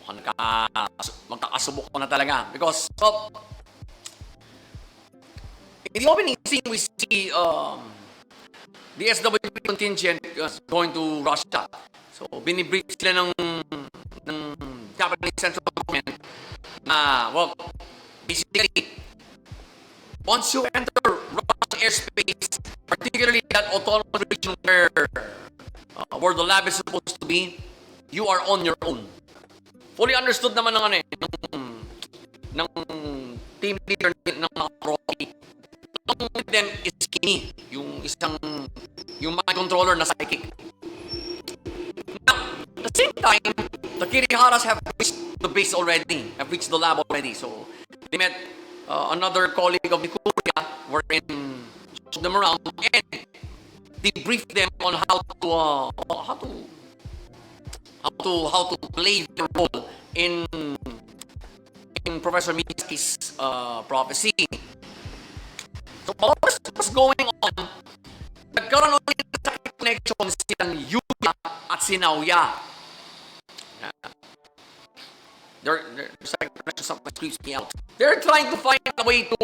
magkakasubok ko na talaga. Because, in the opening scene, we see the SWP contingent going to Russia. So, binibrief sila ng Japanese Central Government na, well, basically, once you enter Russian airspace, particularly that autonomous region where the lab is supposed to be, you are on your own. Fully understood naman ng team leader ng mga Rocky. One of them is Kimi, yung mind controller na psychic. Now, at the same time, the Kiriharas have reached the base already, have reached the lab already. So, they met another colleague of Mikuya, wherein showed them around and debriefed them on how to play the role in Professor Miyazaki's prophecy. So, what was going on? Nagkaroon ulit sa connection sila Yuya at si Naoya. There's like something creeps me out. They're trying to find a way to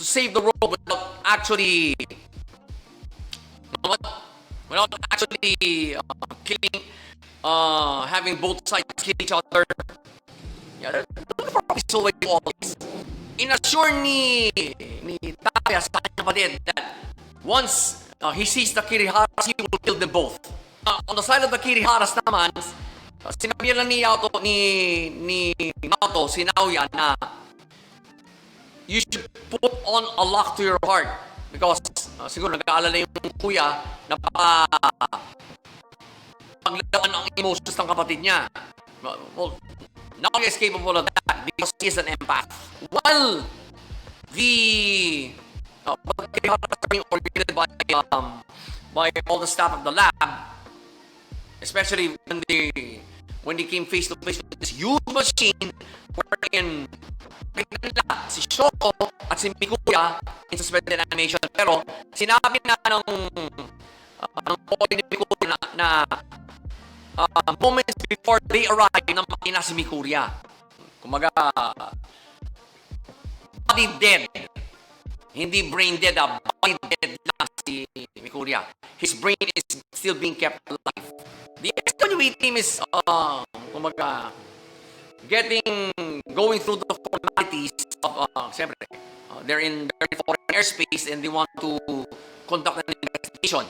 save the world without actually killing, having both sides kill each other. Yeah, that's probably so way to all this. Inassure ni Takaya sa kanyang kapatid that once he sees the Kiriharas, he will kill them both. On the side of the Kiriharas naman, sinabi lang ni Naoto, si Naoya, na you should put on a lock to your heart because siguro nag-aalala yung kuya na paglaban ang emotions ng kapatid niya. Well, Naoya is capable of that because he is an empath. While the Kiriharas are being oriented by all the staff of the lab, especially when they came face to face with this huge machine wherein si Shoko at si Mikuya in suspended animation. Pero sinabi na ng body ni Mikuya na moments before they arrive na makina si Mikuya. Kumaga, body dead. Hindi brain dead, body dead lang si Mikuya. His brain is still being kept alive. The SWE team is going through the formalities of siyempre, they're in foreign airspace and they want to conduct an investigation.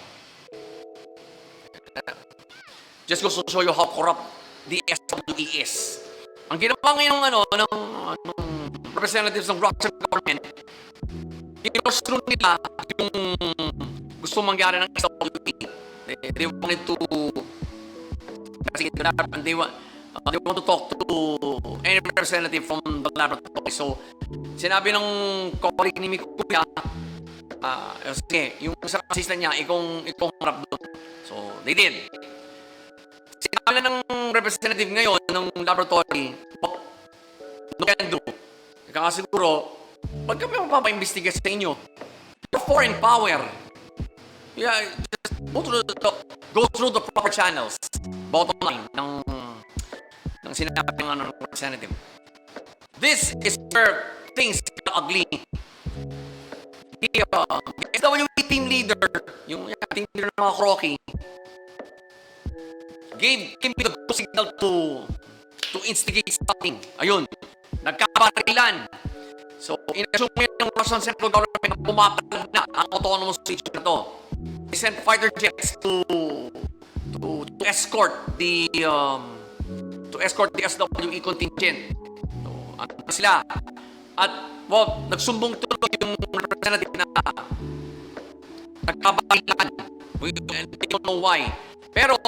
Just goes to show you how corrupt the SWE is. Ang ginawa ngayon ng representatives ng Russian government, pinostro nila yung gusto mangyari ng SWE. They wanted to they want to talk to any representative from the laboratory. So, sinabi ng colleague ni Mikuya, sige, yung isang assistant niya, ikong harap doon. So, they did. Sinabi na ng representative ngayon ng laboratory, no can do. Siguro, pag kami mapapaimbestiga sa inyo, you're foreign power. Yeah, just go through the proper channels. Bottom line ng sinabi ng representative. This is where things get ugly. The SWE team leader, yung team leader ng mga Kroki, gave me the signal to instigate something. Ayun, nagkabarilan. So, in-assume ng Russian Central Government na pumapalag na ang autonomous region na to. They sent fighter jets to escort the SWE contingent. So, ano sila? At, well, nagsumbong tuloy yung representative na nagkabarilan. We don't know why. Pero,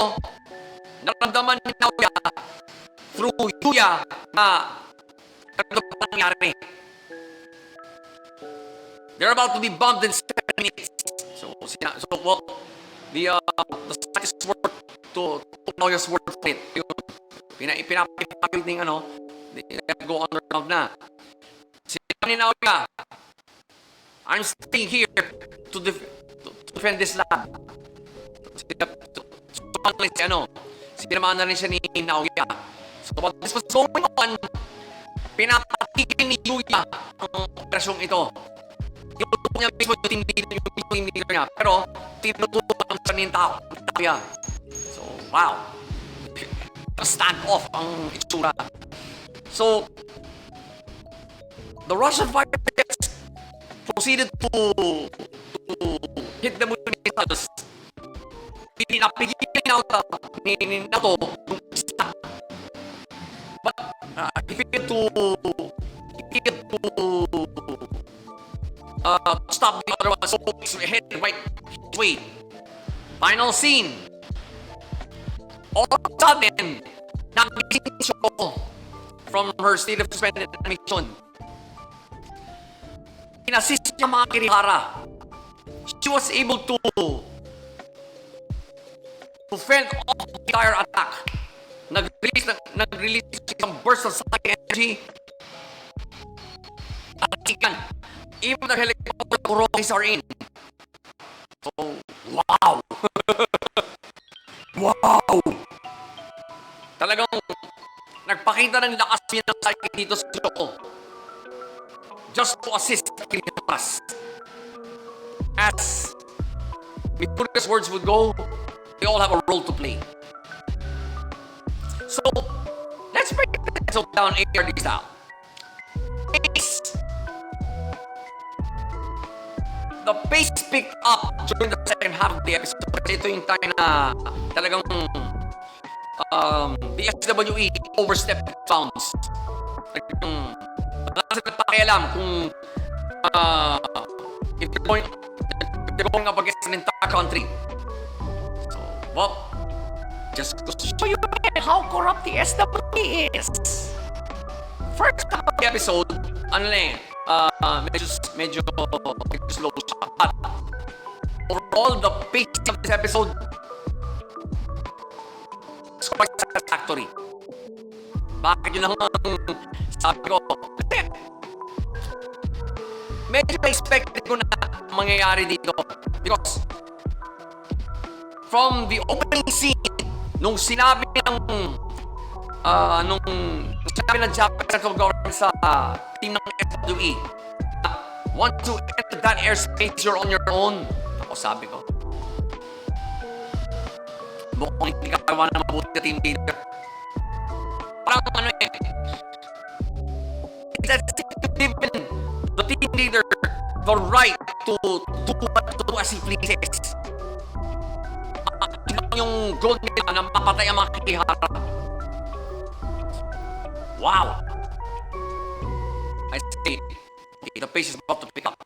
naramdaman ni Naoya through Yuya na ano pa nangyari. They're about to be bombed in 7 minutes. So well, the scientists work to Naoya's word for it. Pinapakipagin ng they have to go underground na. Sinabi ni Naoya, I'm staying here to defend this lab. Sinamahan na rin siya ni Naoya. So while this was going on, pinapatigil ni Yuya ang operasyong ito. Tinutukan niya mismo yung team leader niya. Pero tinutukan ang sanin tao. Naoya. So wow. Stand off ang itsura. So the Russian fighter jets proceeded to hit them with missiles. Pinapigilin ni Nato yung isa. But he failed to stop the other one. So he's headed right way. Final scene. All of a sudden, nagising siya from her state of suspended animation. In-assist niya mga Kirihara. She was able to fend off the entire attack. Nag-release isang burst of psychic energy. At even the helicopter Kurois are in. So, wow! Wow! Talagang nagpakita ng lakas niya ng psychic dito sa Shoko. Just to assist Kiriharas. As Mikuri's words would go, they all have a role to play. So, let's break the episode down ARD style. Pace. The pace picked up during the second half of the episode. Kasi ito yung time na talagang the SWE overstepped bounds. Wala sila pakialam kung if they're going up against an entire country. So, well, just to show you how corrupt the SWE is. First half of the episode, medyo slow siya. But overall, the pace of this episode is quite satisfactory. Bakit yun ang sabi ko? Kasi medyo expected ko na mangyayari dito. Because from the opening scene, nung sinabi ng Japanese central government sa team ng SWE, want to enter that airspace, you're on your own. Ako sabi ko, mukhang hindi ka kawa na mabuti ka team leader. Parang it's as if you've given the team leader the right to do as he pleases. Yung goal nila na mapatay ang mga Kirihara. Wow! I say, the pace is about to pick up.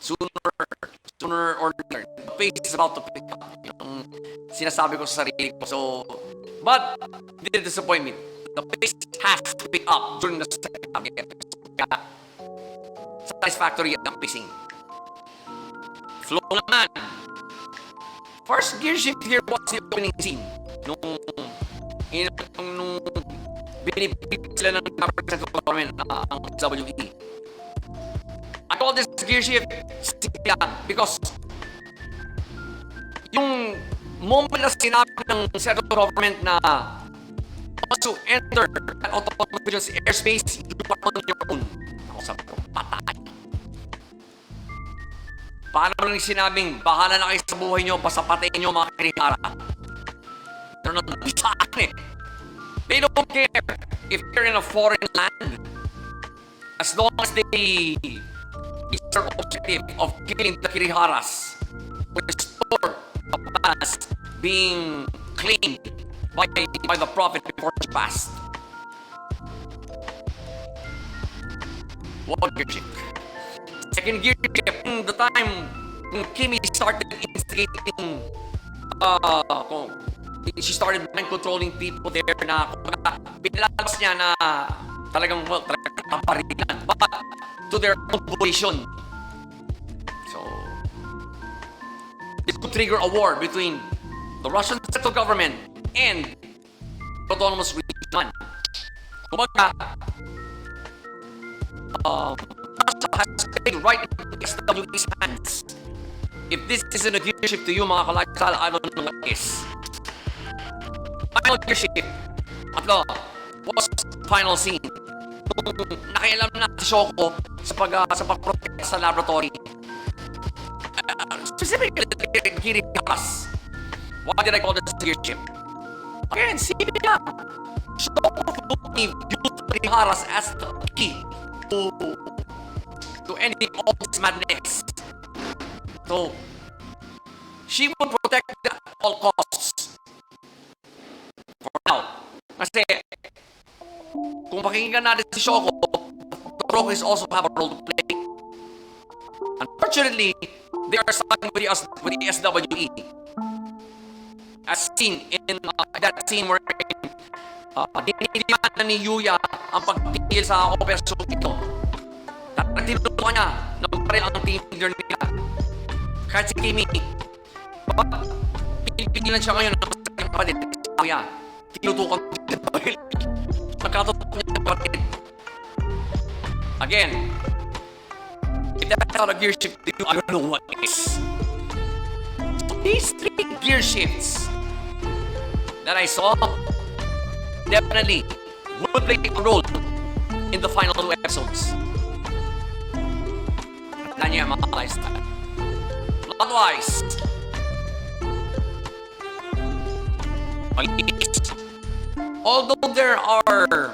Sooner or later, the pace is about to pick up. Yung sinasabi ko sa sarili ko. So, but, didn't disappoint me. The pace has to pick up during the second half of the episode. Kaya, satisfactory ang pacing. Flow naman. First gear shift here was the opening scene. Nung binibigyan sila ng government ang SWE. I call this gear shift because yung moment na sinabi ng central government na once you enter an autonomous airspace, you are on your own. Ako sabi ko, patay. Paano lang sinabing, bahala na kayo sa buhay nyo, basta patayin nyo mga Kirihara. They're not sa akin eh. They don't care if they're in a foreign land. As long as they reach their objective of killing the Kiriharas, restore the past being claimed by the prophet before she passed. What gear shift? Second gear shift, the time when Kimi started instigating, she started mind controlling people there na pinalalabas niya na talagang kaparilan, but to their own volition. So, this could trigger a war between the Russian central government and autonomous region. Kumbaga, Russia has played right into the SWE's hands. If this isn't a gear shift to you, mga kalakal, I don't know what is. Final final gear shift. Atlo, was final scene. Nung nakialam na si Shoko sa pag-protect sa laboratory. Specifically, Higurashi. Why did I call this gear shift? Again, sipin niya. Shoko used Higurashi as the key to ending all this madness. So, she will protect at all costs. For now. Kasi, kung pakinggan natin si Shoko, the Rockies also have a role to play. Unfortunately, they are siding with the SWE. As seen in that scene where dinidimanda ni Yuya ang pagtigil sa operasyon ito. Tinutulungan niya na magparil ang team leader nila. Kahit si Kimi, pinipigilan siya ngayon ng masakit kapatid. Kuya, tinutukan niya ang baril. Nagkatutukan niya ang kapatid. Again, if that's not a gear shift, I don't know what is. So these 3 gear shifts that I saw definitely will play a role in the final 2 episodes. Tanya mga lifestyle. Plot-wise, although there are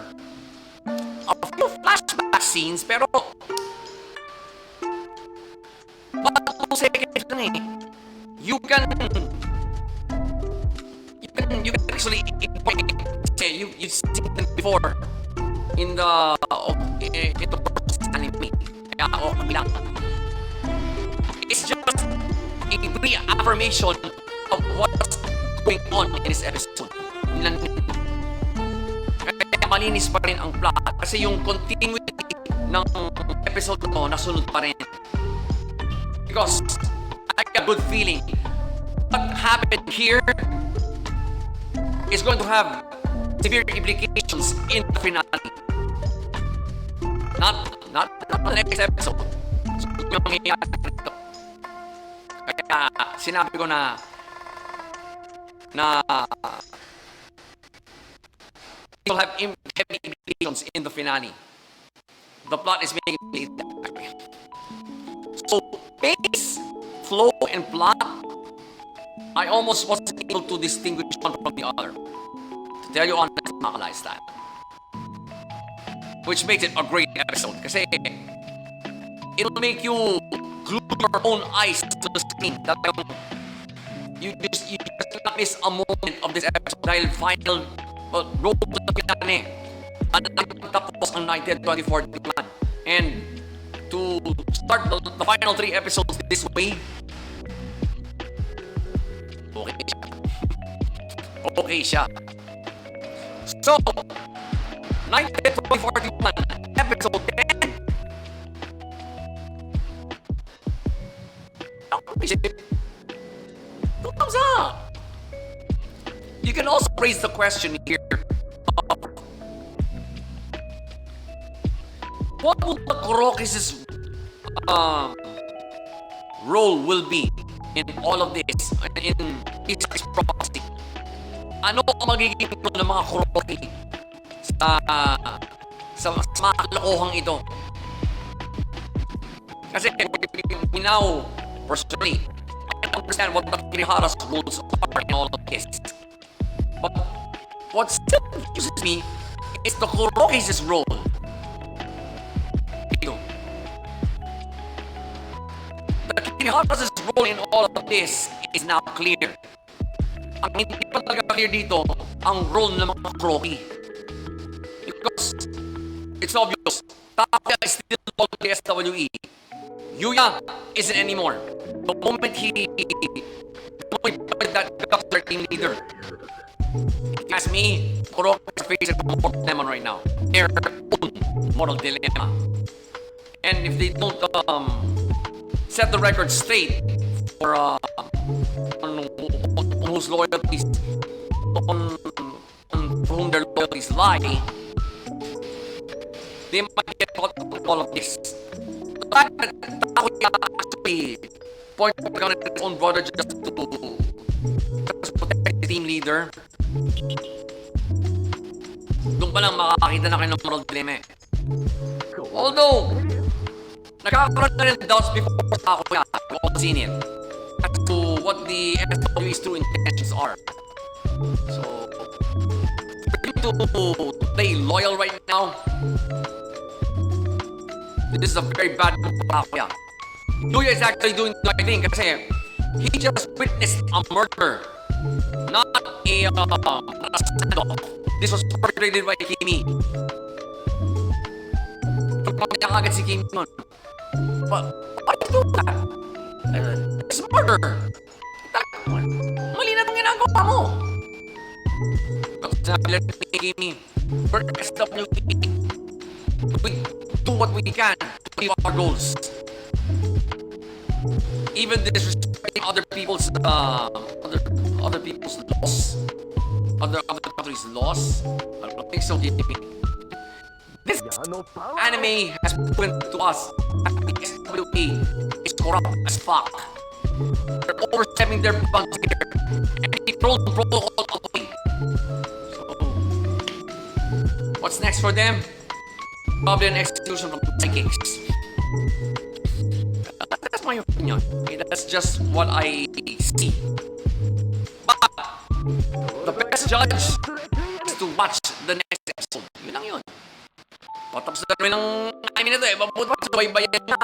a few flashback scenes, pero batong seconds lang eh. You can actually say you've seen them before in the first anime. Kaya okay lang. It's just a reaffirmation of what's going on in this episode. Kaya malinis pa rin ang plot kasi yung continuity ng episode ko nasunod pa rin. Because I have a good feeling what happened here is going to have severe implications in the finale. Not the next episode. So, yung mangyayari dito. Kaya sinabi ko na it will have heavy implications in the finale. The plot is making it that way. So, pace, flow, and plot, I almost wasn't able to distinguish one from the other. To tell you honestly, mga lifestyle. Which makes it a great episode. Kasi it'll make you glue your own eyes to the screen. You just cannot miss a moment of this episode dahil final road to the finale. Tapos ang 2041. And to start the final 3 episodes this way, okay siya. So, 2041, episode 10. Two thumbs up. You can also raise the question here of what will the Kurokis' role will be in all of this, in this prophecy. Ano ang magiging role ng mga Kuroki sa mga kalokohang ito? Kasi we now, personally, I don't understand what Kirihara's rules are in all of this. But what still confuses me is the Kurokis' role. The Kirihara's role in all of this is now clear. Ang hindi pa talaga clear dito, ang role ng mga Kuroki. Because it's obvious, Taka is still on the SWE. Yuya isn't anymore. The moment he that doctor team leader. If you ask me, Kuroki is facing a moral dilemma right now. Their own moral dilemma. And if they don't set the record straight for whose loyalties, on whom their loyalties lie, they might get caught up with all of this. The fact that Takuya actually pointed out his own brother just to protect the team leader Doon pa lang makakakita na kayo ng moral dilemma eh. Although, nagkakaroon na rin doubts before ako yan. We've all seen it. As to what the SOTSU's true intentions are. So, for him to play loyal right now, this is a very bad move for Akuya. Yuya is actually doing the right thing kasi he just witnessed a murder, not a standoff. This was perpetrated by Kimi. Pagpapaya agad si Kimi nun. But, why do you do that? It's murder. Mali na itong ginagawa mo. Sabi lang ni Kimi, we're SWP. We do what we can to achieve our goals. Even disrespecting other people's other people's laws, other countries' laws. I don't think so, JP. This anime has proven to us that the SWP is corrupt as fuck. They're overstepping their bounds here, and they throw the protocol away. So, what's next for them? Probably an execution from psychics. That's my opinion. Okay, that's just what I see. But the best judge is to watch the next episode. Yun lang yun. Patapos na kami ng anime na ito eh. Mabuti pa sa baybayan na.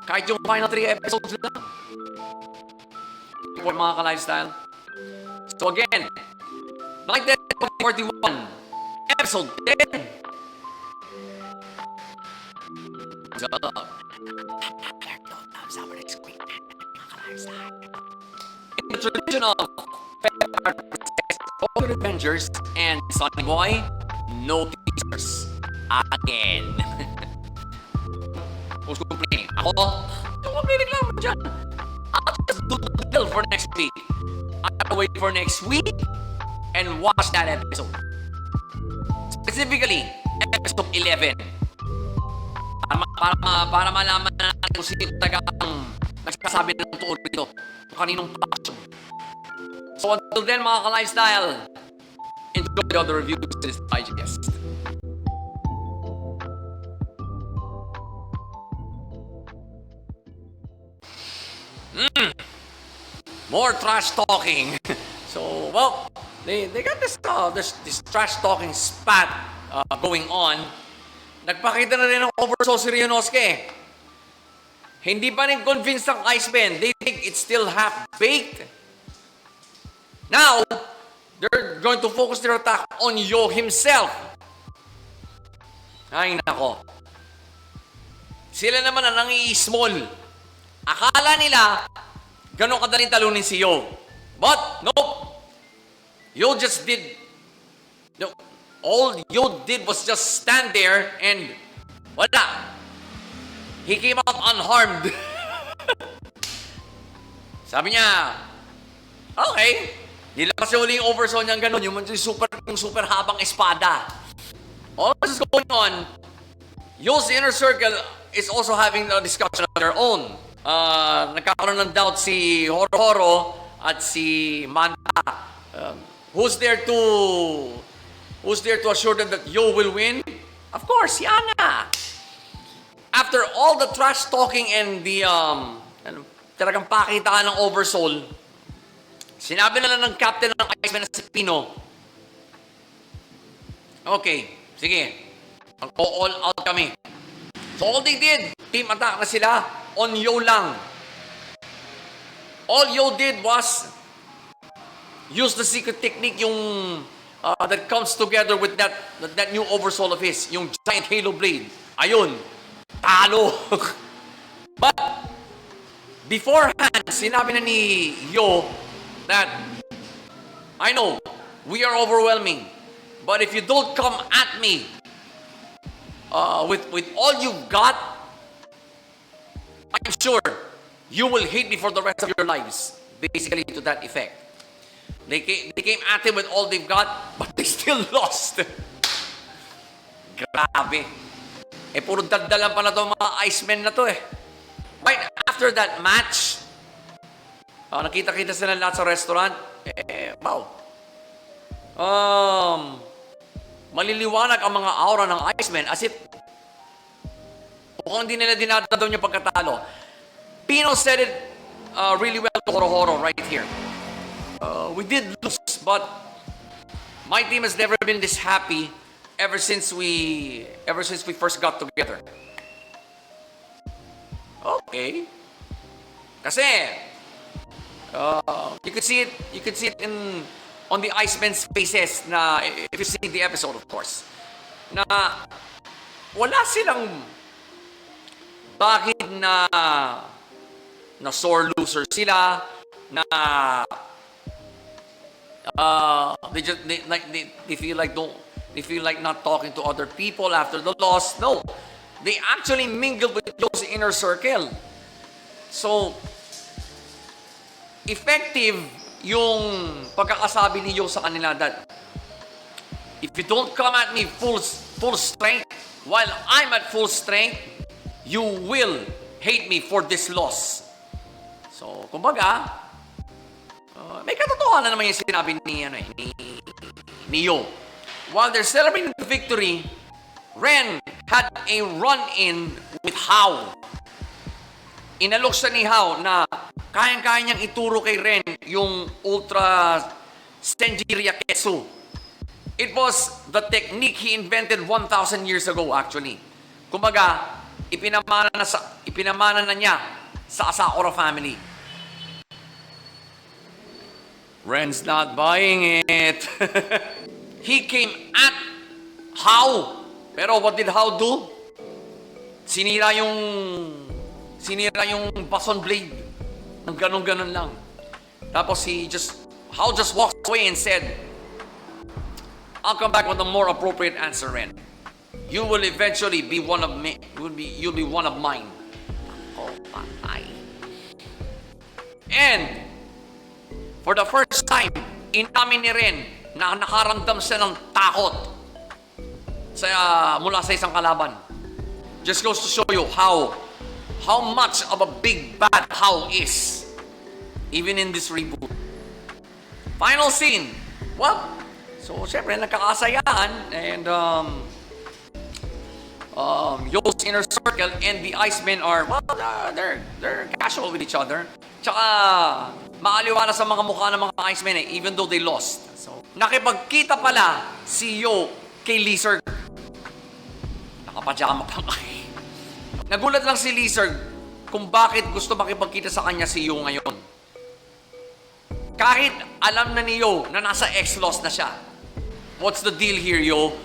Kahit yung final 3 episodes lang. For mga ka-lifestyle. So again, like that 41, episode 10. In the tradition of Poker Avengers and Sonny Boy, no teasers. Again. Who's complaining? Ako? Yung complaining lang mo dyan. I'll just do the bill for next week. I'll wait for next week and watch that episode. Specifically, episode 11. Para malaman na natin kung sino talaga ang nagsasabi ng totoo dito. Kaninong passion. So until then, mga ka-lifestyle, enjoy the other reviews to this digest. More trash talking. So, well, they got this trash talking spat going on. Nagpakita na rin ng oversoul si Ryunosuke. Hindi pa rin convinced ang Iceman. They think it's still half-baked. Now, they're going to focus their attack on Yo himself. Ay, nako. Sila naman ang nangi-small. Akala nila, ganun kadaling talunin si Yo. But, nope. Yo just did... No, all Yo did was just stand there and wala. He came out unharmed. Sabi niya, okay. Nilabas niya uli yung oversoul niyang ganun. Yung super habang espada. All this is going on. Yo's inner circle is also having a discussion of their own. Nagkakaroon ng doubt si Horo at si Manta. Who's there to assure them that Yo will win? Of course, Yana. After all the trash talking and the talagang pakitaan ng oversoul, sinabi na lang ng captain ng Iceman na si Pino, okay, sige, mag-all out kami. So all they did, team attack na sila on Yo lang. All Yo did was use the secret technique yung that comes together with that new oversoul of his, yung giant halo blade. Ayun, talo. But beforehand, sinabi na ni Yo that I know we are overwhelming, but if you don't come at me with all you've got, I'm sure you will hate me for the rest of your lives. Basically, to that effect. They came at him with all they've got, but they still lost. Grabe. Puro daldalan pa na itong mga Icemen na to eh. Right after that match, nakita-kita sila lahat sa restaurant. Wow. maliliwanag ang mga aura ng Iceman as if mukhang hindi nila dinadadaw niya pagkatalo. Pino said it really well to Horo right here. We did lose, but my team has never been this happy ever since we first got together. Okay. Kasi you could see it on the Iceman's faces na if you see the episode, of course, na wala silang bakit na sore loser sila, na they feel like not talking to other people after the loss. No, they actually mingled with Joe's inner circle. So effective yung pagkakasabi ni Joe sa kanila that if you don't come at me full strength while I'm at full strength, you will hate me for this loss. So, kumbaga, may katotohanan naman yung sinabi ni Yo. While they're celebrating the victory, Ren had a run-in with Hao. Inalok siya ni Hao na kayang-kaya niyang ituro kay Ren yung Ultra Senji Ryaketsu. It was the technique he invented 1,000 years ago actually. Kumbaga, ipinamana na niya sa Asakura family. Ren's not buying it. He came at Hao. Pero what did Hao do? Sinira yung bason blade. Nang ganon-ganon lang. Tapos Hao just walked away and said, I'll come back with a more appropriate answer, Ren. You will eventually be one of me. You'll be one of mine. Oh, patay. And for the first time, inamin ni Ren na nakaramdam siya ng takot mula sa isang kalaban. Just goes to show you how much of a big bad Hao is, even in this reboot. Final scene. Well, so syempre nagkakasayaan and Yo's inner circle and the Icemen are, well, they're casual with each other. Tsaka maaliwala sa mga mukha ng mga Icemen even though they lost. So nakipagkita pala si Yo kay Lizard. Nakapajama pa kayo. Nagulat lang si Lizard kung bakit gusto makipagkita sa kanya si Yo ngayon. Kahit alam na ni Yo na nasa X-Loss na siya. What's the deal here, Yo?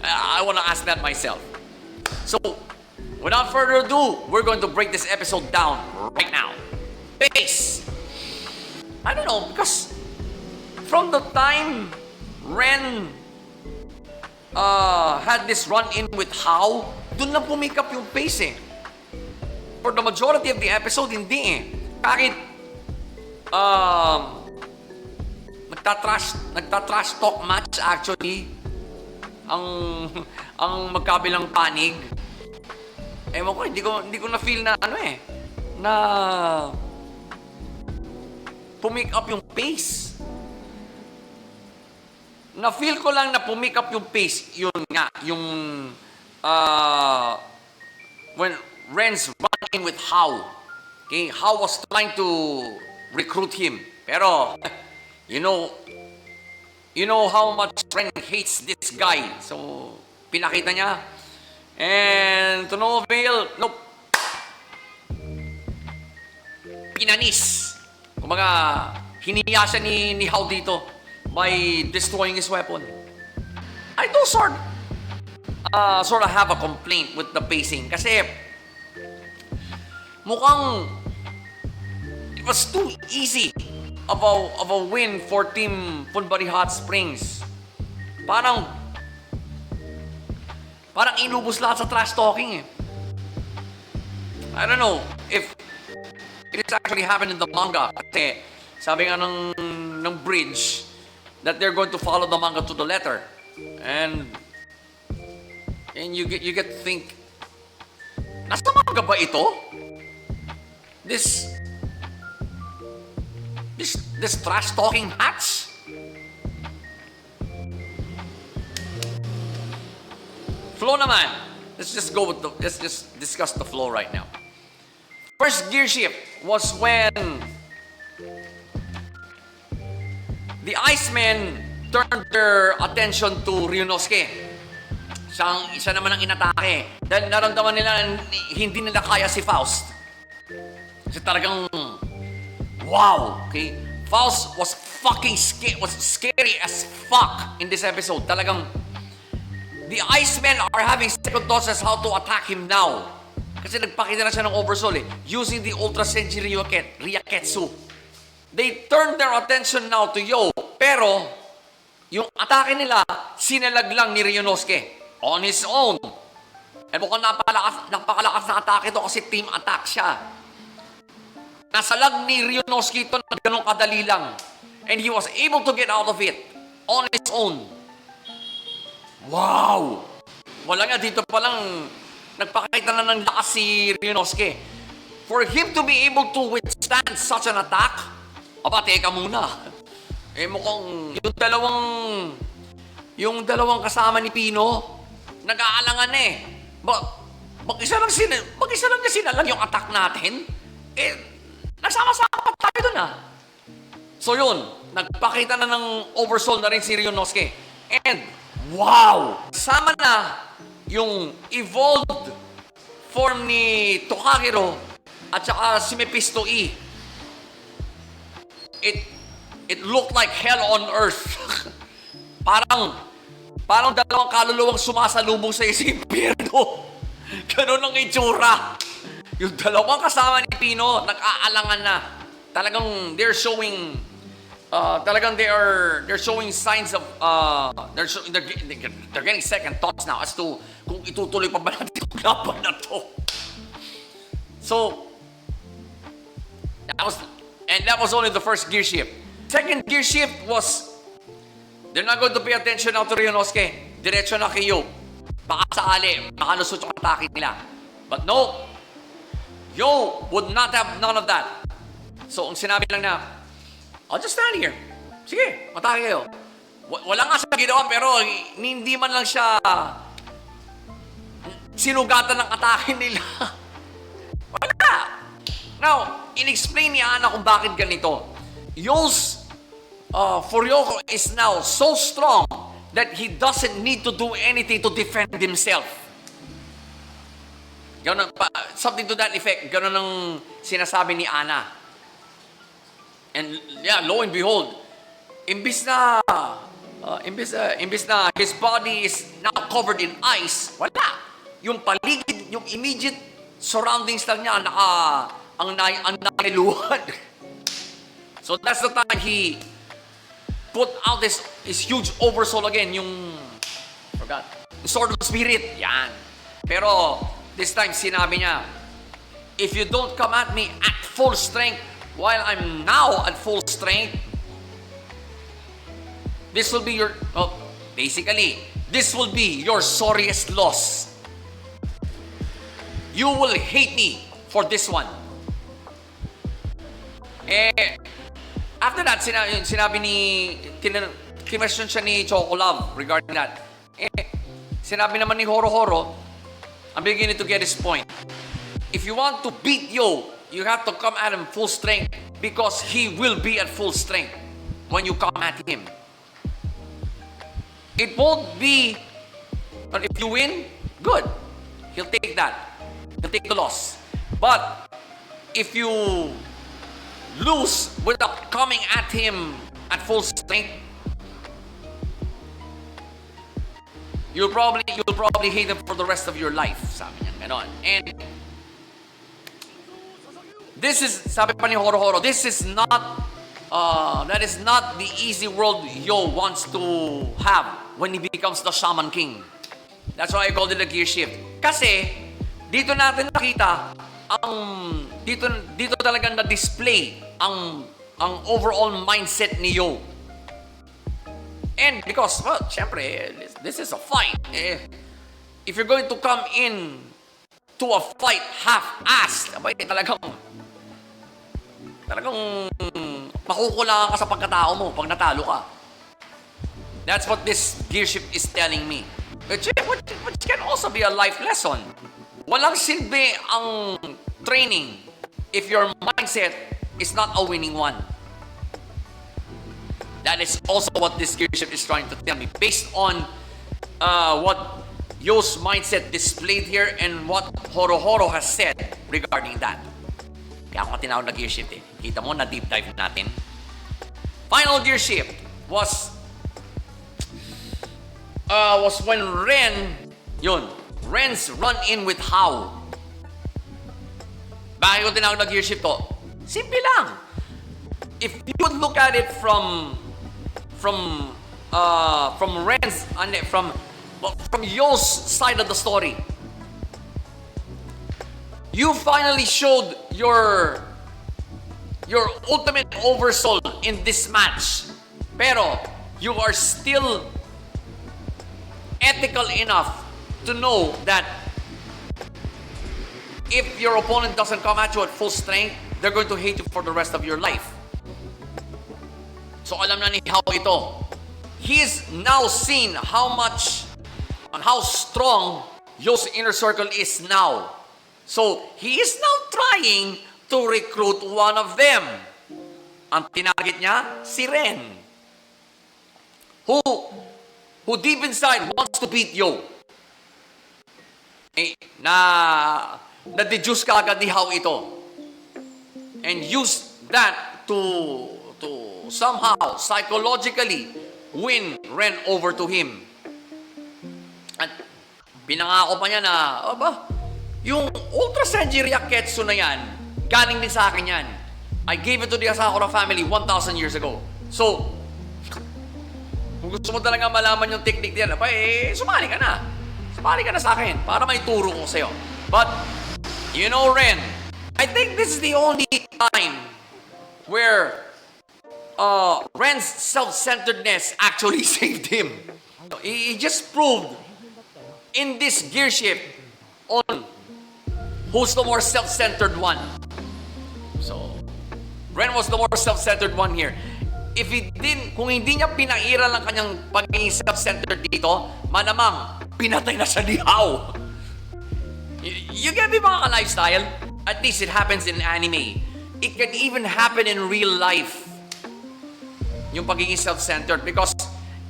I wanna ask that myself. So, without further ado, we're going to break this episode down right now. Base! I don't know, because from the time Ren had this run-in with Hao, dun lang pumikap yung pace eh. For the majority of the episode, hindi eh. Kahit nagtatrash talk match actually ang magkabilang panig. Ewan ko, hindi ko na feel na na pumick up yung pace. Na feel ko lang na pumick up yung pace, yun nga, yung when Ren's running with Hao. Okay, Hao was trying to recruit him. Pero, you know how much Ren hates this guy. So, pinakita niya. And to no avail, nope. Pinanis. Kumbaga, hiniya siya ni Hao dito by destroying his weapon. I do sort of have a complaint with the pacing kasi mukhang it was too easy of a win for Team Funbari Hot Springs. Parang inubos lahat sa trash talking eh. I don't know if it is actually happened in the manga kasi sabi nga ng bridge that they're going to follow the manga to the letter. And you get to think, nasa manga ba ito? This trash talking hats? flow naman. Let's just discuss the flow right now. First gear shift was when the Icemen turned their attention to Ryunosuke. Siya naman ang inatake. Dahil naramdaman nila hindi nila kaya si Faust. Kasi talagang, wow, okay? Faust was scary as fuck in this episode. Talagang, the Icemen are having second thoughts as how to attack him now. Kasi nagpakita na siya ng oversoul using the Ultra Senji Ryaketsu. They turned their attention now to Yo. Pero, yung atake nila, sinalag lang ni Ryunosuke. On his own. And mukhang napakalakas na atake to kasi team attack siya. Nasalag ni Ryunosuke ito na ganun kadali lang. And he was able to get out of it. On his own. Wow! Wala nga, dito palang nagpakita na ng lakas si Ryunosuke. For him to be able to withstand such an attack, teka muna. Mukhang yung dalawang kasama ni Pino, nag-aalangan mag-isa lang niya sinalang yung attack natin. Nagsama-sama pa tayo dun So yun, nagpakita na ng oversoul na rin si Ryunosuke. And, wow! Sama na yung evolved form ni Tokagero at saka si Mephisto E. It looked like hell on earth. parang dalawang kaluluwang sumasalubong sa impyerno. Ganun ang itsura. Yung dalawang kasama ni Pino, nag-aalangan na. Talagang they're showing they're showing signs of they're getting second thoughts now as to kung itutuloy pa ba natin yung laban na to. So that was only the first gear shift. Second gear shift was they're not going to pay attention now to Ryunosuke. Diretso na kay Yo. Baka sakali, baka lusot yung atake nila. But no, Yo would not have none of that. So ang sinabi lang na, I'll just stand here. Sige, matake kayo. Wala nga siya ginawa pero hindi man lang siya sinugatan ng atake nila. Wala. Now, in-explain ni Ana kung bakit ganito. Yo's Furyoko is now so strong that he doesn't need to do anything to defend himself. Ganun, something to that effect. Ganun ang sinasabi ni Ana. And yeah, lo and behold, imbis na his body is now covered in ice, wala. Yung paligid, yung immediate surroundings lang niya, ang nailuhan. So that's the time he put out this huge oversoul again, yung sword of spirit. Yan. Pero this time sinabi niya, if you don't come at me at full strength while I'm now at full strength, this will be this will be your sorriest loss. You will hate me for this one. After that, sinabi question siya ni Chocolove regarding that. Sinabi naman ni Horo, I'm beginning to get his point. If you want to beat Yo, you have to come at him full strength because he will be at full strength when you come at him. It won't be, but if you win, good. He'll take that. He'll take the loss. But if you lose without coming at him at full strength, you'll probably hate him for the rest of your life. Sabi niya ganon. And this is, sabi pa ni Horo, this is not that is not the easy world Yo wants to have when he becomes the Shaman King. That's why I called it a gear shift. Kasi dito natin nakita dito talagang na-display ang overall mindset ni Yo. And because, well, syempre, this is a fight. If you're going to come in to a fight half-assed, talagang makukulangan ka sa pagkatao mo pag natalo ka. That's what this gear shift is telling me. Which can also be a life lesson. Walang silbi ang training if your mindset is not a winning one. That is also what this gear shift is trying to tell me. Based on what Yo's mindset displayed here and what Horo has said regarding that. Kaya ako tinawag na gear shift eh. Kita mo, na deep dive natin. Final gear shift was when Ren's run-in with How. Bakit ko tinawag na gear shift to? Simple lang. If you would look at it from Ren's from Yo's side of the story, you finally showed your ultimate oversoul in this match. Pero you are still ethical enough to know that if your opponent doesn't come at you at full strength, they're going to hate you for the rest of your life. So alam na ni How ito. He's now seen how strong Yo's inner circle is now. So he is now trying to recruit one of them. Ang tinarget niya, si Ren. Who deep inside wants to beat Yo. Na-deduce ka agad ni How ito. And use that to somehow, psychologically, win Ren over to him. At pinangako pa niya na, yung Ultra Senji Ryaketsu na yan, galing din sa akin yan. I gave it to the Asakura family 1,000 years ago. So, kung gusto mo talaga malaman yung technique niya, sumali ka na. Sumali ka na sa akin para may turo ko sa'yo. But, you know, Ren, I think this is the only time where Ren's self-centeredness actually saved him. He just proved in this gear shift on who's the more self-centered one. So, Ren was the more self-centered one here. Kung hindi niya pinairal ang kanyang pagiging self-centered dito, malamang pinatay na siya ni How. You get me mga ka-lifestyle? At least it happens in anime. It can even happen in real life. Yung pagiging self-centered because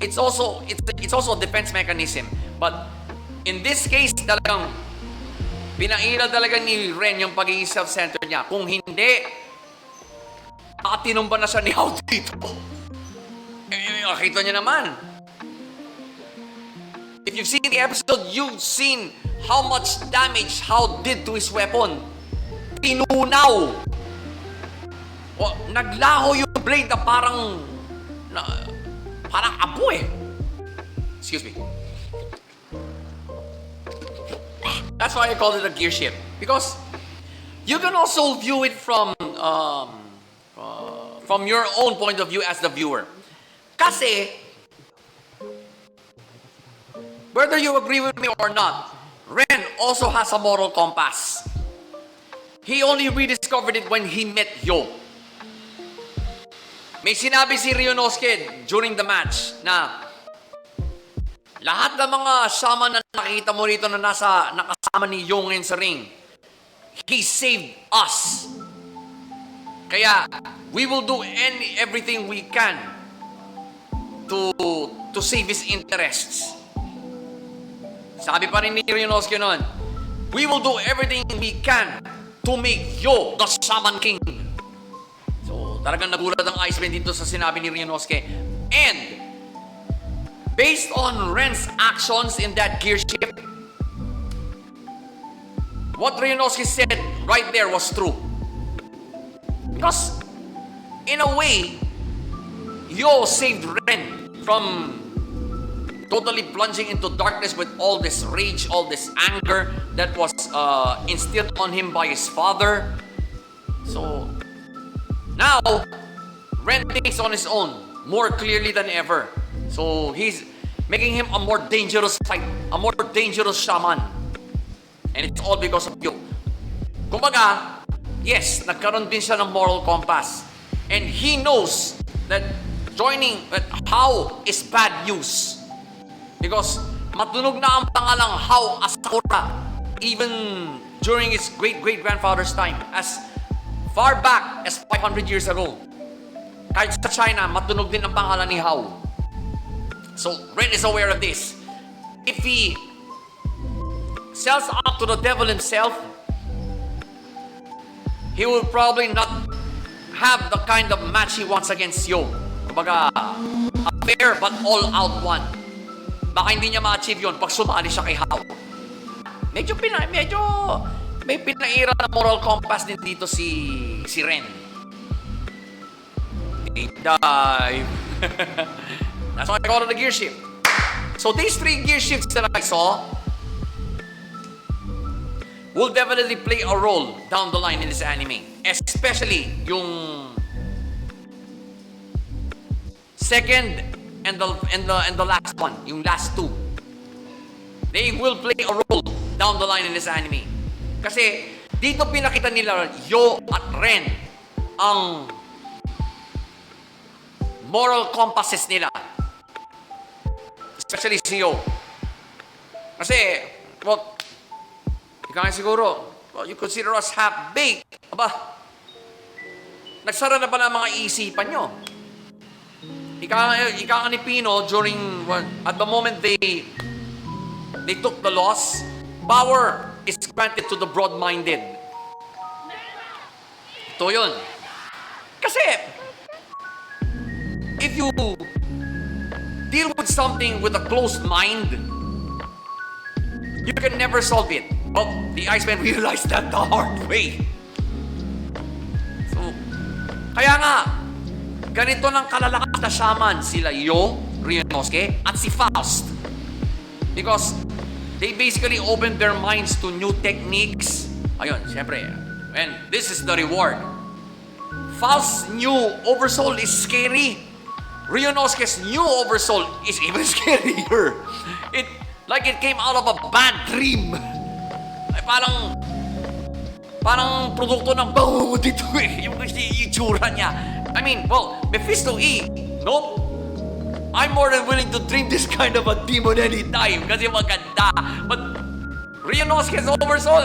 it's also a defense mechanism. But in this case, talagang pinairal talaga ni Ren yung pagiging self-centered niya. Kung hindi, tinumba na siya ni How dito. Nakita niya naman. If you've seen the episode, you've seen how much damage How did to his weapon. Tinunaw. Naglaho yung blade na parang abo eh. Excuse me. That's why I call it a gear shift. Because you can also view it from your own point of view as the viewer. Kasi, whether you agree with me or not, Ren also has a moral compass. He only rediscovered it when he met Yo. May sinabi si Ryunosuke during the match na lahat ng mga shaman na nakita mo rito na nakasama ni Yo ngayon sa ring, he saved us. Kaya, we will do everything we can to save his interests. Sabi pa rin ni Ryunosuke noon, we will do everything we can to make Yo the Shaman King. So, talagang nagulat ang Iceman dito sa sinabi ni Ryunosuke. And, based on Ren's actions in that gear shift, what Ryunosuke said right there was true. Because, in a way, Yo saved Ren from totally plunging into darkness with all this rage, all this anger that was instilled on him by his father. So, now, Ren thinks on his own more clearly than ever. So, he's making him a more dangerous fight, a more dangerous shaman. And it's all because of Yo. Kumbaga, yes, nagkaroon din siya ng moral compass. And he knows that joining How is bad news. Because matunog na ang pangalang How Asakura even during its great-great-grandfather's time, as far back as 500 years ago. Kahit sa China, matunog din ang pangalan ni How. So, Ren is aware of this. If he sells out to the devil himself, he will probably not have the kind of match he wants against Yo. Kumbaga, a fair but all-out one. Baka hindi niya ma-achieve yun pag sumali siya kay How. Medyo may pinaira na moral compass din dito si Ren. Deep dive. That's why I call it a gear shift. So these 3 gear shifts that I saw will definitely play a role down the line in this anime. Especially yung second and the last one, yung last 2. They will play a role down the line in this anime. Kasi dito pinakita nila Yo at Ren ang moral compasses nila. Especially si Yo. Kasi, well, ikaw siguro, well, you consider us half-baked. Aba, nagsara na pala mga isipan nyo. Ika ni Pino during, well, at the moment they took the loss, power is granted to the broad-minded. Ito yun. Kasi, if you deal with something with a closed mind, you can never solve it. Well, the Iceman realized that the hard way. So, kaya nga, ganito ng kalalakas na shaman, sila Yo, Ryunosuke, at si Faust. Because they basically opened their minds to new techniques. Ayun, syempre. And this is the reward. Faust's new oversoul is scary. Ryunosuke's new oversoul is even scarier. Like it came out of a bad dream. Ay, parang produkto ng bango dito eh. Yung itsura niya. I mean, well, Mephisto nope. I'm more than willing to dream this kind of a demon anytime kasi maganda. But Ryunosuke's oversoul,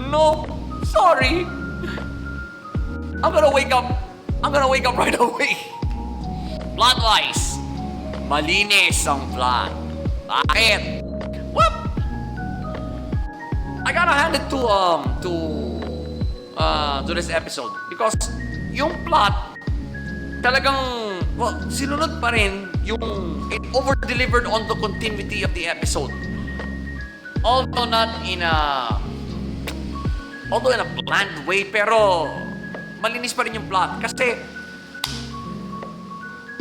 no, sorry. I'm gonna wake up right away. Plot-wise, malinis ang plot. Bakit? Whoop! I gotta hand it to this episode because yung plot talagang, well, sinunod pa rin yung it over-delivered on the continuity of the episode. Although in a bland way, pero malinis pa rin yung plot. Kasi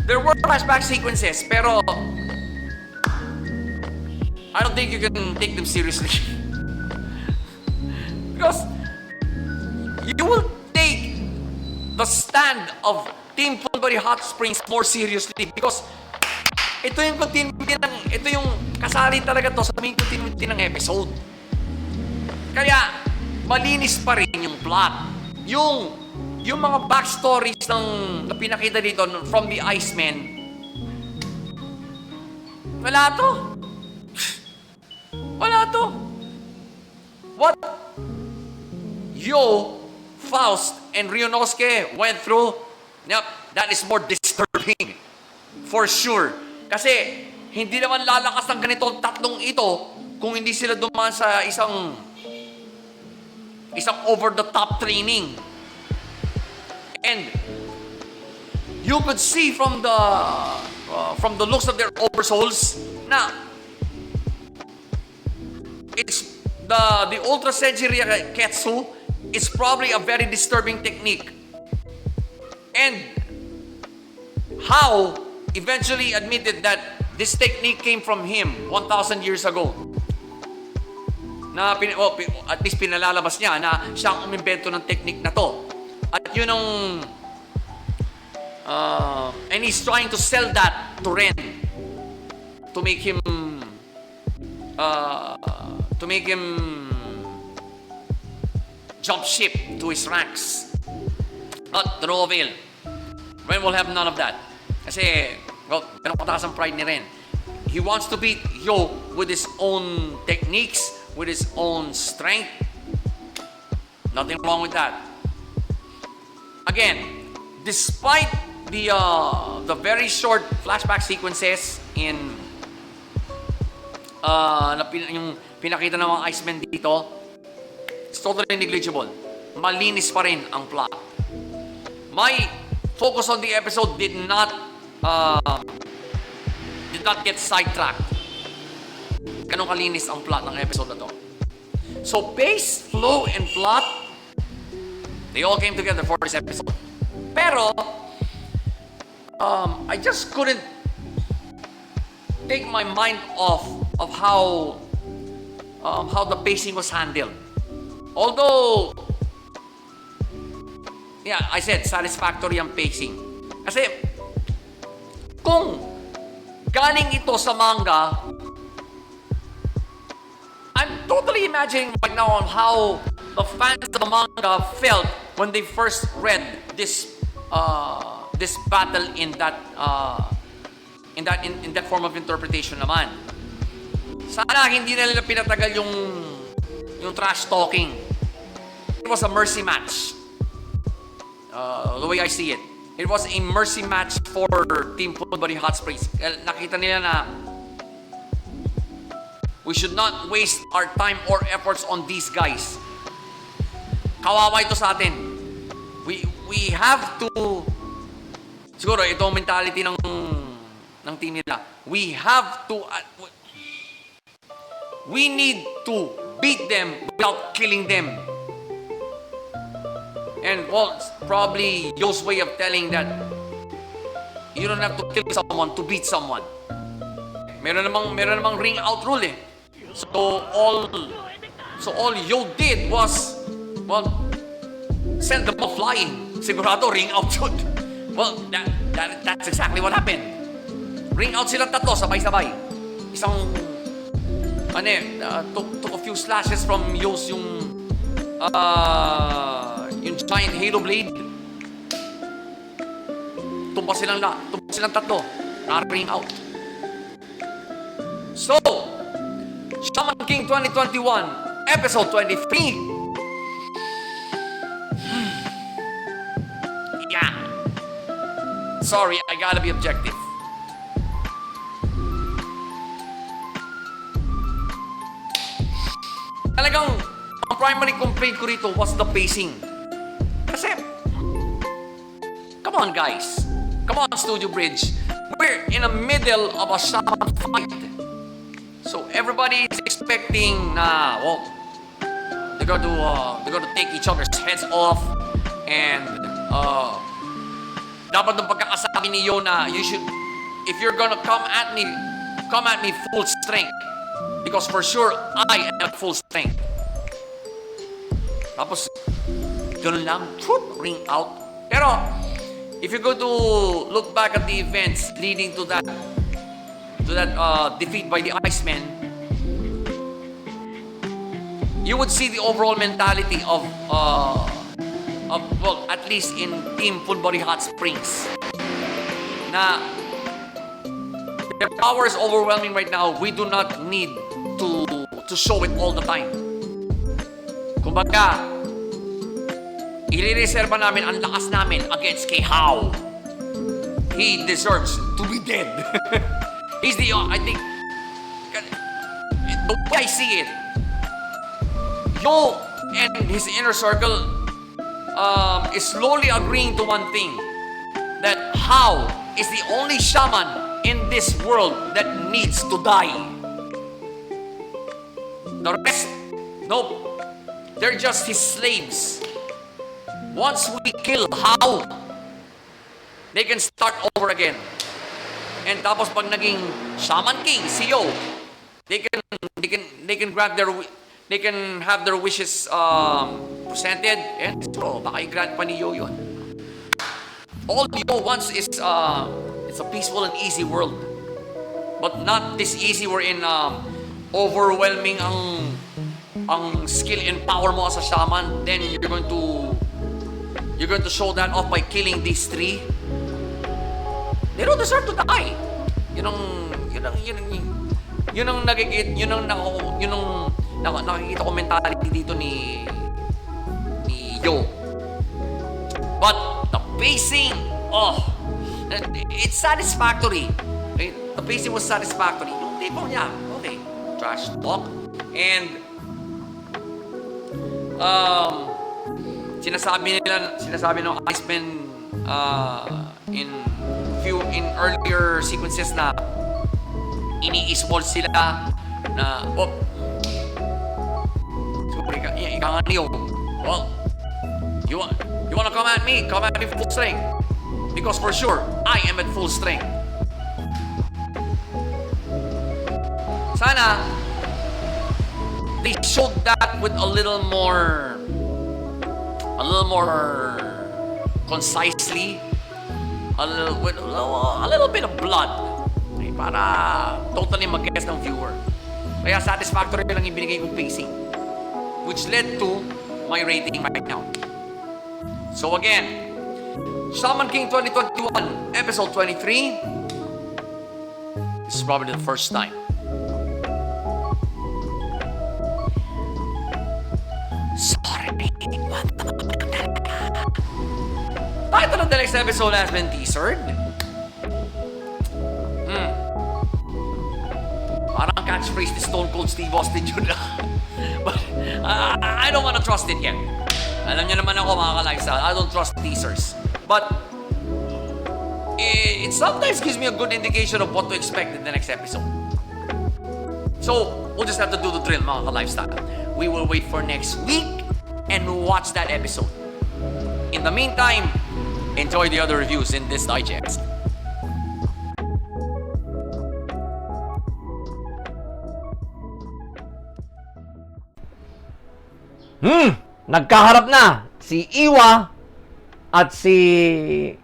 there were flashback sequences, pero I don't think you can take them seriously. Because you will take the stand of Team Fulbury Hot Springs more seriously because ito yung kasali talaga to sa main continuity ng episode. Kaya malinis pa rin yung plot. Yung mga backstories na pinakita dito from the Iceman, wala to. What Yo, Faust, and Ryunosuke went through, yep, that is more disturbing. For sure. Kasi, hindi naman lalakas ng ganitong tatlong ito kung hindi sila dumaan sa isang over-the-top training. And you could see from the looks of their oversouls na it's the Ultra Senshi Ketsu is probably a very disturbing technique. And How eventually admitted that this technique came from him 1,000 years ago. Na at least pinalalabas niya na siya ang umimbento ng technique na to. At yun ang and he's trying to sell that to Ren to make him jump ship to his ranks. But to no avail. Ren will have none of that. Kasi, well, ganun kataas ang pride ni Ren. he wants to beat Yo with his own techniques, with his own strength. Nothing wrong with that. Again, despite the very short flashback sequences in yung pinakita ng mga Icemen dito, it's totally negligible. Malinis pa rin ang plot. My focus on the episode did not get sidetracked. Ganun kalinis ang plot ng episode na to. So, pace, flow, and plot, they all came together for this episode. Pero, I just couldn't take my mind off of how the pacing was handled. Although, yeah, I said satisfactory ang pacing. Kasi, kung galing ito sa manga, I'm totally imagining right now on how the fans of the manga felt when they first read this battle in that form of interpretation naman. Sana hindi na nila pinatagal yung trash talking. It was a mercy match. The way I see it. It was a mercy match for Team Full Body Hot Springs. Nakita nila na we should not waste our time or efforts on these guys. Kawawa ito sa atin. We have to, siguro ito ang mentality ng team nila. We have to, we need to beat them without killing them. And well, probably Yo's way of telling that you don't have to kill someone to beat someone. Meron namang ring out rule eh. So all Yo did was, well, send them all flying. Sigurado ring out yun. Well, that's exactly what happened. Ring out sila tatlo sabay-sabay. Isang took a few slashes from Yo's yung giant halo blade. Tumba silang tatlo. Na-ring out. So, Shaman King 2021, episode 23. Yeah. Sorry, I gotta be objective. Talagang, ang primary complaint ko rito was the pacing. Kasi, come on guys. Come on, Studio Bridge. We're in the middle of a Shaman fight. So everybody is expecting well, they're gonna take each other's heads off, and dapat ng pagkakasabi ni Yo na you should, if you're gonna come at me full strength, because for sure I am at full strength. Tapos ganun lang, ring out. Pero if you go to look back at the events leading to that defeat by the Icemen, you would see the overall mentality of well, at least in Team Full Body Hot Springs, na their power is overwhelming right now. We do not need to show it all the time. Kumbaga, ire-reserva namin ang lakas namin against kay How. He deserves to be dead. He's the, I think, the way I see it, Yo and his inner circle is slowly agreeing to one thing, that How is the only shaman in this world that needs to die. The rest, nope, they're just his slaves. Once we kill How, they can start over again. And tapos pag naging Shaman King, si Yo, they can grant they can have their wishes presented, and so baka i-grant pa ni Yo yun. All Yo wants is it's a peaceful and easy world, but not this easy wherein overwhelming ang skill and power mo as a shaman. Then you're going to show that off by killing these three. They don't deserve to die. Yun ang Yun ang nakikita ko mentality dito ni Yo. But the pacing, it's satisfactory. The pacing was satisfactory. Yung tipo niya, okay, trash talk. And sinasabi ng Iceman in earlier sequences na ini-small sila na sorry ka nga niyo. Well, you wanna come at me full strength, because for sure I am at full strength. Sana they showed that with a little more concisely, a little bit of blood, okay, para totally mag-guess ng viewer. Kaya satisfactory lang yung binigay kong pacing, which led to my rating right now. So again, Shaman King 2021, episode 23. This is probably the first time. Sorry, title of the next episode has been teasered. Parang catchphrase ni Stone Cold Steve Austin yun na. But I don't wanna trust it yet. Alam niyo naman ako, mga ka-lifestyle, I don't trust teasers. But it sometimes gives me a good indication of what to expect in the next episode. So, we'll just have to do the drill, mga ka-lifestyle. We will wait for next week and watch that episode. In the meantime, enjoy the other reviews in this digest. Nagkaharap na si Iwa at si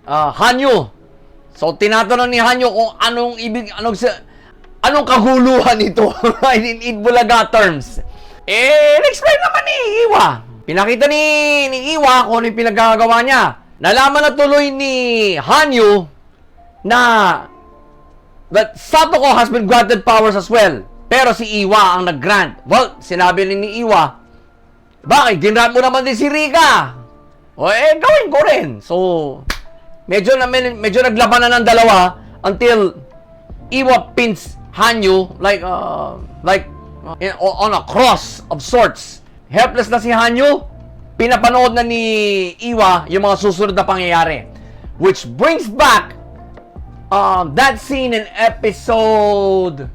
Hanyo. So tinatanong ni Hanyo kung anong kaguluhan ito in Itbulaga terms. Explain naman ni Iwa. Pinakita ni Iwa kung ano yung pinagagawa niya. Nalaman na tuloy ni Hanyo na that Satoko has been granted powers as well. Pero si Iwa ang nag-grant. Well, sinabi ni Iwa, bakit? Ginrant mo naman din si Rika. Gawin ko rin. So, medyo naglabanan ng dalawa until Iwa pins Hanyo like on a cross of sorts. Helpless na si Hanyo. Pinapanood na ni Iwa yung mga susunod na pangyayari. Which brings back that scene in episode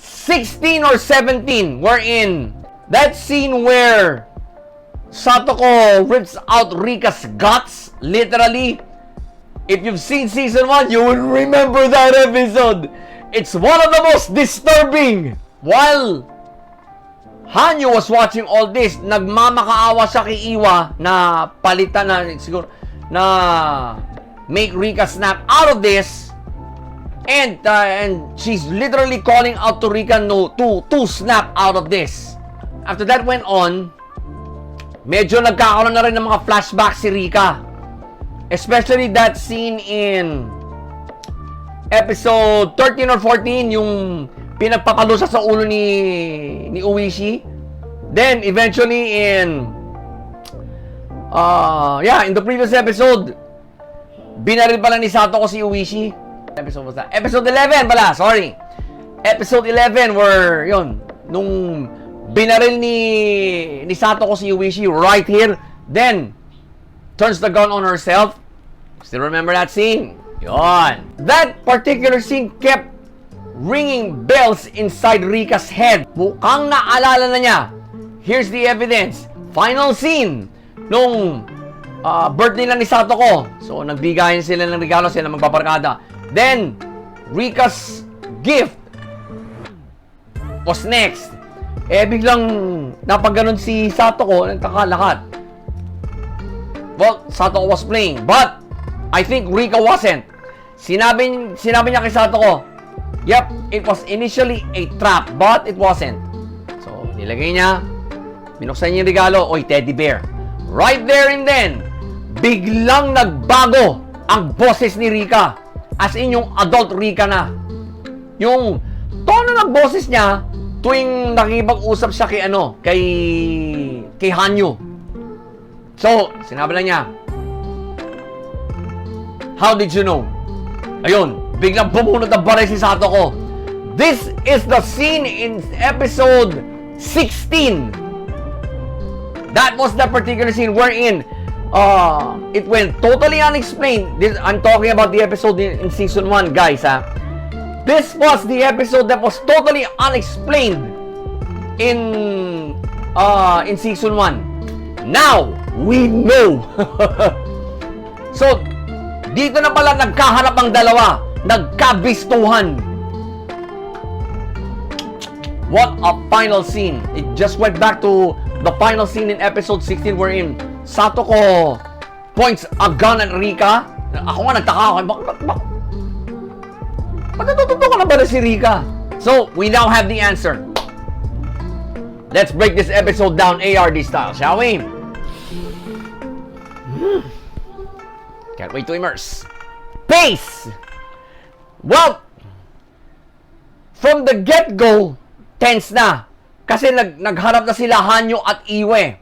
16 or 17 wherein that scene where Satoko rips out Rika's guts, literally. If you've seen season 1, you will remember that episode. It's one of the most disturbing. While Hanyo was watching all this, nagmamakaawa siya kay Iwa na palitan na siguro na make Rika snap out of this. And she's literally calling out to Rika to snap out of this. After that went on, medyo nagkakaroon na rin ng mga flashbacks si Rika. Especially that scene in episode 13 or 14, yung pinagpapalusa sa ulo ni Uishi. Then, eventually in the previous episode, binaril pala ni Satoko si Uishi. Episode was that? Episode 11 pala, sorry. Episode 11 where, yun, nung binaril ni Satoko si Uishi right here, then turns the gun on herself. Still remember that scene? Yon. That particular scene kept ringing bells inside Rika's head. Mukhang naalala na niya. Here's the evidence. Final scene nung birthday na ni Satoko. So nagbigayan sila ng regalo, sila magpaparkada. Then Rika's gift was next. Biglang napagganon si Satoko, nagkakalakat. Well, Satoko was playing, but I think Rika wasn't. Sinabi niya kay Satoko, yep, it was initially a trap, but it wasn't. So, nilagay niya, binuksan niya yung regalo, oy, teddy bear. Right there and then, biglang nagbago ang boses ni Rika. As in, yung adult Rika na. Yung tono ng boses niya tuwing nakikipag-usap siya kay kay Hanyu. So, sinabi lang niya, "How did you know?" Ayun, biglang bumunot ang baril si Satoko. This is the scene in episode 16. That was the particular scene wherein it went totally unexplained. I'm talking about the episode in season 1, guys, ha. This was the episode that was totally unexplained in season 1. Now, we know. So, dito na pala nagkaharap ang dalawa. Nagkabistuhan. What a final scene. It just went back to the final scene in episode 16 wherein Satoko points a gun at Rika. Ako nga nagtaka ako. Ba't natututo na ba na si Rika? So, we now have the answer. Let's break this episode down ARD style, shall we? Can't wait to immerse. Pace! Well, from the get-go, tense na. Kasi nagharap na sila Hanyu at Iwe.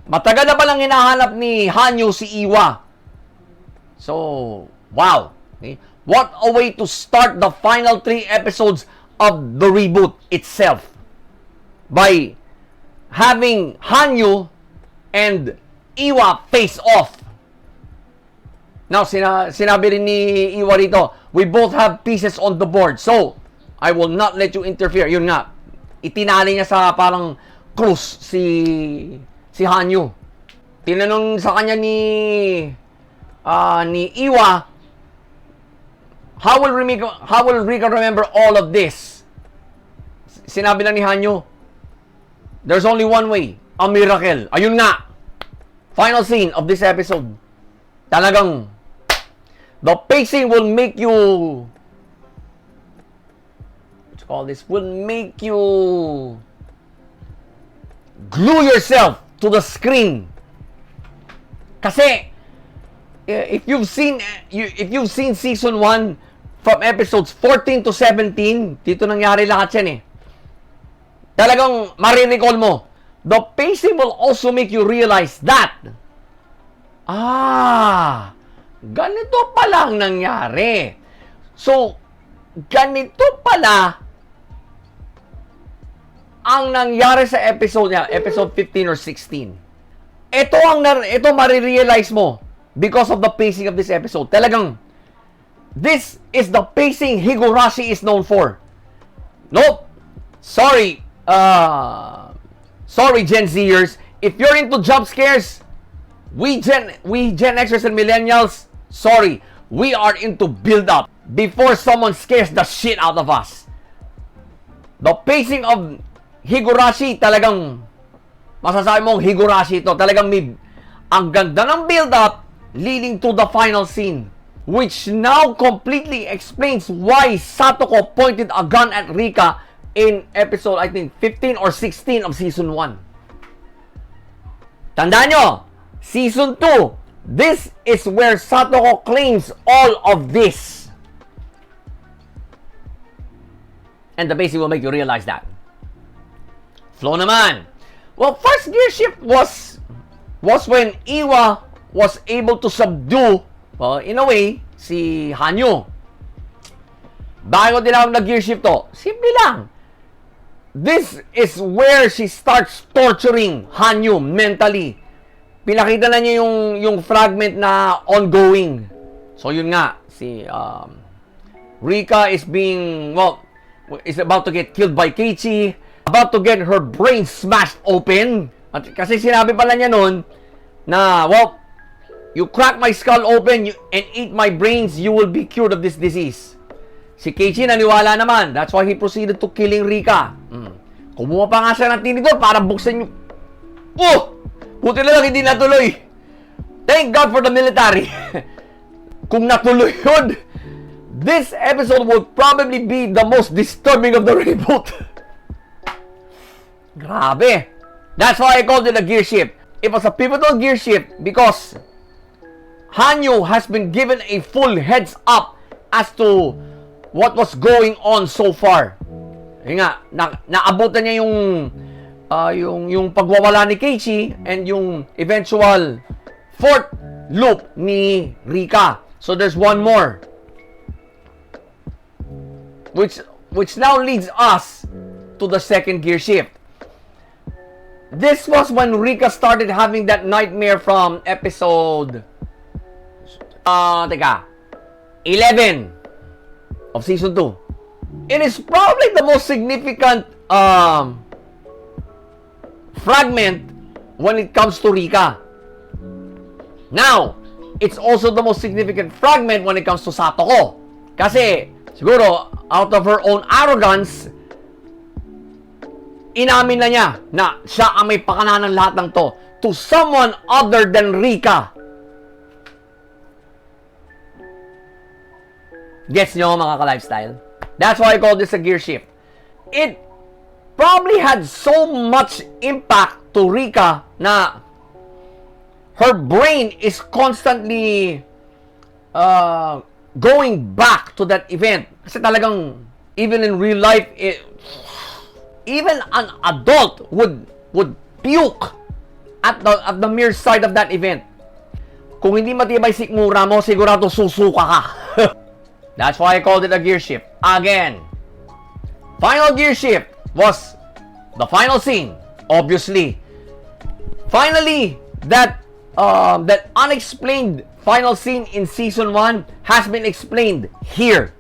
Matagal na palang hinahanap ni Hanyu si Iwa. So, wow. Okay. What a way to start the final 3 episodes of the reboot itself. By having Hanyu and Iwa face off. Now, sinabi rin ni Iwa rito, we both have pieces on the board. So, I will not let you interfere. Yun nga, itinali niya sa parang krus si Hanyu. Tinanong sa kanya ni Iwa, how will Rika remember all of this? Sinabi lang ni Hanyu, there's only one way, a miracle. Ayun nga, final scene of this episode. Talagang, the pacing will make you, will make you glue yourself to the screen. Kasi, if you've seen season 1 from episodes 14 to 17, dito nangyari lahat yan eh. Talagang marirecall mo. The pacing will also make you realize that, ganito pala ang nangyari. So, ganito pala ang nangyari sa episode niya, episode 15 or 16. Ito marirealize mo because of the pacing of this episode. Talagang, this is the pacing Higurashi is known for. Nope. Sorry, Gen Zers. If you're into jump scares, we Gen Xers and Millennials, sorry, we are into build up before someone scares the shit out of us. The pacing of Higurashi, talagang masasabi mong Higurashi ito. Talagang ang ganda ng build up leading to the final scene, which now completely explains why Satoko pointed a gun at Rika in episode, I think, 15 or 16 of season 1. Tandaan nyo, season 2, this is where Satoko claims all of this. And the pacing will make you realize that. Flow naman. Well, first gear shift was when Iwa was able to subdue, well, in a way, si Hanyu. Bakit ko tinawag na gear shift to? Simple lang. This is where she starts torturing Hanyu mentally. Pinakita na niya yung fragment na ongoing. So yun nga, si Rika is is about to get killed by Keiichi, about to get her brain smashed open. At kasi sinabi pala niya noon na, well, you crack my skull open and eat my brains, you will be cured of this disease. Si Keiichi naniwala naman. That's why he proceeded to killing Rika. Kumuha pa nga siya ng tinidor para buksan yung... Buti na lang hindi natuloy. Thank God for the military. Kung natuloy yun, this episode would probably be the most disturbing of the reboot. Grabe. That's why I called it a gear shift. It was a pivotal gear shift because Hanyu has been given a full heads up as to what was going on so far. Yun nga, naabutan niya yung pagwawala ni Keiichi and yung eventual fourth loop ni Rika. So there's one more. Which now leads us to the second gear shift. This was when Rika started having that nightmare from episode 11 of season 2. It is probably the most significant fragment when it comes to Rika. Now, it's also the most significant fragment when it comes to Satoko. Kasi, siguro, out of her own arrogance, inamin na niya na siya ang may pakananan lahat ng to someone other than Rika. Gets nyo mga ka-lifestyle? That's why I call this a gear shift. It probably had so much impact to Rika na her brain is constantly going back to that event. Kasi talagang, even in real life, even an adult would puke at the mere sight of that event. Kung hindi matibay sikmura mo, sigurado susuka ka. That's why I called it a gear shift. Again, final gear shift was the final scene, obviously. Finally, that unexplained final scene in season 1 has been explained here.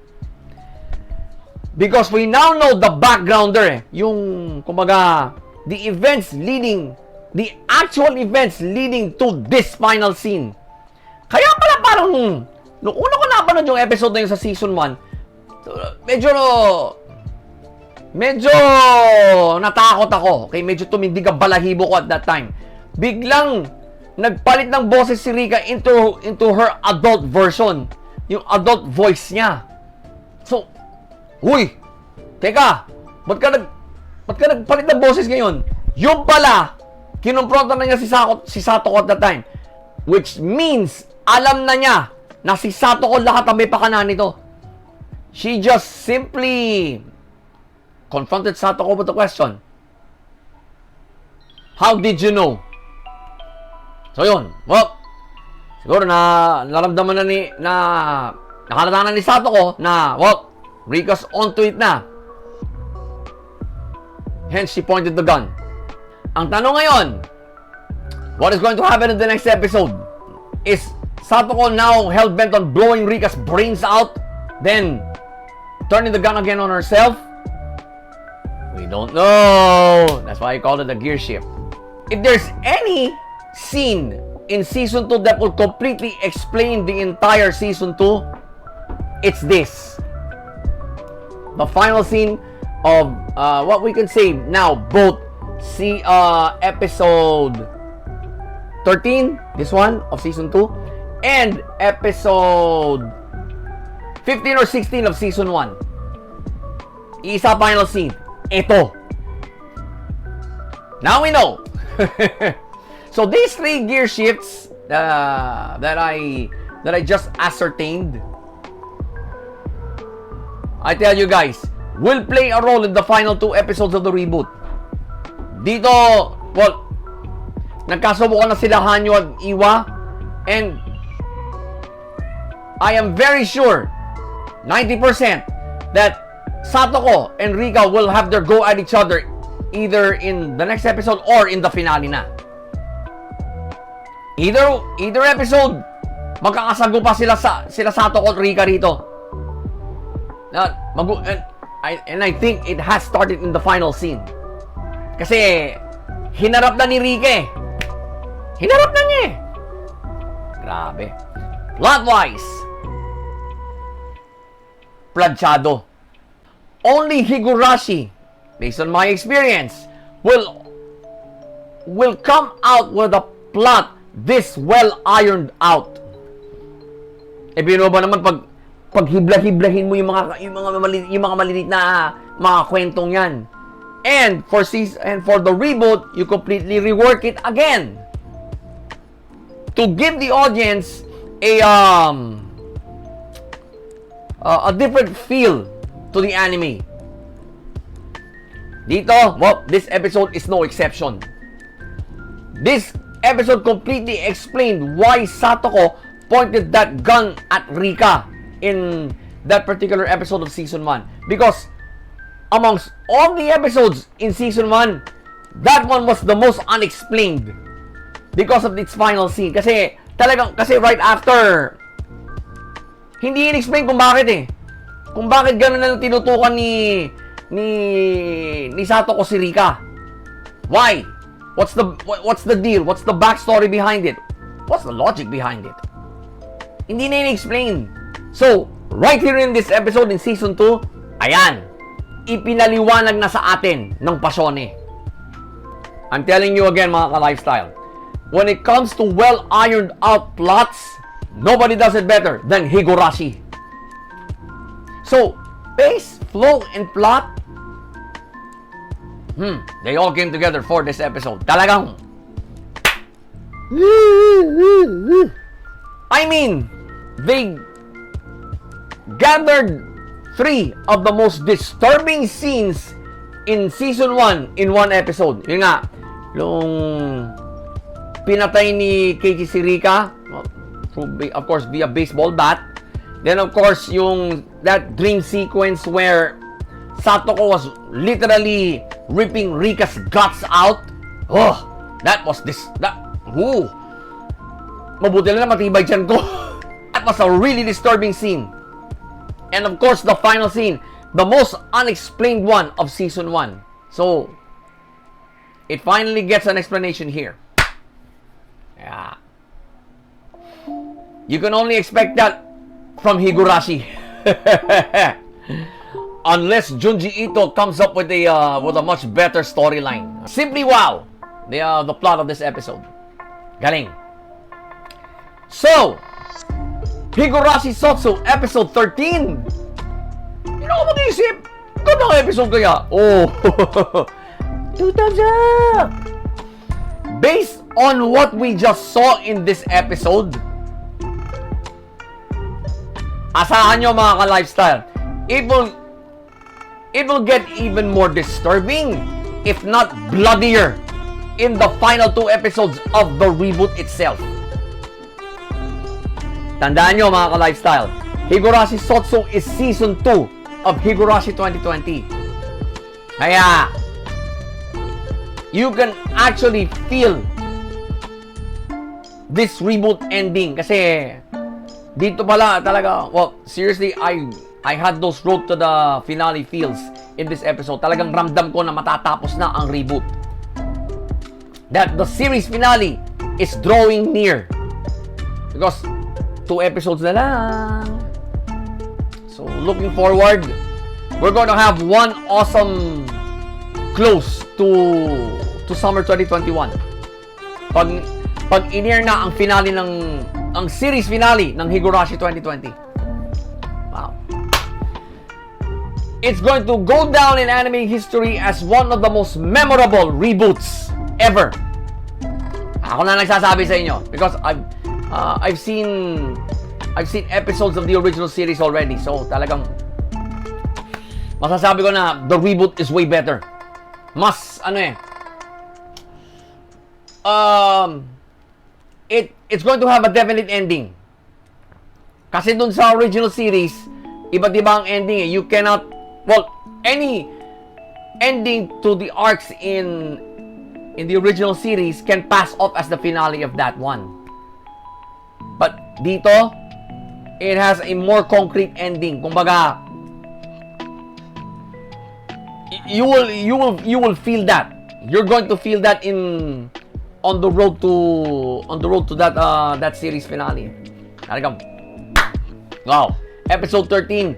Because we now know the backgrounder, yung kumbaga the actual events leading to this final scene. Kaya pala parang nung una ko napanood yung episode na yun sa season 1, medyo natakot ako. Okay, medyo tumindig ang balahibo ko at that time. Biglang nagpalit ng boses si Rika into her adult version. Yung adult voice niya. So, uy, teka, ba't ka nagpalit ng boses ngayon? Yung pala, kinumpronta na niya si Satoko at that time. Which means, alam na niya na si Satoko lahat ang may pakanan nito. She just simply confronted Satoko with the question, how did you know? So yun, well, siguro na naramdaman na nakalatanan ni Satoko na, well, Rika's onto it na. Hence, she pointed the gun. Ang tanong ngayon, what is going to happen in the next episode? Is Satoko now hell-bent on blowing Rika's brains out, then turning the gun again on herself? We don't know. That's why I call it a gear shift. If there's any scene in season 2 that will completely explain the entire season 2, it's this. The final scene of what we can say now, both episode 13, this one of season 2, and episode 15 or 16 of season 1. Isa final scene. Ito. Now we know. So these 3 gear shifts that I just ascertained, I tell you guys, will play a role in the final 2 episodes of the reboot. Dito, well, nagkasubukan na sila Hanyo at Iwa, and I am very sure, 90%, that Satoko and Rika will have their go at each other either in the next episode or in the finale na. Either episode, magkakasago pa sila Satoko at Rika rito. And I think it has started in the final scene. Kasi hinarap na ni Rika eh. Hinarap na niya eh. Grabe. Plot-wise, planchado. Only Higurashi, based on my experience, will come out with a plot this well ironed out. Eh, bino ba naman pag hibla-hiblahin mo yung mga maliliit na mga kwentong yan. And for the reboot, you completely rework it again to give the audience a different feel to the anime. Dito, well, this episode is no exception. This episode completely explained why Satoko pointed that gun at Rika in that particular episode of Season 1. Because amongst all the episodes in Season 1, that one was the most unexplained because of its final scene. Kasi right after, hindi in-explain kung bakit eh. Kung bakit gano'n na tinutukan ni Satoko si Rika. Why? What's the deal? What's the backstory behind it? What's the logic behind it? Hindi na in-explain. So, right here in this episode in Season 2, ayan, ipinaliwanag na sa atin ng Pasyone. I'm telling you again, mga ka-lifestyle, when it comes to well-ironed out plots, nobody does it better than Higurashi. So, pace, flow, and plot, they all came together for this episode. Talagang, I mean, they gathered 3 of the most disturbing scenes in Season 1 in one episode. Yun nga, yung pinatay ni Keiji si Rika, of course, via baseball bat. Then, of course, that dream sequence where Satoko was literally ripping Rika's guts out. Oh, mabuti lang na matibay dyan ko. That was a really disturbing scene. And of course, the final scene, the most unexplained one of Season 1. So, it finally gets an explanation here. Yeah. You can only expect that from Higurashi. Unless Junji Ito comes up with a much better storyline. Simply wow, the plot of this episode. Galing. So, Higurashi SOTSU episode 13. Hindi na ako mag-isip. Gandang episode kaya. Oh, 2 thumbs up. Based on what we just saw in this episode, asahan nyo mga ka-lifestyle, it will get even more disturbing, if not bloodier, in the final 2 episodes of the reboot itself. Tandaan nyo mga ka-lifestyle, Higurashi SOTSU is Season 2 of Higurashi 2020. Kaya, you can actually feel this reboot ending. Kasi, dito pala talaga, well, seriously, I had those road to the finale feels in this episode. Talagang ramdam ko na matatapos na ang reboot. That the series finale is drawing near. Because 2 episodes na lang. So, looking forward, we're going to have one awesome close to summer 2021. Pag in-air na ang finale ang series finale ng Higurashi 2020. Wow. It's going to go down in anime history as one of the most memorable reboots ever. Ako na nagsasabi sa inyo because I've seen episodes of the original series already. So talagang masasabi ko na the reboot is way better. Mas it's going to have a definite ending. Kasi dun sa original series, iba't iba ang ending eh. You cannot, well, any ending to the arcs in the original series can pass off as the finale of that one. But dito, it has a more concrete ending. Kumbaga, you will feel that. You're going to feel that on the road to that series finale. Talagang, wow. Episode 13.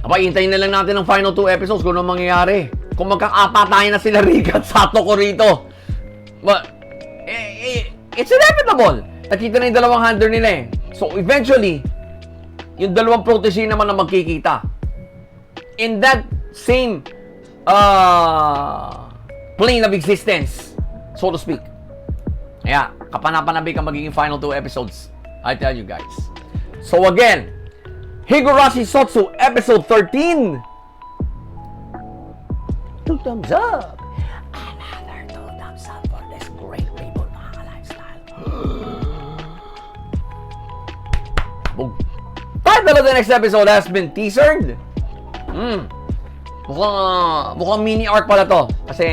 Aba, hintayin na lang natin ang final 2 episodes kung ano mangyayari. Kung magkakapatayan na sila Rika at Satoko rito. But, it's inevitable. Nakita na yung dalawang handler nila eh. So, eventually, yung dalawang protege naman na magkikita. In that same plane of existence, so to speak. Kaya, kapanapanabik ang magiging final 2 episodes. I tell you guys. So again, Higurashi SOTSU Episode 13. 2 thumbs up. Another 2 thumbs up for this great people, mga ka-lifestyle. Title of the next episode has been teasered. Mukhang mini arc pala to. Kasi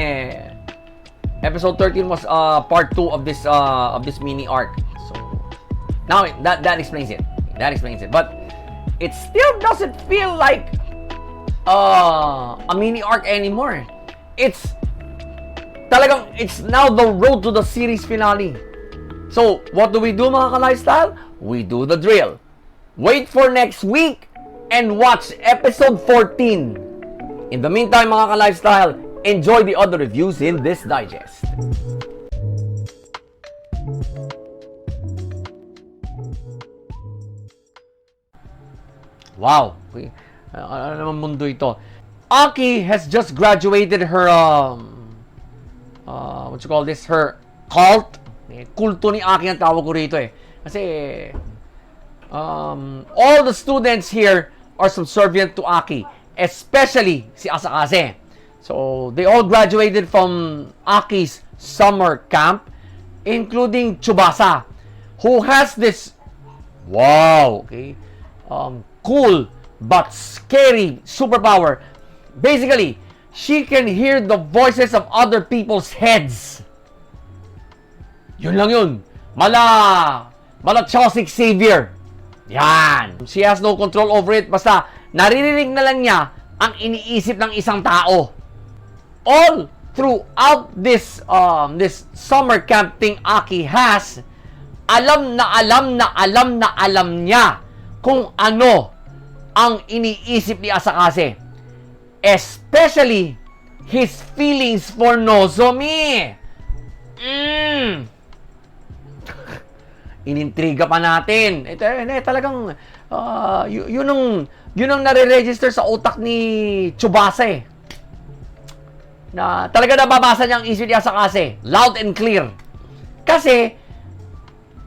episode 13 was part 2 of this mini arc. So now that explains it. That explains it. But it still doesn't feel like a mini arc anymore. It's now the road to the series finale. So what do we do, mga ka-lifestyle? We do the drill. Wait for next week and watch episode 14. In the meantime, mga ka-lifestyle, enjoy the other reviews in this digest. Wow. Ano naman mundo ito? Aki has just graduated her what you call this? Her cult. Kulto ni Aki ang tawag ko rito eh. Kasi all the students here are subservient to Aki, especially si Asakase. So they all graduated from Aki's summer camp, including Tsubasa, who has this cool but scary superpower. Basically, she can hear the voices of other people's heads. Yun lang yun. Mala Chosic Savior. Yan. She has no control over it. Basta naririnig na lang niya ang iniisip ng isang tao. All throughout this summer camp thing Aki has, alam niya kung ano ang iniisip ni Asakase. Especially his feelings for Nozomi. Inintriga pa natin. Ito talagang yun ang nare-register sa utak ni Tsubasa eh. Na talaga nababasa niya ang isip ni Asakase. Loud and clear. Kasi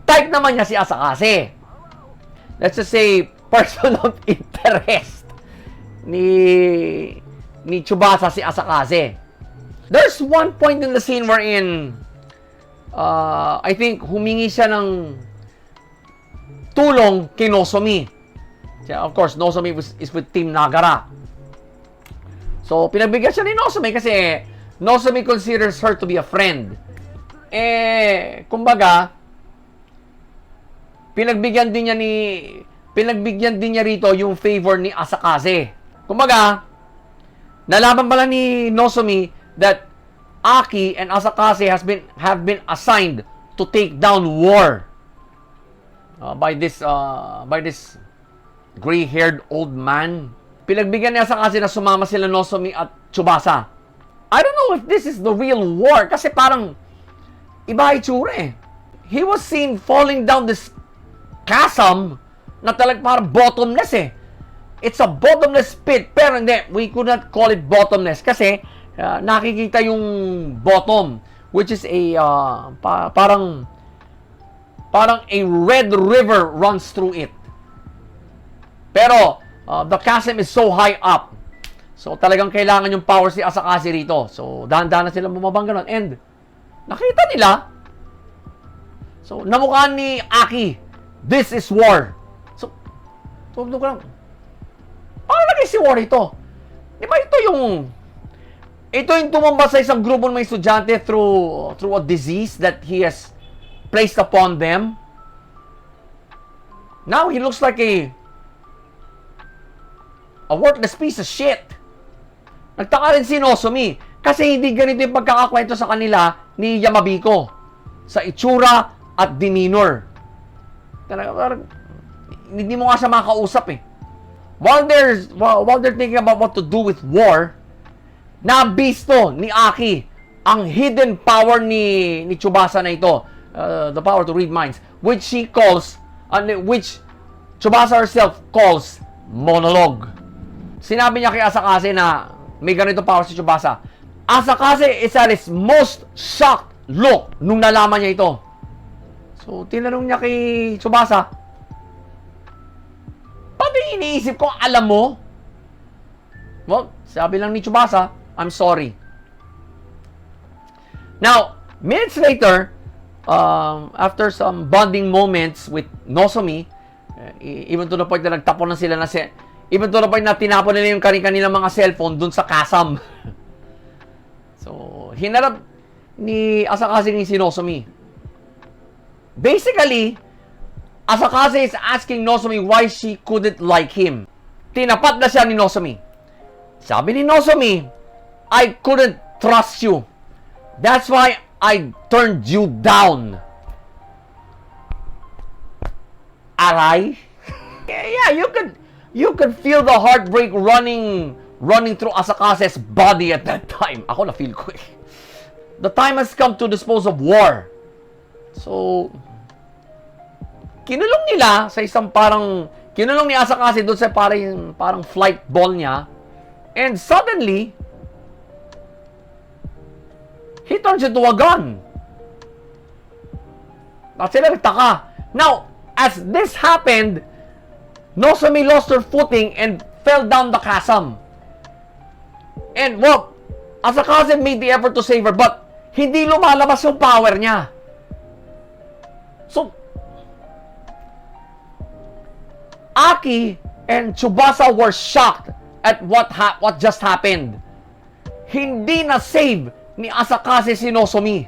type naman niya si Asakase. Let's just say person of interest ni Tsubasa si Asakase. There's one point in the scene wherein I think humingi siya ng tulong kay Nozomi. Of course, Nozomi is with Team Nagara. So, pinagbigyan siya ni Nozomi kasi Nozomi considers her to be a friend. Kumbaga, pinagbigyan din niya rito yung favor ni Asakase. Kumbaga, nalaman pala ni Nozomi that Aki and Asakase have been assigned to take down war by this gray-haired old man. Pinagbigyan ni Asakase na sumama sila Nozomi at Tsubasa. I don't know if this is the real war kasi parang iba itsura eh. He was seen falling down this chasm na talagang parang bottomless eh. It's a bottomless pit, pero hindi, we could not call it bottomless kasi nakikita yung bottom, which is a parang a red river runs through it. Pero the chasm is so high up, so talagang kailangan yung power si Asakase rito. So dahan-dahan na sila bumabang ganun, and nakita nila. So namukhaan ni Aki, this is war. So tumutok lang, paano naging si war ito? Di ba ito yung tumumba sa isang grupo ng mga estudyante through a disease that he has placed upon them? Now he looks like a worthless piece of shit. Nagtaka rin si Nozomi kasi hindi ganito yung pagkakakwento sa kanila ni Yamabiko sa itsura at demeanor. Hindi mo nga siya makausap eh. While they're thinking about what to do with war, nabisto ni Aki ang hidden power ni Tsubasa na ito, the power to read minds, which Tsubasa herself calls monologue. Sinabi niya kay Asakase na may ganito power si Tsubasa. Asakase is at his most shocked look nung nalaman niya ito. So, tinanong niya kay Tsubasa, pati iniisip ko, alam mo? Well, sabi lang ni Tsubasa, I'm sorry. Now, minutes later, after some bonding moments with Nozomi, even to the point na nagtapon na sila even to the point na tinapon nila yung kanilang mga cellphone dun sa kasam. So, hinarap ni Asakase ni si Nozomi. Basically, Asakase is asking Nozomi why she couldn't like him. Tinapat na siya ni Nozomi. Sabi ni Nozomi, I couldn't trust you. That's why I turned you down. Aray? Yeah, you could feel the heartbreak running through Asakase's body at that time. Ako na-feel ko eh. The time has come to dispose of war. So, kinulong nila sa isang kinulong ni Asakase doon sa parang flight ball niya. And suddenly, he turns into a gun. At sila nagtaka. Now, as this happened, Nozomi lost her footing and fell down the chasm. And, well, Asakase made the effort to save her, but hindi lumalabas yung power niya. So, Aki and Tsubasa were shocked at what just happened. Hindi na save ni Asakase si Nozomi.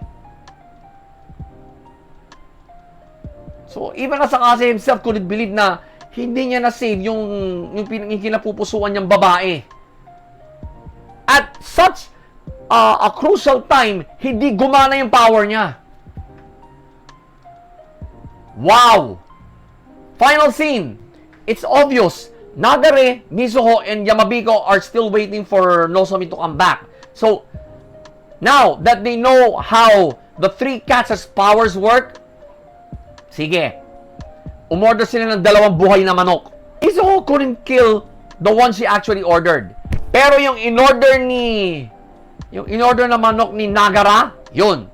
So, even Asakase himself couldn't believe na hindi niya na-save yung kinapupusuan niyang babae. At such a crucial time, hindi gumana yung power niya. Wow! Final scene. It's obvious. Nagare, Mizuho, and Yamabiko are still waiting for Nozomi to come back. So, now that they know how the three cats' powers work, sige, umorder sila ng 2 buhay na manok. Mizuho couldn't kill the one she actually ordered. Pero yung in-order na manok ni Nagara, yun.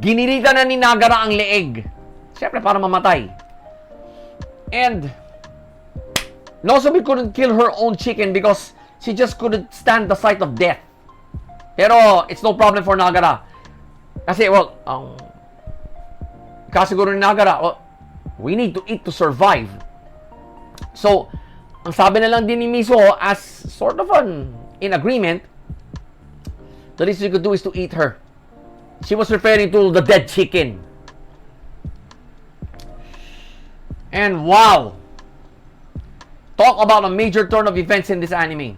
Ginirita na ni Nagara ang leeg. Siyempre, para mamatay. And Nozomi couldn't kill her own chicken because she just couldn't stand the sight of death. Pero, it's no problem for Nagara. Kasi, well, kasiguro ni Nagara, well, we need to eat to survive. So, ang sabi na lang din ni Mizuho as sort of in agreement, the least you could do is to eat her. She was referring to the dead chicken. And wow! Talk about a major turn of events in this anime.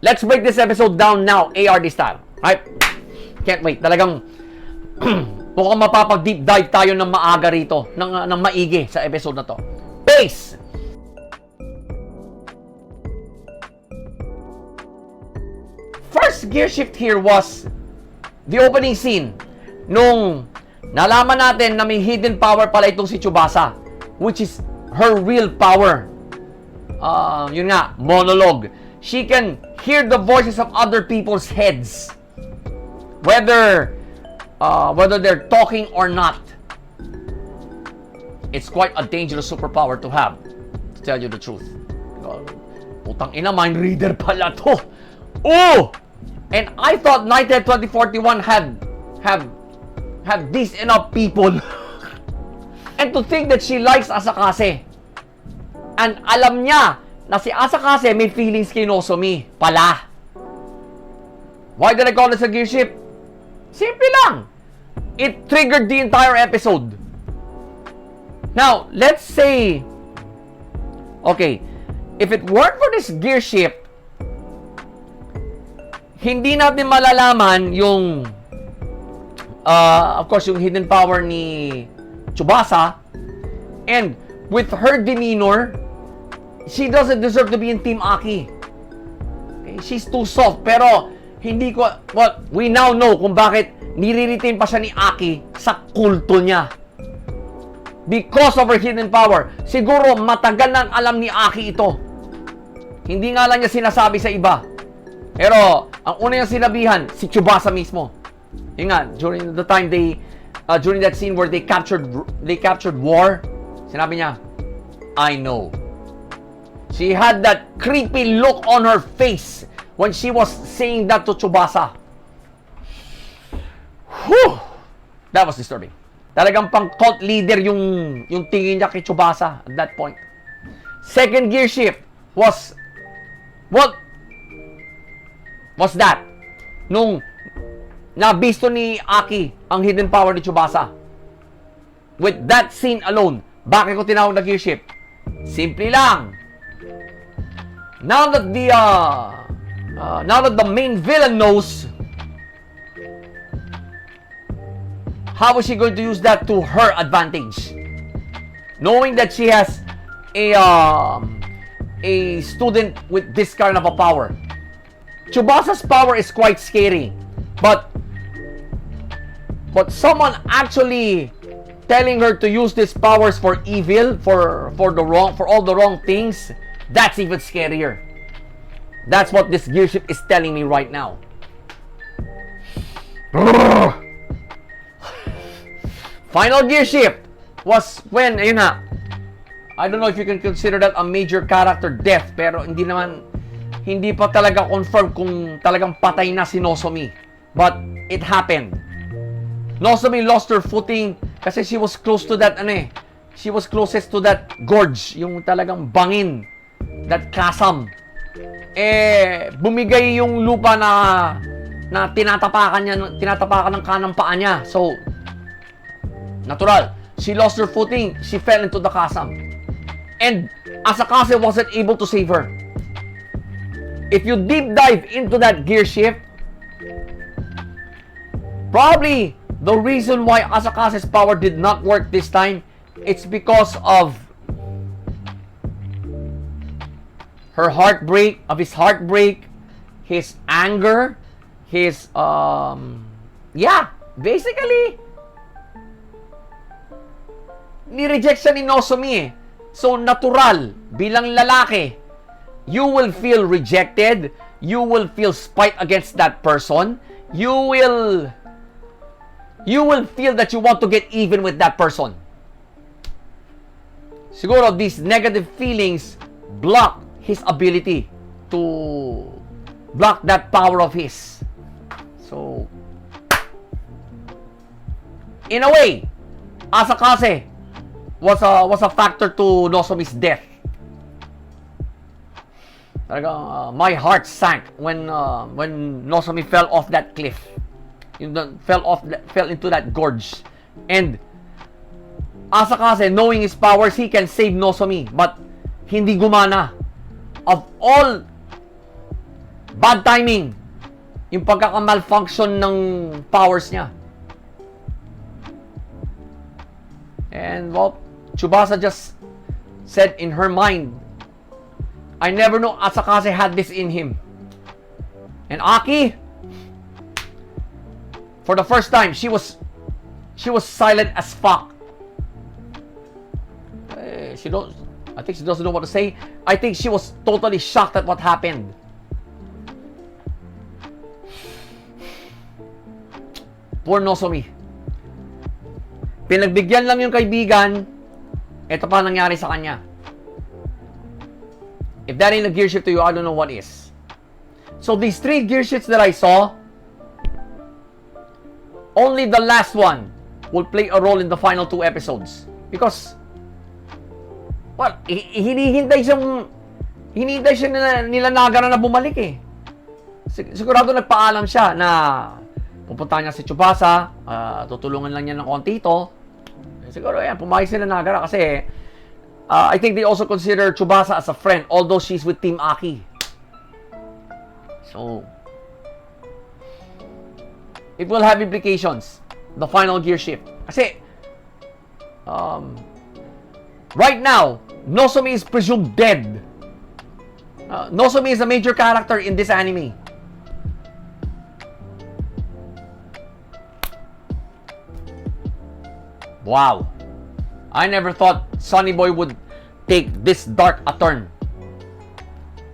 Let's break this episode down now, ARD style. Right? Can't wait. Talagang mukhang mapapag-deep dive tayo ng maaga rito, ng maigi sa episode na to. Pace! First gear shift here was the opening scene. Nung nalaman natin na may hidden power pala itong si Tsubasa, which is her real power. Yun nga, monologue. She can hear the voices of other people's heads. Whether they're talking or not. It's quite a dangerous superpower to have, to tell you the truth. Putang ina, mind reader pala to. Oh! And I thought Nighthead 2041 have these enough people. And to think that she likes Asakase. And alam niya na si Asakase may feelings kay Nozomi pala. Why did I call this a gear shift? Simple lang. It triggered the entire episode. Now, let's say, okay, if it weren't for this gear shift, hindi natin malalaman yung, of course, yung hidden power ni Tsubasa. And with her demeanor, she doesn't deserve to be in Team Aki. Okay? She's too soft. Pero, we now know kung bakit nire-retain pa siya ni Aki sa kulto niya. Because of her hidden power. Siguro matagal nang alam ni Aki ito. Hindi nga lang niya sinasabi sa iba. Pero ang una niyang sinabihan, si Tsubasa mismo. Yun nga, during the time during that scene where they captured War, sinabi niya, I know. She had that creepy look on her face when she was saying that to Tsubasa. Whew! That was disturbing. Talagang pang cult leader yung tingin niya kay Tsubasa at that point. Second gear shift was, what was that? Nung nabisto ni Aki ang hidden power ni Tsubasa. With that scene alone, bakit ko tinawag na gear shift? Simple lang. Now that the main villain knows, how is she going to use that to her advantage? Knowing that she has a student with this kind of a power. Tsubasa's power is quite scary, but someone actually telling her to use these powers for evil, for all the wrong things, that's even scarier. That's what this gear shift is telling me right now. Final gear shift was when, ayun na, I don't know if you can consider that a major character death, pero hindi pa talaga confirmed kung talagang patay na si Nozomi. But it happened. Nozomi lost her footing kasi she was close to that, she was closest to that gorge, yung talagang bangin, that chasm. Bumigay yung lupa na tinatapakan ng kanang paa niya. So, natural. She lost her footing. She fell into the chasm. And Asakase wasn't able to save her. If you deep dive into that gear shift, probably the reason why Asakase's power did not work this time, it's because of her heartbreak, his anger, his basically ni-reject siya ni Nozomi. So natural, bilang lalaki, you will feel rejected, you will feel spite against that person, you will feel that you want to get even with that person. Siguro these negative feelings block his ability to block that power of his. So, in a way, Asakase was a factor to Nozomi's death. My heart sank when Nozomi fell off that cliff. Fell into that gorge. And Asakase, knowing his powers, he can save Nozomi, but hindi gumana. Of all bad timing, yung pagkakamalfunction ng powers niya. And well, Tsubasa just said in her mind, I never knew Asakase had this in him. And Aki, for the first time, she was silent as fuck. I think she doesn't know what to say. I think she was totally shocked at what happened. Poor Nozomi. Pinagbigyan lang yung kaibigan, ito pa nangyari sa kanya. If that ain't a gear shift to you, I don't know what is. So these 3 gear shifts that I saw, only the last one will play a role in the final 2 episodes. Because, well, hinihintay siya nila Nagara na bumalik eh. Sigurado nagpaalam siya na pupunta niya si Tsubasa, tutulungan lang niya ng konti ito. Siguro yan, pumayag sila Nagara kasi I think they also consider Tsubasa as a friend, although she's with Team Aki. So, it will have implications, the final gear shift. Kasi, right now, Nozomi is presumed dead. Nozomi is a major character in this anime. Wow. I never thought Sonny Boy would take this dark a turn.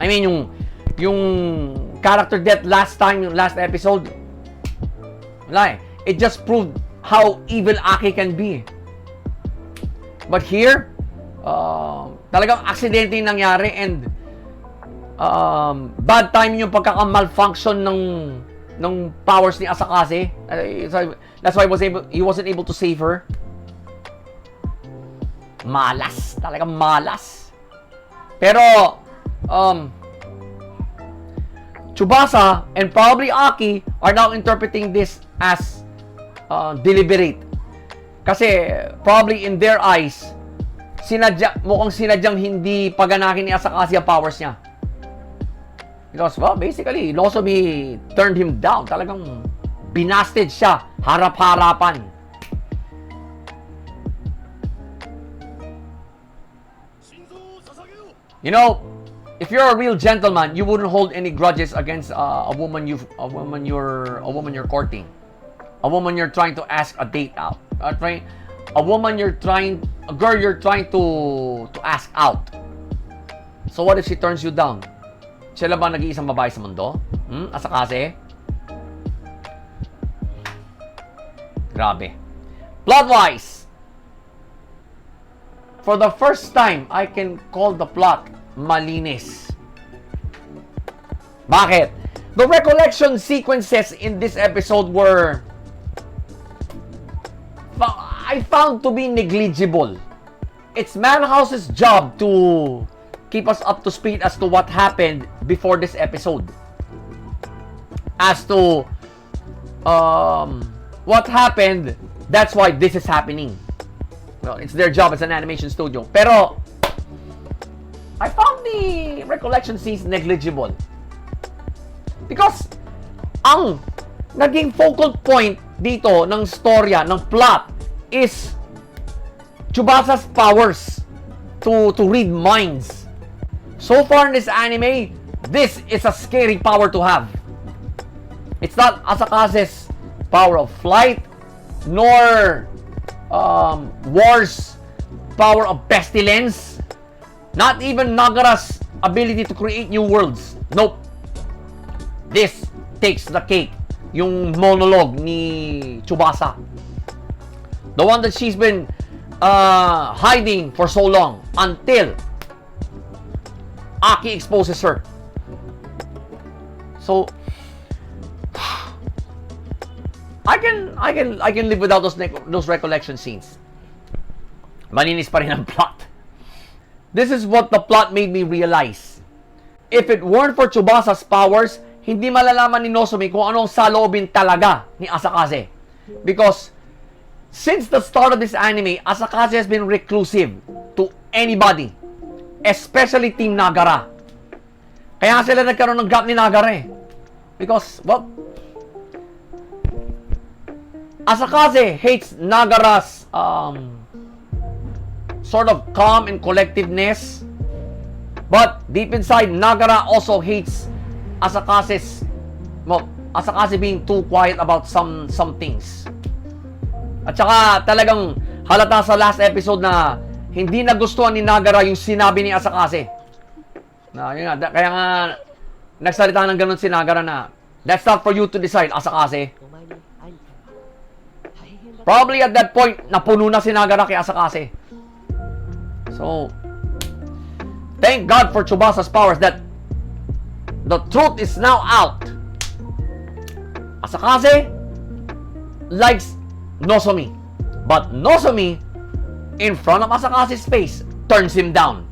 I mean, yung character death last time, yung last episode, wala eh. It just proved how evil Aki can be. But here, talagang aksidente yung nangyari and bad timing yung pagkaka-malfunction ng powers ni Asakase. That's why he wasn't able to save her. Malas. Talagang malas. Pero, Tsubasa and probably Aki are now interpreting this as deliberate. Kasi, probably in their eyes, mukhang sinadyang hindi paganahin ni Asakase ang powers niya. Because, well, basically, Nozomi turned him down. Talagang binasted siya. Harap-harapan. You know, if you're a real gentleman, you wouldn't hold any grudges against a woman you're courting, a woman you're trying to ask a date out, a girl you're trying to ask out. So what if she turns you down? Sila ba nag-iisang babae sa mundo? Asakase? Grabe. Plot-wise, for the first time, I can call the plot malinis. Bakit? The recollection sequences in this episode were I found to be negligible. It's Madhouse's job to keep us up to speed as to what happened before this episode. As to what happened, that's why this is happening. Well, it's their job as an animation studio. Pero I found the recollection scenes negligible. Because ang naging focal point dito ng storya, ng plot is Tsubasa's powers to read minds. So far in this anime, this is a scary power to have. It's not Asakase's power of flight, nor War's power of pestilence, not even Nagara's ability to create new worlds. Nope. This takes the cake. Yung monologue ni Tsubasa. The one that she's been hiding for so long until Aki exposes her. So I can live without those recollection scenes. Malinis pa rin ang plot. This is what the plot made me realize. If it weren't for Tsubasa's powers, hindi malalaman ni Nozomi kung anong saloobin talaga ni Asakase. Because since the start of this anime, Asakase has been reclusive to anybody, especially Team Nagara. Kaya sila nagkaroon ng gap ni Nagara eh. Because, well, Asakase hates Nagara's sort of calm and collectiveness. But deep inside, Nagara also hates Asakase's, well, Asakase being too quiet about some things. At saka talagang halata sa last episode na hindi nagustuhan ni Nagara yung sinabi ni Asakase. Yun nga, kaya nga nagsalita ng ganun si Nagara na, that's not for you to decide, Asakase. Probably at that point, napuno na si Nagara kay Asakase. So, thank God for Tsubasa's powers that the truth is now out. Asakase likes Nozomi. But Nozomi, in front of Asakase's face, turns him down.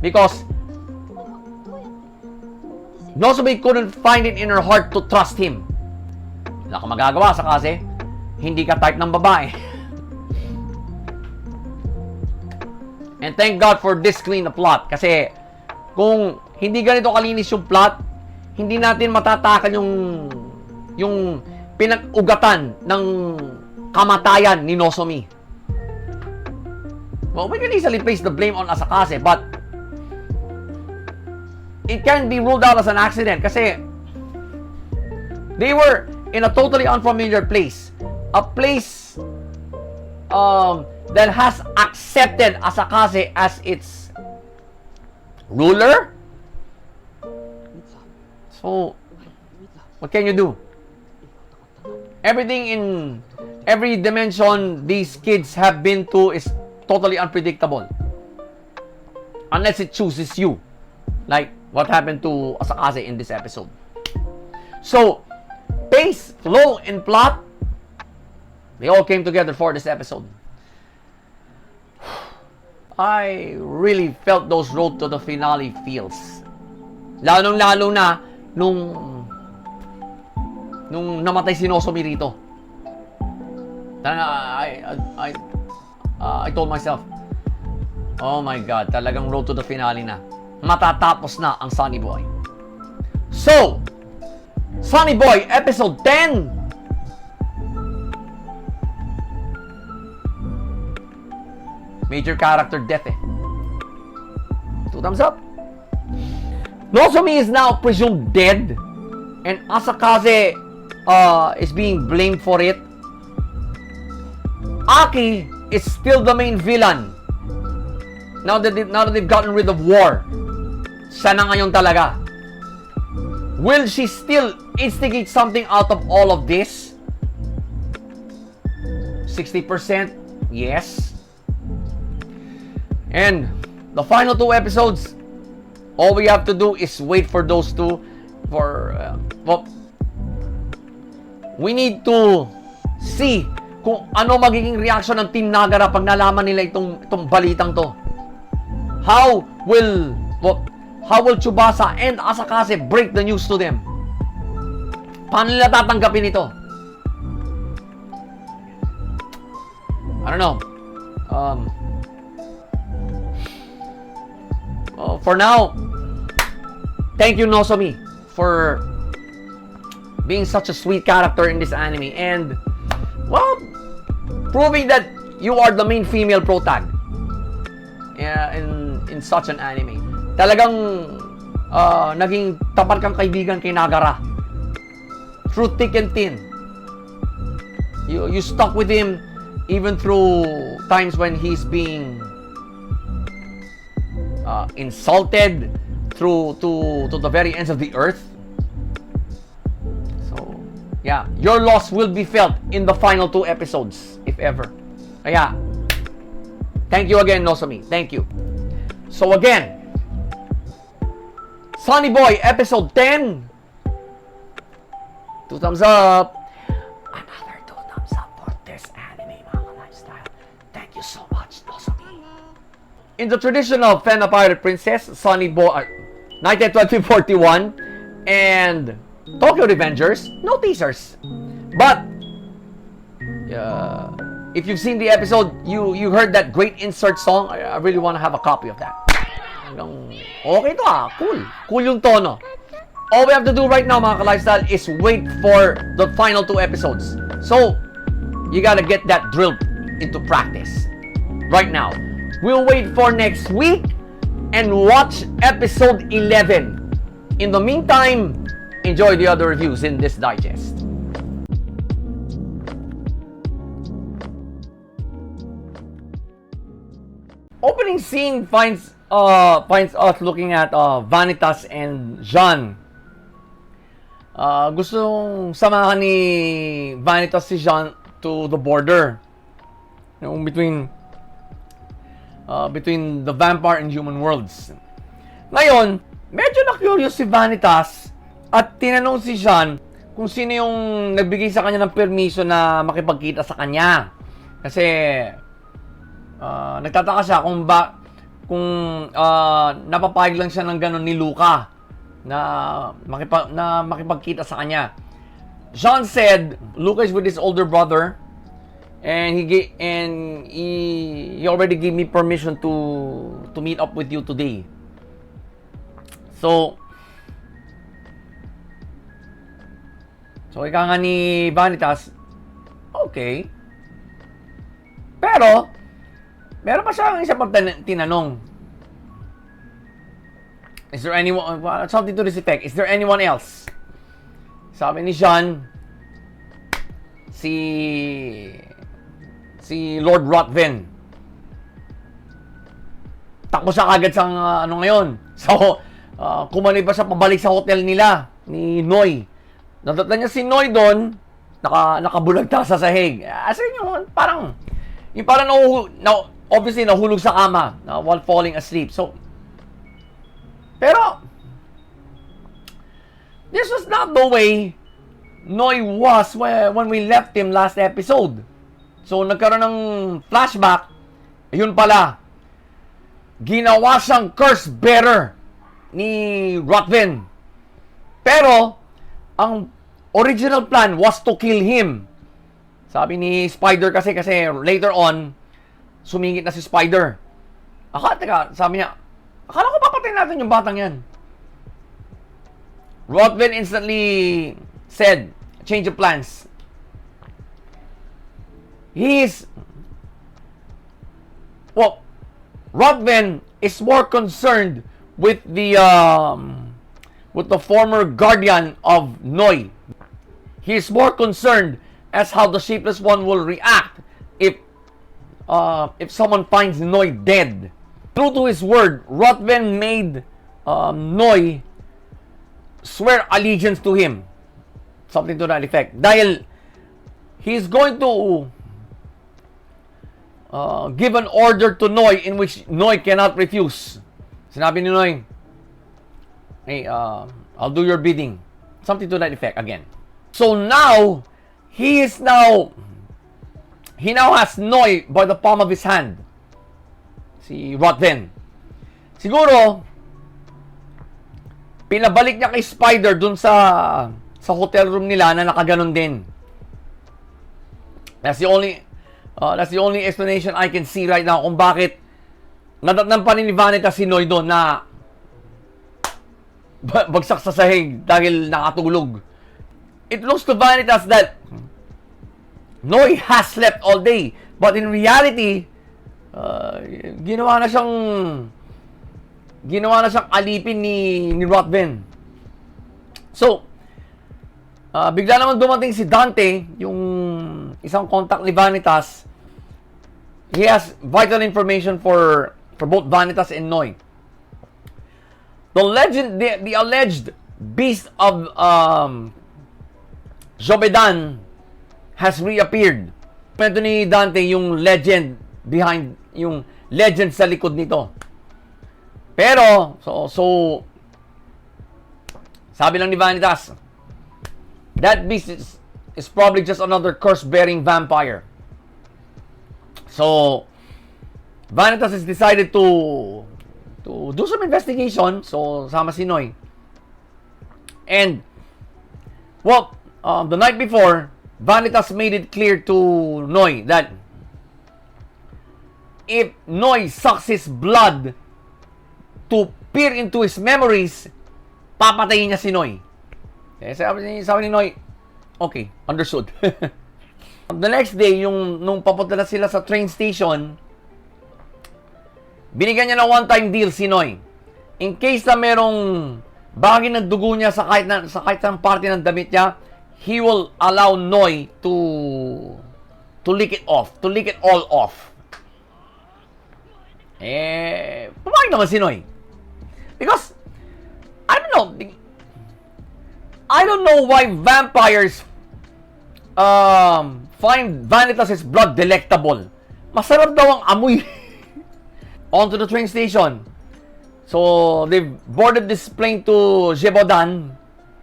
Because Nozomi couldn't find it in her heart to trust him. Wala kang magagawa, Asakase. Hindi ka type ng babae. And thank God for this clean na plot. Kasi kung hindi ganito kalinis yung plot, hindi natin matatakan yung pinag-ugatan ng kamatayan ni Nozomi. Well, we can easily place the blame on Asakase, but it can be ruled out as an accident kasi they were in a totally unfamiliar place. A place that has accepted Asakase as its ruler. So, what can you do? Everything in every dimension these kids have been to is totally unpredictable. unless it chooses you, like what happened to Asakaze in this episode. So, pace, flow, and plot, they all came together for this episode. I really felt those road to the finale feels. Lalo na nung namatay si Nozomi rito. I told myself, oh my God, talagang road to the finale na. Matatapos na ang Sonny Boy. So, Sonny Boy, episode 10. Major character death eh. 2 thumbs up. Nozomi is now presumed dead, and Asakaze is being blamed for it. Aki is still the main villain. Now that they've gotten rid of war, siya na ngayon talaga. Will she still instigate something out of all of this? 60%, yes. And the final 2 episodes, all we have to do is wait for those two. We need to see kung ano magiging reaction ng Team Nagara pag nalaman nila itong balitang to. How will Tsubasa and Asakaze break the news to them? Paano nila tatanggapin ito? I don't know. For now, thank you Nozomi for being such a sweet character in this anime, and well, proving that you are the main female protag in such an anime. Talagang naging tapat kang kaibigan kay Nagara through thick and thin. You stuck with him even through times when he's being insulted to the very ends of the earth. So, yeah, your loss will be felt in the final 2 episodes, if ever. Kaya, thank you again, Nozomi. Thank you. So again, Sonny Boy, episode 10. 2 thumbs up. Another 2 thumbs up for this anime, mga lifestyle. Thank you so much, Nozomi. In the tradition of Fena Pirate Princess, Sonny Boy, 1941, and Tokyo Revengers, no teasers. But if you've seen the episode, you heard that great insert song. I really want to have a copy of that. Okay to cool yung tono. All we have to do right now, mga ka-lifestyle, is wait for the final 2 episodes. So you gotta get that drilled into practice right now. We'll wait for next week and watch episode 11. In the meantime, enjoy the other reviews in this digest. Opening scene finds us looking at Vanitas and Jean. Gustong samahan ni Vanitas si Jean to the border, between the vampire and human worlds. Ngayon, medyo na-curious si Vanitas at tinanong si Jean kung sino yung nagbigay sa kanya ng permiso na makipagkita sa kanya. Kasi nagtataka siya kung napapayag lang siya ng gano'n ni Luca na makipagkita sa kanya. Jean said Luca is with his older brother, and he already gave me permission to meet up with you today. So ika nga ni Vanitas, okay. Pero meron pa siya isa pang tinanong. Is there anyone, something to this effect, is there anyone else? Sabi ni Jean, si Lord Rothven. Takbo siya kagad sa ngayon. So, kumani pa siya pabalik sa hotel nila ni Noy. Natatlan niya si Noy doon, nakabulagta sa sahig. As in, obviously nahulog sa kama while falling asleep. So, Pero, this was not the way Noi was when we left him last episode. So, nagkaroon ng flashback. Yun pala, ginawa siyang curse bearer ni Rotvin. Pero, ang original plan was to kill him. Sabi ni Spider kasi later on, sumingit na si Spider. Sabi niya, akala ko papatayin natin yung batang yan. Rotvin instantly said, change of plans. Rotvin is more concerned with the former guardian of Noi. He is more concerned as how the Shapeless One will react if someone finds Noi dead. True to his word, Rotvin made Noi swear allegiance to him. Something to that effect. Dahil he's going to give an order to Noi in which Noi cannot refuse. Sinabi ni Noi, hey, I'll do your bidding. Something to that effect again. So now, he now has Noi by the palm of his hand. Si Rotvin. Siguro, pinabalik niya kay Spider dun sa hotel room nila na nakaganon din. That's the only explanation I can see right now kung bakit nadatnan pa ni Vanitas si Noi doon na bagsak sa sahig dahil nakatulog. It looks to Vanitas that Noi has slept all day, but in reality, ginawa na siyang alipin ni Rotvin. So, bigla naman dumating si Dante, yung isang contact ni Vanitas. He has vital information for both Vanitas and Noi. The alleged beast of Jobedan has reappeared. Ito ni Dante yung legend behind, yung legend sa likod nito. Pero, so sabi lang ni Vanitas, that beast is probably just another curse-bearing vampire. So, Vanitas has decided to do some investigation. So, sama si Noi. And, the night before, Vanitas made it clear to Noi that if Noi sucks his blood to peer into his memories, papatayin niya si Noi. Sabi ni Noi, okay, understood. The next day, nung papunta na sila sa train station, binigyan niya ng one-time deal si Noi. In case na merong bahagi ng dugo niya sa kahit ng parte ng damit niya, he will allow Noi to lick it off, to lick it all off. Pumayag naman si Noi. Because, I don't know why vampires find Vanitas' blood delectable. Masarap daw ang amoy. Onto the train station. So, they've boarded this plane to Jebodan.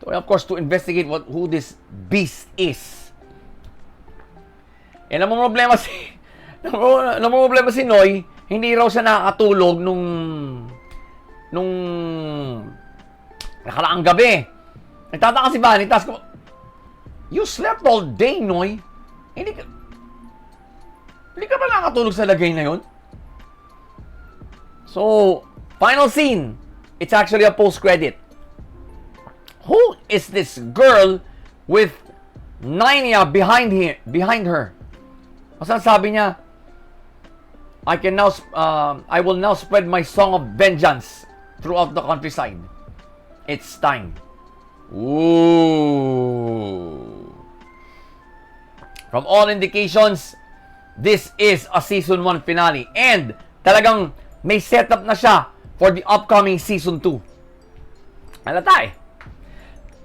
Of course, to investigate who this beast is. Namang problema si Noi, hindi raw siya nakakatulog nung nakaraang gabi. Nagtataka si Vanitas, you slept all day, Noi. Hindi ka ba nakakatulog sa lagay na yun? So, final scene. It's actually a post-credit. Who is this girl with Nynia behind her? Kasi sabi niya, I will now spread my song of vengeance throughout the countryside. It's time. Ooh. From all indications, this is a season 1 finale. And talagang may setup na siya for the upcoming season 2. Halata eh.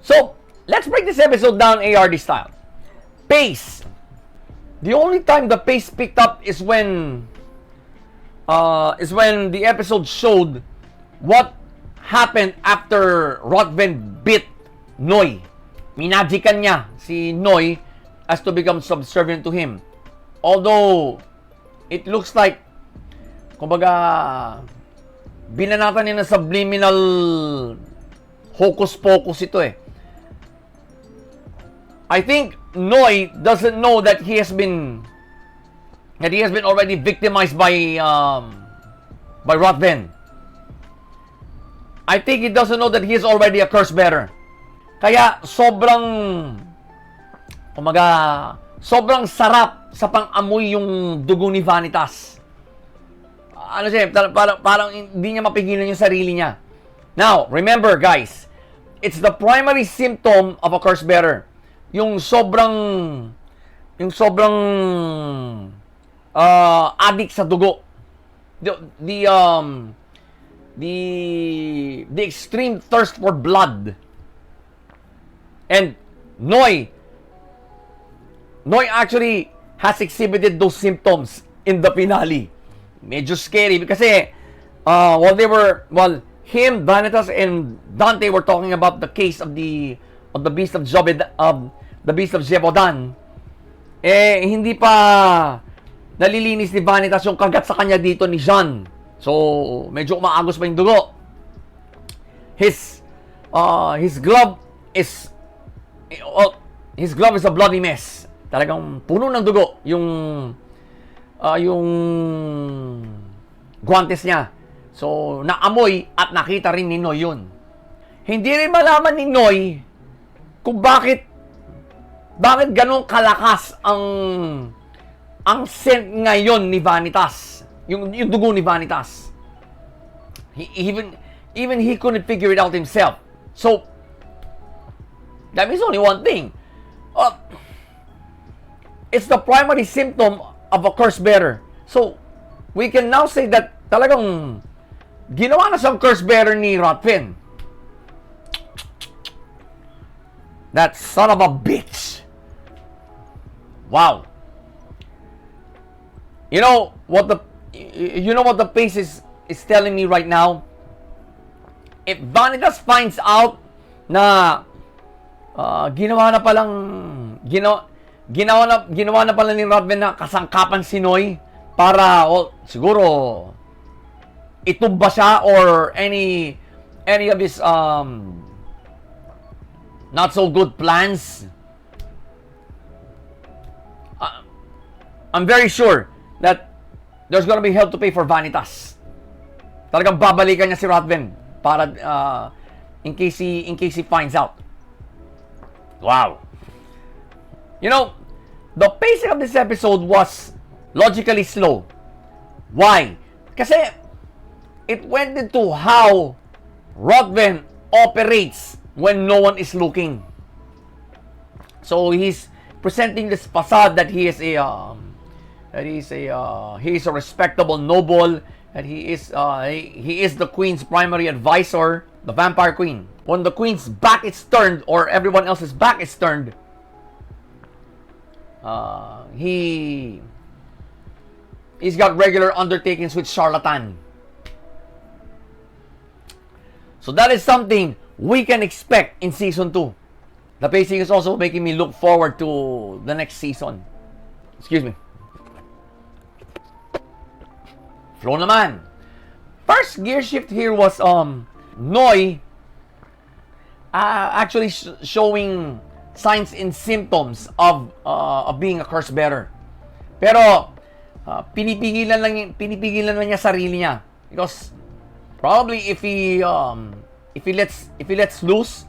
So, let's break this episode down ARD style. Pace. The only time the pace picked up is when the episode showed what happened after Rotven beat Noy. Minagikan niya si Noy as to become subservient to him. Although, it looks like, kumbaga, binanatan niya ng subliminal hocus-pocus ito eh. I think Noy doesn't know that he has been already victimized by Rotven. I think he doesn't know that he is already a curse bearer. Kaya sobrang sarap sa pang-amoy yung dugo ni Vanitas. Ano siya, parang hindi niya mapigilan yung sarili niya. Now, remember guys, it's the primary symptom of a curse bearer. Yung sobrang addict sa dugo. The extreme thirst for blood. And Noy actually has exhibited those symptoms in the finale. Medyo scary kasi him, Vanitas, and Dante were talking about the case of the beast of Jebodan. Hindi pa nalilinis ni Vanitas yung kagat sa kanya dito ni Jean. So, medyo umaagos pa yung dugo. His glove is a bloody mess. Talagang puno ng dugo yung guantes niya. So, naamoy at nakita rin ni Noy yun. Hindi rin malaman ni Noy kung bakit ganun kalakas ang scent ngayon ni Vanitas. Yung dugo ni Vanitas. Even he couldn't figure it out himself. So, that means only one thing. It's the primary symptom of a curse bearer. So, we can now say that talagang ginawa na siyang curse bearer ni Rotven. That son of a bitch. Wow. You know what the pace is telling me right now? If Vanitas finds out na ginawa na pala ni Rotven na kasangkapan si Noy para siguro itumba siya or any of his not so good plans. I'm very sure that there's gonna be hell to pay for Vanitas. Talagang babalikan niya si Rotven para in case he finds out. Wow. You know, the pacing of this episode was logically slow. Why? Kasi it went into how Rotven operates when no one is looking. So he's presenting this facade that he is a respectable noble, and he is the queen's primary advisor, the vampire queen. When the queen's back is turned or everyone else's back is turned, he's got regular undertakings with charlatan. So that is something we can expect in season 2. The pacing is also making me look forward to the next season. Excuse me. Flow naman. First gear shift here was Noy actually showing signs and symptoms of being a curse bearer. Pero pinipigilan lang niya sarili niya because probably if he lets loose,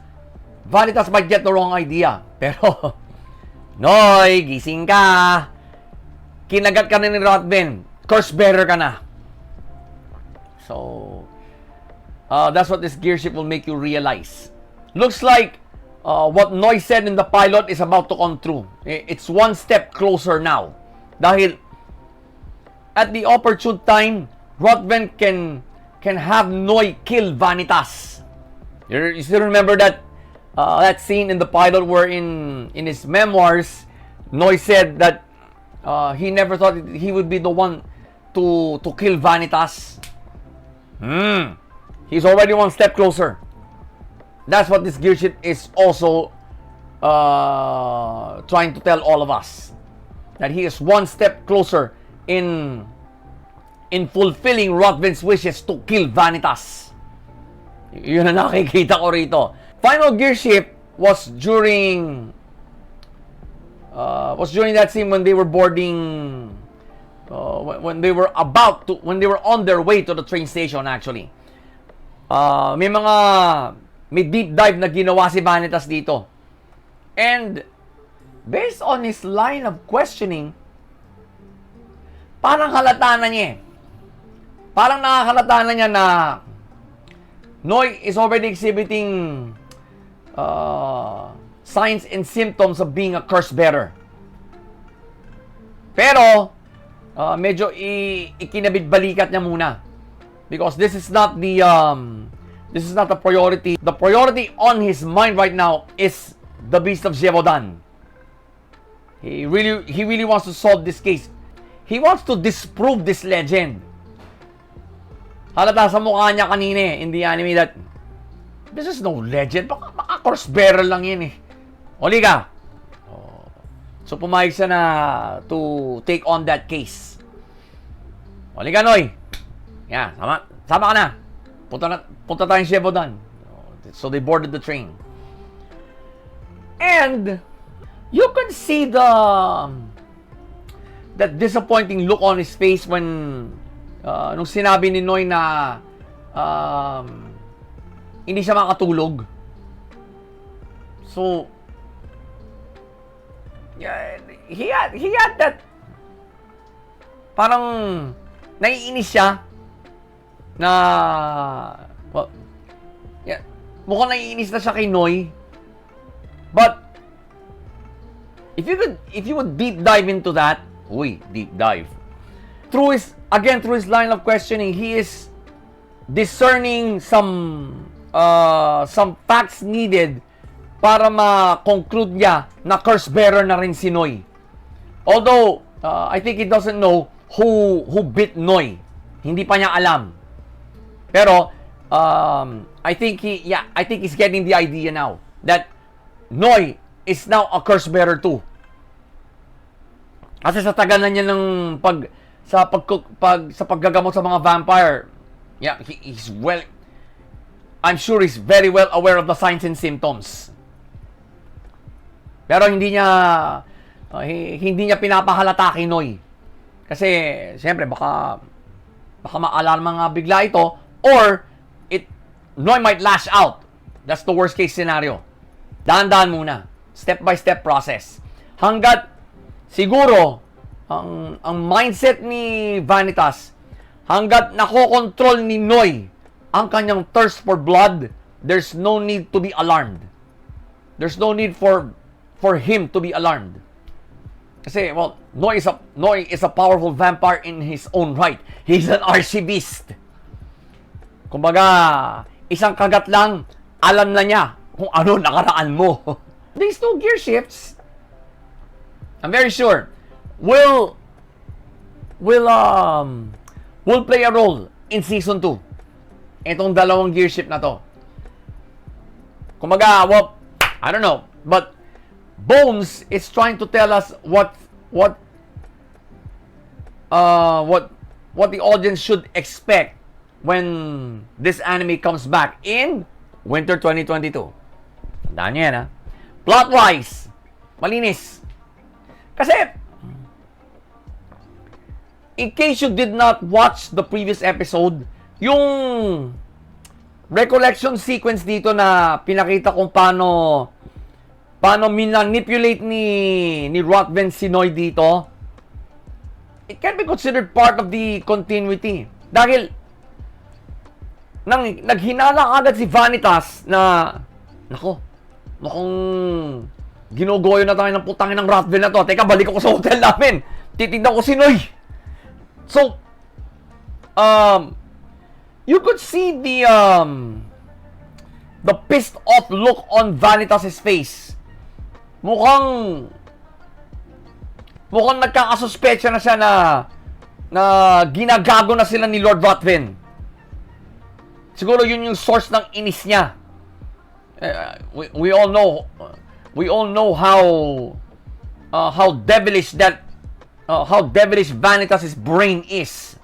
Vanitas might get the wrong idea. Pero Noy, gising ka. Kinagat ka na ni Rotven. Curse bearer ka na. So that's what this gear shift will make you realize. Looks like what Noy said in the pilot is about to come true. It's one step closer now. Dahil at the opportune time, Rotven can have Noy kill Vanitas. You still remember that scene in the pilot where in his memoirs, Noy said that he never thought he would be the one to kill Vanitas. He's already one step closer. That's what this gear shift is also trying to tell all of us. That he is one step closer in fulfilling Rotvin's wishes to kill Vanitas. Yun na nakikita ko rito. Final gear shift was during that scene when they were boarding, when they were on their way to the train station actually. May deep dive na ginawa si Vanitas dito. And based on his line of questioning, parang halata na niya. Parang nakakalata na niya na Noy is already exhibiting signs and symptoms of being a curse bearer. Pero medyo ikinabit-balikat niya muna, because this is not the priority. The priority on his mind right now is the Beast of Gévaudan. He really wants to solve this case. He wants to disprove this legend. Halata sa mukha niya kanina in the anime that this is no legend. Baka curse bearer lang yan eh. Oli ka. So pumayag siya na to take on that case. Oli ka, Noy. Yeah, sama ka na. Punta tayong Gévaudan. So they boarded the train. And you can see that disappointing look on his face when nung sinabi ni Noy na hindi siya makatulog. So yeah, he had that, parang naiinis siya na, well, yeah, mukhang naiinis na siya kay Noy. But if you would deep dive into that, deep dive. Through his line of questioning, he is discerning some facts needed para ma-conclude niya na curse bearer na rin si Noy. Although I think he doesn't know who bit Noy. Hindi pa niya alam. Pero I think he's getting the idea now that Noy is now a curse bearer too. Kasi sa tagal na niya ng sa paggagamot sa mga vampire, yeah, I'm sure he's very well aware of the signs and symptoms. Pero hindi niya pinapahalata kay Noy. Kasi siyempre baka maalarma nga bigla ito, or Noy might lash out. That's the worst case scenario. Dahan-dahan muna. Step by step process. Hanggat siguro ang mindset ni Vanitas, hanggat nakokontrol ni Noy ang kanyang thirst for blood, there's no need to be alarmed. There's no need for him to be alarmed. Kasi, well, Noy is a powerful vampire in his own right. He's an archivist. Kumbaga, isang kagat lang, alam na niya kung ano nakaraan mo. These two gear shifts, I'm very sure, will play a role in season 2. Itong dalawang gear shift na to. Kumbaga, well, I don't know, but Bones is trying to tell us what the audience should expect when this anime comes back in winter 2022. Tandaan niyo yan, ha? Plot-wise, malinis. Kasi, in case you did not watch the previous episode, yung recollection sequence dito na pinakita kung paano minanipulate ni Rotvin si Noy dito, it can be considered part of the continuity. Dahil naghinala agad si Vanitas na, mukhang ginugoyo na tayo ng putangin ng Rotvin na to. Teka, balik ako sa hotel namin. Titignan ko si Noy. So, you could see the pissed off look on Vanitas' face. Mukhang nagkakasuspecha na siya na ginagago na sila ni Lord Rotvin. siguro yun yung source ng inis niya. We all know how devilish Vanitas' brain is.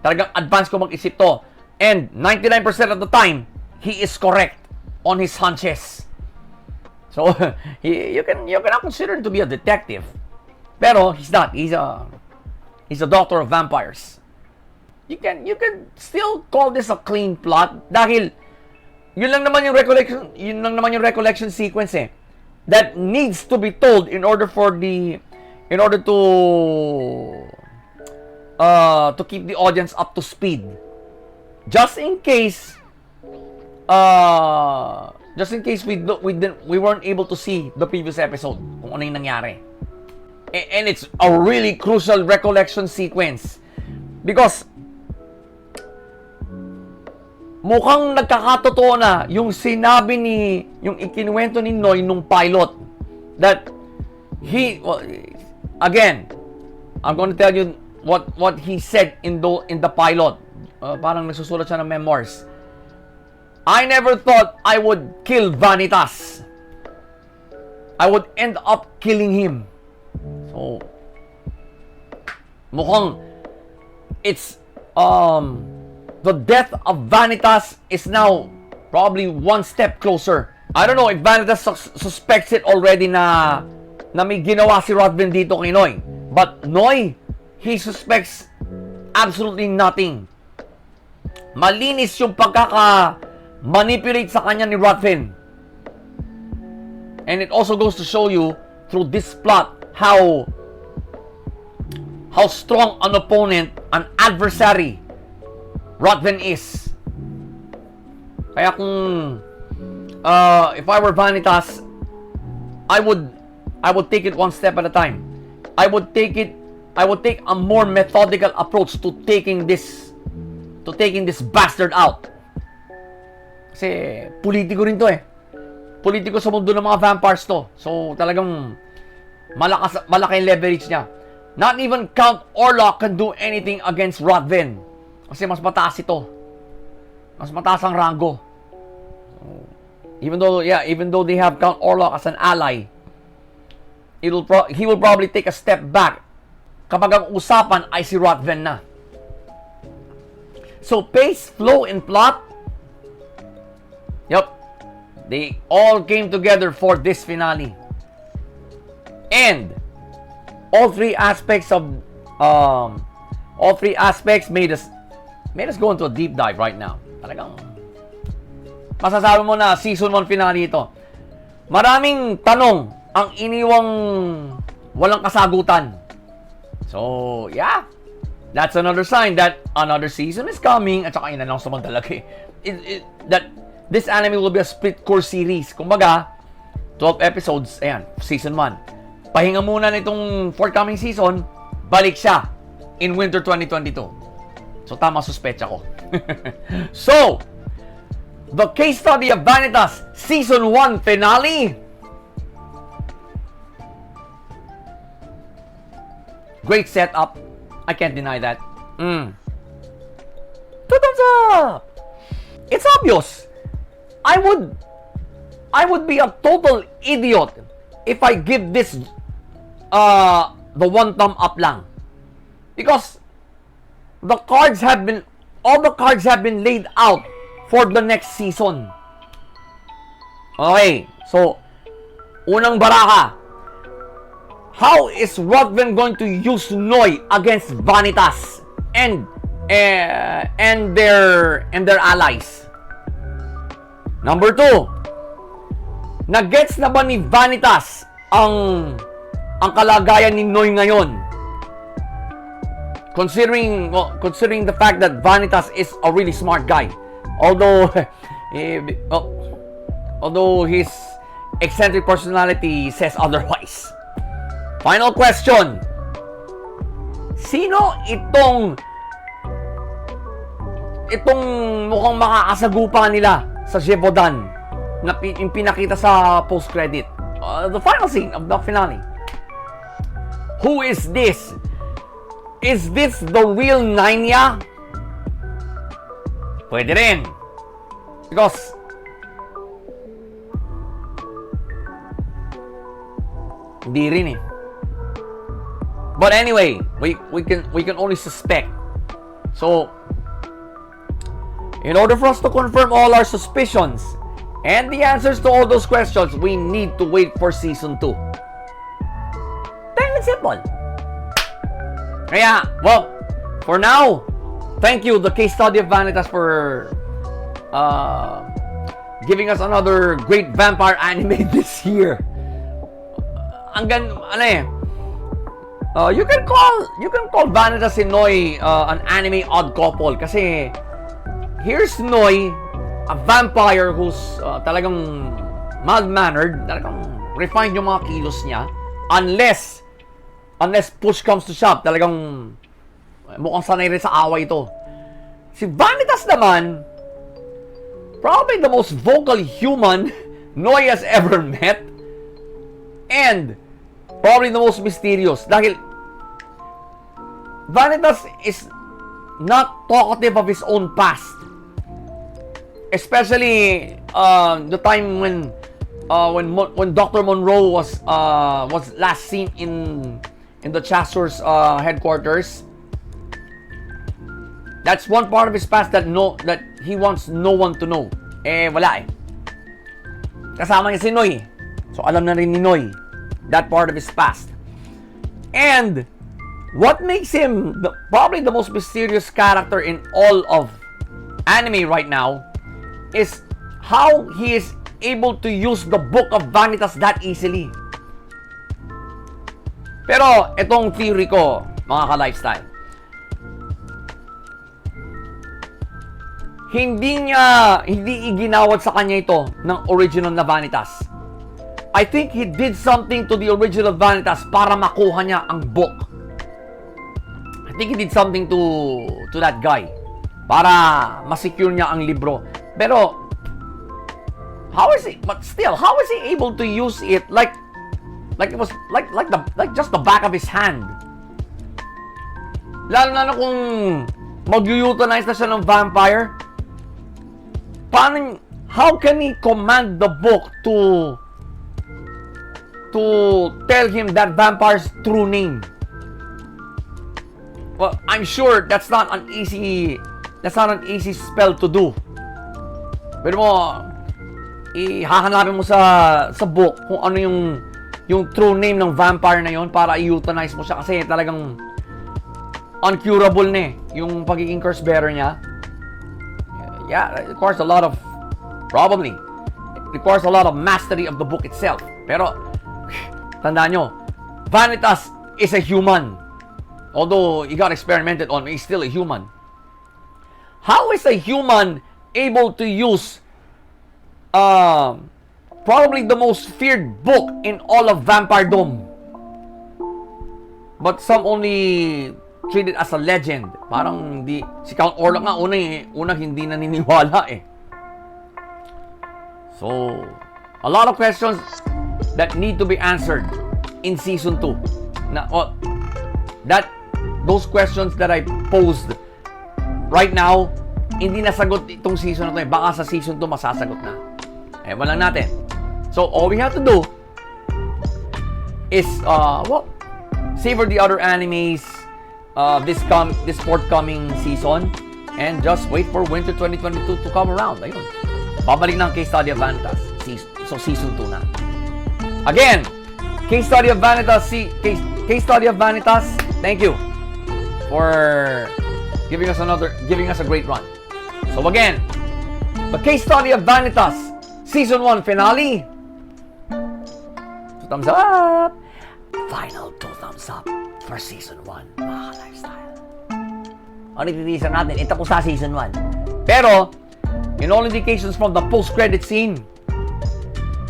Talagang advanced ko mag-isip to. And 99% of the time, he is correct on his hunches. So, you cannot consider him to be a detective. Pero, he's not. He's a doctor of vampires. You can still call this a clean plot dahil yun lang naman yung recollection sequence that needs to be told in order to keep the audience up to speed. Just in case we weren't able to see the previous episode kung ano yung nangyari. And it's a really crucial recollection sequence because mukhang nagkakatotoo na yung sinabi yung ikinuwento ni Noy nung pilot that again, I'm going to tell you what he said in the pilot. Parang nagsusulat siya ng memoirs. I never thought I would kill Vanitas. I would end up killing him. So, mukhang it's the death of Vanitas is now probably one step closer. I don't know if Vanitas suspects it already na may ginawa si Rodvin dito kay Noy. But Noy, he suspects absolutely nothing. Malinis yung pagkaka-manipulate sa kanya ni Rodvin. And it also goes to show you through this plot how strong an opponent, an adversary Rodvin is. Kaya kung if I were Vanitas, I would take it one step at a time. I would take a more methodical approach to taking this bastard out. Kasi politiko rin to Politiko sa mundo ng mga vampires to. So talagang malaki leverage niya. Not even Count Orlok can do anything against Rodvin. Kasi mas mataas ito. Mas mataas ang rango. Even though they have Count Orlok as an ally, he will probably take a step back kapag ang usapan ay si Rodvin na. So, pace, flow, and plot, they all came together for this finale. And all three aspects made us go into a deep dive right now. Talagang masasabi mo na season 1 finale ito. Maraming tanong ang iniwang walang kasagutan. So, yeah. That's another sign that another season is coming. At saka in-announce naman talaga that this anime will be a split course series. Kumbaga, 12 episodes. Ayan, season 1. Pahinga muna nitong forthcoming season. Balik siya in winter 2022. So, tama suspecha ko. So, the case study of Vanitas season 1 finale. Great setup. I can't deny that. 2 thumbs up. It's obvious. I would be a total idiot if I give this the 1 thumb up lang. Because all the cards have been laid out for the next season. Okay, so unang baraka. How is Rodvin going to use Noy against Vanitas and their allies? Number 2, nagets na ba ni Vanitas ang kalagayan ni Noy ngayon? Considering the fact that Vanitas is a really smart guy, although his eccentric personality says otherwise. Final question. Sino itong mukhang makakasagupa nila sa Jevodan na pinakita sa post-credit? The final scene of the finale. Who is this? Is this the real Nanya? Pwede rin. Because hindi rin eh. But anyway, we can only suspect. So, in order for us to confirm all our suspicions and the answers to all those questions, we need to wait for Season 2. Plain and simple. Kaya, well, for now, thank you, the case study of Vanitas, for giving us another great vampire anime this year. You can call Vanitas si Noi an anime odd couple kasi here's Noi, a vampire who's talagang mild-mannered, talagang refined yung mga kilos niya, unless push comes to shove, talagang mukhang sanay rin sa away ito. Si Vanitas naman, probably the most vocal human Noi has ever met, and probably the most mysterious. Dahil Vanitas is not talkative of his own past. Especially the time when Dr. Monroe was last seen in the Chasseurs headquarters. That's one part of his past that he wants no one to know. Wala eh. Kasama niya si Noi. So alam na rin ni Noi that part of his past. And what makes him probably the most mysterious character in all of anime right now is how he is able to use the Book of Vanitas that easily. Pero itong theory ko, mga ka-lifestyle, hindi iginawad sa kanya ito ng original na Vanitas. I think he did something to the original Vanitas para makuha niya ang book. I think he did something to that guy para masecure niya ang libro. Pero how is he able to use it like it was like just the back of his hand? Lalo na kung mag-euthanize na siya ng vampire. How can he command the book to tell him that vampire's true name? Well, I'm sure that's not an easy spell to do. Pero ihahanapin mo sa book kung ano yung true name ng vampire na yon para i-euthanize mo siya kasi talagang uncurable na eh yung pagiging curse bearer niya. Yeah, it requires a lot of mastery of the book itself. Pero tandaan nyo, Vanitas is a human. Although he got experimented on, he's still a human. How is a human able to use probably the most feared book in all of Vampire-dom? But some only treat it as a legend. Parang si Count Orlok nga unang hindi naniniwala eh. So, a lot of questions that need to be answered in Season 2. Those questions that I posed right now, hindi nasagot itong season na to eh. Baka sa Season 2 masasagot na. Ewan lang natin. So, all we have to do is, savor the other animes this forthcoming season and just wait for Winter 2022 to come around. Ayun. Babalik ng case study of Vanitas. So, Season 2 na. Again, case study of Vanitas, thank you for giving us a great run. So again, the case study of Vanitas, Season 1 finale. 2 thumbs up. Final 2 thumbs up for Season 1, mga lifestyle. Ano ititisa natin? Ito po sa Season 1. Pero, in all indications from the post-credit scene,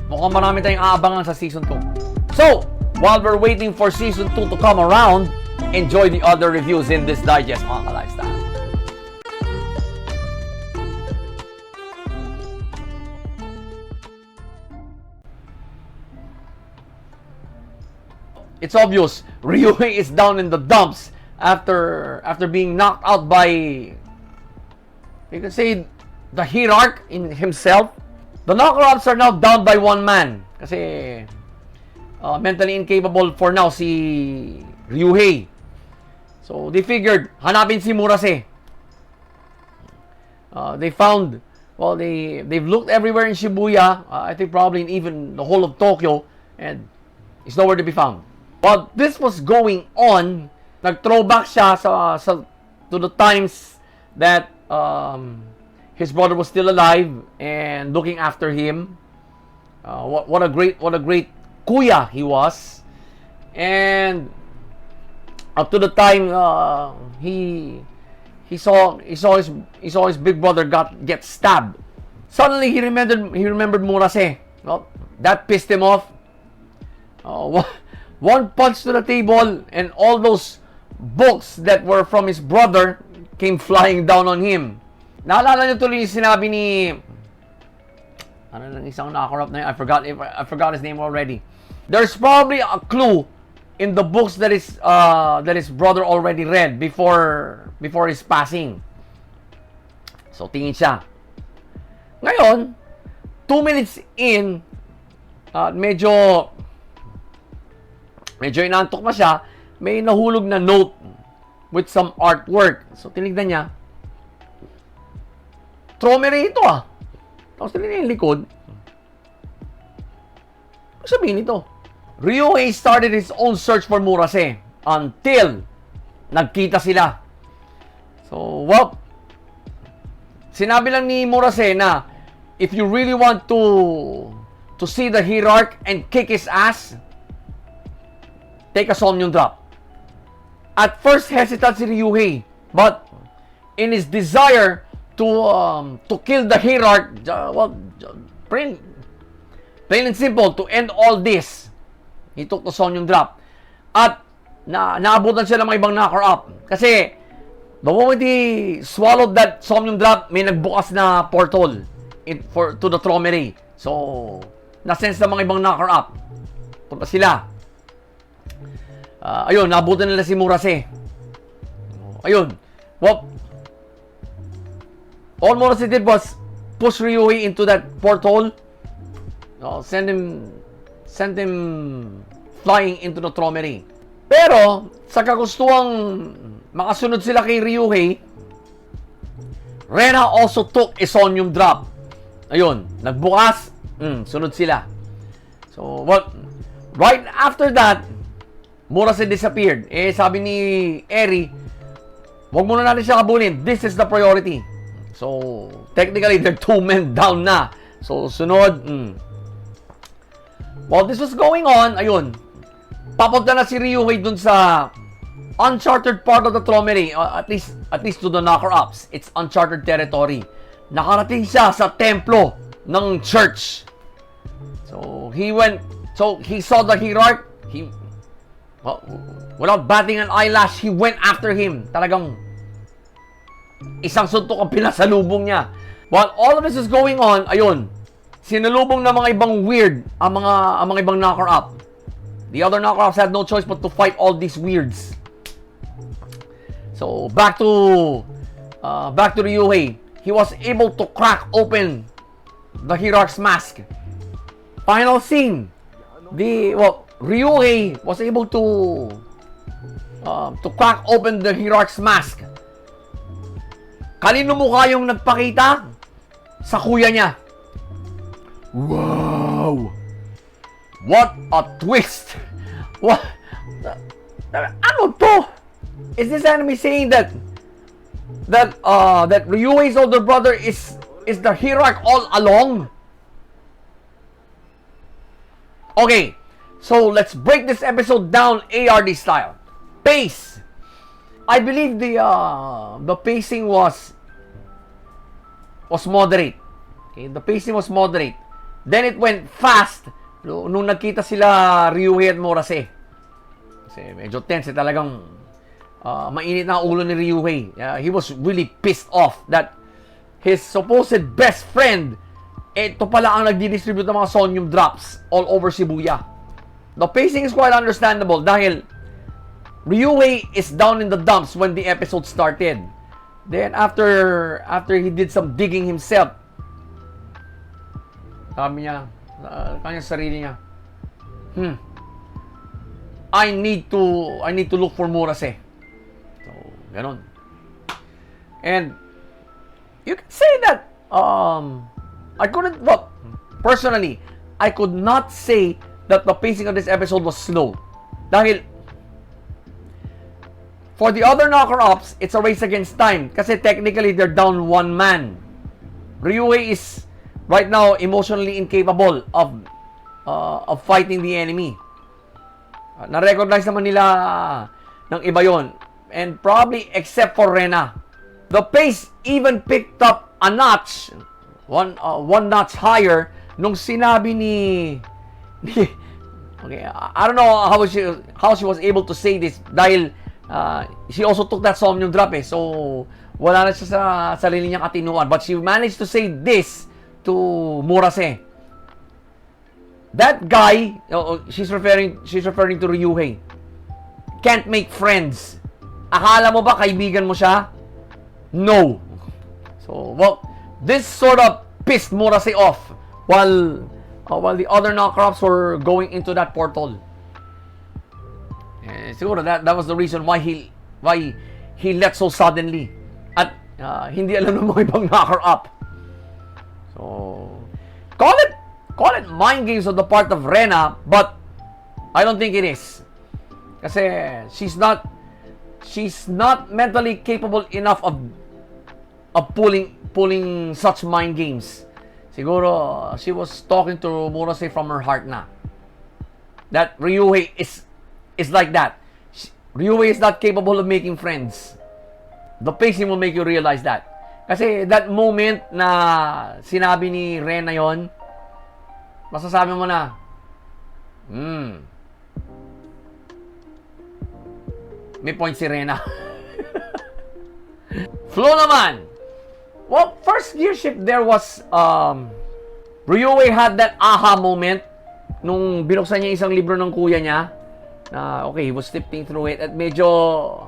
mukhang marami tayong aabangan sa Season 2. So, while we're waiting for Season 2 to come around, enjoy the other reviews in this digest, mga lifestyle. It's obvious, Ryuhei is down in the dumps after being knocked out by, you can say, the hierarch in himself. The knocker-ups are now down by one man. Kasi mentally incapable for now si Ryuhei. So they figured, hanapin si Murase. They found, well, they've looked everywhere in Shibuya. I think probably in even the whole of Tokyo. And it's nowhere to be found. While this was going on, nag-throwback siya to the times that his brother was still alive and looking after him. What a great kuya he was. And up to the time he saw his big brother get stabbed. Suddenly he remembered Murase. Well, that pissed him off. One punch to the table and all those books that were from his brother came flying down on him. Naalala niyo tuloy yung sinabi ni ano lang isang knocker-up na yun? I forgot his name already. There's probably a clue in the books that his brother already read before his passing. So tingin siya. Ngayon, 2 minutes in, medyo inantok na siya, may nahulog na note with some artwork. So tinignan niya, Traumerei ito ah. Tapos tinignan yung likod. Ano sabihin ito? Ryuhei started his own search for Murase until nagkita sila. So, well, sinabi lang ni Murase na if you really want to see the hierarch and kick his ass, take a somnium drop. At first, hesitant si Ryuhei, but in his desire to kill the hierarch, well, plain and simple, to end all this, he took the somnium drop. At naabutan siya ng mga ibang knocker-up. Kasi the moment he swallowed that somnium drop, may nagbukas na portal to the Traumerei. So, na-sense ng mga ibang knocker-up. Punta sila. Ayun, nabutan nila si Murase. Ayun. Well, all Murase did was push Ryuhei into that portal. Send him flying into the Traumerei. Pero, sa kagustuhang makasunod sila kay Ryuhei, Rena also took a somnium drop. Ayun, nagbukas, sunod sila. So, well, right after that, Murase disappeared. Sabi ni Eri, wag muna natin siya kabulin. This is the priority. So, technically, they're 2 men down na. So, sunod, while this was going on, ayun, papunta na si Ryuhei dun sa uncharted part of the Traumerei, at least to the knocker-ups. It's uncharted territory. Nakarating siya sa templo ng church. So, he saw the hierarch. Without batting an eyelash, he went after him. Talagang isang suntok ang pinasalubong niya. While all of this is going on, ayun, sinalubong na mga ibang weird ang mga ibang knocker-up. The other knocker-ups had no choice but to fight all these weirds. So, back to Ryuhei. He was able to crack open the hierarch's mask. Final scene. Ryuhei was able to crack open the hierarch's mask. Kanino mukha yung nagpakita? Sa kuya niya. Wow! What a twist! What? Ano to? Is this anime saying that Ryuhei's older brother is the hierarch all along? Okay, so let's break this episode down ARD style. Pace. I believe the pacing was moderate. Okay, the pacing was moderate. Then it went fast nung nagkita sila Ryuhei at Murase. Kasi medyo tense, talagang mainit na ulo ni Ryuhei. He was really pissed off that his supposed best friend, ito pala ang nagdi-distribute ng mga somnium drops all over Shibuya. The pacing is quite understandable dahil Ryuhei is down in the dumps when the episode started. Then after he did some digging himself, sabi niya, kanyang sarili niya, I need to look for Murase. So, ganon. And you can say that I couldn't, well, personally, I could not say that the pacing of this episode was slow. Dahil for the other knocker-ups, it's a race against time. Kasi technically, they're down one man. Ryuhei is right now emotionally incapable of fighting the enemy. Na-recognize naman nila ng iba yon. And probably except for Rena. The pace even picked up a notch, one notch higher nung sinabi ni okay, I don't know how she was able to say this dahil she also took that somnium drop eh. So wala na siya sa sarili niyang katinuan, but she managed to say this to Murase. That guy, she's referring to Ryuhei, can't make friends. Akala mo ba kaibigan mo siya? No. So, well, this sort of pissed Murase off while the other knocker-ups were going into that portal. Siguro that was the reason why he left so suddenly. At hindi alam ng mga ibang knocker-up. So, call it mind games on the part of Rena, but I don't think it is. Kasi she's not mentally capable enough of pulling such mind games. Siguro she was talking to Murase from her heart na. That Ryuhei is like that. Ryuhei is not capable of making friends. The pacing will make you realize that. Kasi that moment na sinabi ni Rena yon, masasabi mo na, may point si Rena. Flow naman. Well, first gear shift there was, Ryuhei had that aha moment nung binuksan niya isang libro ng kuya niya. Okay, he was flipping through it at medyo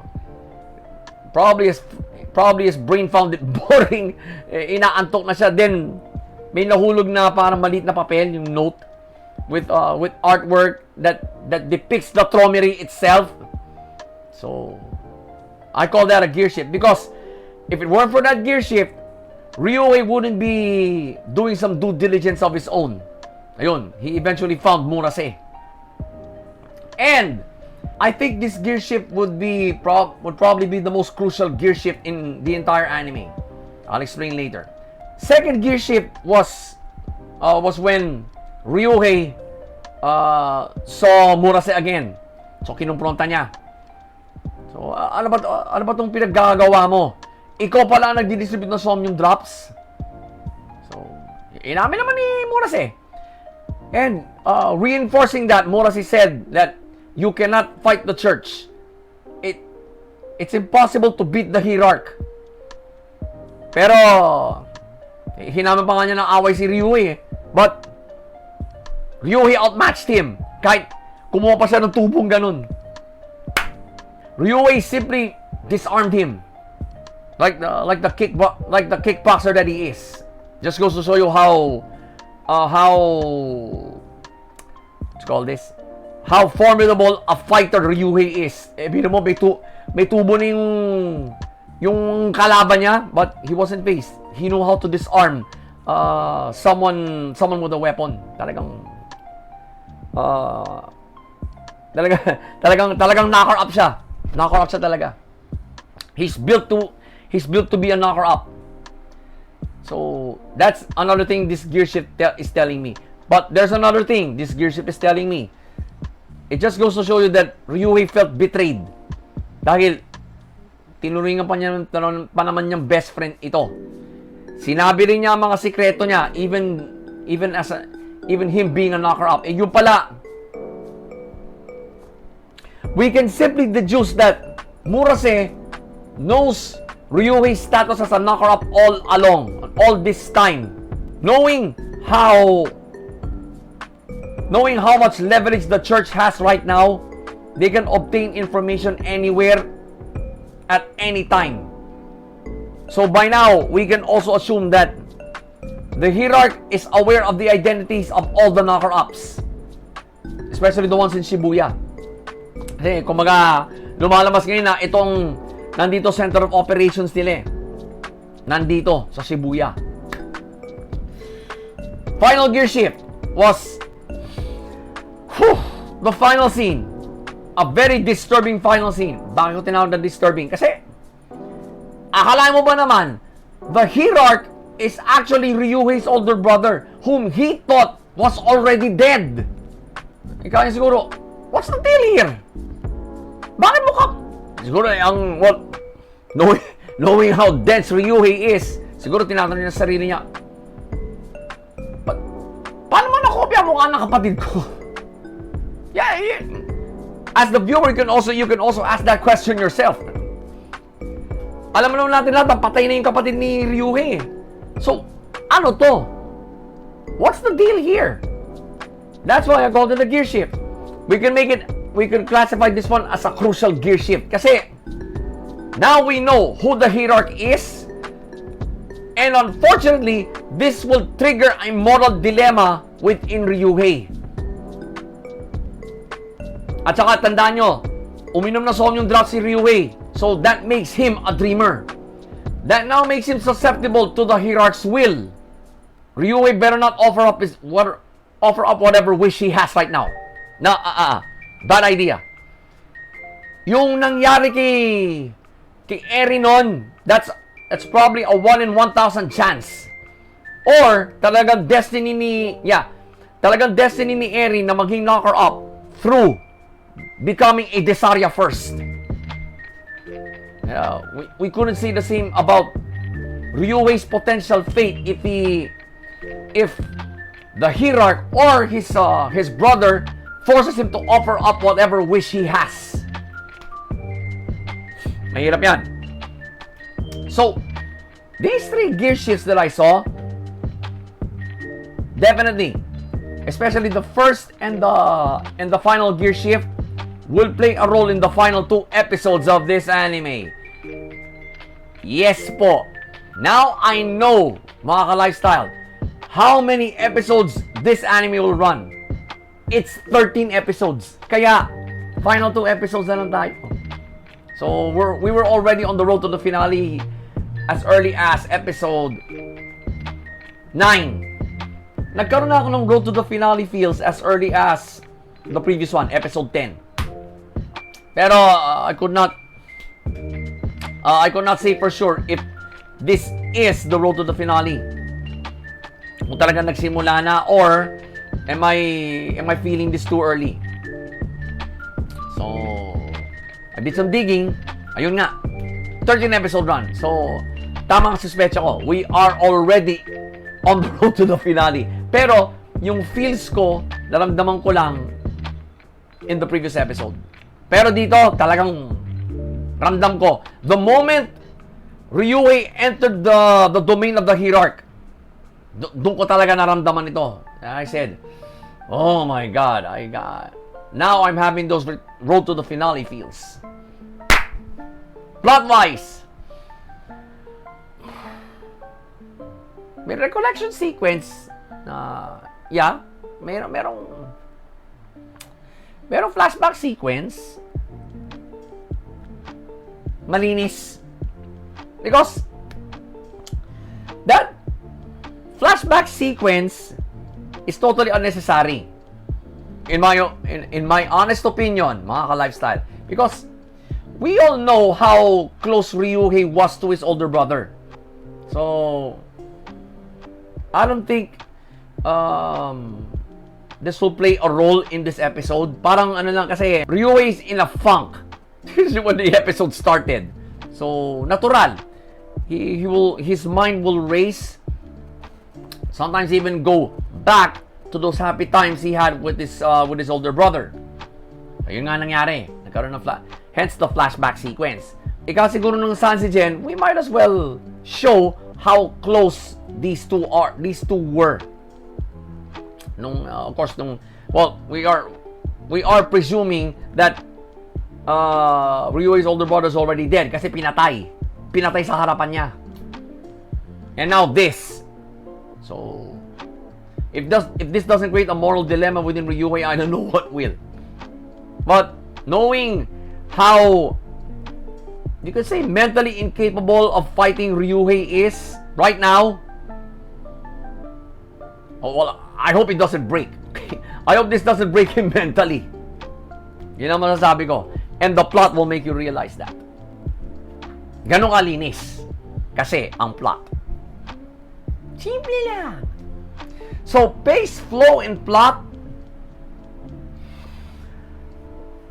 probably his brain found it boring. Inaantok na siya. Then may nahulog na parang maliit na papel, yung note with artwork that depicts the Traumerei itself. So I call that a gear shift because if it weren't for that gear shift, Ryuhei wouldn't be doing some due diligence of his own. Ayun, he eventually found Murase. And I think this gear shift would probably be the most crucial gear shift in the entire anime. I'll explain later. Second gear shift was when Ryuhei saw Murase again. So kinumpronta niya. So ano ba tong pinaggagawa mo? Ikaw pala ang nagdi-distribute ng somnium drops. So inamin naman ni Murase. And reinforcing that, Murase said that you cannot fight the church. It's impossible to beat the hierarch. Pero hinaman pa nga niya ng away si Ryuhei. But Ryuhei outmatched him. Kahit kumuha pa siya ng tubong ganun. Ryuhei simply disarmed him. Like the kickboxer that he is. Just goes to show you how what's called this? How formidable a fighter Ryuhei is. Biro mo may tubo na yung kalaban niya, but he wasn't phased. He knew how to disarm someone with a weapon. Talagang knocker up siya. Knocker up siya talaga. He's built to be a knocker up. So that's another thing this gear shift is telling me. But there's another thing this gear shift is telling me. It just goes to show you that Ryuhei felt betrayed. Dahil tinuringan pa naman niyang best friend ito. Sinabi rin niya ang mga sikreto niya, even him being a knocker up. Yung pala, we can simply deduce that Murase knows Ryuhei's status as a knocker up all along, all this time. Knowing how much leverage the church has right now, they can obtain information anywhere at any time. So by now, we can also assume that the hierarch is aware of the identities of all the knocker-ups. Especially the ones in Shibuya. Kasi, kumbaga, lumalabas ngayon na itong nandito center of operations nila eh. Nandito sa Shibuya. Final gear shift was the final scene. A very disturbing final scene. Bakit ko tinawag na disturbing? Kasi, akala mo ba naman, the hierarch is actually Ryuhei's older brother, whom he thought was already dead. Ikaw yung siguro, what's the deal here? Bakit mo ka? Siguro, knowing how dense Ryuhei is, siguro tinatanong niya sa sarili niya, paano mo nakopya mukha ng kapatid ko? Yeah. As the viewer, you can also ask that question yourself. Alam mo naman natin lahat, patay na yung kapatid ni Ryuhei. So, ano to? What's the deal here? That's why I called it a gear shift. We can classify this one as a crucial gear shift. Kasi, now we know who the hierarch is. And unfortunately, this will trigger a moral dilemma within Ryuhei. At saka, tandaan nyo, uminom na somnium drug si Ryuhei. So that makes him a dreamer. That now makes him susceptible to the hierarch's will. Ryuhei better not offer up whatever wish he has right now. Bad idea. Yung nangyari kay Eri nun, that's probably a 1 in 1,000 chance. Or talagang destiny ni Eri na maging knocker up through becoming a Desarya first. We couldn't say the same about Ryuhei's potential fate if the hierarch or his brother forces him to offer up whatever wish he has. Mahirap yan. So, these 3 gear shifts that I saw, definitely, especially the first and the final gear shift, will play a role in the final 2 episodes of this anime. Yes po. Now I know, mga ka-lifestyle, how many episodes this anime will run. It's 13 episodes. Kaya, final 2 episodes na lang tayo. So, we were already on the road to the finale as early as episode 9. Nagkaroon na ako ng road to the finale feels as early as the previous one, episode 10. Pero I could not say for sure if this is the road to the finale. Kung talagang nagsimula na, or am I feeling this too early? So, I did some digging. Ayun nga, 13 episode run. So, tama ang suspecha ko. We are already on the road to the finale. Pero, yung feels ko, naramdaman ko lang in the previous episode. Pero dito, talagang ramdam ko. The moment Ryuhei entered the domain of the hierarch, doon ko talaga naramdaman ito. I said, oh my God, now I'm having those road to the finale feels. Plot-wise, may recollection sequence na, merong flashback sequence. Malinis. Because that flashback sequence is totally unnecessary. In my honest opinion, mga ka-lifestyle. Because we all know how close Ryuhei was to his older brother. So, I don't think this will play a role in this episode. Parang ano lang kasi, Ryuhei is in a funk when the episode started. So, natural. His mind will race. Sometimes even go back to those happy times he had with his older brother. Ayun nga nangyari. Nagkaroon ng hence the flashback sequence. Ikaw siguro nung Sansigen, we might as well show how close these two were. Of course, we are presuming that Ryuhei's older brother is already dead kasi pinatay sa harapan niya. And now this. So, if this doesn't create a moral dilemma within Ryuhei, I don't know what will. But knowing how, you could say, mentally incapable of fighting Ryuhei is right now, oh, well, I hope it doesn't break. I hope this doesn't break him mentally. Yun ang masasabi ko. And the plot will make you realize that. Ganun kalinis. Kasi ang plot. Simple lang. So, pace, flow, and plot,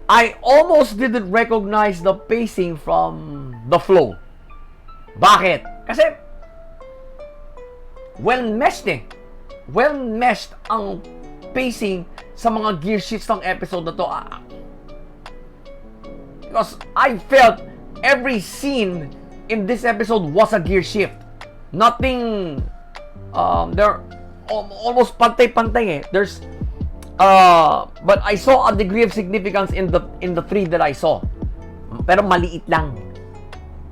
I almost didn't recognize the pacing from the flow. Bakit? Kasi, well-meshed eh. Well-meshed ang pacing sa mga gear shifts ng episode na to. Because I felt every scene in this episode was a gear shift. Nothing, they're almost pantay-pantay eh. There's, but I saw a degree of significance in the three that I saw. Pero maliit lang.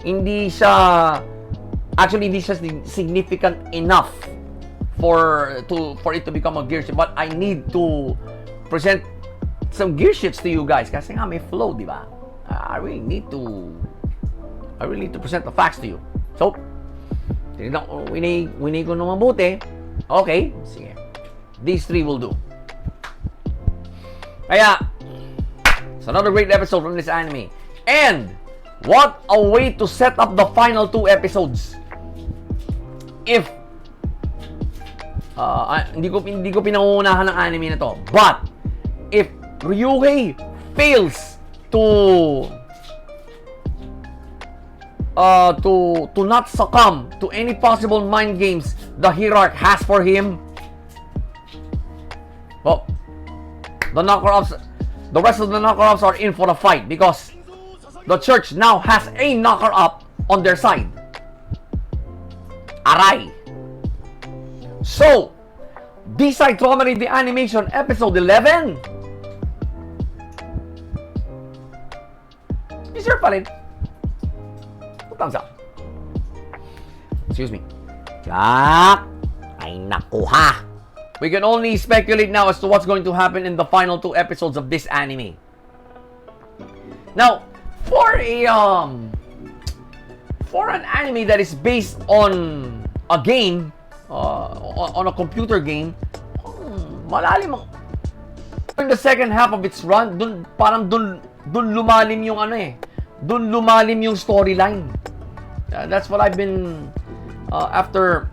Hindi siya significant enough for it to become a gear shift. But I need to present some gear shifts to you guys kasi nga may flow, di ba? I really need to present the facts to you. So, tinignan ko, winay ko na mabuti. Okay, sige. These three will do. Kaya, it's another great episode from this anime. And, what a way to set up the final 2 episodes. If, hindi ko pinangungunahan ng anime na to. But, if Ryuhei fails to not succumb to any possible mind games the hierarch has for him, well, the rest of the knocker-ups are in for the fight because the church now has a knocker-up on their side. Aray! So, D-Side Traumerei the Animation Episode 11. Sure pa rin. Thumbs up. Excuse me. Jack! Ay nakuha! We can only speculate now as to what's going to happen in the final 2 episodes of this anime. Now, for an anime that is based on a game, on a computer game, malalim ang... In the second half of its run, dun lumalim yung dun lumalim yung storyline. That's what I've been after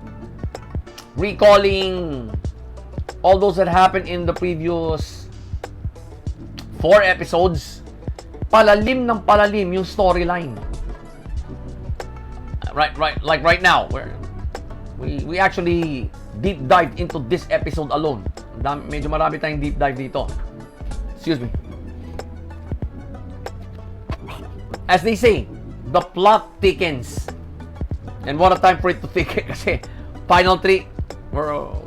recalling all those that happened in the previous 4 episodes. Palalim ng palalim yung storyline. Right, like right now, where we actually deep dive into this episode alone. Medyo marami tayong deep dive dito. Excuse me. As they say, the plot thickens. And what a time for it to thicken kasi final 3,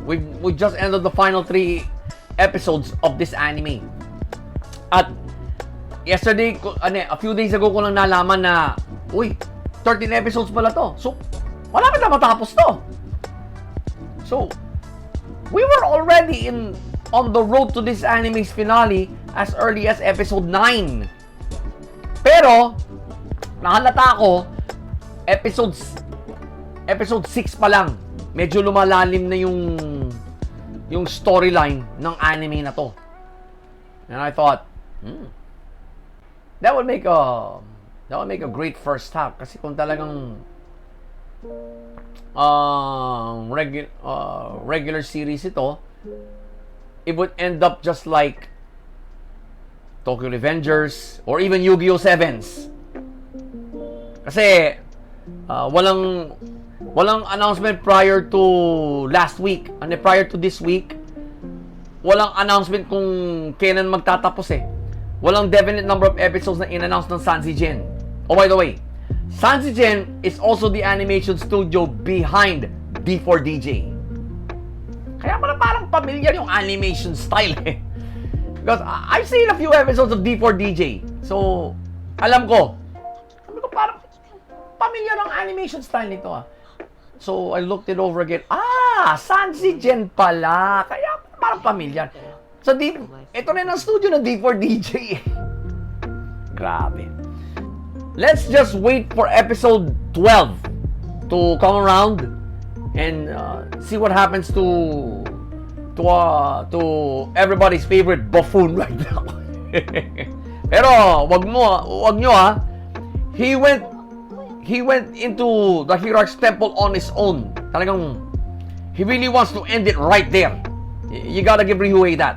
we just ended the final 3 episodes of this anime. At yesterday, a few days ago ko lang nalaman na, 13 episodes pala to. So, malapit na matapos to. So, we were already on the road to this anime's finale as early as episode 9. Pero, nahalata ko, episode 6 pa lang. Medyo lumalalim na yung storyline ng anime na to. And I thought, that would make a great first half kasi kung talagang regular series ito, it would end up just like Tokyo Revengers or even Yu-Gi-Oh! 7s. Kasi walang announcement prior to last week, prior to this week. Walang announcement kung kailan magtatapos eh. Walang definite number of episodes na in-announce ng Sanzigen. Oh, by the way, Sanzigen is also the animation studio behind D4DJ. Kaya parang familiar yung animation style eh. Because I've seen a few episodes of D4DJ. So, alam ko parang familiar ang animation style nito ah. So, I looked it over again. Sanji Gen pala. Kaya parang pamilyar. So, ito rin ang studio ng D4DJ. Grabe. Let's just wait for episode 12 to come around and see what happens to everybody's favorite buffoon right now. Pero wag nyo he went into the Higurashi temple on his own. Talagang he really wants to end it right there. You gotta give Ryuhei that.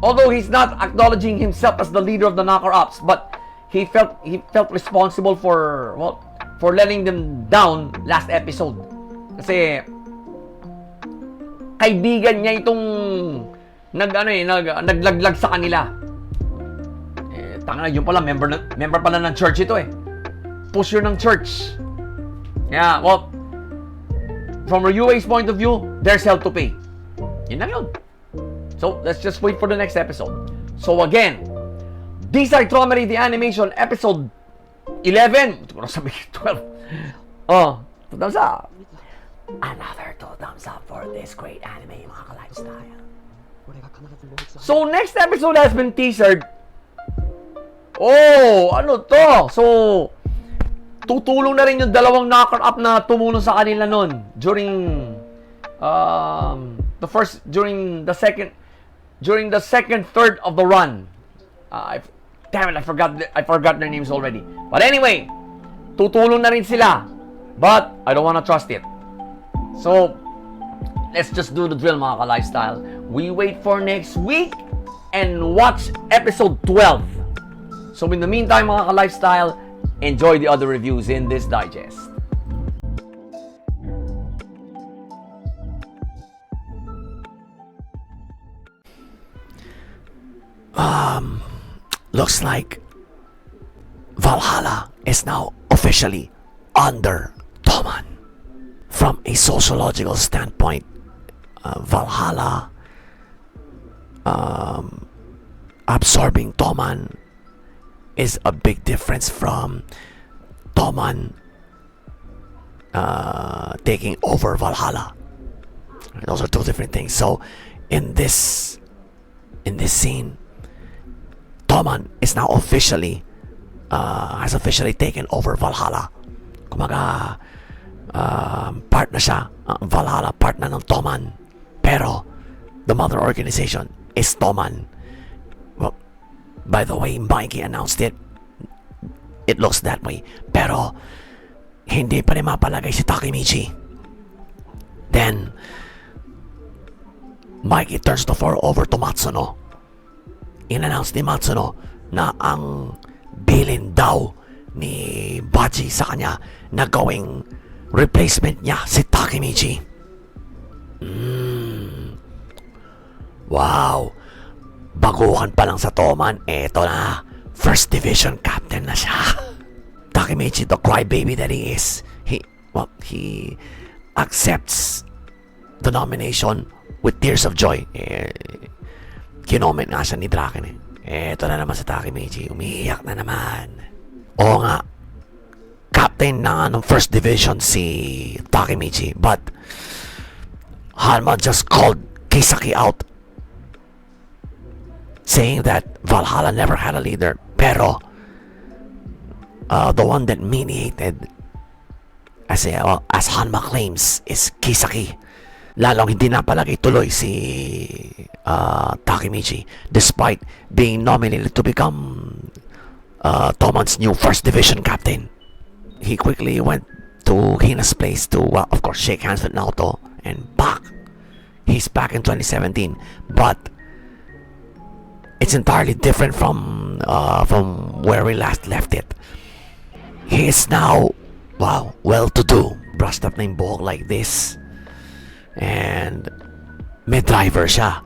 Although he's not acknowledging himself as the leader of the knocker-ups, but he felt responsible for letting them down last episode. Kasi kaibigan niya itong naglaglag sa kanila. Tanga, yun pala member pala ng church ito eh. Pusher ng church. Yeah, well, from Ryuhei's point of view, there's hell to pay. Yun lang yun. So, let's just wait for the next episode. So again, these are Traumerei the Animation episode 11. 12. Oh, 2 thumbs up. Another 2 thumbs up for this great anime, mga ka-lifestyle. So, next episode has been teasered. Oh, ano to? So, tutulong na rin yung dalawang knocker-up na tumulong sa kanila nun during the second third of the run. Damn it, I forgot their names already. But anyway, tutulong na rin sila. But I don't wanna trust it. So, let's just do the drill, mga ka-lifestyle. We wait for next week and watch episode 12. So in the meantime, mga ka-lifestyle, enjoy the other reviews in this digest. Looks like Valhalla is now officially under Toman. From a sociological standpoint, Valhalla absorbing Toman is a big difference from Toman taking over Valhalla. Those are two different things. So in this scene, Toman is now has officially taken over Valhalla. Kumaga, part na siya, Valhalla, part na ng Toman. Pero, the mother organization is Toman. Well, by the way, Mikey announced it. It looks that way. Pero, hindi pa rin mapalagay si Takemichi. Then, Mikey turns the floor over to Matsuno. In-announce ni Matsuno na ang bilin daw ni Baji sa kanya na gawing replacement niya si Takemichi. Wow, baguhan pa lang sa Toman, eto na, first division captain na siya. Takemichi, the crybaby that he is, he accepts the nomination with tears of joy. Kinoment nga siya ni Draken eh. Eto na naman sa Takemichi, umiiyak na naman. Oo nga, captain na ng first division si Takemichi, but Hanma just called Kisaki out, saying that Valhalla never had a leader. Pero the one that mediated, as Hanma claims, is Kisaki. Lalong hindi napalagay tuloy si Takemichi despite being nominated to become Toman's new first division captain. He quickly went to Hina's place to, of course, shake hands with Naoto, and he's back in 2017. But it's entirely different from where we last left it. He is now, well-to-do, brushed up na yung buhok like this, and mid-driver siya.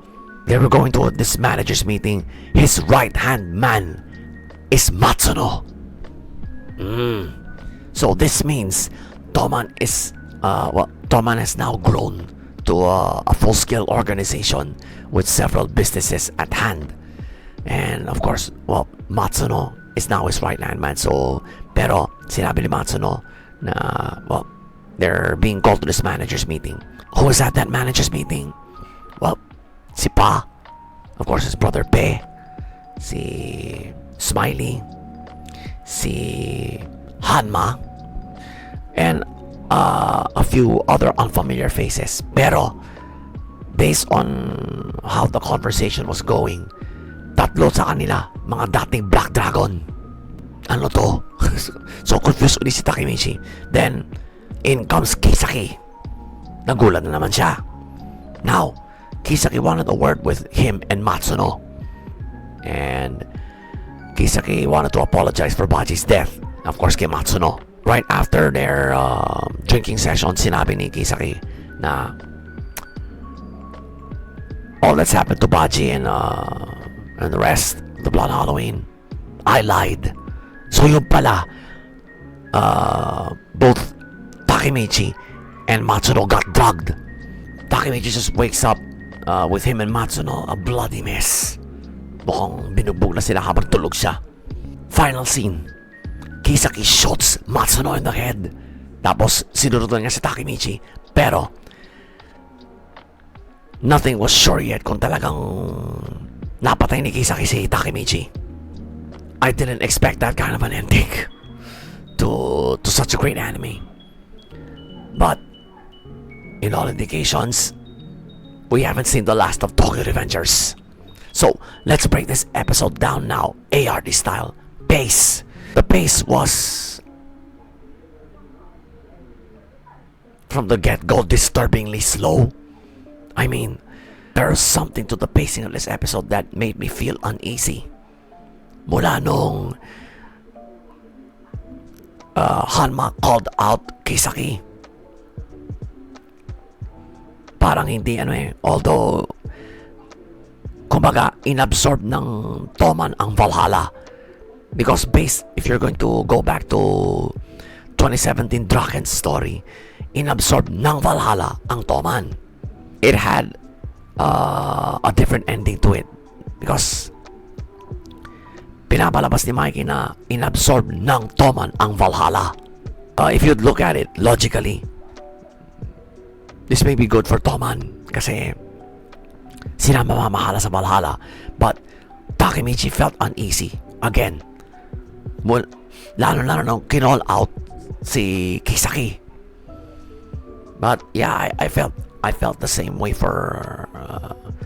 They were going to this manager's meeting. His right-hand man is Matsuno. So this means Toman has now grown to a full-scale organization with several businesses at hand. And of course, Matsuno is now his right-hand man. So, pero sinabi ni Matsuno na, they're being called to this manager's meeting. Who was at that manager's meeting? Well, si Pa, of course his brother Pe, si Smiley, si Hanma, and a few other unfamiliar faces. Pero based on how the conversation was going, tatlo sa kanila mga dating Black Dragon. Ano to? So confused ulit si Takemichi. Then in comes Kisaki. Nagulat na naman siya. Now Kisaki wanted a word with him and Matsuno, and Kisaki wanted to apologize for Baji's death, of course kay Matsuno. Right after their drinking session, sinabi ni Kisaki na all that's happened to Baji and the rest of the Blood Halloween, I lied. So yun pala, both Takemichi and Matsuno got drugged. Takemichi just wakes up with him and Matsuno, a bloody mess. Mukhang binugbog na sila habang tulog siya. Final scene, Kisaki shoots Matsuno in the head. Tapos sinurutan niya si Takemichi. Pero nothing was sure yet kung talagang napatay ni Kisaki si Takemichi. I didn't expect that kind of an ending to such a great anime. But in all indications, we haven't seen the last of Tokyo Revengers. So let's break this episode down now, ARD style. Pace. The pace was from the get-go disturbingly slow. I mean, there's something to the pacing of this episode that made me feel uneasy. Mula nung Hanma called out Kisaki, parang hindi although kumbaga inabsorb ng Toman ang Valhalla, because if you're going to go back to 2017 Draken's story, inabsorb ng Valhalla ang Toman. It had a different ending to it because pinapalabas ni Mikey na inabsorb ng Toman ang Valhalla. If you'd look at it logically, this may be good for Toman kasi sila mamamahala sa Valhalla. But Takemichi felt uneasy again, lalo nung kinall out si Kisaki. But yeah, I felt the same way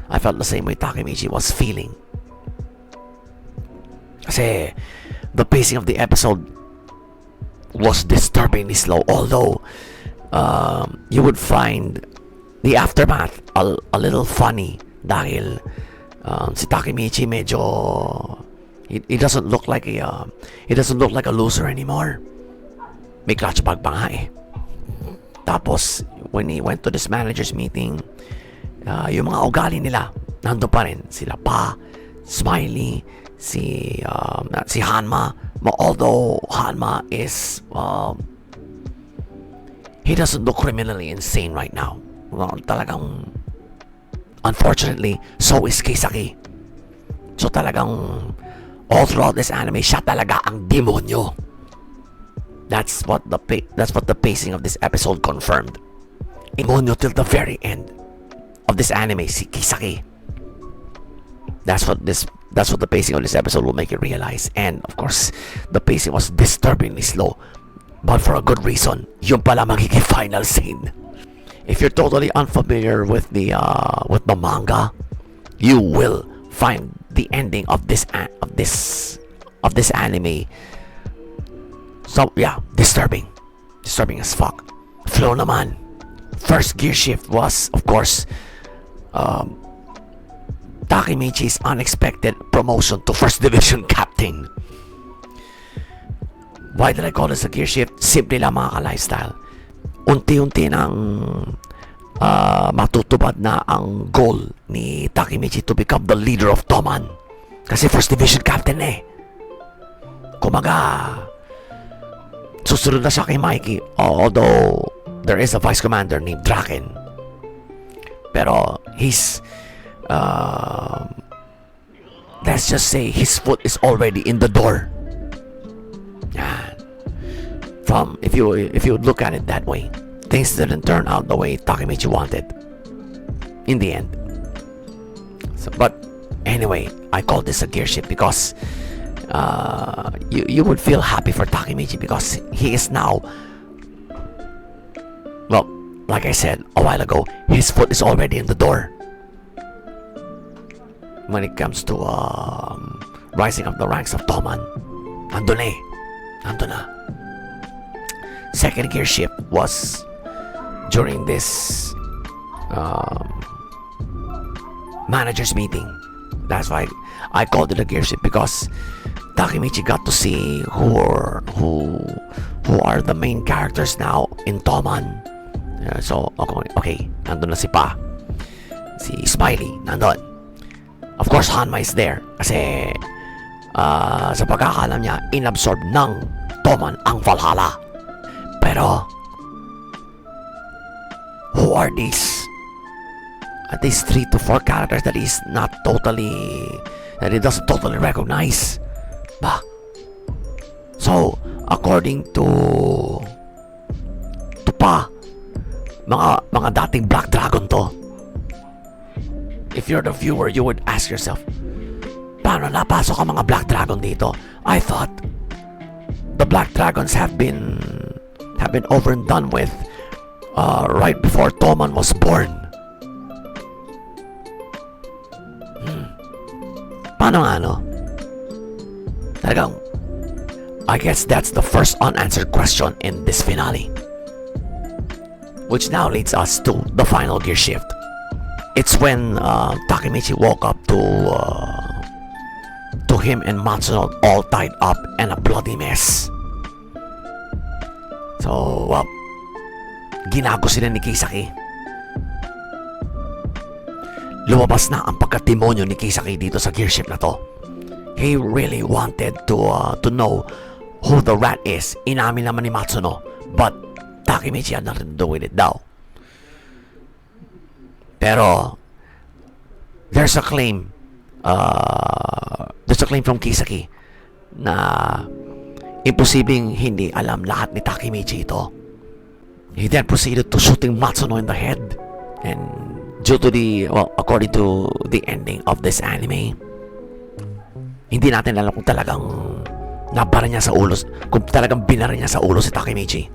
I felt the same way Takemichi was feeling. Kasi the pacing of the episode was disturbingly slow, although you would find the aftermath a little funny dahil si Takemichi medyo he doesn't look like a loser anymore. May clutch bag pa nga eh. Tapos when he went to this manager's meeting, yung mga ugali nila nandun pa rin, sila Pa, Smiley, si Hanma. Although Hanma is he doesn't look criminally insane right now. Talagang unfortunately, so is Kisaki. So talagang all throughout this anime, siya talaga ang demonyo. That's what the pacing of this episode confirmed. Demonyo till the very end of this anime, si Kisaki. That's what the pacing of this episode will make you realize. And of course, the pacing was disturbingly slow, but for a good reason. Yung pala magiging final scene. If you're totally unfamiliar with the manga, you will find the ending of this anime. So yeah, disturbing as fuck. Flow naman. First gear shift was, of course, Takemichi's unexpected promotion to First Division Captain. Why did I call this a gear shift? Simple lang mga ka-lifestyle. Unti-unti nang matutupad na ang goal ni Takemichi to become the leader of Toman. Kasi First Division Captain eh. Kumaga, susunod na siya kay Mikey, although there is a vice commander named Draken. Pero he's let's just say his foot is already in the door. Yan. If you look at it that way, things didn't turn out the way Takemichi wanted in the end. So, but anyway, I call this a gear shift because you would feel happy for Takemichi because he is now, well, like I said a while ago, his foot is already in the door when it comes to rising up the ranks of Toman. Andun na. Second gear shift was during this manager's meeting. That's why I called it a gear shift, because Takemichi got to see who are the main characters now in Toman. So okay, nandun na si Smiley, nandun. Of course, Hanma is there kasi sa pagkakalam niya, inabsorb ng Toman ang Valhalla. Pero who are these? At least 3 to 4 characters that he doesn't totally recognize. Ba? So, according to Pa, mga dating Black Dragon to. If you're the viewer, you would ask yourself, paano napasok ang mga Black Dragon dito? I thought the Black Dragons have been over and done with right before Toman was born. Paano nga, no? Talagang, I guess that's the first unanswered question in this finale. Which now leads us to the final gear shift. It's when Takemichi woke up to him and Matsuno all tied up and a bloody mess. So, ginago sila ni Kisaki. Lumabas na ang pagkatimonyo ni Kisaki dito sa gear shift na to. He really wanted to know who the rat is. Inamin naman ni Matsuno, but Takemichi had nothing to do with it daw. Pero there's a claim from Kisaki na imposibleng hindi alam lahat ni Takemichi ito. He then proceeded to shooting Matsuno in the head, and due to according to the ending of this anime, hindi natin alam kung talagang nabara niya sa ulo, kung talagang binara niya sa ulo si Takemichi.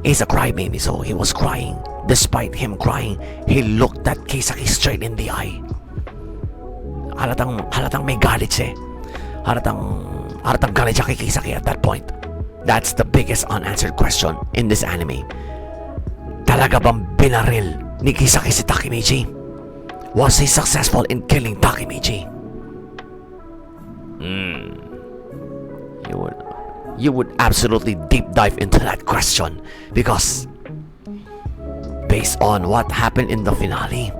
He's a crybaby, so he was crying. Despite him crying, he looked at Kisaki straight in the eye. Halatang may galit siya. Halatang galit siya kay Kisaki at that point. That's the biggest unanswered question in this anime. Talaga bang binaril ni Kisaki si Takemichi? Was he successful in killing Takemichi? You would absolutely deep dive into that question, because based on what happened in the finale,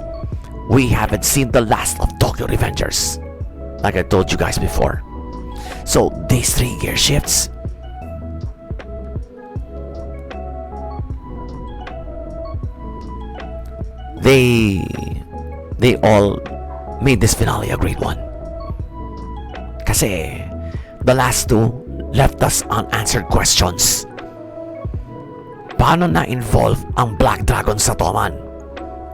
we haven't seen the last of Tokyo Revengers, like I told you guys before. So these 3 gear shifts, they all made this finale a great one. Kasi the last 2 left us unanswered questions. Paano na-involve ang Black Dragon sa Toman?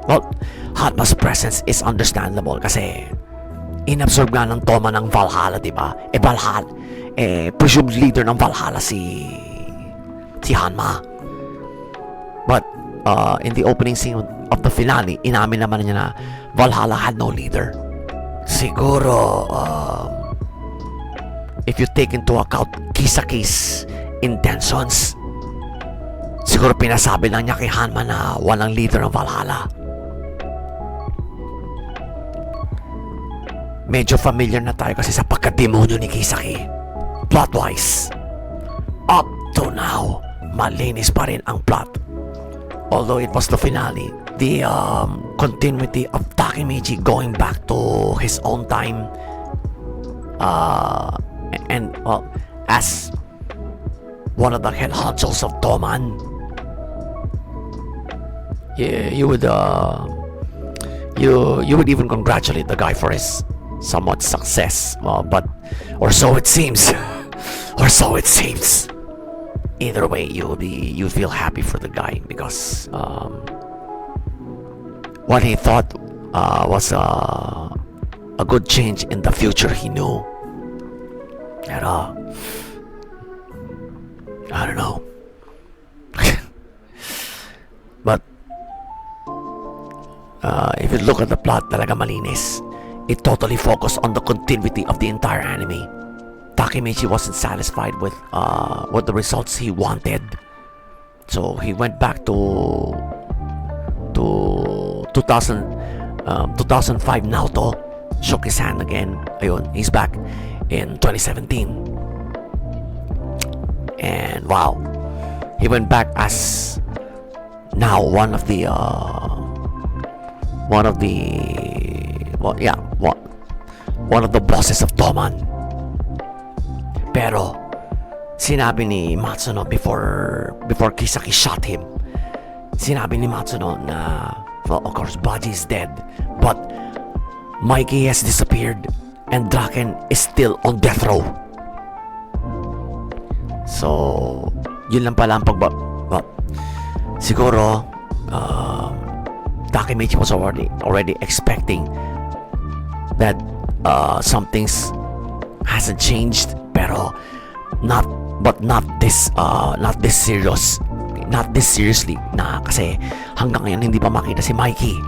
Well, Hanma's presence is understandable kasi inabsorb nga ng Toman ng Valhalla, diba? Valhalla, presumed leader ng Valhalla si Hanma. But in the opening scene of the finale, inamin naman niya na Valhalla had no leader. Siguro if you take into account Kisaki's intentions, siguro pinasabi lang niya kay Hanma na walang leader ng Valhalla. Medyo familiar na tayo kasi sa pagkademonyo ni Kisaki. Plot-wise, up to now, malinis pa rin ang plot. Although it was the finale, the continuity of Takemichi going back to his own time, and as one of the head honchos of Toman, you would even congratulate the guy for his somewhat success, or so it seems. either way, you feel happy for the guy because what he thought was a good change in the future, he knew. And I don't know. But if you look at the plot, talaga malinis. It totally focused on the continuity of the entire anime. Takemichi wasn't satisfied with the results he wanted, so he went back to 2005 Naoto, shook his hand again. Ayun, he's back in 2017, and wow, he went back as now one of the bosses of Toman. Pero sinabi ni Matsuno before Kisaki shot him, sinabi ni Matsuno na, well, of course Baji is dead, but Mikey has disappeared and Draken is still on death row. So yun lang pala ang well, siguro Takemichi was already expecting that some things hasn't changed, pero not this seriously, na kasi hanggang ngayon hindi pa makita si Mikey.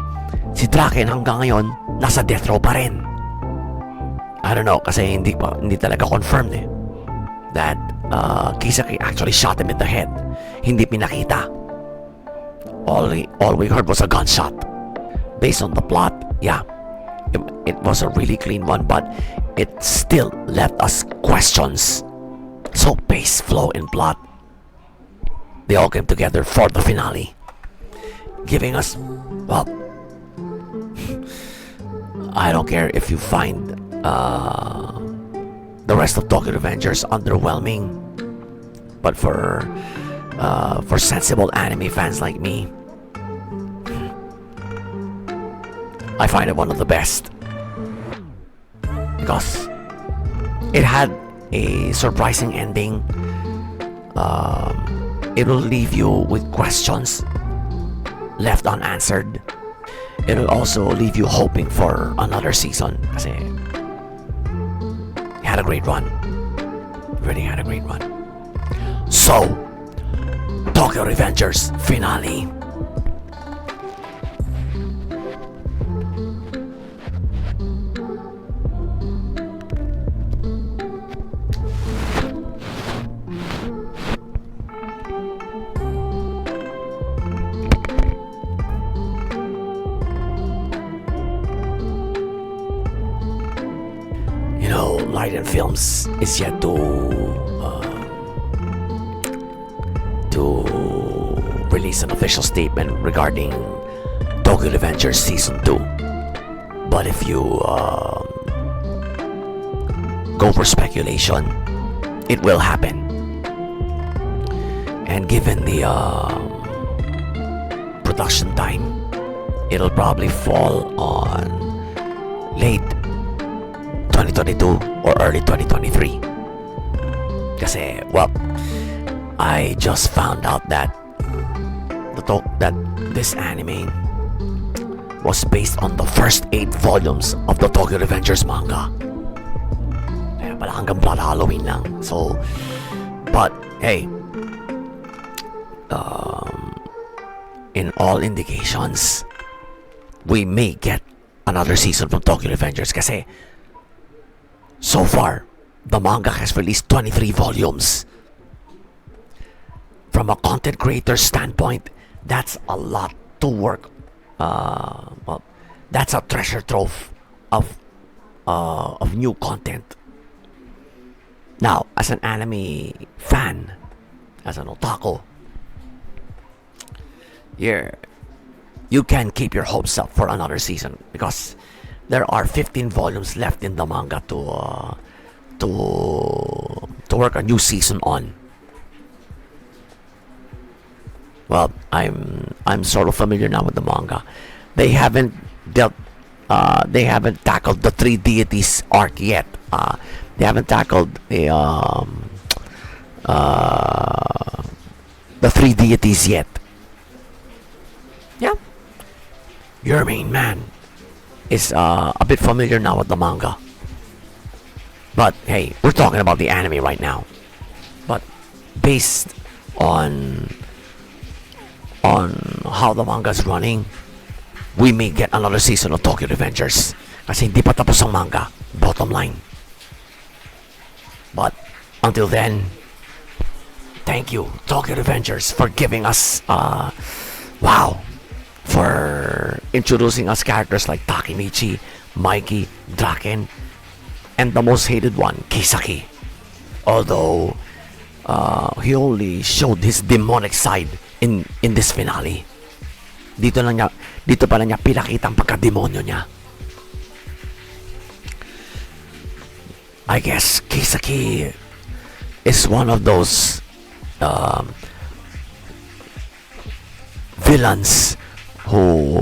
Si Draken hanggang ngayon nasa death row pa rin. I don't know, kasi hindi talaga confirmed that Kisaki actually shot him in the head. Hindi pinakita. All we heard was a gunshot. Based on the plot, yeah, it was a really clean one, but it still left us questions. So pace, flow, and plot, they all came together for the finale, giving us, well, I don't care if you find the rest of Tokyo Revengers underwhelming, but for sensible anime fans like me, I find it one of the best because it had a surprising ending. It will leave you with questions left unanswered. It will also leave you hoping for another season kasi it had a great run. Really had a great run. So, Tokyo Revengers finale. Light Films is yet to release an official statement regarding Tokyo Revengers Season 2. But if you go for speculation, it will happen. And given the production time, it'll probably fall on late 2022 or early 2023. Kasi, well, I just found out that this anime was based on the first 8 volumes of the Tokyo Revengers manga. Kaya pala hanggang Blood Halloween lang. So, but hey, in all indications, we may get another season from Tokyo Revengers kasi so far, the manga has released 23 volumes. From a content creator standpoint, that's a lot to work. Well, that's a treasure trove of new content. Now, as an anime fan, as an otaku, you can keep your hopes up for another season because there are 15 volumes left in the manga to work a new season on. Well, I'm sort of familiar now with the manga. They haven't tackled the 3 deities arc yet. They haven't tackled the three deities yet. Yeah. Your main man is a bit familiar now with the manga. But hey, we're talking about the anime right now. But based on how the manga is running, we may get another season of Tokyo Revengers. Kasi hindi pa tapos ang manga. Bottom line. But until then, thank you, Tokyo Revengers, for giving us for introducing us characters like Takemichi, Mikey, Draken, and the most hated one, Kisaki. Although he only showed his demonic side in this finale. Dito pa lang niya pinakita ang pagka-demonyo niya. I guess Kisaki is one of those villains who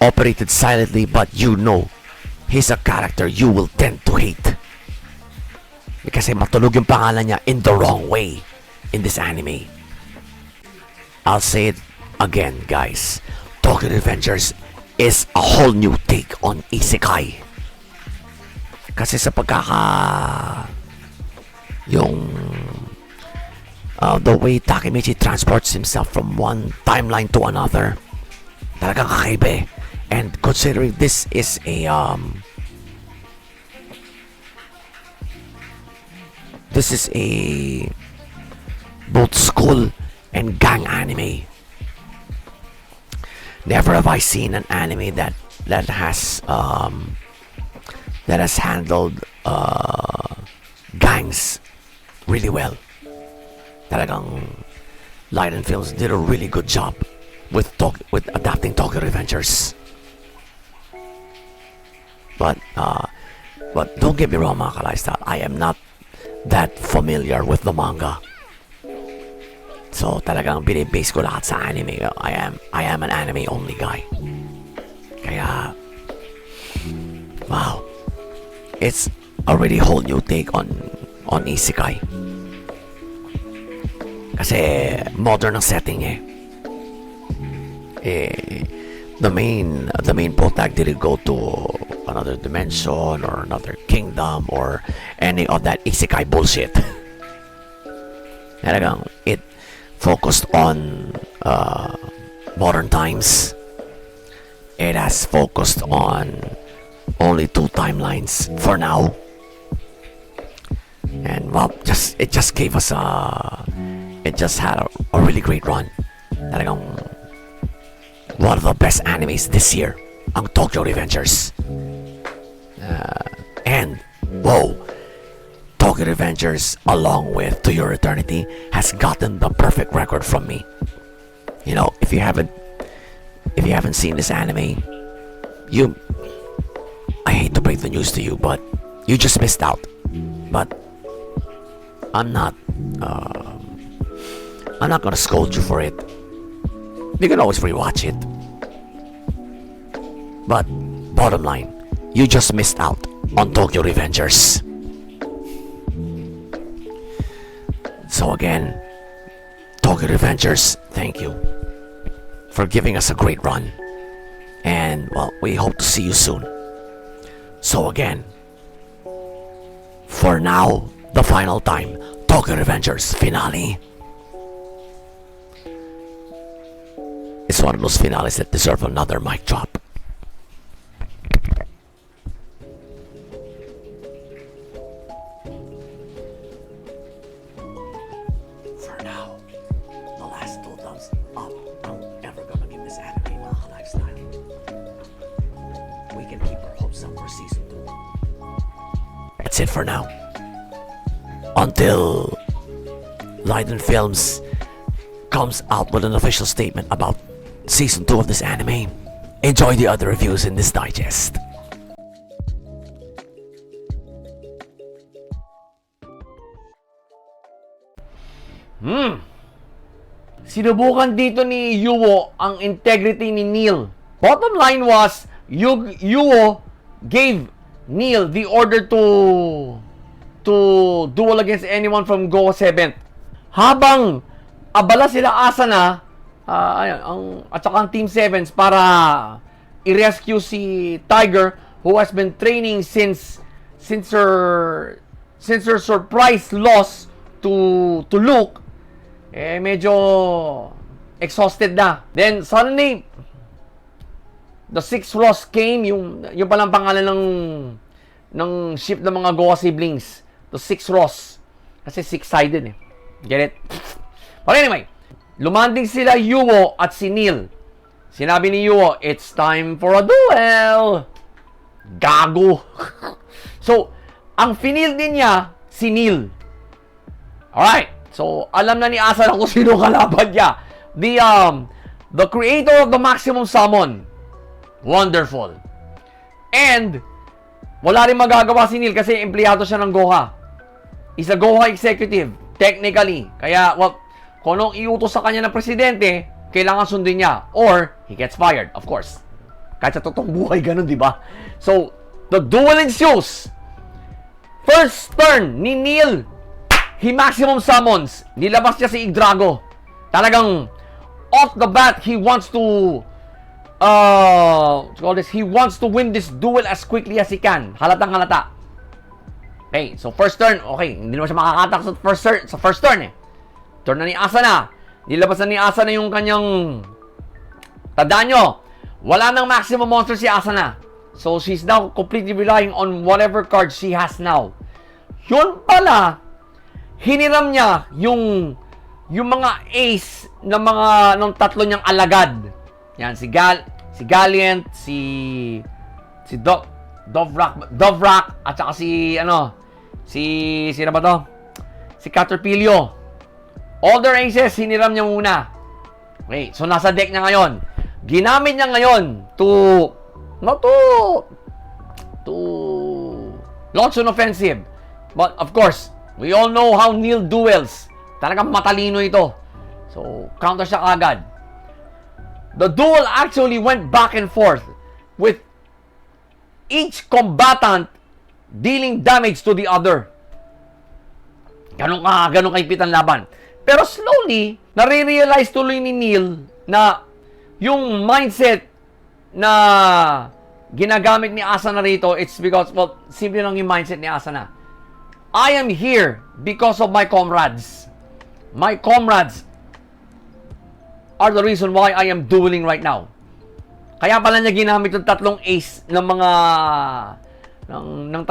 operated silently, but you know he's a character you will tend to hate. Kasi matulog yung pangalan niya in the wrong way in this anime. I'll say it again, guys. Tokyo Revengers is a whole new take on isekai. Kasi sa the way Takemichi transports himself from one timeline to another, talagang kakaiba. And considering this is a both school and gang anime. Never have I seen an anime that has handled gangs really well. Talagang Light and Films did a really good job with adapting Tokyo Revengers. But don't get me wrong, mga ka-lifestyle, I am not that familiar with the manga. So talagang binibase ko lahat sa anime. I am an anime only guy. Kaya wow, it's a really whole new take on isekai. Kasi modern ang setting the main protag didn't go to another dimension or another kingdom or any of that isekai bullshit. Talagang it focused on modern times. It has focused on only 2 timelines for now. And well, it just gave us it just had a really great run. Talagang one of the best animes this year, ang Tokyo Revengers. And whoa, Tokyo Revengers, along with To Your Eternity, has gotten the perfect record from me. You know, if you haven't seen this anime, I hate to break the news to you, but you just missed out. But I'm not gonna scold you for it. You can always rewatch it. But bottom line, you just missed out on Tokyo Revengers. So again, Tokyo Revengers, thank you for giving us a great run. And well, we hope to see you soon. So again, for now, the final time, Tokyo Revengers finale. It's one of those finales that deserve another mic drop. For now, the last 2 thumbs up. I'm never gonna give this anime a lifestyle. We can keep our hopes up for season 2. That's it for now. Until Leiden Films comes out with an official statement about season 2 of this anime, enjoy the other reviews in this digest. Sinubukan dito ni Yuo ang integrity ni Neil. Bottom line was, Yuo gave Neil the order to duel against anyone from Go 7th. Habang abala sila Asuna, at saka ang Team 7 para i-rescue si Tiger, who has been training since her surprise loss to Luke. Medyo exhausted na. Then suddenly the Six Ross came, yung palang pangalan ng ship ng mga Goa siblings, the Six Ross, kasi six-sided eh. Get it? But anyway, lumanding sila Yuo at si Neil. Sinabi ni Yuo, it's time for a duel. Gago. So, ang finil din niya si Neil. Alright. So, alam na ni Asuna kung sino kalaban niya. The creator of the maximum summon. Wonderful. And, wala rin magagawa si Neil kasi empleyado siya ng Goha. He's a Goha executive, technically. Kaya, kung anong iutos sa kanya ng presidente, kailangan sundin niya. Or, he gets fired, of course. Kahit sa totoong buhay, ganun, di ba? So, the duel ensues. First turn ni Neil, he maximum summons. Nilabas niya si Igdrago. Talagang, off the bat, he wants to he wants to win this duel as quickly as he can. Halatang halata. Okay, so first turn, okay, hindi naman siya makakatak sa first turn eh. Turn na ni Asuna. Nilabas na ni Asuna yung kanyang, tandaan nyo, wala nang maximum monster si Asuna. So she's now completely relying on whatever cards she has now. Yun pala, hiniram niya yung mga ace ng tatlo niyang alagad. Yan, si Gallant, si Dovrak, at saka sino ba to? Si Caterpillar. All the aces, hiniram niya muna. Okay, so nasa deck niya ngayon. Ginamit niya ngayon to launch an offensive. But of course, we all know how Neil duels. Talagang matalino ito. So, counter siya agad. The duel actually went back and forth with each combatant dealing damage to the other. Ganun kaipitan laban. Pero slowly, nare-realize tuloy ni Neil na yung mindset na ginagamit ni Asuna rito, it's because, simple lang yung mindset ni Asuna. I am here because of my comrades. My comrades are the reason why I am dueling right now. Kaya pala niya ginamit yung tatlong ace ng mga ng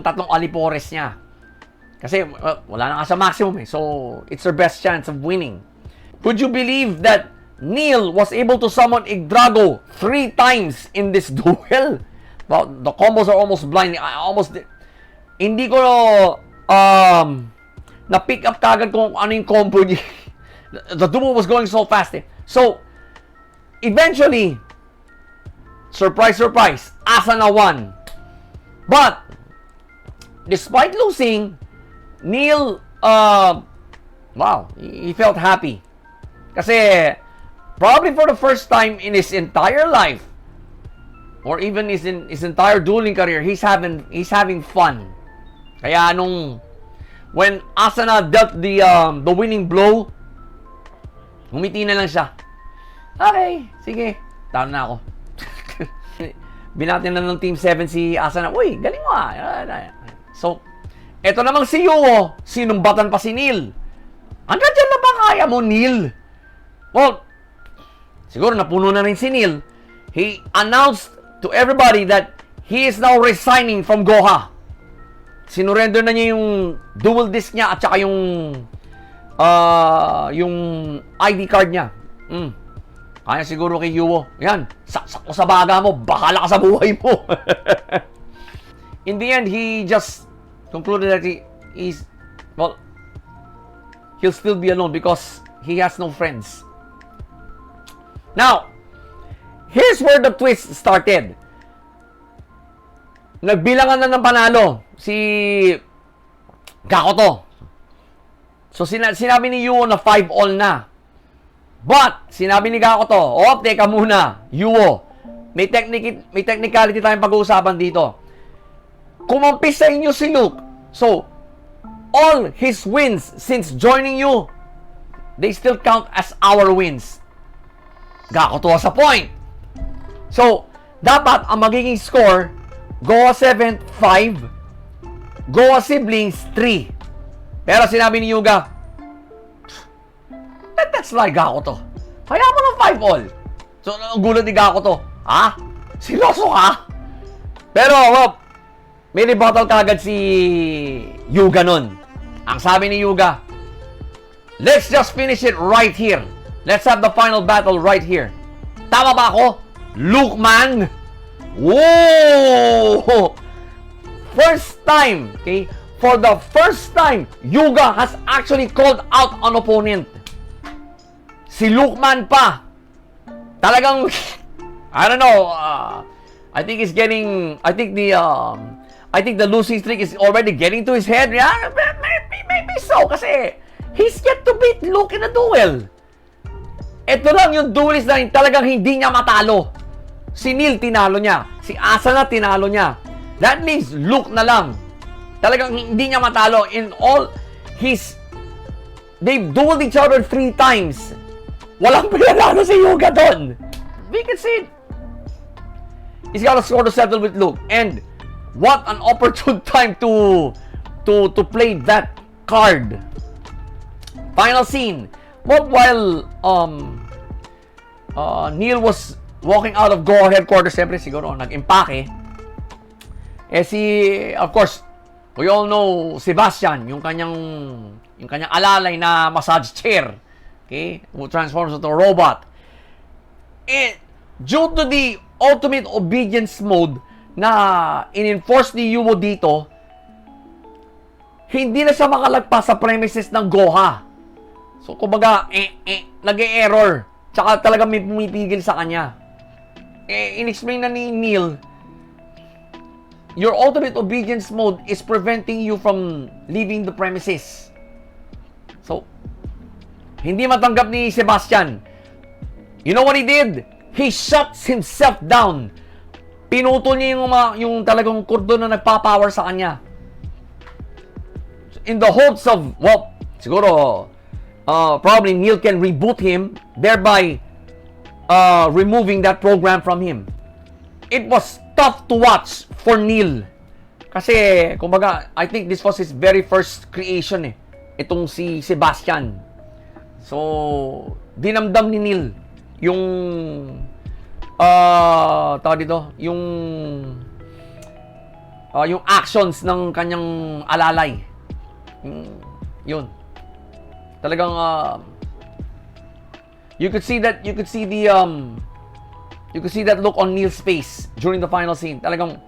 tatlong alipores niya. Kasi wala na nga sa maximum eh. So, it's her best chance of winning. Would you believe that Neil was able to summon Igdrago 3 times in this duel? Well, the combos are almost blind. Hindi ko na-pick up kagad kung ano yung combo niya. The duel was going so fast eh. So, eventually, surprise, Asuna won. But, despite losing, Neil, he felt happy. Kasi, probably for the first time in his entire life, or even his entire dueling career, he's having fun. Kaya when Asuna dealt the winning blow, humiti na lang siya. Okay, sige. Tama na ako. Binati na ng Team 7 si Asuna. Uy, galing mo ah. So, eto namang si Yuo, sinumbatan pa si Neil. Hanggang dyan na ba kaya mo, Neil? Well, siguro napuno na rin si Neil. He announced to everybody that he is now resigning from Goha. Sinurrender na niya yung dual disc niya at saka yung ID card niya. Kaya siguro kay Yuo. Yan, saksak ko sa baga mo, bahala ka sa buhay mo. In the end, he just concluded that he'll still be alone because he has no friends. Now, here's where the twist started. Nagbilangan na ng panalo si Gakoto. So, sinabi ni Yuo na 5-all na. But, sinabi ni Gakoto, teka muna, Yuo, may technicality tayong pag-uusapan dito. Kumampis sa inyo si Luke. So, all his wins since joining you, they still count as our wins. Gakuto sa point. So, dapat ang magiging score, Goa 7, 5, Goa siblings 3. Pero sinabi ni Yuga, that's like Gakuto. Kaya mo ng 5 all. So, ang gulat ni Gakuto, ha? Siloso ka? Pero, may rebuttal kagad si Yuga nun. Ang sabi ni Yuga, let's just finish it right here. Let's have the final battle right here. Tama ba ako? Luke man! Whoa! First time, okay? For the first time, Yuga has actually called out an opponent. Si Luke man pa. Talagang, I don't know, I think it's getting, I think the losing streak is already getting to his head. Yeah, maybe so, kasi he's yet to beat Luke in a duel. Ito lang yung duelist na talagang hindi niya matalo. Si Neil tinalo niya. Si Asana tinalo niya. That means Luke na lang. Talagang hindi niya matalo. In all his... They've dueled each other 3 times. Walang pinalalo si Yuga doon. We can see it. He's got a score to settle with Luke. And what an opportune time to play that card. Final scene. While Neil was walking out of Goa headquarters, siyempre siguro nag-impake. Of course, we all know Sebastian, yung kanyang alalay na massage chair, okay, who transforms into a robot. Due to the ultimate obedience mode na in-enforce ni Yumo dito, hindi na siya makalagpas sa premises ng Goha. So, kumbaga, nag-e-error. Tsaka talaga may pumipigil sa kanya. In-explain na ni Neil, your ultimate obedience mode is preventing you from leaving the premises. So, hindi matanggap ni Sebastian. You know what he did? He shuts himself down. Pinutol niya yung talagang kurdo na nagpa-power sa kanya. In the hopes of, well, siguro, probably Neil can reboot him, thereby removing that program from him. It was tough to watch for Neil. Kasi, kumbaga, I think this was his very first creation itong si Sebastian. So, dinamdam ni Neil yung tawag dito, yung actions ng kanyang alalay. Yun. Talagang you could see that look on Neil's face during the final scene. Talagang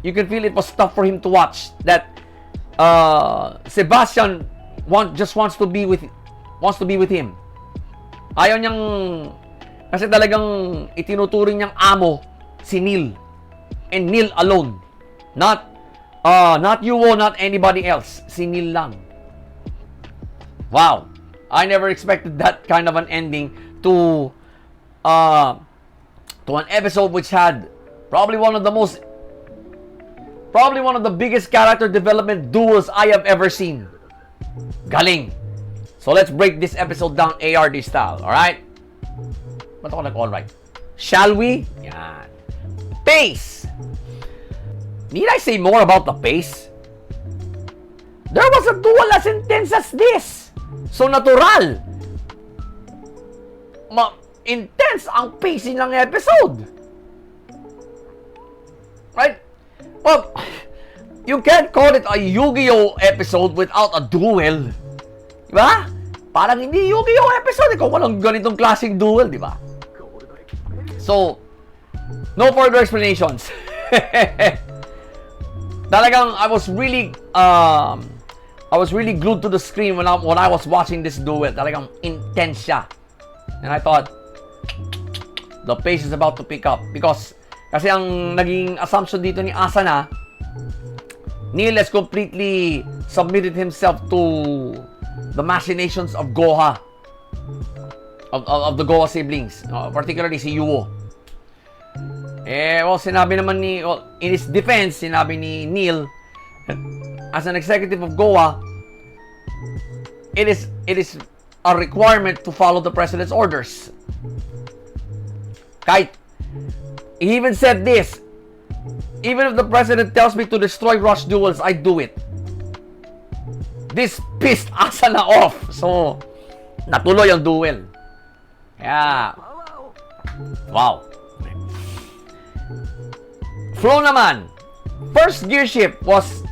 you can feel it was tough for him to watch that Sebastian just wants to be with him. Ayaw niyang, kasi talagang itinuturing niyang amo si Neil, and Neil alone, not Yuo, not anybody else, si Neil lang. Wow, I never expected that kind of an ending to an episode which had probably one of the biggest character development duels I have ever seen. Galing. So let's break this episode down ARD style, alright? Ba't ako nag-alright? Shall we? Yan. Pace! Need I say more about the pace? There was a duel as intense as this. So natural. Intense ang pacing ng episode. Right? Well, you can't call it a Yu-Gi-Oh episode without a duel. Diba? Parang hindi Yu-Gi-Oh episode kung walang ganitong klaseng duel, diba? So, no further explanations. Talagang I was really glued to the screen when I was watching this duel. Talagang intense siya. And I thought, the pace is about to pick up. Kasi ang naging assumption dito ni Asana, Neil has completely submitted himself to the machinations of Goha. Of the Goha siblings. Particularly si Yuo. Sinabi naman in his defense, sinabi ni Neil, as an executive of Goa, it is a requirement to follow the president's orders. Kahit, he even said this, even if the president tells me to destroy rush duels, I do it. This pissed Asana off. So, natuloy ang duel. Kaya, wow. Flow naman, first gear shift was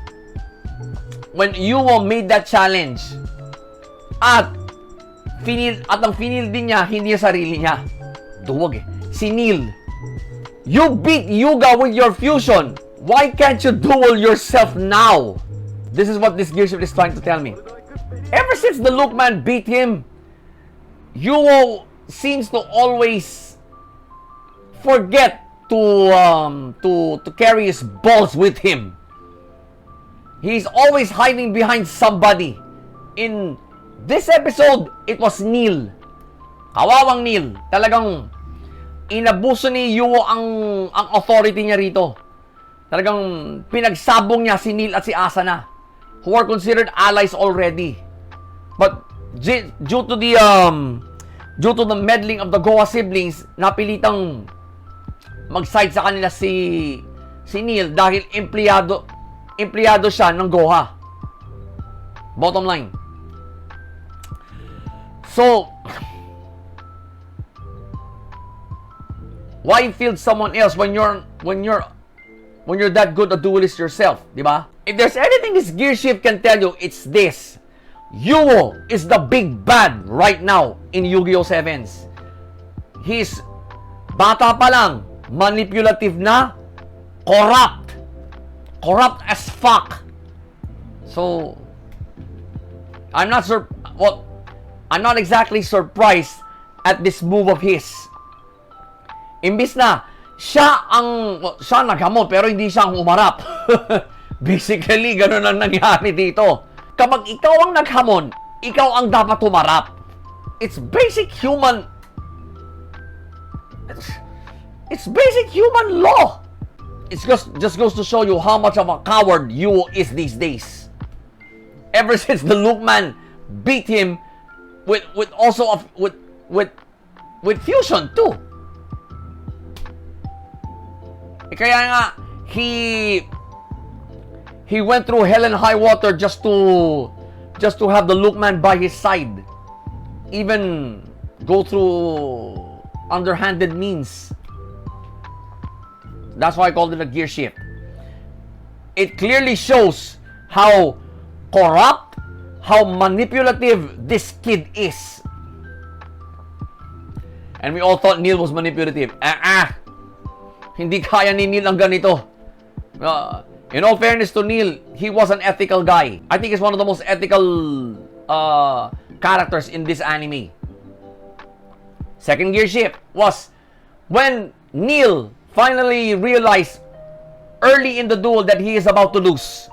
when Yuo made that challenge. At ang finil din niya, hindi yung sarili niya. Duwag eh. Si Neil. You beat Yuga with your fusion. Why can't you duel yourself now? This is what this gear shift is trying to tell me. Ever since the Lookman beat him, Yuo seems to always forget to carry his balls with him. He's always hiding behind somebody. In this episode, it was Neil. Kawawang Neil. Talagang inabuso ni Yuo ang authority niya rito. Talagang pinagsabong niya si Neil at si Asana, who are considered allies already. But due to the meddling of the Goa siblings, napilitang mag-side sa kanila si Neil dahil empleyado siya ng Goha. Bottom line. So, why field someone else when you're that good a duelist yourself, di ba? If there's anything this gear shift can tell you, it's this. Yuo is the big bad right now in Yu-Gi-Oh! 7s. He's bata pa lang, manipulative na, corrupt as fuck. So, I'm not exactly surprised at this move of his. Imbis na siya naghamon pero hindi siya ang umarap. Basically, ganun ang nangyari dito. Kapag ikaw ang naghamon, ikaw ang dapat umarap. It's basic human law. It just goes to show you how much of a coward Yuo is these days. Ever since the Lookman beat him with fusion too. Kaya nga he went through hell and high water just to have the Lookman by his side. Even go through underhanded means. That's why I called it a gear shift. It clearly shows how corrupt, how manipulative this kid is. And we all thought Neil was manipulative. Hindi kaya ni Neil ang ganito. In all fairness to Neil, he was an ethical guy. I think he's one of the most ethical characters in this anime. Second gear shift was when Neil finally realized early in the duel that he is about to lose.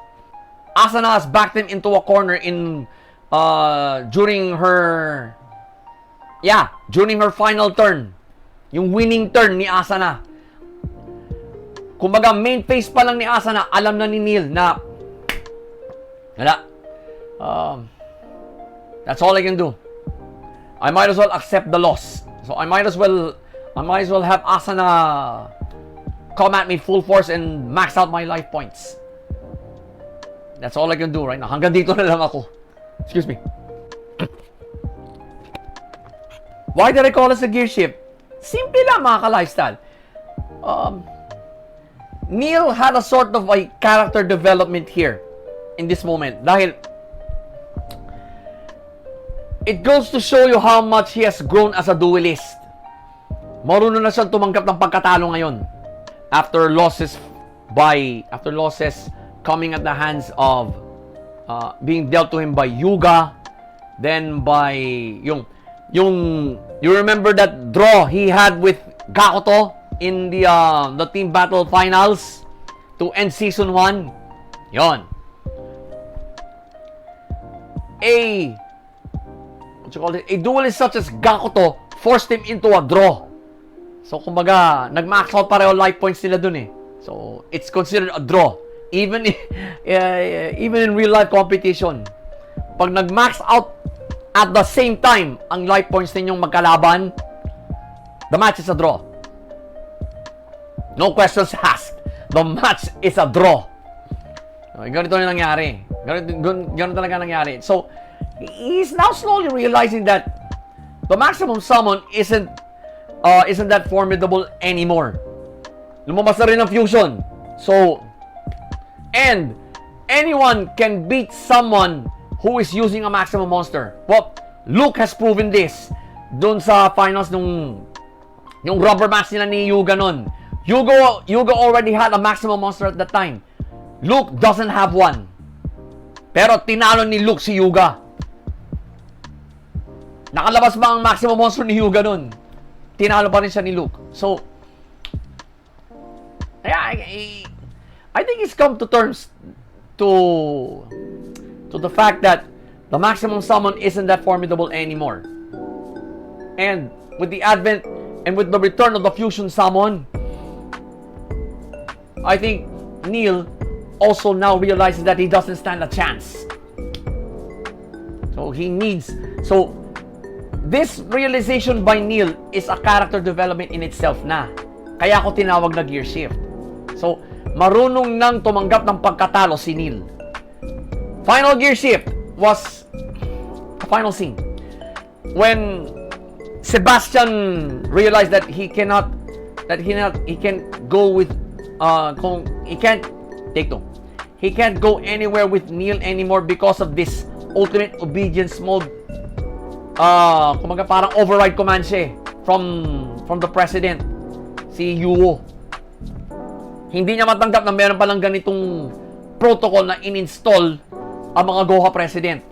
Asana has backed him into a corner during her final turn. Yung winning turn ni Asana. Kumbaga, main phase pa lang ni Asana, alam na ni Neil na that's all I can do. I might as well accept the loss. So I might as well have Asana come at me full force and max out my life points. That's all I can do right now. Hanggang dito na lang ako. Excuse me. Why did I call this a gear shift? Simple lang, mga ka-lifestyle. Neil had a sort of a character development here in this moment. Dahil it goes to show you how much he has grown as a duelist. Marunong na siyang tumanggap ng pagkatalo ngayon. After losses coming at the hands of being dealt to him by Yuga, then by you remember that draw he had with Gakuto in the team battle finals to end season 1. Yon. A duelist such as Gakuto forced him into a draw. So kumbaga, nag-max out pareho life points nila dun eh. So it's considered a draw. Even in real life competition. Pag nag-max out At the same time, ang life points ninyong magkalaban, the match is a draw. No questions asked. The match is a draw. Ganito na nangyari. Ganito talaga nangyari. So, he's now slowly realizing that the maximum summon isn't that formidable anymore. Lumabas na rin ang fusion. So, and anyone can beat someone who is using a maximum monster. Well, Luke has proven this doon sa finals yung rubber match nila ni Yuga nun. Yuga already had a maximum monster at that time. Luke doesn't have one. Pero tinalo ni Luke si Yuga. Nakalabas ba ang maximum monster ni Yuga nun? Tinalo pa rin siya ni Luke. So, yeah, I think he's come to terms to the fact that the maximum summon isn't that formidable anymore. And with the advent and with the return of the fusion summon, I think Neil also now realizes that he doesn't stand a chance. So this realization by Neil is a character development in itself na. Kaya ako tinawag na gear shift. So, marunong nang tumanggap ng pagkatalo si Neil. Final gear shift was a final scene when Sebastian realized that he can't go with he can't go anywhere with Neil anymore because of this ultimate obedience mode. Kumaga parang override command siya from the president, si Yuo. Hindi niya matanggap na meron palang ganitong protocol na in-install ang mga Goha president.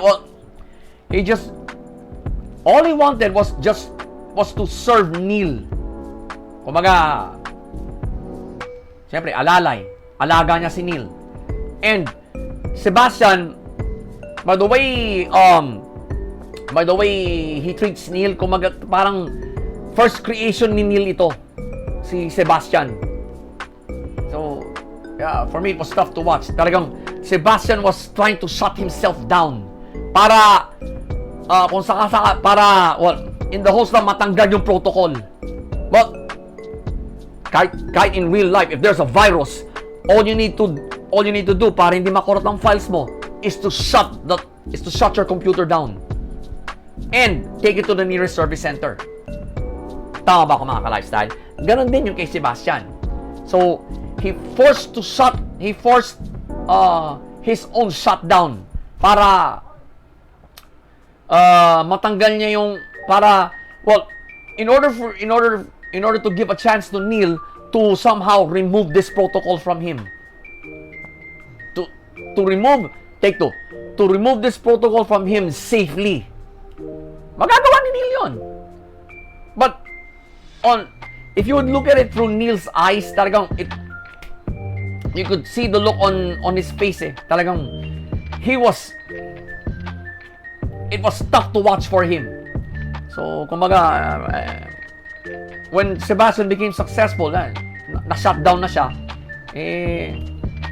Well, all he wanted was to serve Neil. Kumaga, siyempre, alaga niya si Neil. And Sebastian, by the way he treats Neil, kumaga parang first creation ni Neil ito, si Sebastian. So, yeah, for me it was tough to watch. Talagang Sebastian was trying to shut himself down para kung saka para in the hopes na matanggal yung protocol. But kahit in real life, if there's a virus, all you need to do para hindi makorot ang files mo is to shut your computer down and take it to the nearest service center. Tama ba ako mga ka-lifestyle? Ganon din yung kay Sebastian. So, he forced his own shutdown para matanggal niya yung in order to give a chance to Neil to somehow remove this protocol from him. To remove this protocol from him safely. Magagawa ni Neil yun. But if you would look at it through Neil's eyes, talagang you could see the look on his face eh. Talagang it was tough to watch for him. So, kumbaga, when Sebastian became successful, na-shutdown na siya,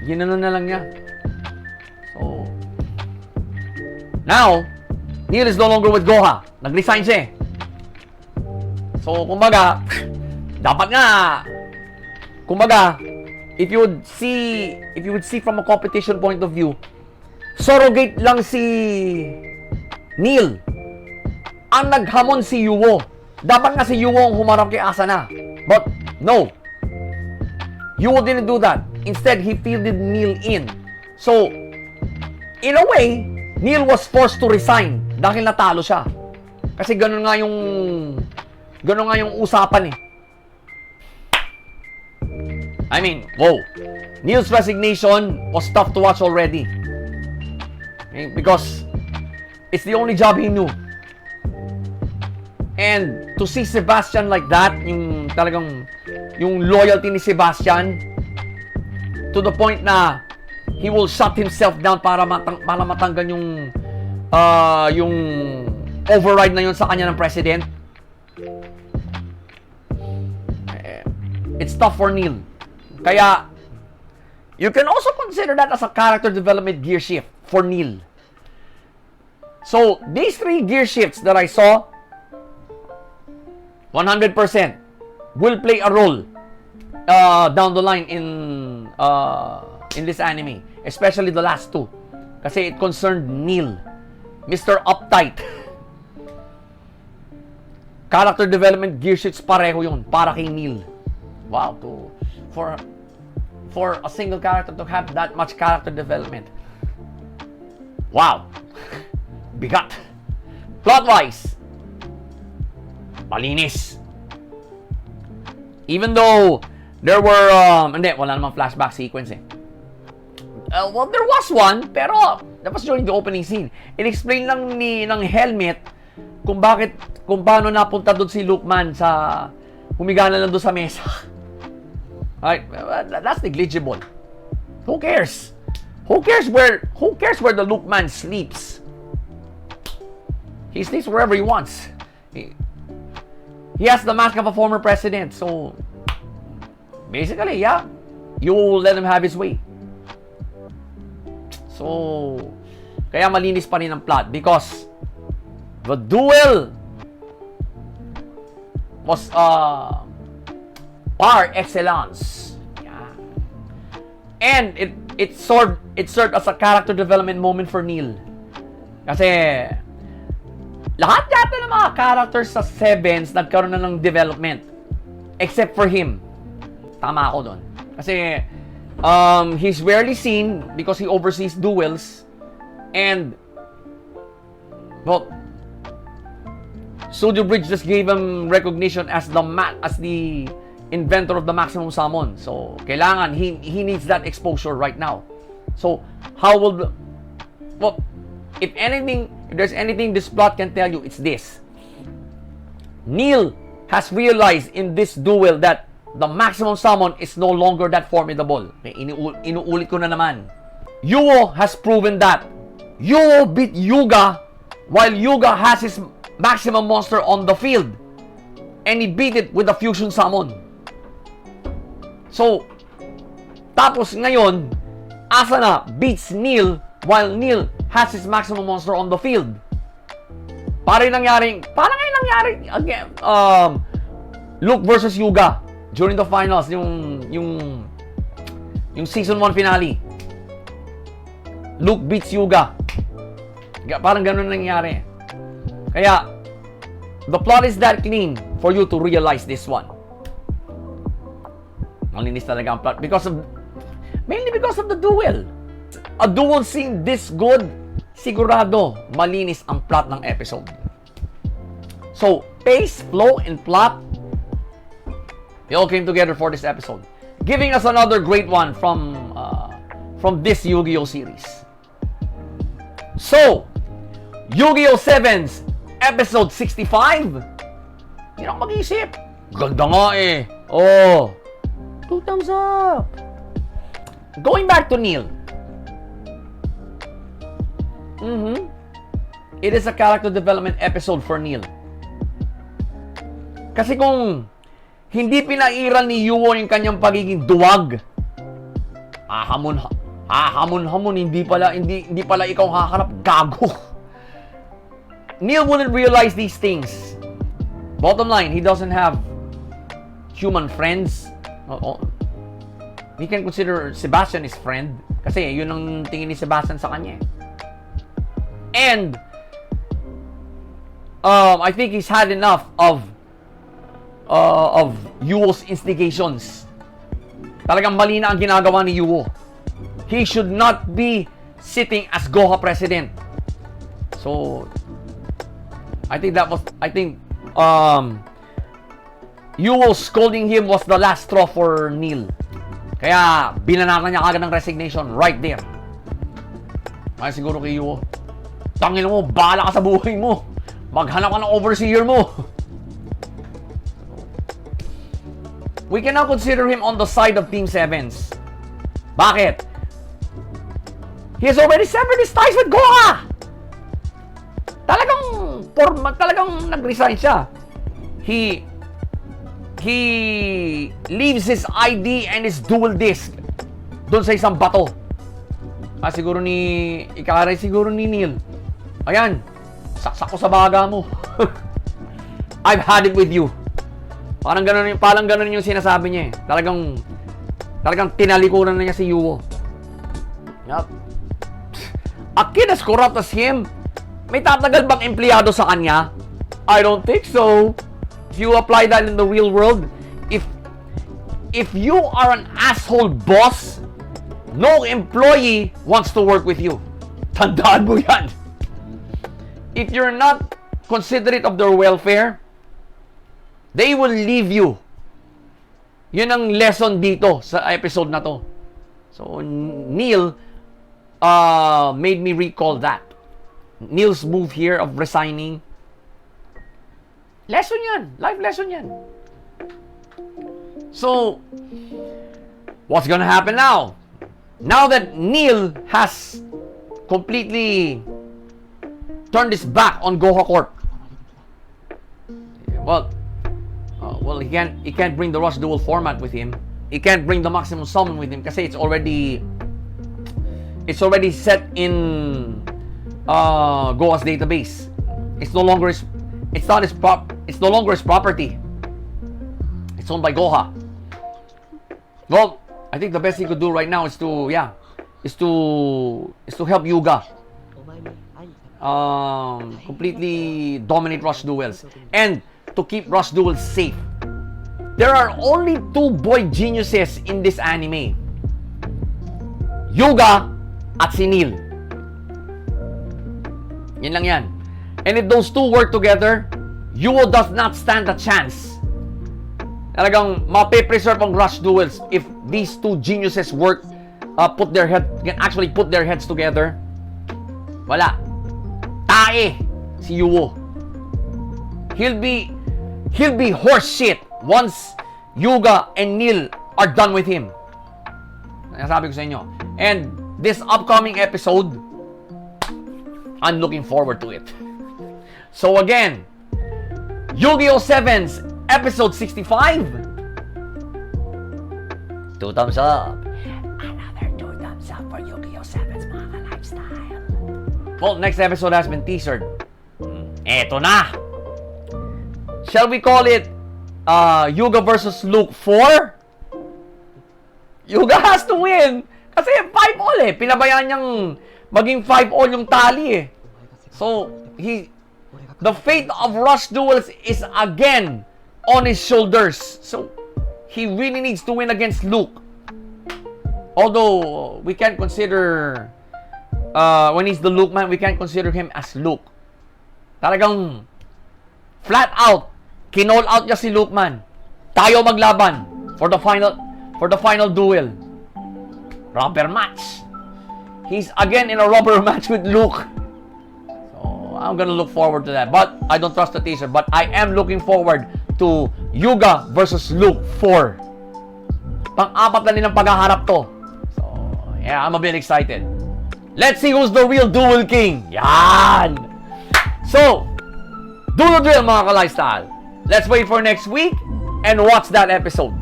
ginano na lang niya. So, now, Neil is no longer with Goha. Nag-resign siya eh. So, kumbaga, dapat nga, kumbaga, if you would see from a competition point of view, surrogate lang si Neil. Ang naghamon si Yuo. Dapat nga si Yuo ang humarap kay Asana. But, no. Yuo didn't do that. Instead, he fielded Neil in. So, in a way, Neil was forced to resign dahil natalo siya. Kasi ganun nga yung usapan eh. I mean, whoa. Neil's resignation was tough to watch already. Okay? Because it's the only job he knew. And to see Sebastian like that, yung talagang yung loyalty ni Sebastian to the point na he will shut himself down para matanggal yung override na yun sa kanya ng president. It's tough for Neil. Kaya you can also consider that as a character development gear shift for Neil. So, these 3 gear shifts that I saw, 100% will play a role down the line in this anime. Especially the last 2. Kasi it concerned Neil. Mr. Uptight. Character development gear shifts pareho yun. Para kay Neil. Wow. For a single character to have that much character development. Wow. Bigat. Plot-wise, malinis. Even though there were, hindi, wala namang flashback sequence eh. Well, there was one, pero that was during the opening scene. In-explain lang ng Helmet kung paano napunta doon si Lookman sa, humiga na lang doon sa mesa. Right? That's negligible. Who cares? Who cares where the Lookman sleeps? He sleeps wherever he wants. He has the mask of a former president, so basically, yeah, you will let him have his way. So, kaya malinis pa rin ang plot because the duel was par excellence. Yeah. And it served as a character development moment for Neil. Kasi lahat yata ng mga characters sa Sevens nagkaroon na ng development except for him. Tama ako doon. Kasi he's rarely seen because he oversees duels and well, Studio Bridge just gave him recognition as the inventor of the maximum summon. So, kailangan he needs that exposure right now. So, how will if there's anything this plot can tell you, it's this. Neil has realized in this duel that the maximum summon is no longer that formidable. Okay, inuulit ko na naman. Yuo has proven that. Yuo beat Yuga while Yuga has his maximum monster on the field. And he beat it with a fusion summon. So, tapos ngayon, Asuna beats Neil while Neil has his maximum monster on the field. Parang nangyari again, Luke versus Yuga during the finals, yung season 1 finale. Luke beats Yuga. Parang ganun nangyari. Kaya, the plot is that clean for you to realize this one. Malinis talaga ang plot mainly because of the duel. A duel scene this good, sigurado malinis ang plot ng episode. So, pace, flow, and plot, they all came together for this episode, giving us another great one from this Yu-Gi-Oh series. So, Yu-Gi-Oh! 7's episode 65. Hindi na mag-isip. Ganda nga eh. Oh, 2 thumbs up. Going back to Neil. It is a character development episode for Neil. Kasi kung hindi pinairan ni Yuo yung kanyang pagiging duwag, hamon, hindi pala ikaw haharap, gago. Neil wouldn't realize these things. Bottom line, he doesn't have human friends. He can consider Sebastian his friend kasi yun ang tingin ni Sebastian sa kanya. And I think he's had enough of Yuo's instigations. Talagang mali na ang ginagawa ni Yuo. He should not be sitting as Goha president. So I think Yuo scolding him was the last straw for Neil. Kaya binanatan niya agad ng resignation right there. Ay siguro kay Yuo, tangin mo, bahala ka sa buhay mo. Maghanap ka ng overseer mo. We can now consider him on the side of Team 7's. Bakit? He has already severed his ties with Goha. Talagang nag-resign siya. He leaves his ID and his dual disc doon sa isang bato. Siguro ni Neil. Ayan, saksak ko sa baga mo. I've had it with you. Parang ganun yung sinasabi niya eh. Talagang tinalikuran na niya si Yuo. Yup. A kid as corrupt as him, may tatagal bang empleyado sa kanya? I don't think so. If you apply that in the real world, if you are an asshole boss, no employee wants to work with you. Tandaan mo yan. If you're not considerate of their welfare, they will leave you. Yun ang lesson dito sa episode na to. So, Neil made me recall that. Neil's move here of resigning. Lesson yan. Life lesson yan. So, what's gonna happen now? Now that Neil has completely turned his back on Goha Corp. Well, he can't bring the Rush Duel format with him. He can't bring the Maximum Summon with him kasi it's already set in Goha's database. It's no longer his property. It's owned by Goha. Well, I think the best he could do right now is to help Yuga completely dominate Rush Duels and to keep Rush Duels safe. There are only two boy geniuses in this anime. Yuga at si Neil. Yan lang yan. And if those two work together, Yuo does not stand a chance. Talagang mape-preserve ang Rush Duels if these two geniuses can actually put their heads together. Wala. Tae si Yuo. He'll be horse shit once Yuga and Neil are done with him. Nasabi ko sa inyo. And this upcoming episode, I'm looking forward to it. So again, Yu-Gi-Oh! 7's episode 65. 2 thumbs up. Another 2 thumbs up for Yu-Gi-Oh! 7's mga lifestyle. Well, next episode has been teasered. Eto na. Shall we call it Yuga versus Luke 4? Yuga has to win. Kasi 5-all eh. Pinabayaan niyang maging 5-all yung tali eh. So, the fate of Rush Duels is again on his shoulders. So, he really needs to win against Luke. Although, we can't consider, when he's the Luke man, we can't consider him as Luke. Talagang, flat out, kinall out niya si Luke man. Tayo maglaban for the final duel. Rubber match. He's again in a rubber match with Luke. So, I'm gonna look forward to that. But, I don't trust the teaser. But, I am looking forward to Yuga versus Luke 4. Pang-apat na nilang paghaharap to. So, yeah, I'm a bit excited. Let's see who's the real duel king. Yan! So, do the drill mga ka-lifestyle. Let's wait for next week and watch that episode.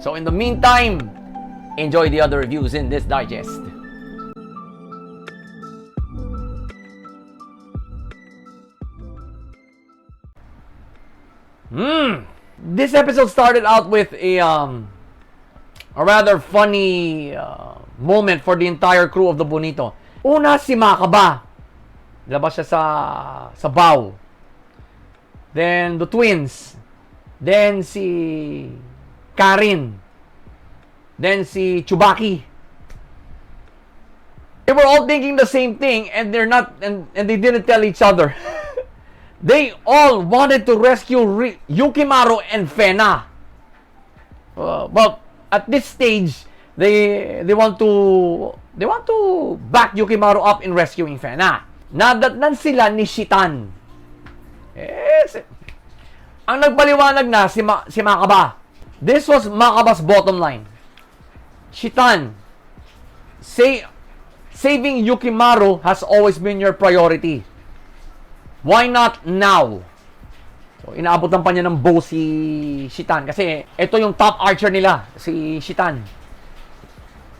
So, in the meantime, enjoy the other reviews in this digest. This episode started out with a rather funny moment for the entire crew of the Bonito. Una, si Makaba. Labas siya sa bow. Then, the twins. Then, si Karin. Then, si Chubaki. They were all thinking the same thing and they didn't tell each other. They all wanted to rescue Yukimaru and Fena. But at this stage, they want to back Yukimaru up in rescuing Fena. Nadatnan sila ni Shitan. Ang nagpaliwanag na si Makaba. This was Makaba's bottom line. Shitan, saving Yukimaru has always been your priority. Why not now? So, inaabotan pa niya ng bow si Shitan. Kasi, ito yung top archer nila, si Shitan.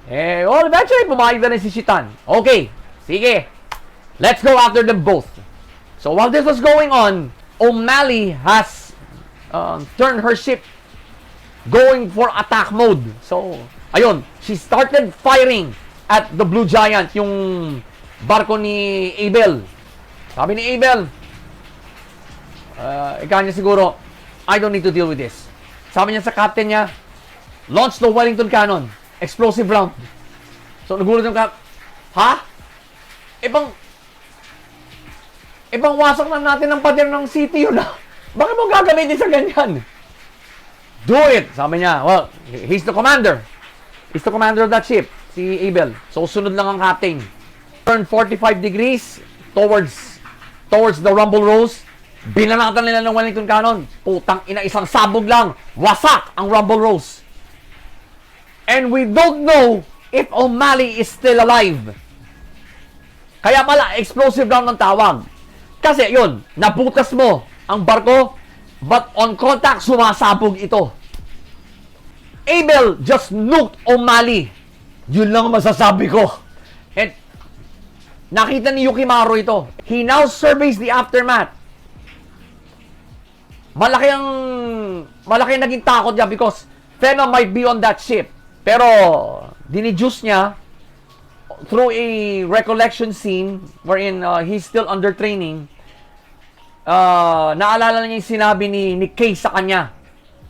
Eventually, pumayag na rin si Shitan. Okay, sige. Let's go after them both. So while this was going on, O'Malley has turned her ship going for attack mode. So, ayun, she started firing at the Blue Giant, yung barko ni Abel. Sabi ni Abel, ikaw niya siguro, I don't need to deal with this. Sabi niya sa captain niya, launch the Wellington cannon, explosive round. So, nagulat yung ha? Ibang wasak na natin ng pader ng city yun, ha? Bakit mo gagamitin sa ganyan? Do it! Sabi niya, well, he's the commander. He's the commander of that ship, si Abel. So, sunod lang ang captain. Turn 45 degrees towards the Rumble Rose. Binanatan nila ng Wellington Cannon. Putang ina, isang sabog lang. Wasak ang Rumble Rose. And we don't know if O'Malley is still alive. Kaya pala, explosive round ng tawag. Kasi yun, naputas mo ang barko, but on contact, sumasabog ito. Abel just nuked O'Malley. Yun lang masasabi ko. And nakita ni Yukimaro ito. He now surveys the aftermath. Malaki ang naging takot niya because Fena might be on that ship. Pero dinijuice niya through a recollection scene wherein he's still under training. Naalala niya yung sinabi ni Kay sa kanya.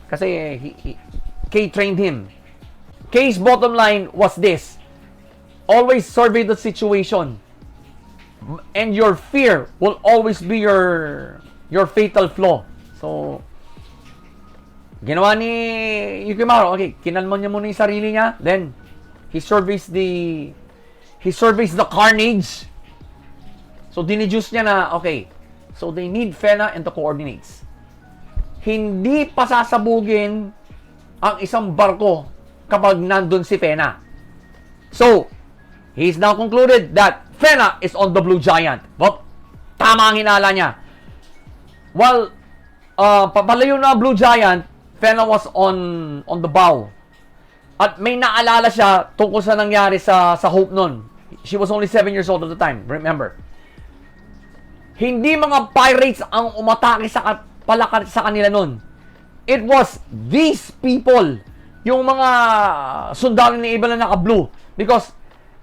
Kasi Kay trained him. Kay's bottom line was this: always survey the situation, and your fear will always be your fatal flaw. So, ginawa ni Yukimaro, okay, kinalma niya muna yung sarili niya, then he surveys the carnage. So, dinijuice niya na, okay, so they need Fena and the coordinates. Hindi pasasabugin ang isang barko kapag nandun si Fena. So, he's now concluded that Fena is on the Blue Giant. Well, tama ang hinala niya. Well, papalayo na Blue Giant, Fena was on the bow. At may naalala siya tungkol sa nangyari sa Hope nun. She was only 7 years old at the time, remember. Hindi mga pirates ang umatake sa kanila nun. It was these people, yung mga sundalo ni Abel na naka-blue.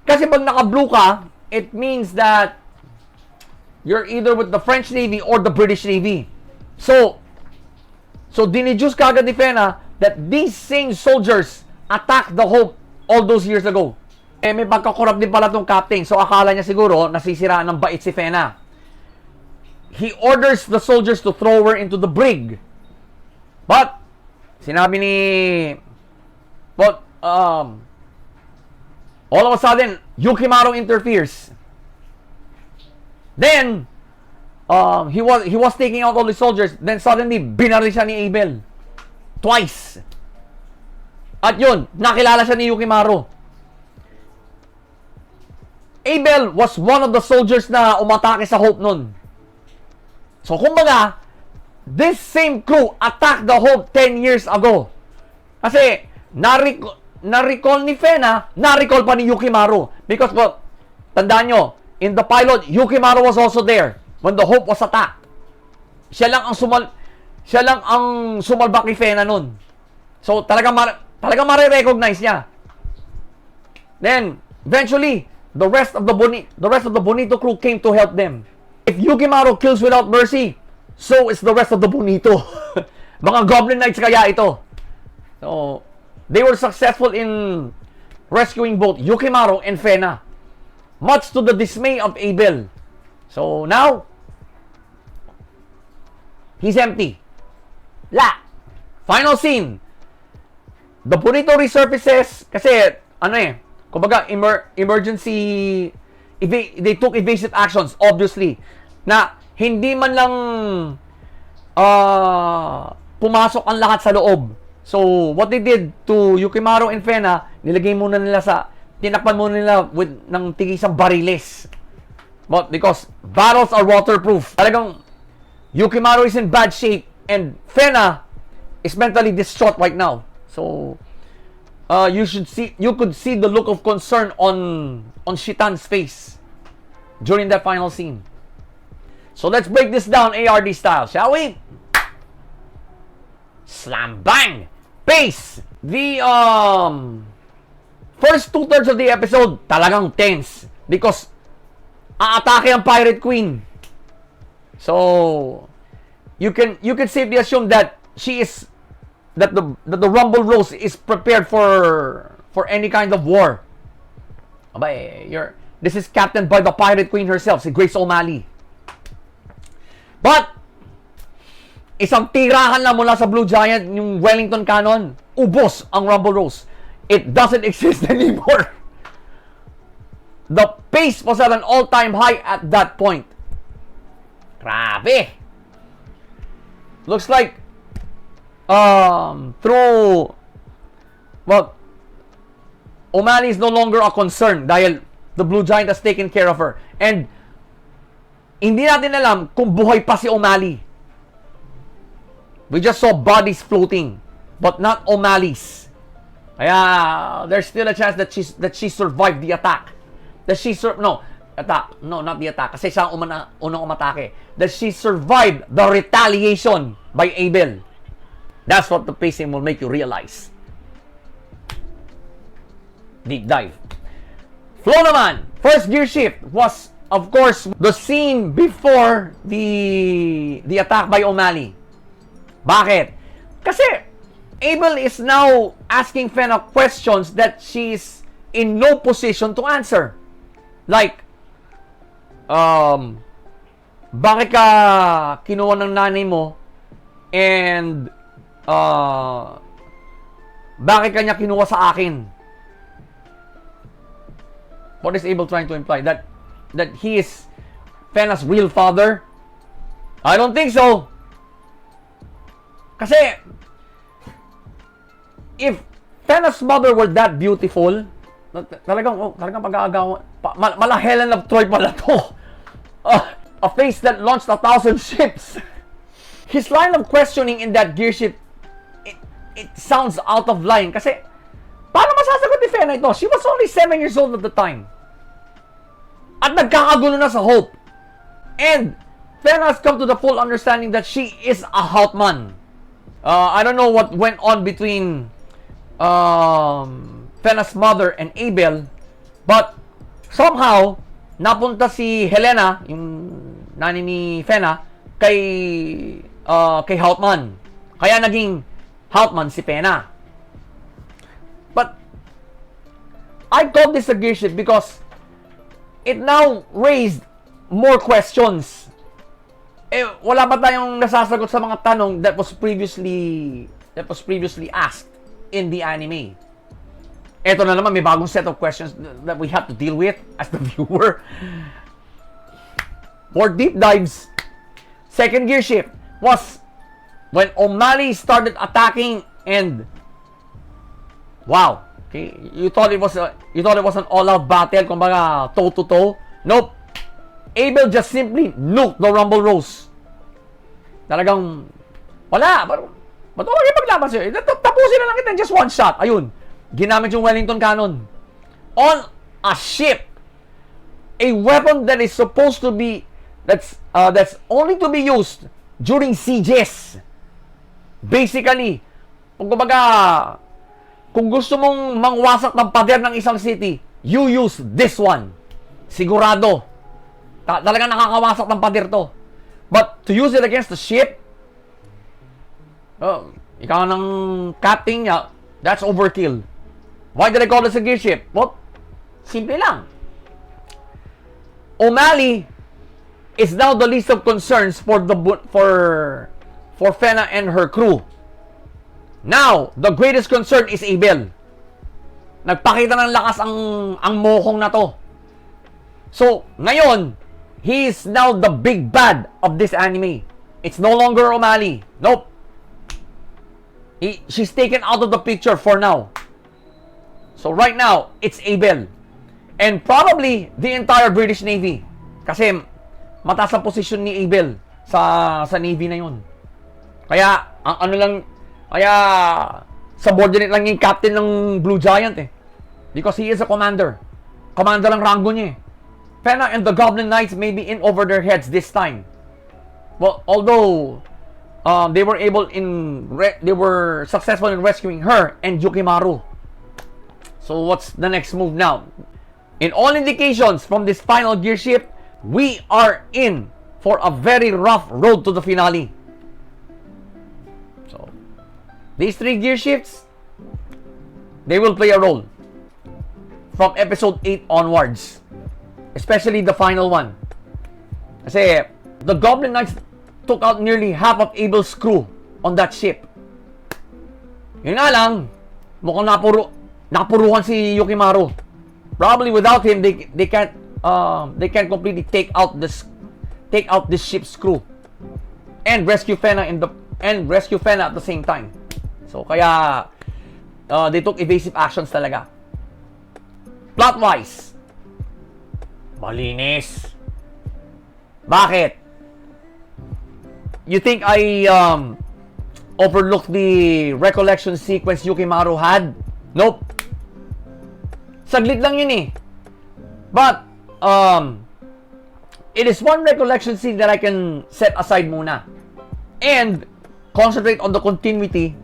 Kasi pag naka-blue ka, it means that you're either with the French Navy or the British Navy. So dinijuice kagad ni Fena that these same soldiers attacked the Hope all those years ago. May pagkakorap din pala tong captain. So akala niya siguro nasisiraan ng bait si Fena. He orders the soldiers to throw her into the brig. But sinabi ni all of a sudden Yukimaro interferes. Then he was taking out all the soldiers. Then suddenly binaril siya ni Abel twice. At yun, nakilala siya ni Yukimaro. Abel was one of the soldiers na umatake sa Hope nun. So kumbaga, this same crew attacked the Hope 10 years ago. Kasi na-recall ni Fena, na-recall pa ni Yukimaro. Because, well, tandaan nyo, in the pilot, Yukimaro was also there when the Hope was attacked. Siya lang ang sumalba kay Fena nun. So, talagang mare-recognize niya. Then, eventually, the rest of the Bonito crew came to help them. If Yukimaro kills without mercy, so is the rest of the Bonito. Mga Goblin Knights kaya ito. So, they were successful in rescuing both Yukimaro and Fena, much to the dismay of Abel. So, now, he's empty. Final scene. The Bonito resurfaces kasi, kumbaga, emergency, they took evasive actions, obviously, na hindi man lang pumasok ang lahat sa loob. So, what they did to Yukimaro and Fena, tinakpan muna nila ng tigisang bariles. But because battles are waterproof, talagang Yukimaro is in bad shape and Fena is mentally distraught right now. So, you could see the look of concern on Shitan's face during that final scene. So let's break this down ARD style, shall we? Slam bang! Pace! The first 2/3 of the episode talagang tense because aatake ang Pirate Queen. So you can safely assume that the Rumble Rose is prepared for any kind of war. Abay, this is captained by the Pirate Queen herself, si Grace O'Malley. But isang tirahan lang mula sa Blue Giant yung Wellington Cannon. Ubos ang Rumble Rose. It doesn't exist anymore. The pace was at an all-time high at that point. Grabe. Looks like O'Malley is no longer a concern dahil the Blue Giant has taken care of her. And hindi natin alam kung buhay pa si O'Malley. We just saw bodies floating, but not O'Malley's. Kaya there's still a chance that she survived the attack. Not the attack. Kasi siya ang unang umatake. That she survived the retaliation by Abel. That's what the pacing will make you realize. Deep dive. Flow naman. First gear shift was, of course, the scene before the attack by O'Malley. Bakit? Kasi Abel is now asking Fena questions that she's in no position to answer. Like, bakit ka kinuha ng nanay mo and bakit kanya kinuha sa akin? What is Abel trying to imply? That he is Fena's real father? I don't think so. Kasi if Fena's mother were that beautiful, talagang pag-aagawan, mala Helen of Troy pala to. A face that launched 1,000 ships. His line of questioning in that gear shift, it sounds out of line. Kasi, paano masasagot ni Fena ito? She was only 7 years old at the time. At nagkakagulo na sa Hope. And, Fena has come to the full understanding that she is a Hauptmann. I don't know what went on between Fena's mother and Abel, but somehow, napunta si Helena, yung nani ni Fena, kay Hauptmann. Kaya naging Hauptmann si Fena. But I call this a gear shift because it now raised more questions. Wala ba tayong nasasagot sa mga tanong that was previously asked in the anime? Eto na naman, may bagong set of questions that we have to deal with as the viewer. More deep dives. Second gear shift was when O'Malley started attacking and wow, okay, you thought it was an all-out battle, kumbaga toe-to-toe. Nope. Abel just simply nuked the Rumble Rose. Talagang wala. Ba't wala kayo paglaban sa'yo? Tapusin na lang kita just one shot. Ayun. Ginamit yung Wellington Cannon. On a ship. A weapon that is supposed to be that's only to be used during sieges. Basically, kung gusto mong mangwasak ng pader ng isang city, you use this one. Sigurado. Talagang nakakawasak ng pader to. But to use it against the ship, ikaw ng captain niya, that's overkill. Why did I call this a gear shift? Well, simple lang. O'Malley is now the least of concerns for Fena and her crew. Now, the greatest concern is Abel. Nagpakita ng lakas ang mokong na to. So, ngayon, he is now the big bad of this anime. It's no longer O'Malley. Nope. She's taken out of the picture for now. So right now, it's Abel. And probably the entire British Navy. Kasi mataas ang posisyon ni Abel sa Navy na yun. Kaya, kaya subordinate lang yung captain ng Blue Giant eh. Because he is a commander. Commander ang rango niya eh. Fena and the Goblin Knights may be in over their heads this time. Well, although they were successful in rescuing her and Yukimaru. So what's the next move now? In all indications from this final gear shift, we are in for a very rough road to the finale. So these 3 gear shifts, they will play a role from episode 8 onwards, especially the final one. Kasi the Goblin Knights took out nearly half of Abel's crew on that ship. Yun nga lang, mukhang napuruhan si Yukimaru. Probably without him, they can't completely take out this ship's crew and rescue Fena at the same time. So kaya they took evasive actions talaga. Plot-wise, malinis. Bakit? You think I overlooked the recollection sequence Yukimaru had? Nope. Saglit lang yun eh. But it is one recollection scene that I can set aside muna and concentrate on the continuity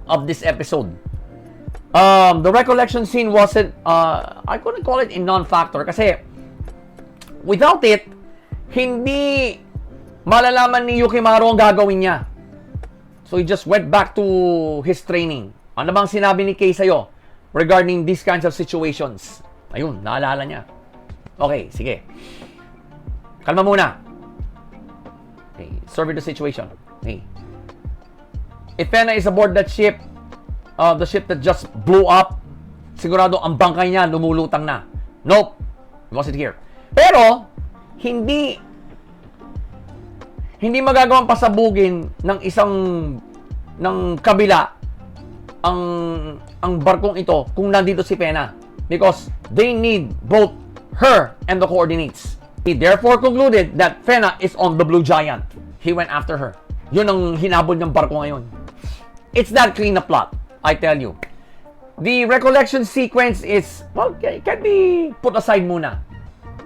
of this episode. The recollection scene wasn't, I couldn't call it a non-factor kasi without it, hindi malalaman ni Yukimaru ang gagawin niya. So he just went back to his training. Ano bang sinabi ni Kei sa'yo regarding these kinds of situations? Ayun, naalala niya. Okay, sige. Kalma muna. Okay, survey the situation. Okay. If Fena is aboard that ship, the ship that just blew up, sigurado ang bangkay niya lumulutang na. Nope. It wasn't here. Pero, hindi magagawang pasabugin ng kabila ang barkong ito kung nandito si Fena, because they need both her and the coordinates. He therefore concluded that Fena is on the Blue Giant. He went after her. Yun ang hinabol ng barko ngayon. It's that clean a plot, I tell you. The recollection sequence is, well, it can be put aside muna.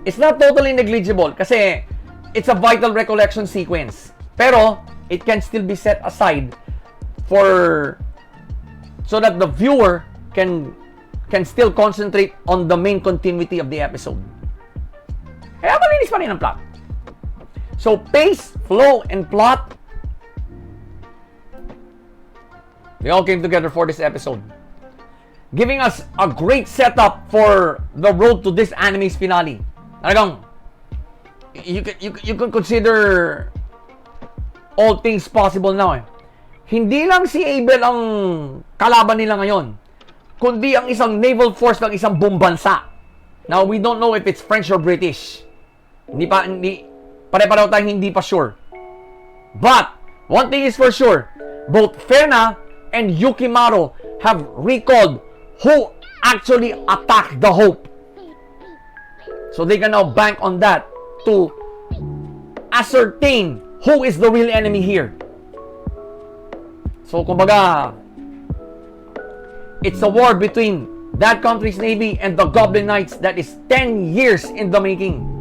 It's not totally negligible kasi it's a vital recollection sequence. Pero, it can still be set aside so that the viewer can still concentrate on the main continuity of the episode. Kaya malinis pa rin ang plot. So, pace, flow, and plot, they all came together for this episode, giving us a great setup for the road to this anime's finale. Talagang, you can consider all things possible now eh. Hindi lang si Abel ang kalaban nila ngayon, kundi ang isang naval force ng isang buong bansa. Now, we don't know if it's French or British. Pare-pareho tayong hindi pa sure. But, one thing is for sure, both Fena and Yukimaru have recalled who actually attacked the Hope. So they can now bank on that to ascertain who is the real enemy here. So kumbaga, it's a war between that country's navy and the Goblin Knights that is 10 years in the making.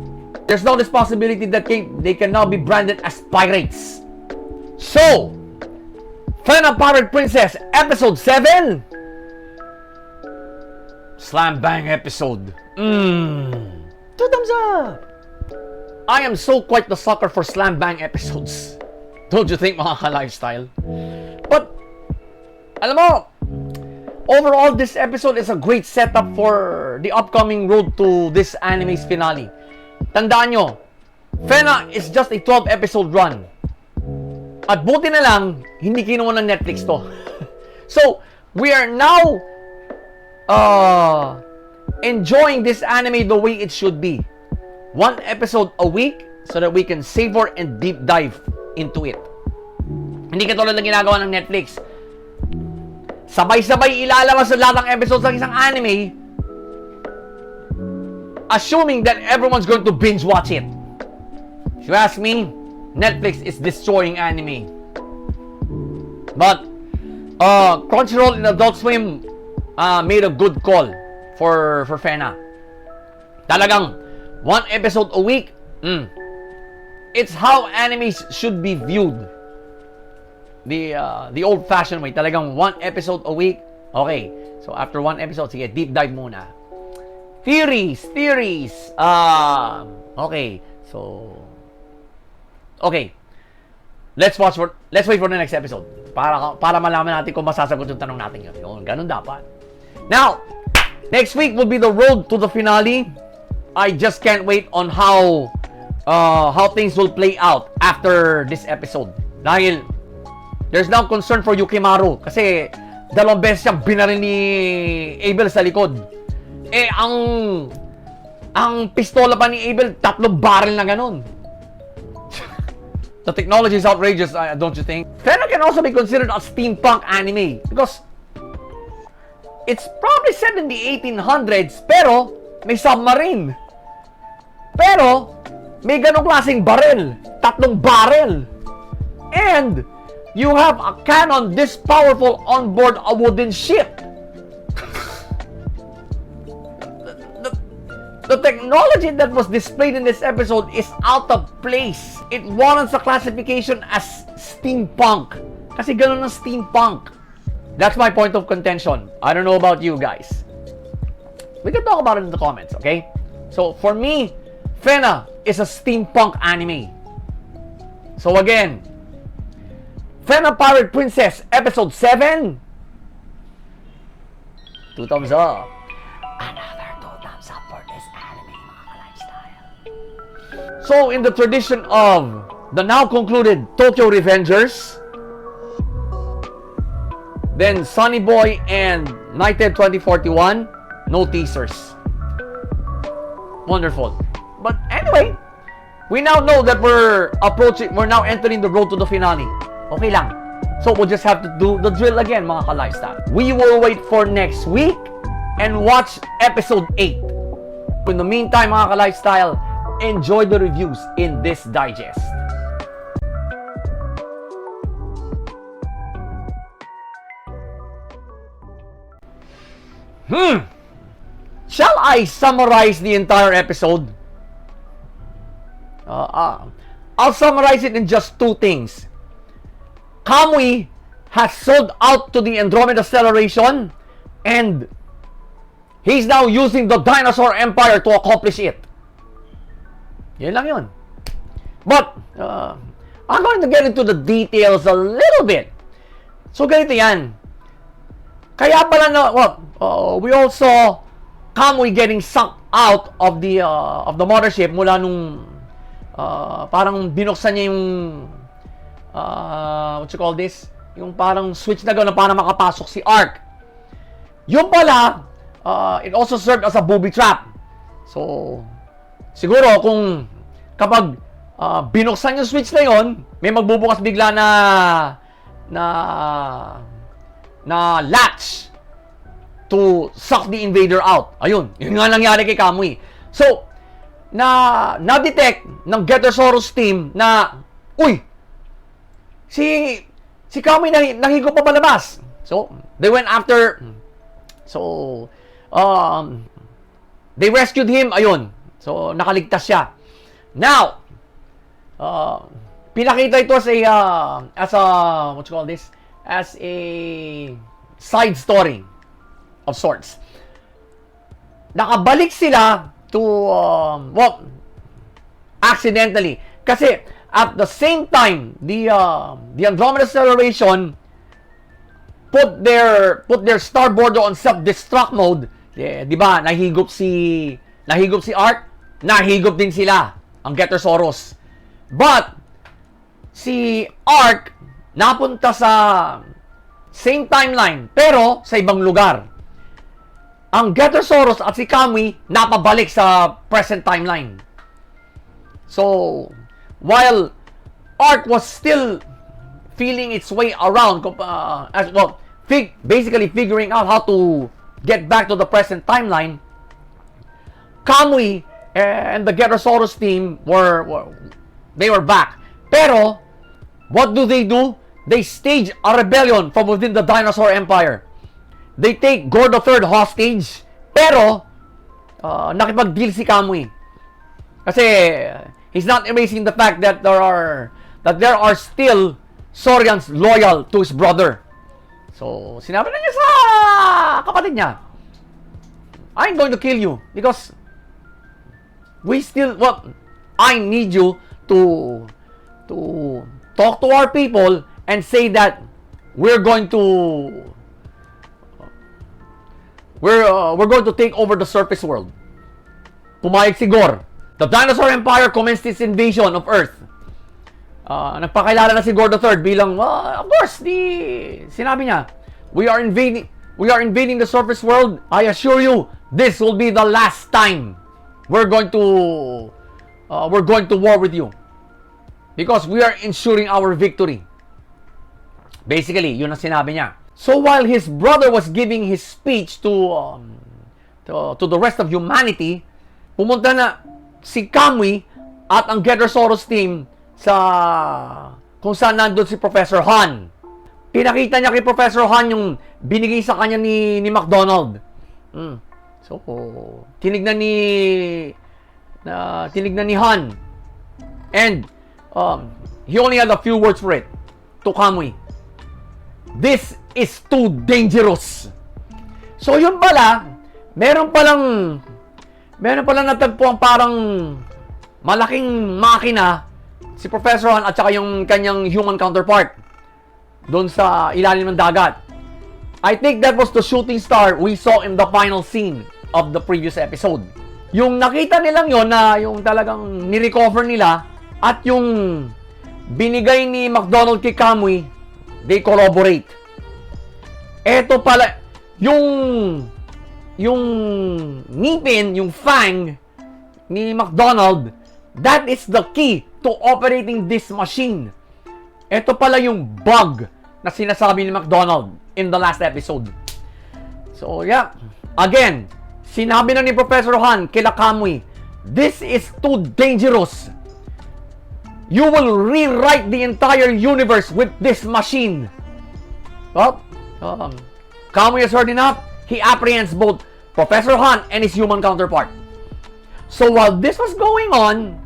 There's now this possibility that they can now be branded as pirates. So, Fena Pirate Princess, Episode 7. Slam bang episode. 2 thumbs up. I am so quite the sucker for slam bang episodes. Don't you think, mga ka-lifestyle? But, alam mo, overall, this episode is a great setup for the upcoming road to this anime's finale. Tandaan nyo, Fena is just a 12-episode run. At buti na lang, hindi kinuha ng Netflix to. So, we are now enjoying this anime the way it should be. 1 episode a week so that we can savor and deep dive into it. Hindi katulad ng ginagawa ng Netflix. Sabay-sabay ilalabas sa lahat ng episodes ng isang anime, assuming that everyone's going to binge watch it. If you ask me, Netflix is destroying anime. But Crunchyroll and Adult Swim made a good call for Fena. Talagang 1 episode a week. It's how animes should be viewed. The old-fashioned way. Talagang one episode a week. Okay. So, after one episode, sige, deep dive muna. Theories. Okay. So, okay. Let's wait for the next episode. Para malaman natin kung masasagot yung tanong natin yun. Ganun dapat. Now, next week will be the road to the finale. I just can't wait on how things will play out after this episode. Dahil there's now concern for Yukimaru kasi dalawang beses siyang binaril ni Abel sa likod. Eh, ang pistola pa ni Abel, 3 barrel na ganun. The technology is outrageous, don't you think? Fena can also be considered a steampunk anime because it's probably set in the 1800s pero may submarine. Pero may ganong klaseng barrel, 3 barrel. And you have a cannon this powerful on board a wooden ship. The technology that was displayed in this episode is out of place. It warrants a classification as steampunk. Kasi ganun ang steampunk. That's my point of contention. I don't know about you guys. We can talk about it in the comments, okay? So, for me, Fena is a steampunk anime. So again, Fena Pirate Princess Episode 7. 2 thumbs up. Another 2 thumbs up for this anime, mga lifestyle. So, in the tradition of the now concluded Tokyo Revengers, then Sonny Boy and Knighted 2041, no teasers. Wonderful. But anyway, we now know that we're now entering the road to the finale. Okay lang. So, we'll just have to do the drill again, mga ka-lifestyle. We will wait for next week and watch episode 8. In the meantime, mga ka-lifestyle, enjoy the reviews in this digest. Shall I summarize the entire episode? I'll summarize it in just 2 things. Kamui has sold out to the Andromeda Acceleration and he's now using the Dinosaur Empire to accomplish it. Yan lang yun. But, I'm going to get into the details a little bit. So, ganito yan. Kaya pala na, we all saw Kamui getting sucked out of the mothership mula nung parang binuksan niya yung what you call this? Yung parang switch na gano'n para makapasok si Arc. Yung pala, it also served as a booby trap. So, siguro kung kapag binuksan yung switch na yon, may magbubukas bigla na latch to suck the invader out. Ayun, yun nga nangyari kay Kamui. So, na-detect ng Getosaurus team na, uy, si Kamui nahigop pa palabas. So, they went after, so, they rescued him, ayun. So, nakaligtas siya. Now, pinakita ito as a, what you call this? As a side story of sorts. Nakabalik sila to, accidentally. Kasi, at the same time, the Andromeda Acceleration put their starboard on self-destruct mode. Yeah, 'di ba? Nahigop si Arc, nahigop din sila ang Getosaurus. But si Arc napunta sa same timeline pero sa ibang lugar. Ang Getosaurus at si Kamui napabalik sa present timeline. So, while Arc was still feeling its way around, basically figuring out how to get back to the present timeline, Kamui and the Getosaurus team were back. Pero, what do? They stage a rebellion from within the Dinosaur Empire. They take Gore the Third hostage, pero nakipag-deal si Kamui. Kasi he's not erasing the fact that there are still Sorians loyal to his brother. So, sinabi na niya sa kapatid niya, I'm going to kill you because I need you to talk to our people and say that we're going to take over the surface world. Pumayag si Gore. The Dinosaur Empire commenced its invasion of Earth. Nagpakilala na si Gore III bilang, of course, sinabi niya, we are invading the surface world. I assure you, this will be the last time we're going to war with you. Because we are ensuring our victory. Basically, yun ang sinabi niya. So while his brother was giving his speech to the rest of humanity, pumunta na si Kamui at ang Getosaurus team kung saan nandun si Professor Han. Pinakita niya kay Professor Han yung binigay sa kanya ni McDonald. So, tinignan ni Han. And he only had a few words for it to Kamui. This is too dangerous. So, yun pala, meron palang natagpuan parang malaking makina si Professor Han at saka yung kanyang human counterpart doon sa ilalim ng dagat. I think that was the shooting star we saw in the final scene of the previous episode. Yung nakita nilang yon na yung talagang nirecover nila at yung binigay ni McDonald kay Kamui, they corroborate. Eto pala, yung ngipin, yung fang ni McDonald, that is the key to operating this machine. Ito pala yung bug na sinasabi ni McDonald in the last episode. So, yeah. Again, sinabi na ni Professor Han kila Kamui, this is too dangerous. You will rewrite the entire universe with this machine. Well, Kamui has heard enough. He apprehends both Professor Han and his human counterpart. So while this was going on,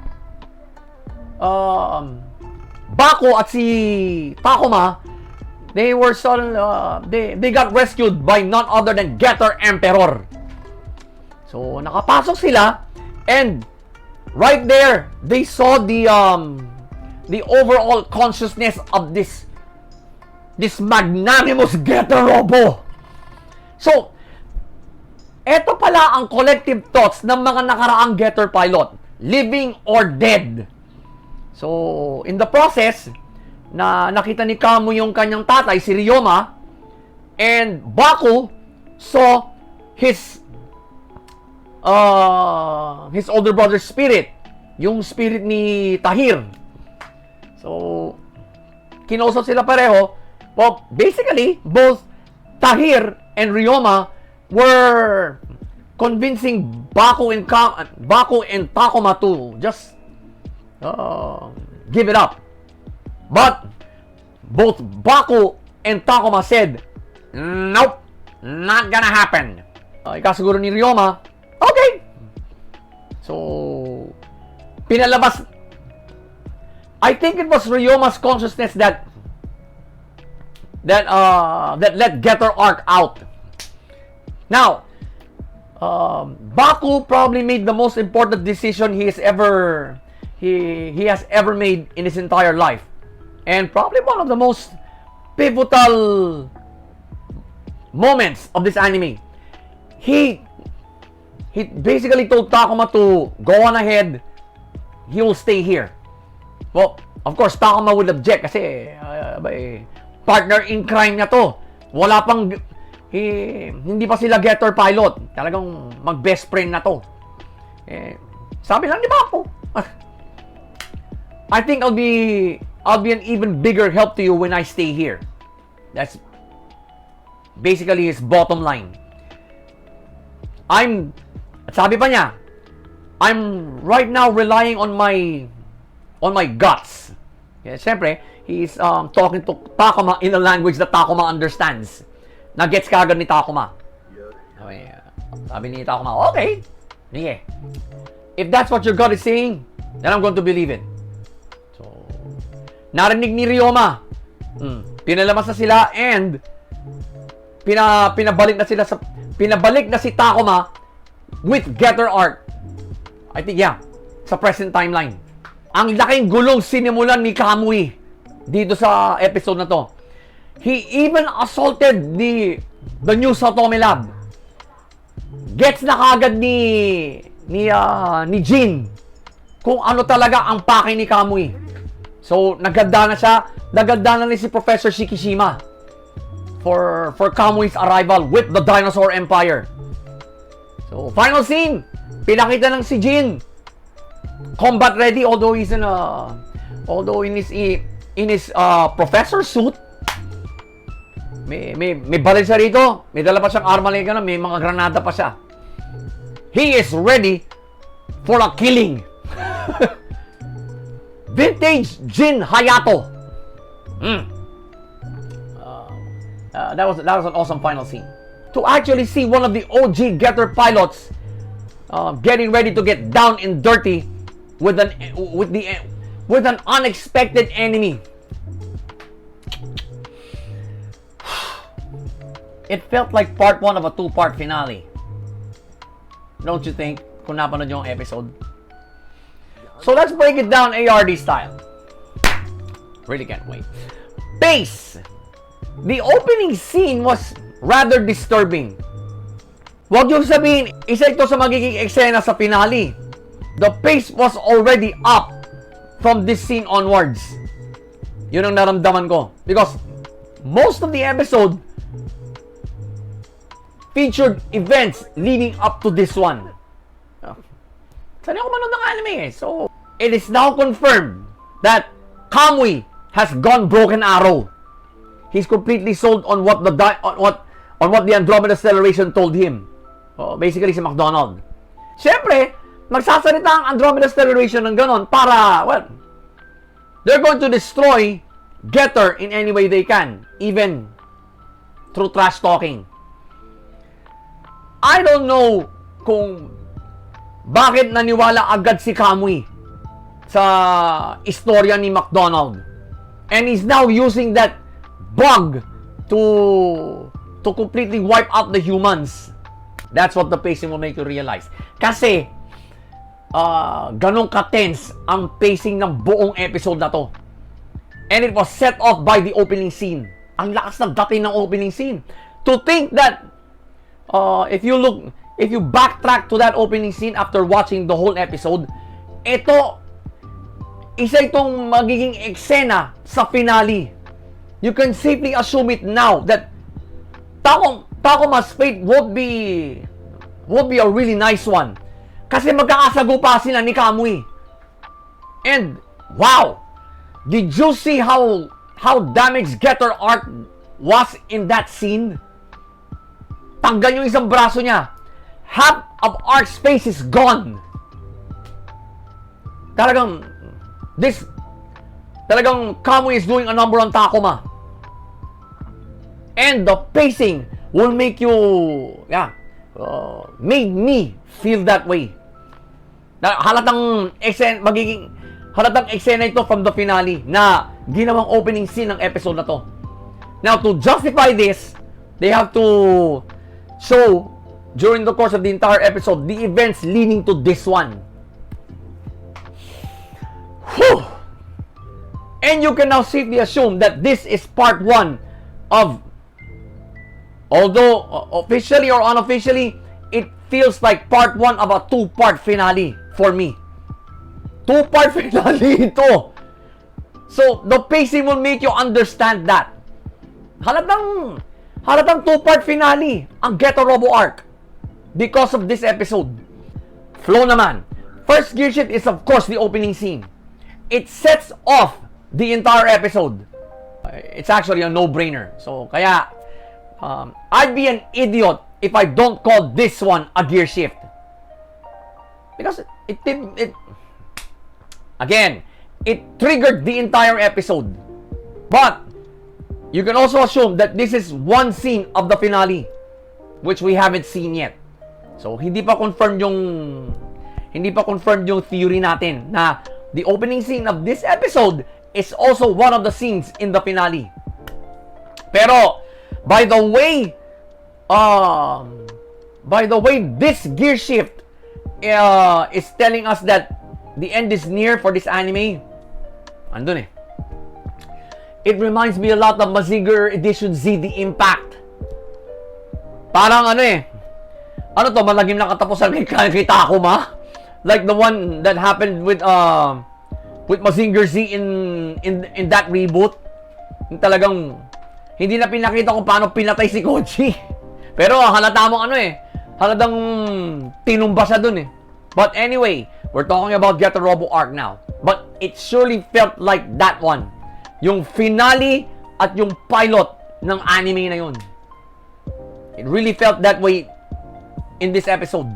Bako at si Takuma, they were they got rescued by none other than Getter Emperor. So nakapasok sila, and right there they saw the overall consciousness of this magnanimous Getter Robo. So, eto pala ang collective thoughts ng mga nakaraang Getter pilot, living or dead. So, in the process, nakita ni Kamui yung kanyang tatay, si Ryoma, and Baku saw his older brother's spirit, yung spirit ni Tahir. So, kinausap sila pareho. Well, basically, both Tahir and Ryoma were convincing Baku and Takuma to just give it up. But both Baku and Takuma said, nope, not gonna happen. Ikasiguro ni Ryoma, okay. So, pinalabas, I think it was Ryoma's consciousness that let Getter Arc out. Now, Baku probably made the most important decision he has ever made in his entire life, and probably one of the most pivotal moments of this anime. He basically told Takuma to go on ahead. He will stay here. Well, of course, Takuma would object kasi partner in crime niya to. Wala pang hindi pa sila Getter pilot. Talagang mag-best friend na to. Sabi lang ni Baku, I think I'll be an even bigger help to you when I stay here. That's basically his bottom line. Sabi pa niya, I'm right now relying on my guts. Yeah, siyempre, he's talking to Takuma in a language that Takuma understands. Nagets kagad ni Takuma. Sabi ni Takuma, okay. Yeah. If that's what your gut is saying, then I'm going to believe it. So, narinig ni Ryoma. Pinalabas na sila and pinabalik na si Takuma with Getter Arc. I think, yeah, sa present timeline. Ang laking gulong sinimulan ni Kamui dito sa episode na to. He even assaulted the new Sotome Lab. Gets na kagad ni Jin kung ano talaga ang pake ni Kamui. So, naganda na siya. Naganda na si Professor Shikishima for Kamui's arrival with the Dinosaur Empire. So, final scene. Pinakita ng si Jin. Combat ready, although he's in his professor suit. May baril siya rito. May dala pa siyang arma like ganun. May mga granada pa siya. He is ready for a killing. Vintage Jin Hayato. That was an awesome final scene. To actually see one of the OG Getter pilots getting ready to get down and dirty with an unexpected enemy. It felt like part 1 of a 2-part finale. Don't you think? Kung napanood yung episode. So let's break it down ARD style. Really can't wait. Pace. The opening scene was rather disturbing. Huwag yung sabihin, isa ito sa magiging eksena sa finale. The pace was already up from this scene onwards. Yun ang naramdaman ko. Because most of the episode featured events leading up to this one. Saan ako manood ng anime eh. So, it is now confirmed that Kamui has gone broken arrow. He's completely sold on what the Andromeda Stellation told him. Basically, si McDonald. Siyempre, magsasalita ang Andromeda Stellation ng ganon para, well, they're going to destroy Getter in any way they can. Even through trash talking. I don't know kung bakit naniwala agad si Kamui sa istorya ni McDonald. And he's now using that bug to completely wipe out the humans. That's what the pacing will make you realize. Kasi, ganun ka-tense ang pacing ng buong episode na to. And it was set off by the opening scene. Ang lakas ng dating ng opening scene. To think that, if you backtrack to that opening scene after watching the whole episode, isa itong magiging eksena sa finale. You can safely assume it now that Takuma's fate won't be a really nice one. Kasi magkakasagupa sila ni Kamui. And, wow! Did you see how damaged Getter Arc was in that scene? Tanggal yung isang braso niya. Half of Arc's face is gone. Talagang Kamui is doing a number on Takuma. And the pacing will make you, made me feel that way. Halatang eksena ito from the finale na ginawang opening scene ng episode na to. Now, to justify this, they have to show during the course of the entire episode the events leading to this one. Whew! And you can now safely assume that this is part 1 of, although officially or unofficially, it feels like part 1 of a 2-part finale for me. 2-part finale ito. So, the pacing will make you understand that. Halatang 2-part finale ang Getter Robo Arc because of this episode. Flow naman. First gear shift is of course the opening scene. It sets off the entire episode. It's actually a no-brainer. So, kaya, I'd be an idiot if I don't call this one a gear shift. Because it triggered the entire episode. But, you can also assume that this is one scene of the finale, which we haven't seen yet. So, hindi pa confirmed hindi pa confirmed yung theory natin na the opening scene of this episode is also one of the scenes in the finale. Pero, by the way, this gear shift is telling us that the end is near for this anime. Andun eh. It reminds me a lot of Mazinger Edition Z, The Impact. Parang ano eh. Ano to, malagim na katapusan kay Takuma? Like the one that happened with Mazinger Z in that reboot. Yung talagang hindi na pinakita kung paano pinatay si Koji. Pero halata mo ano eh. Halatang tinumba siya dun eh. But anyway, we're talking about Get the Robo Arc now. But it surely felt like that one. Yung finale at yung pilot ng anime na yun. It really felt that way in this episode.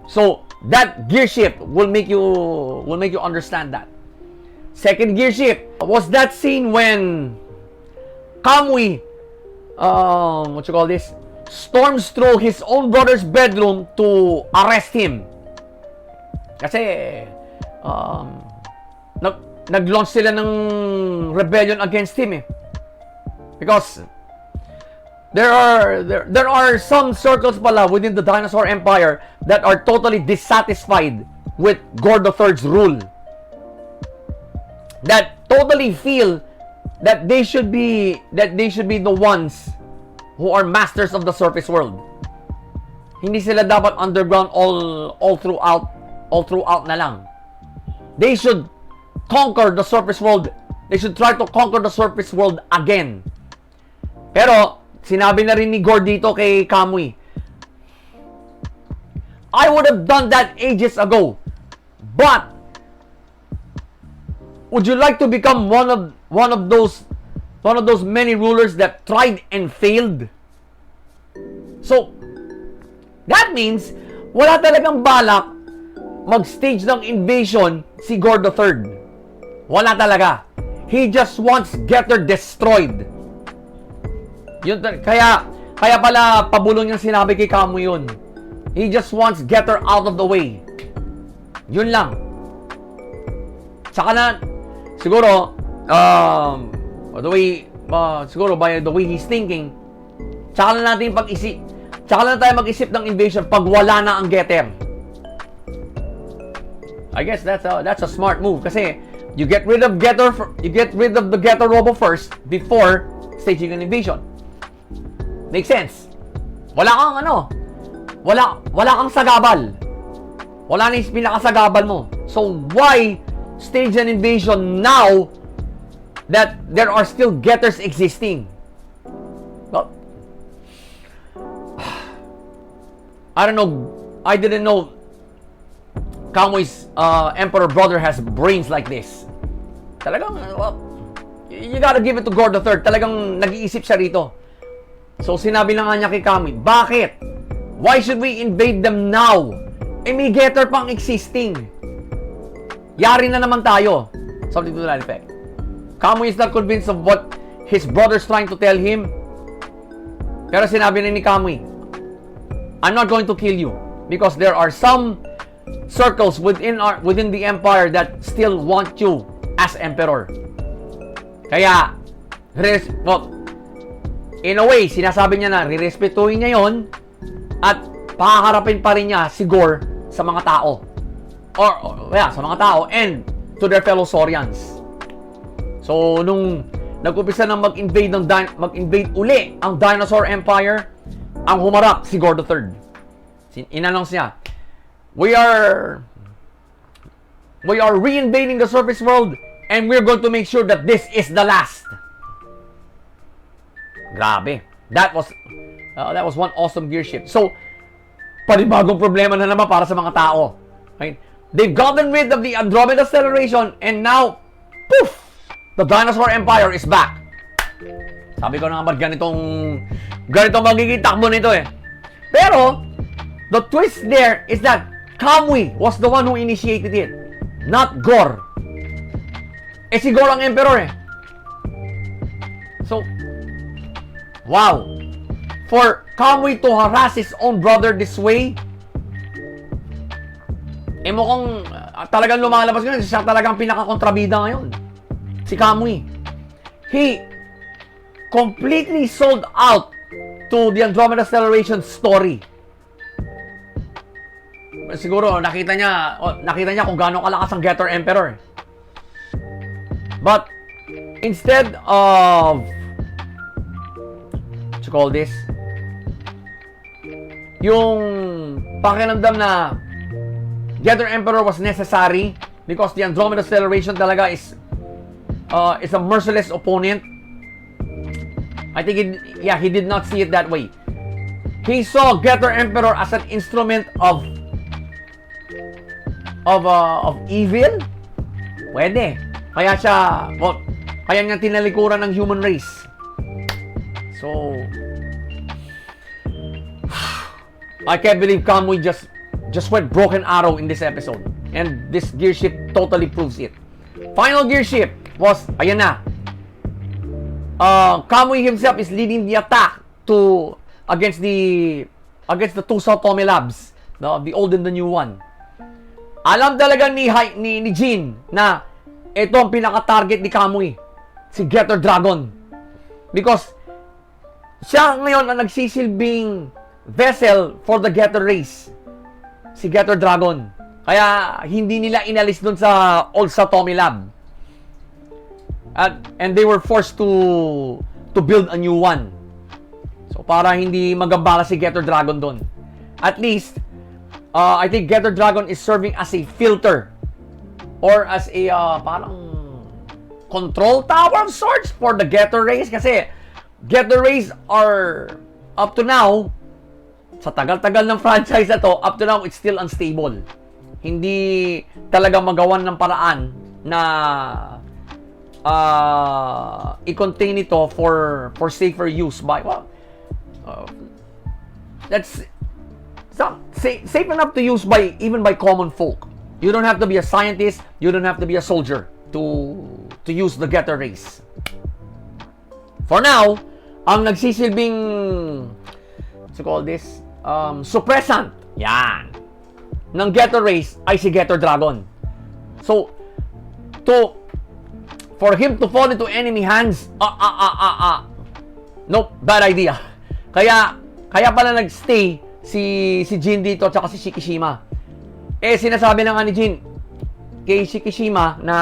So, that gear shift will make you understand that. Second gear shift was that scene when Kamui storms through his own brother's bedroom to arrest him. Kasi nag-launch sila ng rebellion against him eh. Because there are some circles pala within the Dinosaur Empire that are totally dissatisfied with Gore III's rule. That totally feel that they should be the ones who are masters of the surface world. Hindi sila dapat underground all throughout na lang. They should conquer the surface world. They should try to conquer the surface world again. Pero sinabi na rin ni Gore dito kay Kamui, I would have done that ages ago. But would you like to become one of those many rulers that tried and failed? So that means wala talagang balak mag-stage ng invasion si Gore III. Wala talaga. He just wants Getter destroyed. Yun, kaya pala pabulong niyang sinabi kay Kamui yun. He just wants Getter out of the way. Yun lang. Saka na, siguro, siguro by the way he's thinking, tsaka na natin tsaka na tayo mag-isip ng invasion pag wala na ang Getter. I guess that's a smart move kasi you get rid of the Getter Robo first before staging an invasion. Makes sense. Wala kang sagabal. Wala na yung pinakasagabal mo. So why stage an invasion now that there are still Getters existing? Well, I don't know. I didn't know Kamui's emperor brother has brains like this. Talagang, well, you gotta give it to Gore III. Talagang nag-iisip siya rito. So sinabi na nga niya kay Kamui, bakit? Why should we invade them now? May Getter pang existing. Yari na naman tayo. Something to that effect. Kamui is not convinced of what his brother's trying to tell him. Pero sinabi na ni Kamui, I'm not going to kill you because there are some circles within the empire that still want you as emperor. Kaya in a way, sinasabi niya na rirespetuhin niya yon at pakaharapin pa rin niya si Gore sa mga tao. Sa mga tao and to their fellow Saurians. So, nung nag-umpisa na mag-invade uli ang Dinosaur Empire, ang humarap si Gore III. In-announce niya, we are re-invading the surface world and we're going to make sure that this is the last. Grabe. That was one awesome gear shift. So, panibagong problema na naman para sa mga tao. Right? They've gotten rid of the Andromeda Acceleration and now, poof! The Dinosaur Empire is back. Sabi ko na nga, ganitong magiging takbo nito eh. Pero, the twist there is that Kamui was the one who initiated it, not Gore. Si Gore ang emperor eh. So, wow. For Kamui to harass his own brother this way, mukhang talagang lumalabas ngayon. Siya talagang pinaka-kontrabida ngayon. Si Kamui. He completely sold out to the Andromeda Acceleration story. Siguro nakita niya kung gaano kalakas ang Getter Emperor. But instead of what you call this, yung pakiramdam na Getter Emperor was necessary because the Andromeda Acceleration talaga is a merciless opponent. I think he did not see it that way. He saw Getter Emperor as an instrument of evil. Pwede. Kaya niya tinalikuran ng human race. So I can't believe Kamui just went broken arrow in this episode. And this gear shift totally proves it. Final gear shift was, ayan na. Kamui himself is leading the attack against the two Sotome labs, the old and the new one. Alam talaga ni Jin na ito ang pinaka-target ni Kamui, si Getter Dragon. Because siya ngayon ang nagsisilbing vessel for the Getter race, si Getter Dragon. Kaya hindi nila inalis dun sa old Sotome lab. And they were forced to build a new one. So para hindi magambala si Getter Dragon dun. At least I think Getter Dragon is serving as a filter or as a parang control tower of sorts for the Getter race, kasi Getter race are up to now, sa tagal-tagal ng franchise na to, up to now it's still unstable. Hindi talaga magawan ng paraan na i-contain ito for safer use by that's safe enough to use even by common folk. You don't have to be a scientist, you don't have to be a soldier to use the Getter race. For now, ang nagsisilbing what's it called this? Suppressant. Yan. Ng Getter race ay si Getter Dragon. So, for him to fall into enemy hands, nope, bad idea. Kaya pala nagstay si Jin dito at saka si Shikishima. Sinasabi na nga ni Jin kay Shikishima na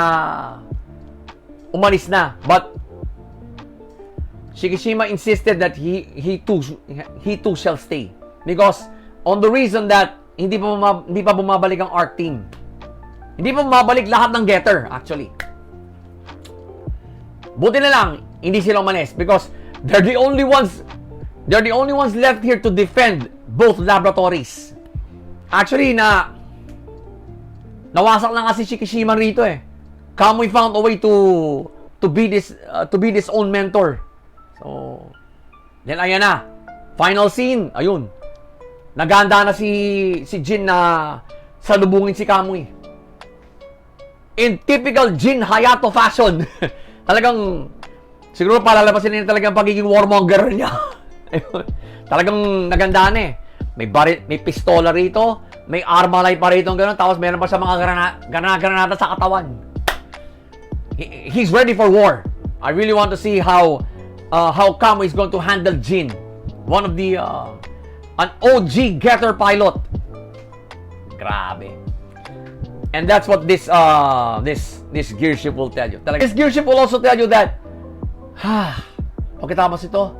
umalis na, but Shikishima insisted that he too shall stay because on the reason that hindi pa bumabalik ang Arc team. Hindi pa bumabalik lahat ng Getter actually. Buti na lang hindi sila umalis because they're the only ones left here to defend both laboratories. Actually nawasak na kasi Shikishima rito eh. Kamui found a way to be this own mentor. So, then ayan na. Final scene, ayun. Naganda na si Jin na salubungin si Kamui. In typical Jin Hayato fashion. Talagang siguro palalabasin niya talagang pagiging warmonger niya. Talagang naganda na eh. May pistola rito, may armalay pa rito, gano'n, tapos meron pa siya mga granada sa katawan. He's ready for war. I really want to see how Kamui is going to handle Jin, one of the an OG Getter pilot. Grabe. And that's what this gear shift will tell you. This gear shift will also tell you that pagkatapos ito,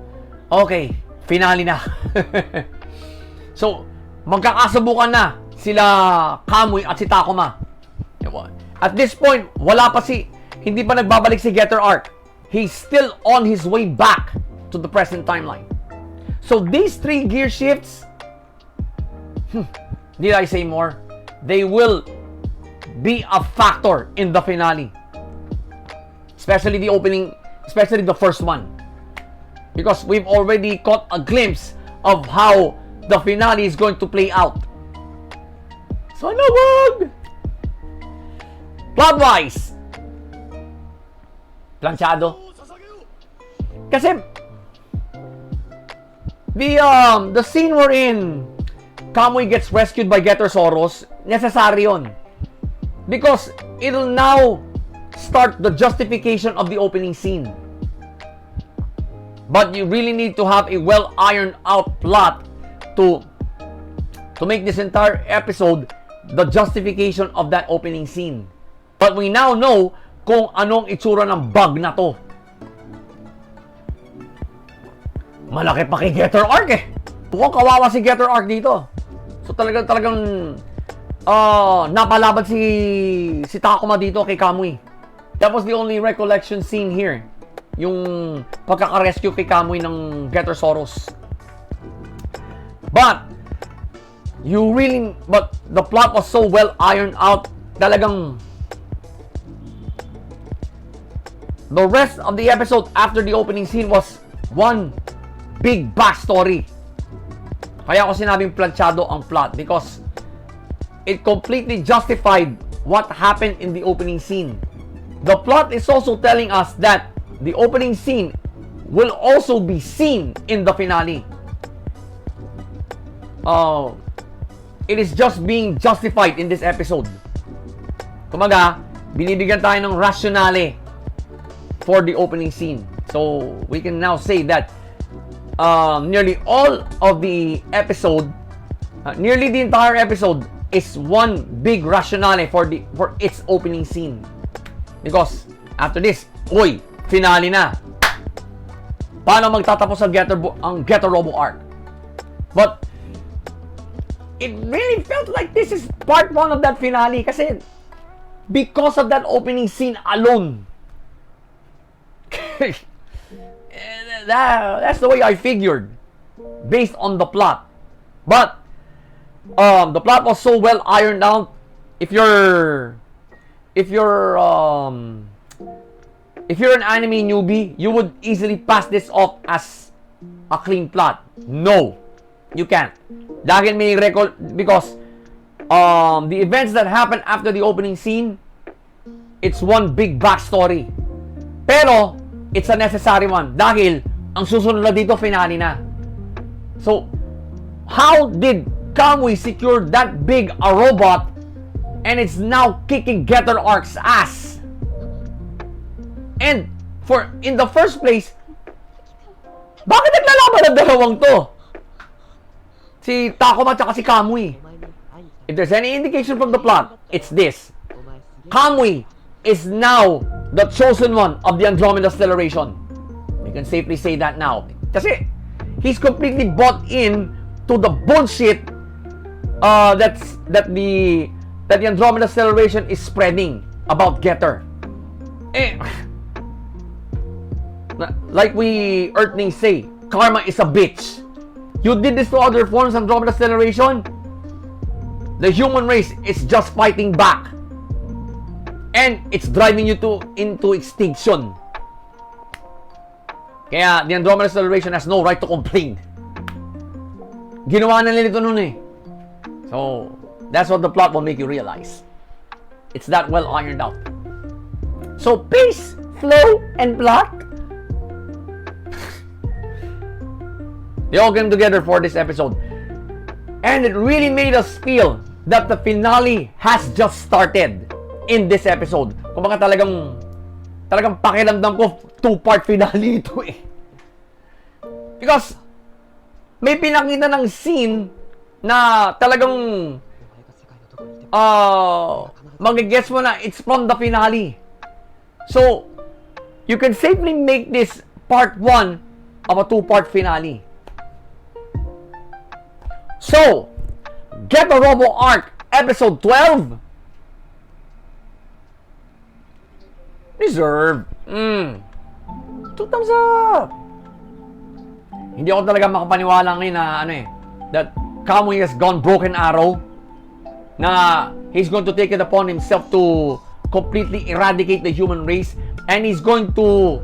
okay, finale na. So, magkakasubukan na sila Kamui at si Takuma. At this point, hindi pa nagbabalik si Getter Arc. He's still on his way back to the present timeline. So, these three gear shifts, did I say more? They will be a factor in the finale. Especially the opening, especially the first one. Because we've already caught a glimpse of how the finale is going to play out. Sana wag! Plot-wise, planchado. Kasi the scene we're in Kamui gets rescued by Getter Soros, necessary yun. Because it'll now start the justification of the opening scene. But you really need to have a well ironed out plot to make this entire episode the justification of that opening scene. But we now know kung anong itsura ng bug na to. Malaki pa kay Getter Arc eh. Mukhang kawawa si Getter Arc dito. So talagang napalaban si Takuma dito kay Kamui. That was the only recollection scene here. Yung pagkaka-rescue kay Kamui ng Getter Soros. But the plot was so well ironed out. Talagang the rest of the episode after the opening scene was one big backstory. Kaya ako sinabing planchado ang plot because it completely justified what happened in the opening scene. The plot is also telling us that the opening scene will also be seen in the finale. It is just being justified in this episode. Kumaga, binibigyan tayo ng rationale for the opening scene. So, we can now say that nearly all of the episode, nearly the entire episode is one big rationale for its opening scene. Because after this, finale na. Paano magtatapos ang Getter Robo Arc? But it really felt like this is part 1 of that finale kasi because of that opening scene alone. That's the way I figured based on the plot. But the plot was so well ironed out. If you're an anime newbie, you would easily pass this off as a clean plot. No, you can't. Dahil may record because the events that happen after the opening scene, it's one big backstory. Pero it's a necessary one dahil ang susunod na dito finale na. So, how did Kamui secure that big a robot and it's now kicking Getter Arc's ass? And in the first place, bakit naglalaban ang dalawang to? Si Takuma at si Kamui. If there's any indication from the plot, it's this. Kamui is now the chosen one of the Andromeda Stellation. We can safely say that now. Kasi he's completely bought in to the bullshit that the Andromeda Stellation is spreading about Getter. Like we Earthlings say, karma is a bitch. You did this to other forms of Andromeda Stellation. The human race is just fighting back. And it's driving you into extinction. Kaya the Andromeda Stellation has no right to complain. Ginawa na nila ito nun eh. So, that's what the plot will make you realize. It's that well ironed out. So, pace, flow, and plot, they all came together for this episode. And it really made us feel that the finale has just started in this episode. Kumbaga talagang pakiramdam ko 2-part finale ito eh. Because may pinakita ng scene na talagang mag-guess mo na it's from the finale. So, you can safely make this part 1 of a 2-part finale. So, Get the Robo Arc episode 12. Deserve. 2 thumbs up. Hindi ako talaga makapaniwala ngayon na that Kamui has gone broken arrow, na he's going to take it upon himself to completely eradicate the human race, and he's going to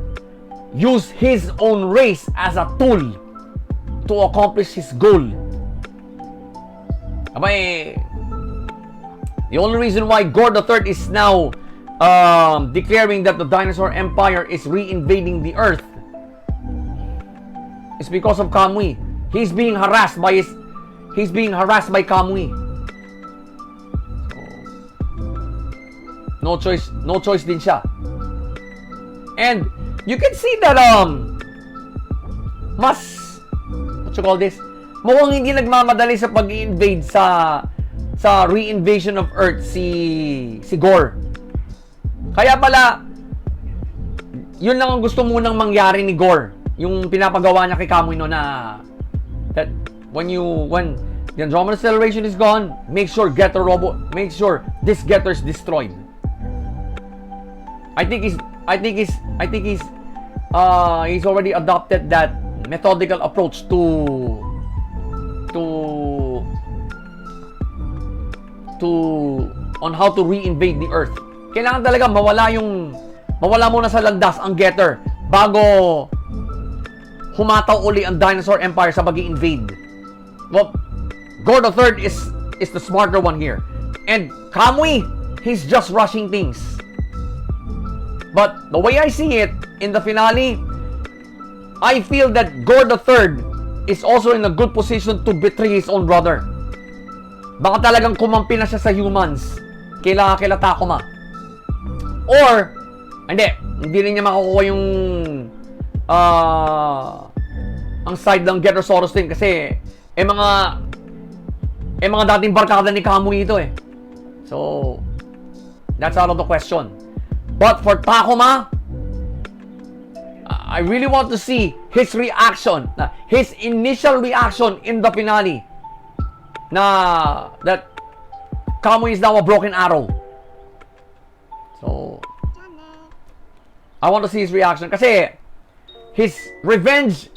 use his own race as a tool to accomplish his goal. Abay, the only reason why Gore III is now declaring that the dinosaur empire is re-invading the earth is because of Kamui. He's being harassed by he's being harassed by Kamui. So, no choice din siya. And you can see that what you call this? Mukhang hindi nagmamadali sa pag-invade sa re-invasion of Earth si Gore. Kaya pala yun lang ang gusto munang mangyari ni Gore. Yung pinapagawa niya kay Kamui no na that when the Andromeda Acceleration is gone, make sure this Getter is destroyed. I think he's already adopted that methodical approach on how to re-invade the Earth. Kailangan talaga mawala muna sa landas ang Getter bago humataw uli ang Dinosaur Empire sa pag-i-invade. Well, Gore the Third is the smarter one here. And Kamui, he's just rushing things. But the way I see it, in the finale, I feel that Gore the Third is also in a good position to betray his own brother. Baka talagang kumampi na siya sa humans kila Takuma. Or, hindi rin niya makukuha yung ang side ng Getosaurus din kasi mga dating barkada ni Kamui ito eh. So, that's out of the question. But for Takuma, I really want to see his reaction, his initial reaction in the finale na that Kamui is now a broken arrow. So, I want to see his reaction kasi his revenge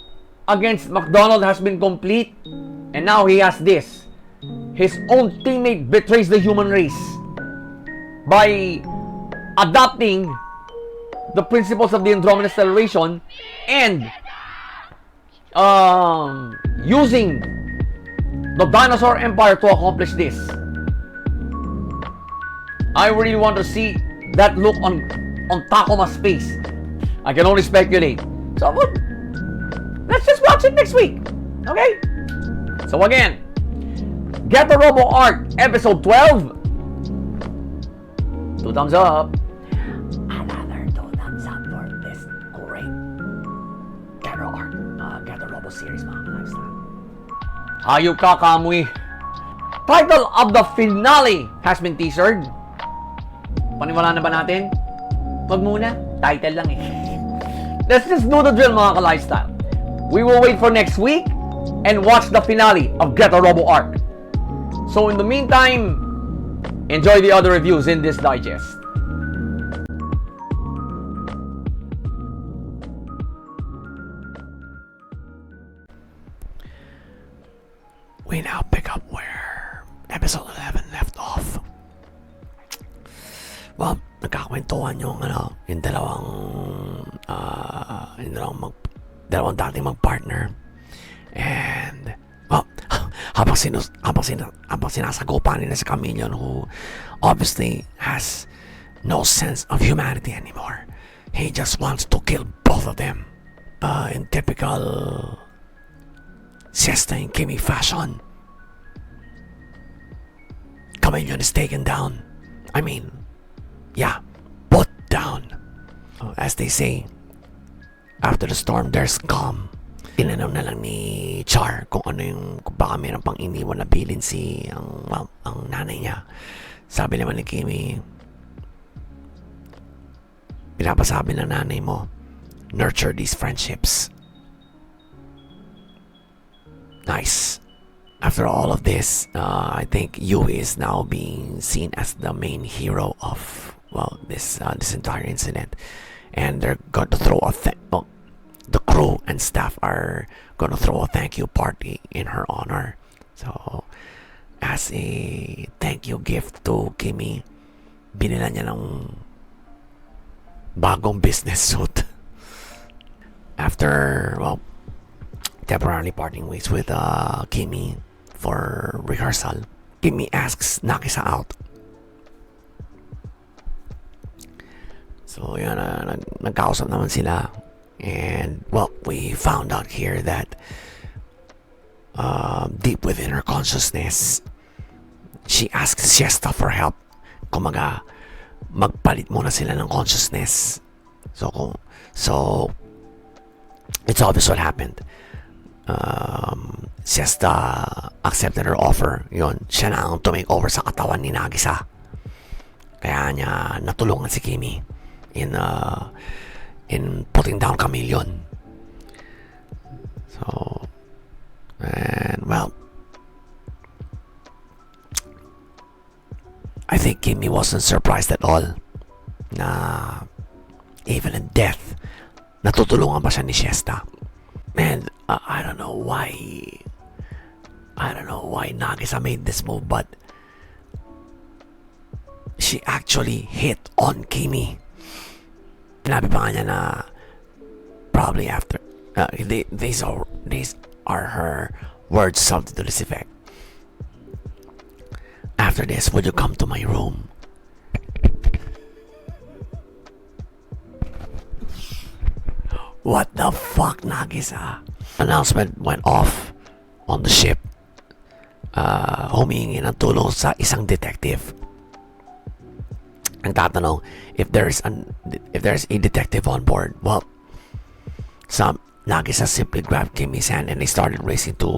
against McDonald has been complete and now he has this. His own teammate betrays the human race by adopting the principles of the Andromeda Acceleration and using the Dinosaur Empire to accomplish this. I really want to see that look on Takuma's face. I can only speculate. So, let's just watch it next week. Okay? So again, get the Robo Arc episode 12. 2 thumbs up. Another 2 thumbs up for this great Get the Arc, Get the Robo series, mga lifestyle. Hayop ka, Kamui. Title of the finale has been teasered. Paniwala na ba natin? Wag muna. Title lang eh. Let's just do the drill, mga ka-lifestyle. We will wait for next week and watch the finale of Get the Robo Arc. So in the meantime, enjoy the other reviews in this digest. We now pick up where episode 11 left off. Well, nagkakwentuhan yung dalawang dating magpartner. And well, habang sinasagopan nila si Chameleon, who obviously has no sense of humanity anymore. He just wants to kill both of them. In typical Siesta and Kimi fashion, Chameleon is taken down. I mean, yeah, put down. As they say, after the storm, there's calm. Tinanong na lang ni Char kung baka meron pang iniwan na bilin ang nanay niya. Sabi naman ni Kimi, pinapasabi ng nanay mo, nurture these friendships. Nice. After all of this, I think Yui is now being seen as the main hero of this entire incident, and they're going to throw the crew and staff are going to throw a thank you party in her honor. So, as a thank you gift to Kimi, binila niya ng bagong business suit. After temporarily parting ways with Kimi for rehearsal, Kimi asks Nagisa out. So yun, nagkausap naman sila. And we found out here that deep within her consciousness, she asked Siesta for help. Kumaga, magpalit muna sila ng consciousness. So it's obvious what happened. Siesta accepted her offer. Yun, siya na ang tumake over sa katawan ni Nagisa. Kaya niya natulungan si Kimi in putting down Chameleon. So, and well, I think Kimi wasn't surprised at all na even in death, natutulungan pa siya ni Siesta. And I don't know why Nagisa made this move, but she actually hit on Kimi. Sinabi pa nga niya na probably after these are her words, something to this effect. After this, would you come to my room? What the fuck, Nagisa? Announcement went off on the ship. Humingi ng tulong sa isang detective. Ang tatanong, if there's a detective on board, well, Nagisa simply grabbed Kimi's hand and they started racing to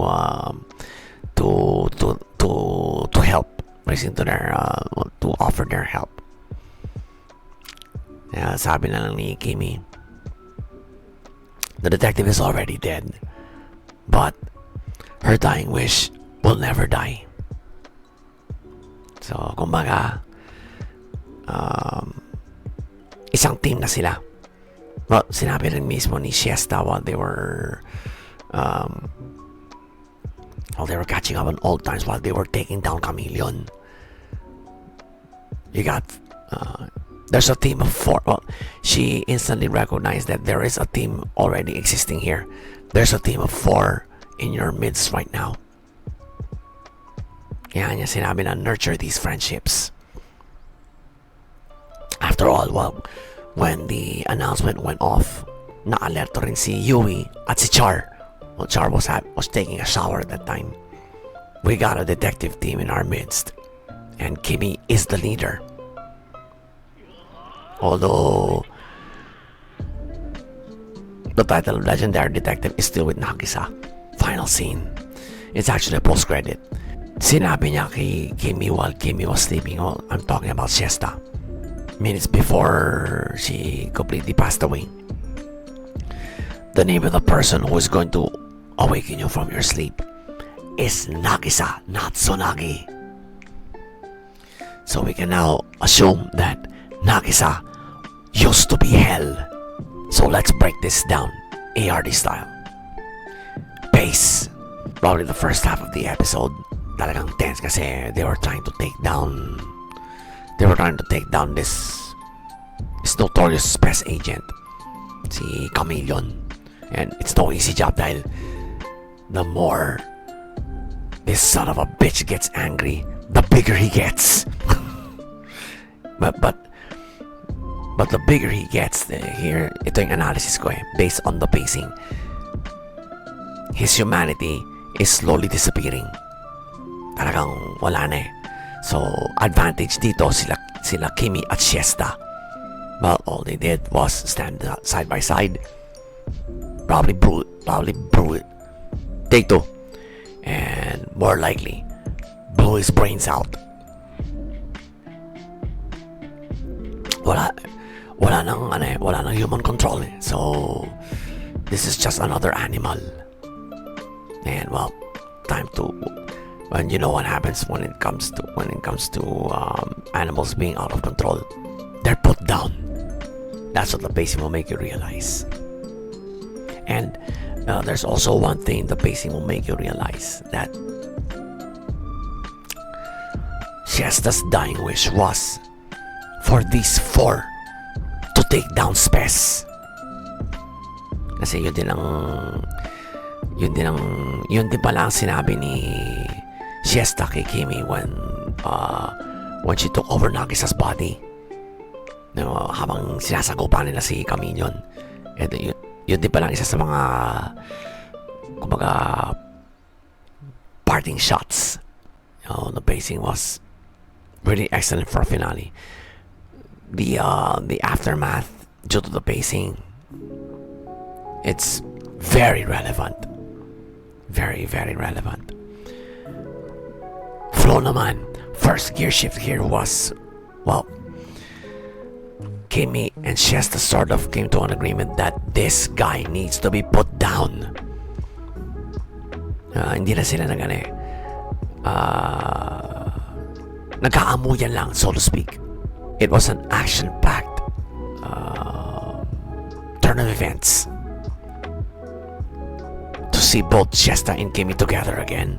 help, racing to offer their help. Sabi na lang ni Kimi, the detective is already dead, but her dying wish will never die. So, kumbaga, isang team na sila. Well, sinabi rin mismo ni Siesta while they were catching up on old times, while they were taking down Chameleon. You got there's a team of 4. Well, she instantly recognized that there is a team already existing here. There's a team of 4 in your midst right now. Kaya niya sinabi na nurture these friendships. After all, well, when the announcement went off, na-alerto rin si Yui at si Char. Well, Char was taking a shower at that time. We got a detective team in our midst, and Kimi is the leader. Although the title of Legendary Detective is still with Nagisa. Final scene. It's actually a post-credit. Sinabi niya kay Kimi while Kimi was sleeping. Well, I'm talking about Siesta. Minutes before she completely passed away. The name of the person who is going to awaken you from your sleep is Nagisa, not Tsunagi. So we can now assume that Nagisa used to be hell. So let's break this down ARD style. Base. Probably the first half of the episode, talagang tense kasi they were trying to take down this notorious space agent, si Chameleon. And it's no easy job dahil the more this son of a bitch gets angry, the bigger he gets. But the bigger he gets, here, ito yung analysis ko based on the pacing. His humanity is slowly disappearing. Talagang wala na So, advantage dito sila Kimi at Siesta. Well, all they did was stand side by side. Probably brew it. Take 2. And more likely, blew his brains out. Wala nang human control So this is just another animal. And well, time to, when you know what happens when it comes to animals being out of control, they're put down. That's what the pacing will make you realize. And there's also one thing the pacing will make you realize, that Siesta's dying wish was for these 4 to take down Spes. Kasi yun din pala ang sinabi ni Siesta kay Kimi when she took over Nagisa's body. Habang sinasagupan nila si Chameleon. Yun din pala isa sa mga kumbaga parting shots. The pacing was really excellent for a finale. The aftermath due to the pacing, it's very relevant. Very, very relevant. Flow naman, first gear shift here was, well, Kimi and Shesta sort of came to an agreement that this guy needs to be put down. Hindi na sila nagkaamuyan lang, so to speak. It was an action-packed turn of events. To see both Shesta and Kimi together again,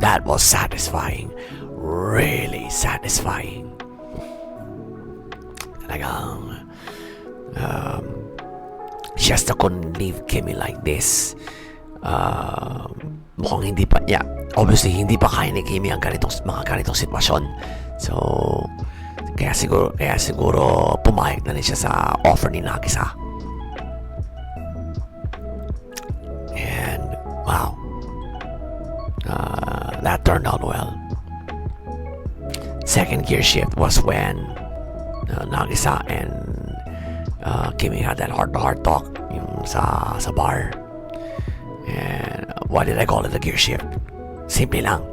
that was satisfying. Really satisfying. Talagang Shesta couldn't leave Kimi like this. Mukhang hindi pa, yeah, obviously hindi pa kaya ni Kimi ang mga ganitong sitwasyon. So kaya siguro pumayag na rin siya sa offer ni Nagisa. And wow, that turned out well. Second gear shift was when Nagisa and Kimi had that heart-to-heart talk yung sa bar. And why did I call it a gear shift? Simple lang.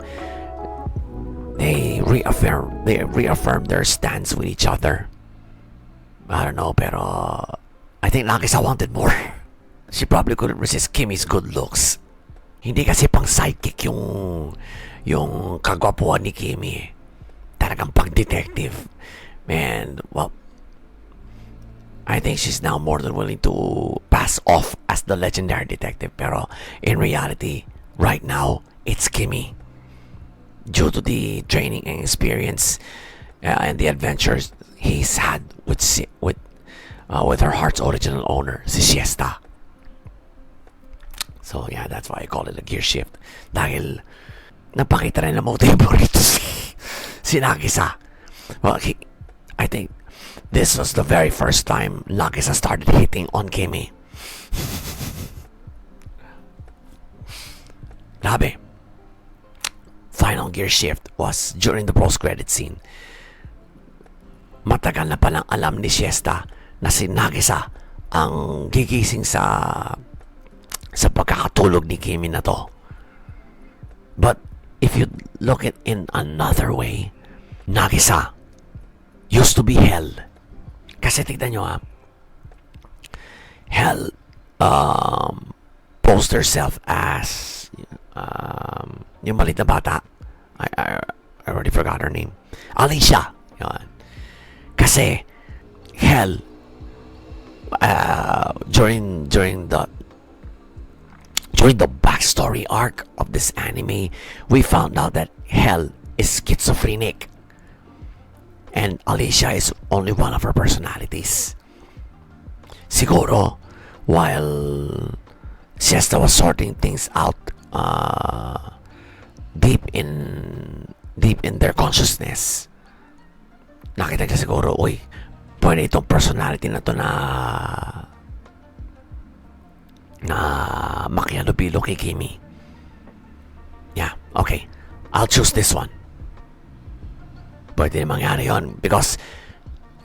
They reaffirmed their stance with each other. I don't know, pero I think Nagisa wanted more. She probably couldn't resist Kimi's good looks. Hindi kasi pang sidekick yung kagwapuan ni Kimi. Talagang pag-detective. And, well, I think she's now more than willing to pass off as the legendary detective. Pero in reality, right now, it's Kimi. Due to the training and experience and the adventures he's had with her heart's original owner, si Shesta. So yeah, that's why I call it a gear shift. Dahil napakita rin na motibo rito si Nagisa. Well, I think this was the very first time Nagisa started hitting on Kimi. Grabe. Final gear shift was during the post-credit scene. Matagal na palang alam ni Shesta na si Nagisa ang gigising sa pagkakatulog ni Kimi na to. But if you look at in another way, Nagisa used to be Hell. Kasi tignan nyo Hell posed herself as yung malit na bata. I already forgot her name. Alicia. Yun. Kasi Hell during the backstory arc of this anime, we found out that Hell is schizophrenic and Alicia is only one of her personalities. Siguro while Shesta was sorting things out deep in their consciousness, nakita niya siguro, uy, pwede itong personality na to na makihalubilo kay Kimi. Yeah, okay, I'll choose this one. Pwede mangyari yun because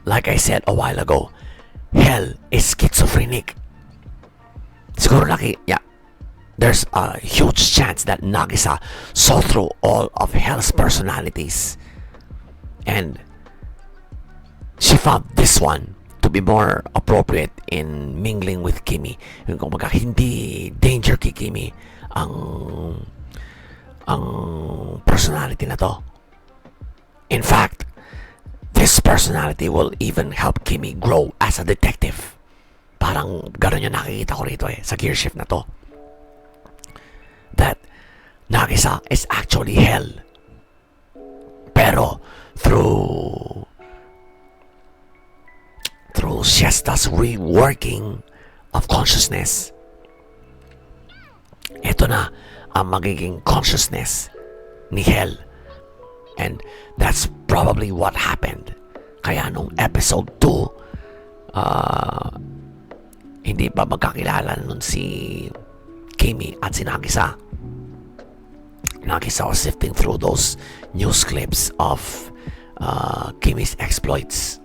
like I said a while ago, Hell is schizophrenic. Siguro yeah, there's a huge chance that Nagisa saw through all of Hell's personalities and she found this one to be more appropriate in mingling with Kimi. Kung baga, hindi danger kay Kimi ang personality na to. In fact, this personality will even help Kimi grow as a detective. Parang gano'n yung nakikita ko rito sa gear shift na to. That Nagisa is actually Hell. Pero through Shesta's reworking of consciousness, ito na ang magiging consciousness ni Hell. And that's probably what happened. Kaya nung episode 2, hindi pa magkakilala nun si Kimi at si Nagisa. Nagisa was sifting through those news clips of Kimi's exploits.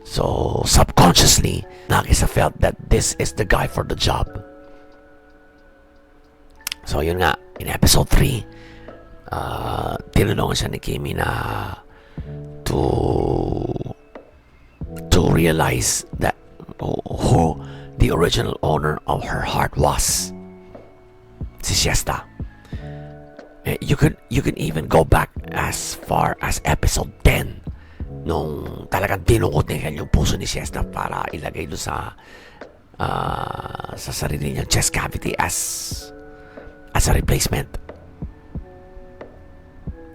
So subconsciously, Nagisa felt that this is the guy for the job. So yun nga, in episode 3, tinulungan siya ni Kimi na to realize that who the original owner of her heart was. Si Siesta. You can even go back as far as episode 10 nung talagang dinukot niya yung puso ni Siesta para ilagay doon sa sarili niyang chest cavity as a replacement.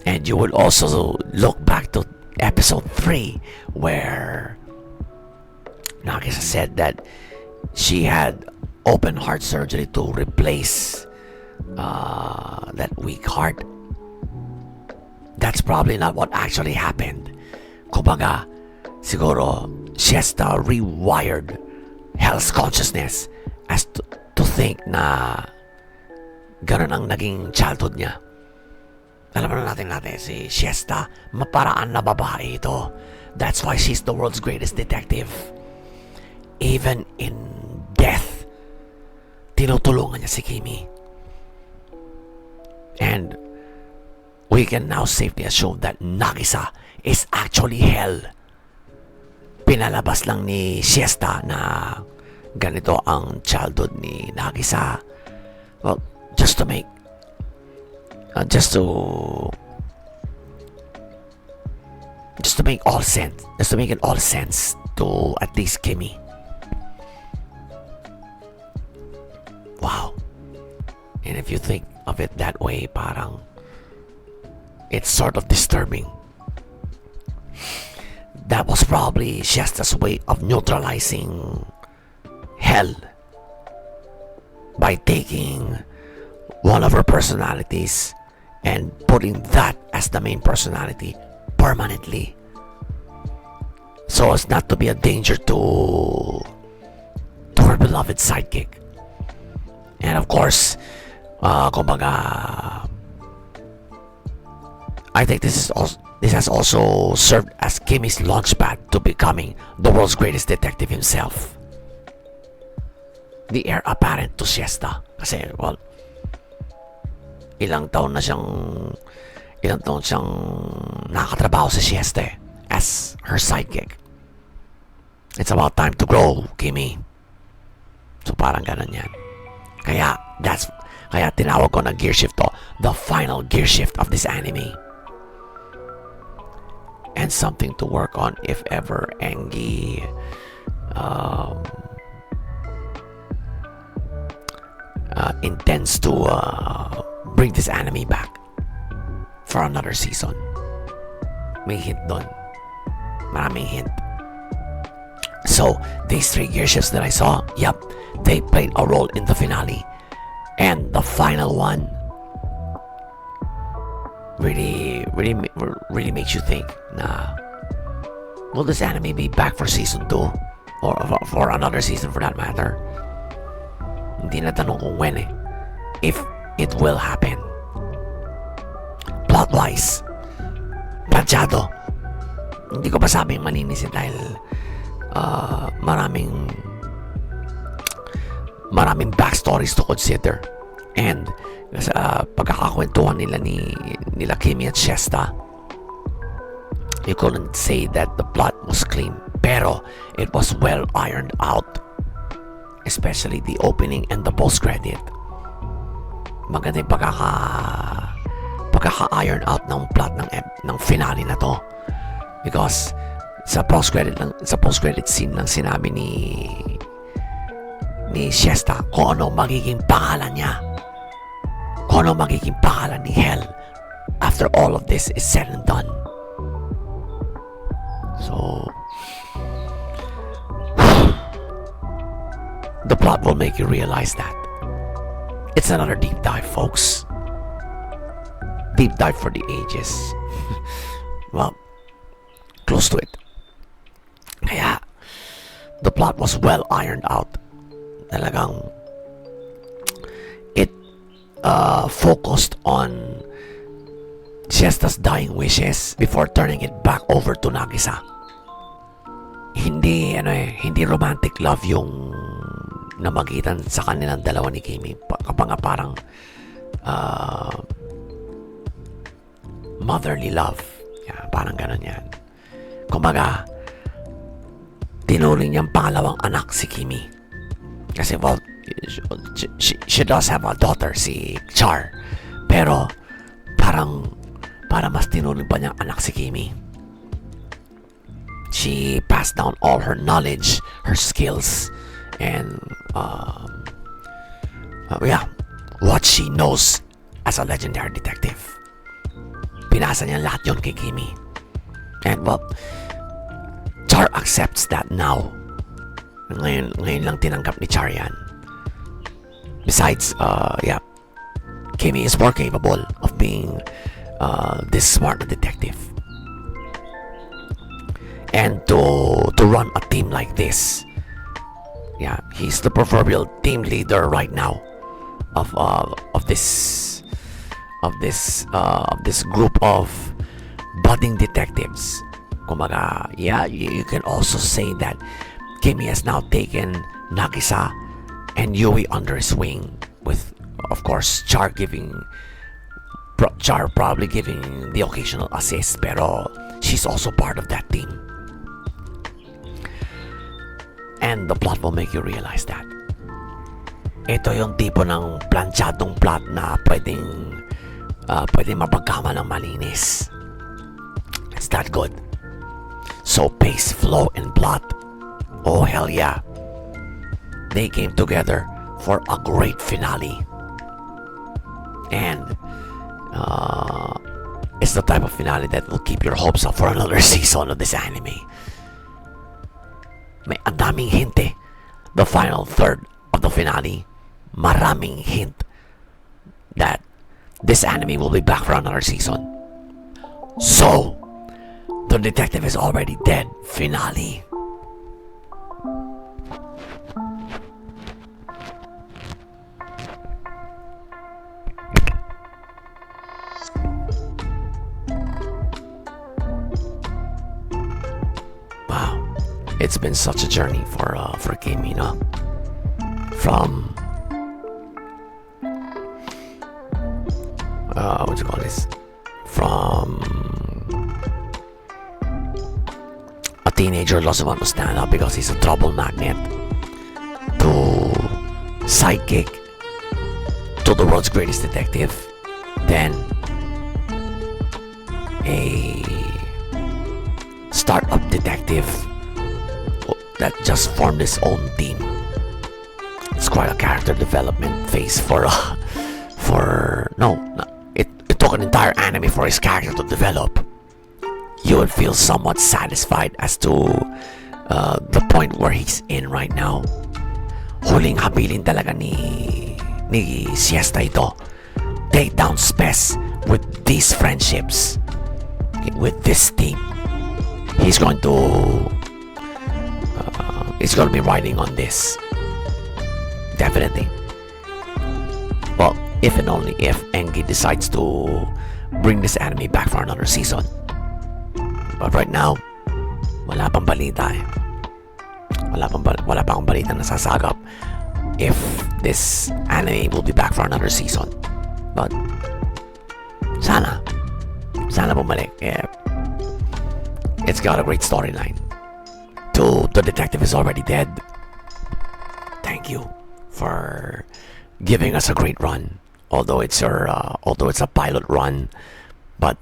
And you will also look back to episode 3 where Nagisa said that she had open heart surgery to replace that weak heart. That's probably not what actually happened. Kumbaga, siguro Siesta rewired Hell's consciousness as to think na ganun ang naging childhood niya. Alam na natin si Siesta, maparaan na babae ito. That's why she's the world's greatest detective. Even in death, tinutulungan niya si Kimi. And we can now safely assume that Nagisa is actually Hell. Pinalabas lang ni Siesta na ganito ang childhood ni Nagisa. Well, just to make all sense, just to make it all sense to at least Kimi. Wow. And if you think of it that way, parang it's sort of disturbing. That was probably Siesta's way of neutralizing Hell by taking one of her personalities and putting that as the main personality permanently, so as not to be a danger to her beloved sidekick. And of course, kumbaga, I think this has also served as Kimi's launchpad to becoming the world's greatest detective himself. The heir apparent to Siesta. Kasi, well, ilang taon siyang nakatrabaho sa Siesta as her sidekick. It's about time to grow, Kimi. So parang ganun yan. Kaya tinawag ko na gear shift to, the final gear shift of this anime. And something to work on if ever Engi intends to bring this anime back for another season. May hint doon. Maraming hint. So, these 3 gear shifts that I saw, yep, they played a role in the finale. And the final one really makes you think, na, will this anime be back for season 2? Or for another season for that matter? Hindi na tanong kung when eh. If it will happen. Plot-wise, planchado. Hindi ko pa sabing malinis dahil maraming backstories to consider. And sa pagkakakwentuhan nila Kimi at Siesta, you couldn't say that the plot was clean, pero it was well ironed out, especially the opening and the post-credit. Maganda yung pagkaka-iron out ng plot ng finale na to, because sa post-credit scene lang sinabi ni Siesta kung ano magiging pangalan niya, kung ano magiging pangalan ni Hell after all of this is said and done. So the plot will make you realize that. It's another deep dive, folks. Deep dive for the ages. Well, close to it. Kaya, the plot was well ironed out. Talagang, focused on Siesta's dying wishes before turning it back over to Nagisa. Hindi romantic love yung namagitan sa kanilang dalawa ni Kimi. Parang motherly love. Yeah, parang ganun yan. Kumbaga, tinuring niyang pangalawang anak si Kimi. Kasi, well, she does have a daughter, si Char. Pero, para mas tinuring pa niyang anak si Kimi. She passed down all her knowledge, her skills, and, what she knows as a legendary detective. Pinasa niya lahat yun kay Kimi. And, well, Char accepts that now. Ngayon lang tinanggap ni Char yan. Besides, Kimi is more capable of being this smart detective. And to run a team like this, he's the proverbial team leader right now of this group of budding detectives. Kumbaga, you can also say that Kimi has now taken Nagisa and Yui under his wing, with, of course, Char probably giving the occasional assist, pero she's also part of that team. And the plot will make you realize that. Ito yung tipo ng planchadong plot na pwedeng mapagkama ng malinis. It's that good. So pace, flow, and plot. Oh, hell yeah. They came together for a great finale. And it's the type of finale that will keep your hopes up for another season of this anime. May daming hint eh. The final third of the finale, maraming hint that this anime will be back for another season. So, the detective is already dead. Finale. Wow, it's been such a journey for Kimi, no? From what do you call this? From a teenager doesn't want to stand up because he's a trouble magnet, to sidekick, to the world's greatest detective, then a startup detective that just formed his own team. It's quite a character development phase it took an entire anime for his character to develop. You would feel somewhat satisfied as to the point where he's in right now. Huling habilin talaga ni Siesta ito. Take down Spes with these friendships, with this team. He's going to be riding on this. Definitely. Well, if and only if Engi decides to bring this anime back for another season. But right now, wala pang balita eh. Wala pang balita na sasagap if this anime will be back for another season. But sana bumalik. Yeah. It's got a great storyline. The detective is already dead. Thank you for giving us a great run. Although it's a pilot run, but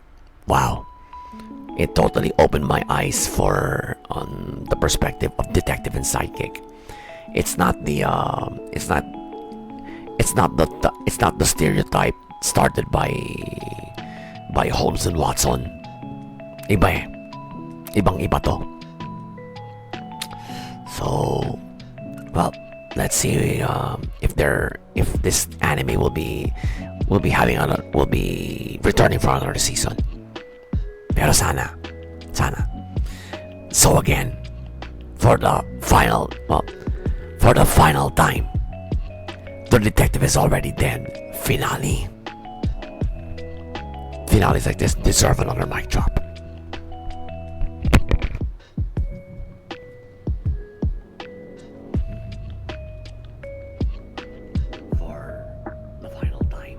wow, it totally opened my eyes on the perspective of detective and sidekick. It's not the stereotype started by Holmes and Watson. Ibang-iba to. So, well, let's see if this anime will be returning for another season. Pero sana. So again, for the final time, the detective is already dead. finale. Finales like this deserve another mic drop. For the final time,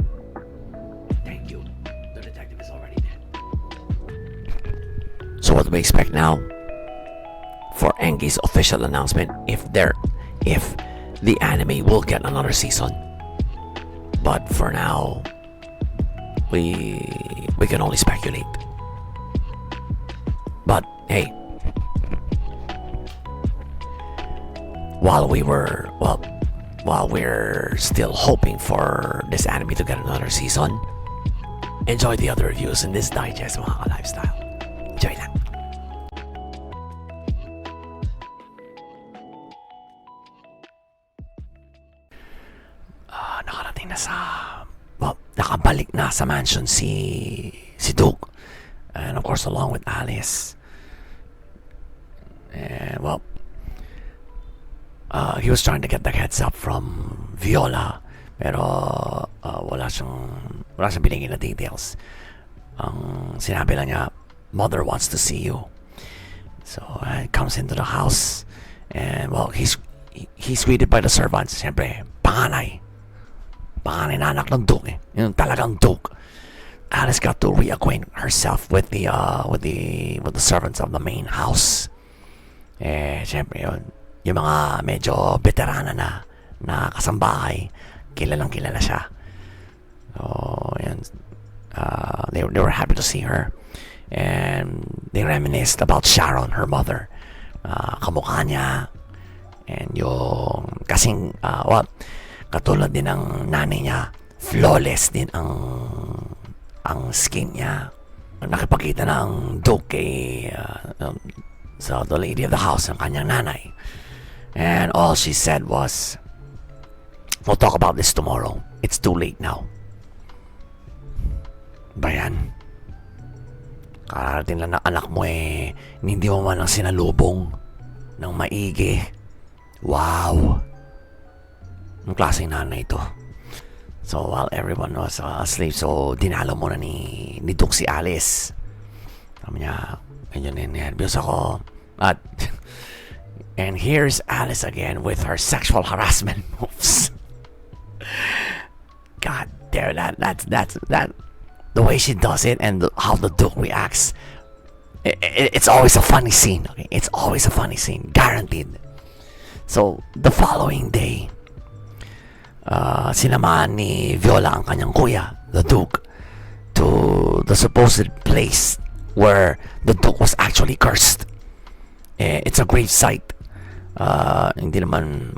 thank you. The detective is already dead. So what do we expect now? For Engi's official announcement, if the anime will get another season. But for now, we can only speculate. But hey, while we're still hoping for this anime to get another season, enjoy the other reviews in this digest, mga ka-lifestyle. Enjoy lang. Nakarating na sa... nakabalik na sa mansion si Duke. And of course, along with Alice. And he was trying to get the heads up from Viola. Pero wala siyang binigay na details. Ang sinabi lang niya, Mother wants to see you. So he comes into the house. And he's greeted by the servants. Siyempre, panganay na anak ng Duke eh. Yung talagang Duke. Alice got to reacquaint herself with the servants of the main house. Siyempre yun, yung mga medyo veterana na kasambahay, kilalang kilala siya. So yun, they were happy to see her, and they reminisced about Sharon, her mother. Kamukha niya, and yung kasing katulad din ng nanay niya, flawless din ang skin niya. Nakipagkita ng Duke kay so the lady of the house, ang kanyang nanay. And all she said was, we'll talk about this tomorrow. It's too late now. Bayan, kararating lang ng anak mo hindi mo man lang sinalubong ng maigi. Wow. Ang klaseng nanay ito. So while everyone was asleep, so dinalo muna ni Duke si Alice. Sabi niya, medyo nervyos ako. At and here's Alice again with her sexual harassment moves. God damn, that's the way she does it, and how the Duke reacts. It's always a funny scene. Okay, it's always a funny scene, guaranteed. So the following day, sinamahan ni Viola ang kanyang kuya, the Duke, to the supposed place where the Duke was actually cursed. It's a grave site. Hindi naman,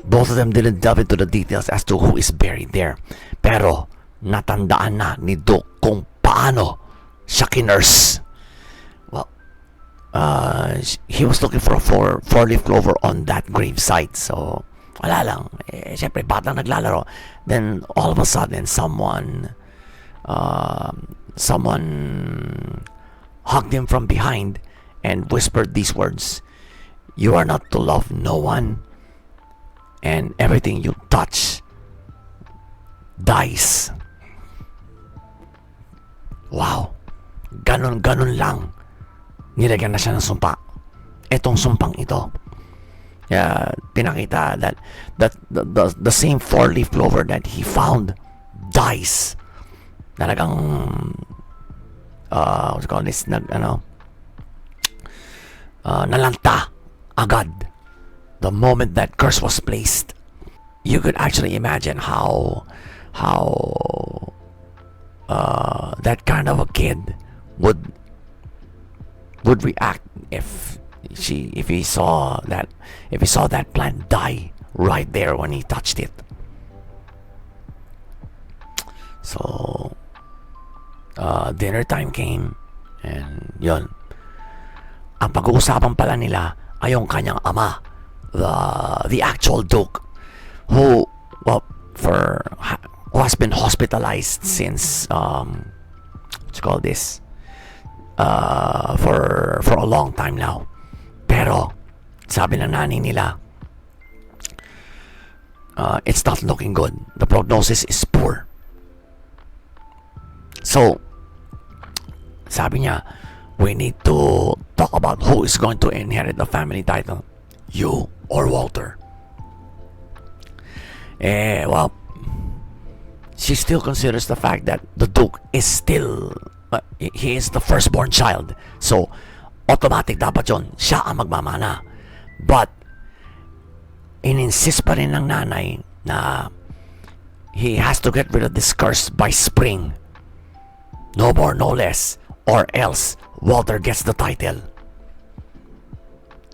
both of them didn't delve into the details as to who is buried there. Pero natandaan na ni Duke kung paano siya kinurse. He was looking for a four-leaf clover on that grave site. So wala lang. Siyempre, batang naglalaro. Then, all of a sudden, someone hugged him from behind and whispered these words: "You are not to love no one, and everything you touch dies." Wow. Ganun lang. Nilagyan na siya ng sumpa. Etong sumpang ito. Pinakita that the same four-leaf clover that he found dies. Talagang what you call this, nalanta agad the moment that curse was placed. You could actually imagine how that kind of a kid would react if he saw that plant die right there when he touched it. So dinner time came, and yun, ang pag-uusapan pala nila ay yung kanyang ama, the actual Duke, who has been hospitalized since what you call this, for a long time now. Pero sabi ng nanay nila, it's not looking good. The prognosis is poor. So, sabi niya, we need to talk about who is going to inherit the family title. You or Walter. Well, she still considers the fact that the Duke is still, he is the firstborn child. So, automatic dapat yun, siya ang magmamana. But, ininsist pa rin ng nanay na he has to get rid of this curse by spring. No more, no less. Or else, Walter gets the title.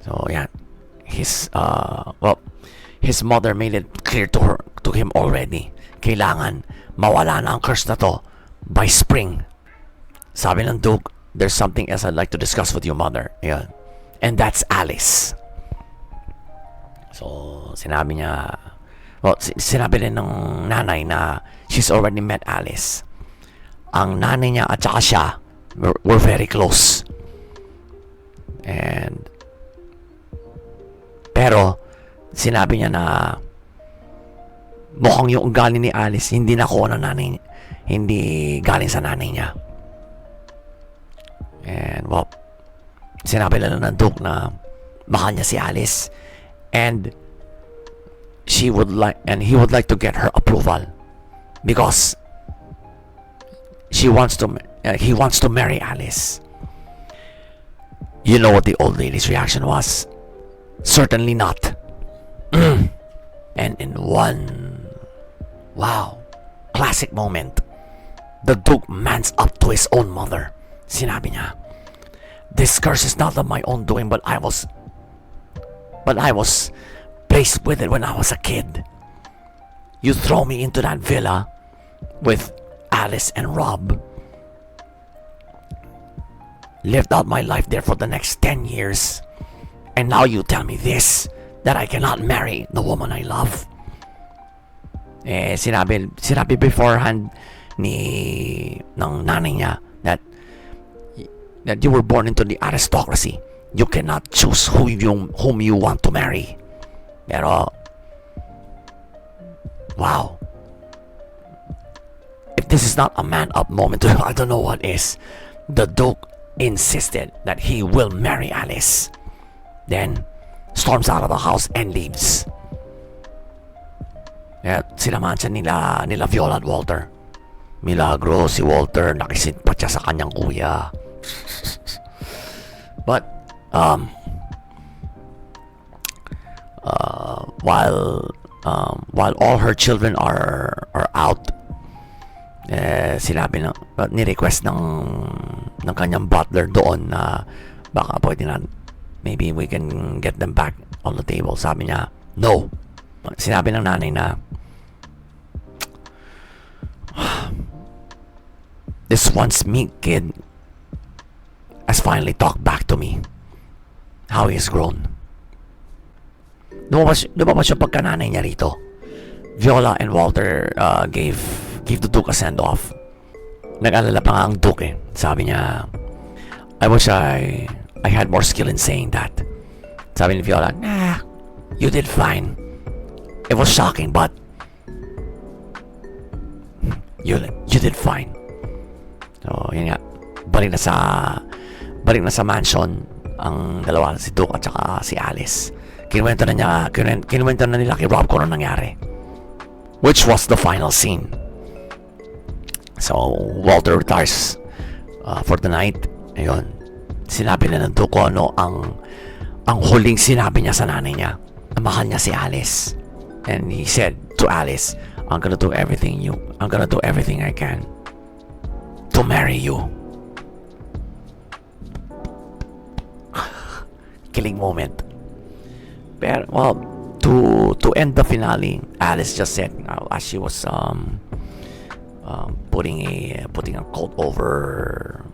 So, yeah. His mother made it clear to him already. Kailangan mawala na ang curse na to by spring. Sabi ng Duke, there's something else I'd like to discuss with you, mother. Yeah. And that's Alice. So, sinabi niya, sinabi rin ng nanay na she's already met Alice. Ang nanay niya at saka siya were very close. Pero, sinabi niya na mukhang yung ugali ni Alice hindi nakuha ng nanay, hindi galing sa nanay niya. And well, sinabi lang ng Duke na mahal niya si Alice and he would like to get her approval because he wants to marry Alice. You know what the old lady's reaction was? Certainly not. And in one classic moment, the Duke mans up to his own mother. Sinabi niya, this curse is not of my own doing, but I was placed with it when I was a kid. You throw me into that villa with Alice and Rob, lived out my life there for the next 10 years, and now you tell me this, that I cannot marry the woman I love. Sinabi beforehand ng nanay niya that you were born into the aristocracy. You cannot choose whom you want to marry. Pero, wow. If this is not a man-up moment, I don't know what is. The Duke insisted that he will marry Alice. Then, storms out of the house and leaves. Sinamahan siya nila Viola at Walter. Milagro, si Walter nakisit pa siya sa kanyang kuya. But, while all her children are out, sinabi ni-request ng kanyang butler doon na baka pwede na, maybe we can get them back on the table. Sabi niya, no. Sinabi ng nanay na, this once meek kid has finally talked back to me how he has grown. Lumabas yung pagkananay niya rito. Viola and Walter gave the Duke a send-off. Nag-alala pa nga ang Duke eh. Sabi niya, I wish I had more skill in saying that. Sabi ni Viola, nah, you did fine. It was shocking, but you did fine. So, yun nga. Balik na sa mansion ang dalawa, si Duke at saka si Alice. Kinuwento na nila kay Rob kung ano nangyari. Which was the final scene. So, Walter retires for the night. Ayun. Sinabi na ng Duke ko ano ang huling sinabi niya sa nanay niya. Na mahal niya si Alice. And he said to Alice, I'm gonna do everything I can to marry you. Killing moment. Pero, well, to end the finale, Alice just said, as she was putting a coat over,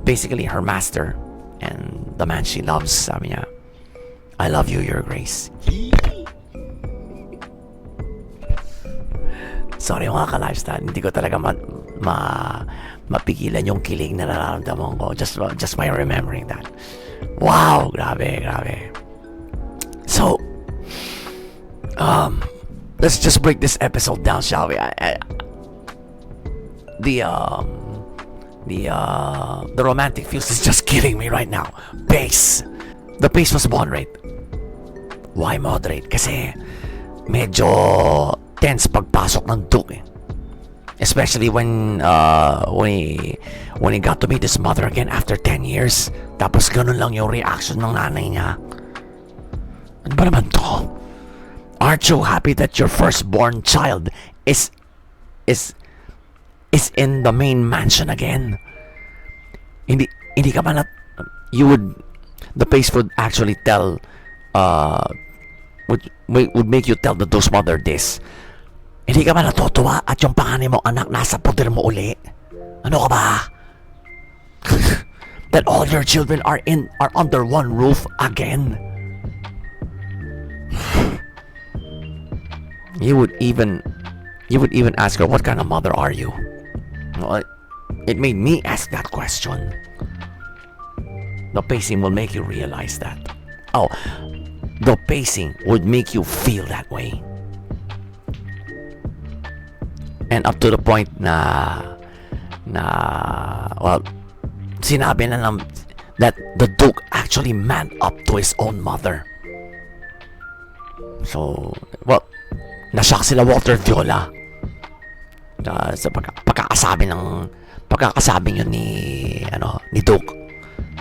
basically her master and the man she loves, sabi niya, I love you, Your Grace. Sorry mga ka-lifestyle, hindi ko talaga mapigilan yung kilig na nararamdaman ko just by remembering that. Wow, grabe. So, let's just break this episode down, shall we? The romantic feels is just killing me right now. Pace. The pace was moderate. Why moderate? Kasi medyo tense pagpasok ng Duke eh. Especially when he got to meet his mother again after 10 years. Tapos ganun lang yung reaction ng nanay niya. Ano ba naman to? Aren't you happy that your firstborn child is in the main mansion again? Hindi ka ba the pace would actually tell would make you tell the Duke's mother this. Hindi ka ba natutuwa at yung panganay mong anak nasa poder mo uli? Ano ka ba? That all your children are under one roof again? You would even ask her, what kind of mother are you? Well, it made me ask that question. The pacing will make you realize that. Oh, the pacing would make you feel that way. And up to the point na well, sinabi na lang that the Duke actually manned up to his own mother. So, well, nashock sila Walter Viola sa pagkakasabi yun ni Duke.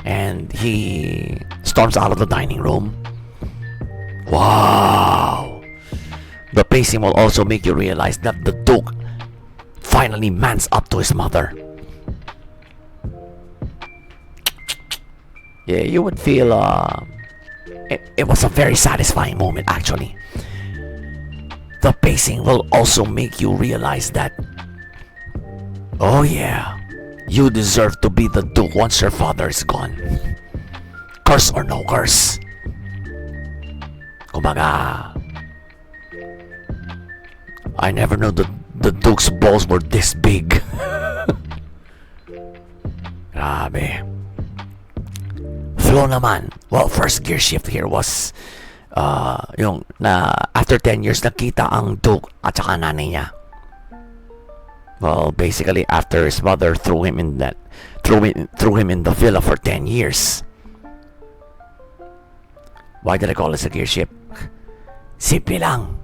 And he storms out of the dining room. Wow! The pacing will also make you realize that the Duke finally mans up to his mother. Yeah, you would feel it was a very satisfying moment actually. The pacing will also make you realize that, oh yeah, you deserve to be the Duke once your father is gone. Curse or no curse. Kumbaga, I never knew the Duke's balls were this big. Grabe. Flow naman. Well, first gear shift here was yung na after 10 years nakita ang Duke at saka nanay niya. Well, basically after his mother threw him in the villa for 10 years. Why did I call this a gear shift? Simple lang.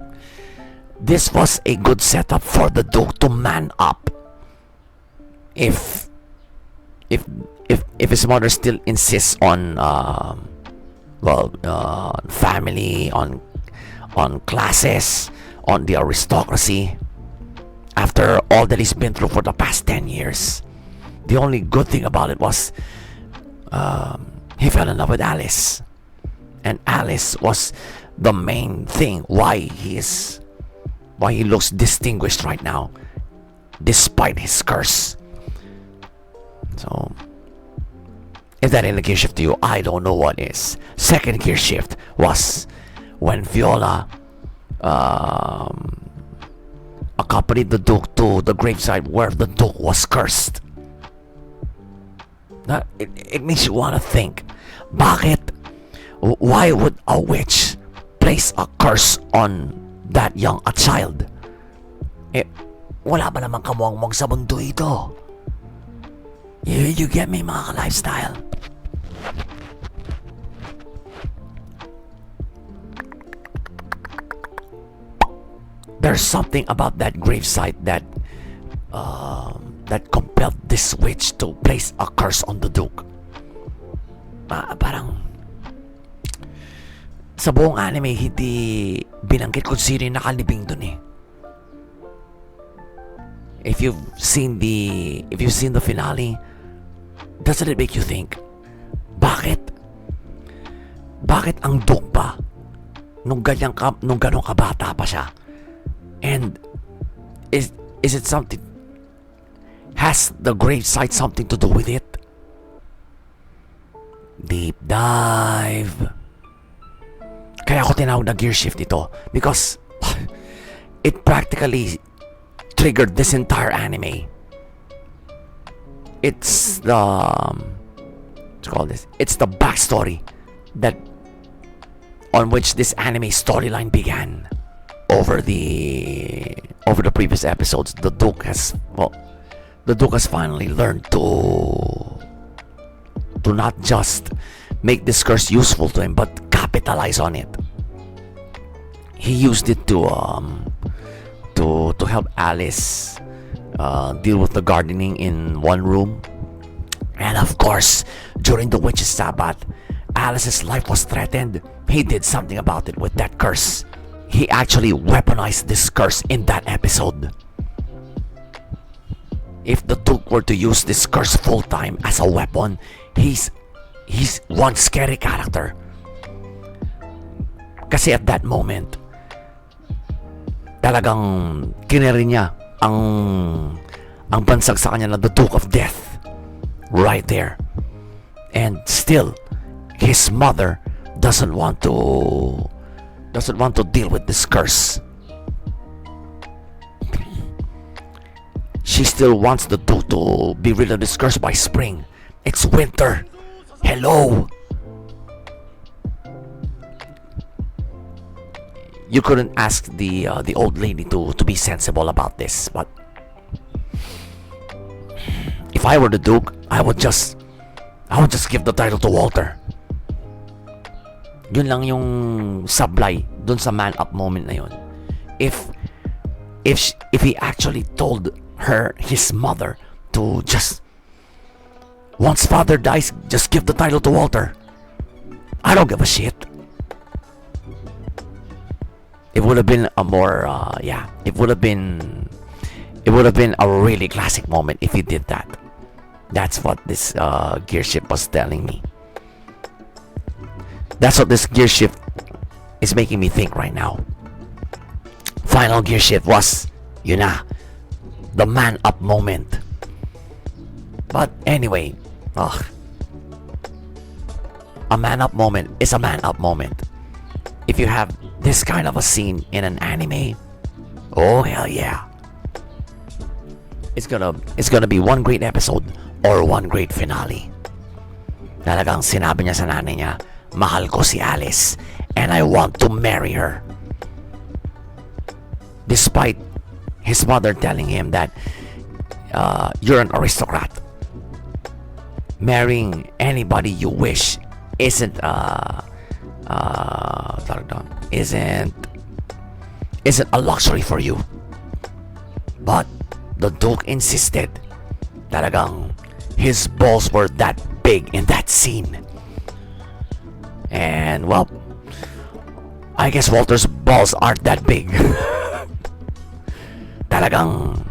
This was a good setup for the Duke to man up. If his mother still insists on family, on classes, on the aristocracy, after all that he's been through for the past 10 years, the only good thing about it was he fell in love with Alice, and Alice was the main thing why he looks distinguished right now despite his curse. So if that ain't a gear shift to you, I don't know what is. Second gear shift was when Viola accompanied the Duke to the graveside where the Duke was cursed. It makes you want to think, why would a witch place a curse on that young a child? Wala ba namang kamuang-muang sa mundo ito? You get me, mga lifestyle. There's something about that gravesite that compelled this witch to place a curse on the Duke. Parang sa buong anime hindi binanggit kung sino yung nakalibing dun eh. If you've seen the finale, doesn't it make you think, bakit ang Duke pa nung ganong kabata pa siya? And is it something, has the gravesite something to do with it? Deep dive. Kaya ako tinawag na gear shift ito because it practically triggered this entire anime. It's it's the backstory that on which this anime storyline began. over the previous episodes, the Duke has finally learned to not just make this curse useful to him, but capitalize on it. He used it to help Alice deal with the gardening in one room. And of course, during the Witch's Sabbath, Alice's life was threatened. He did something about it with that curse. He actually weaponized this curse in that episode. If the Duke were to use this curse full time as a weapon, he's one scary character. Kasi at that moment, talagang kineri niya ang bansag sa kanya na the Duke of Death right there. And still, his mother doesn't want to deal with this curse. She still wants the Duke to be rid of this curse by spring. It's winter. Hello. You couldn't ask the old lady to be sensible about this, but if I were the Duke, I would just give the title to Walter. Yun lang yung sablay dun sa man up moment na yun. If he actually told her, his mother, to just, once father dies, just give the title to Walter. I don't give a shit. It would have been a more it would have been a really classic moment if he did that. That's what this gear shift was telling me. That's what this gear shift is making me think right now. Final gear shift was, the man up moment. But anyway, a man up moment is a man up moment. If you have this kind of a scene in an anime, oh hell yeah. It's gonna be one great episode or one great finale. Talagang sinabi niya sa nanay niya, mahal ko si Alice and I want to marry her. Despite his mother telling him that you're an aristocrat. Marrying anybody you wish isn't a luxury for you. But the Duke insisted. Talagang his balls were that big in that scene. And well, I guess Walter's balls aren't that big. Talagang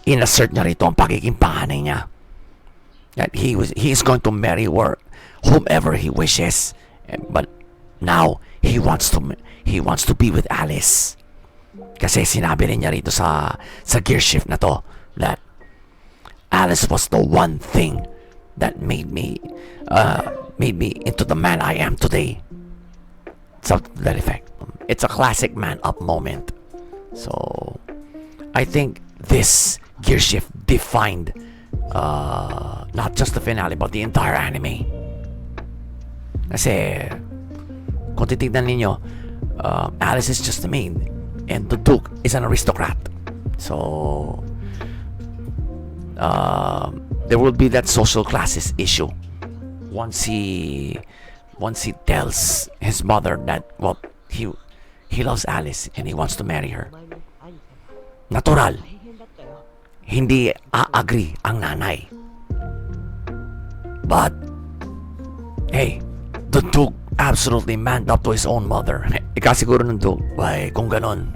inassert niya rito ang pagiging panganay niya. That he is going to marry whomever he wishes. But now he wants to be with Alice. Kasi sinabi rin niya rito sa gear shift na to that Alice was the one thing that made me into the man I am today. Something to that effect. It's a classic man up moment. So I think this gear shift defined not just the finale but the entire anime. Kasi kung titignan ninyo, Alice is just a maid and the Duke is an aristocrat. So there will be that social classes issue once he tells his mother that he loves Alice and he wants to marry her. Natural, hindi agree ang nanay. But hey, the Duke absolutely manned up to his own mother. Ikasiguro ng Duke, why, kung ganon,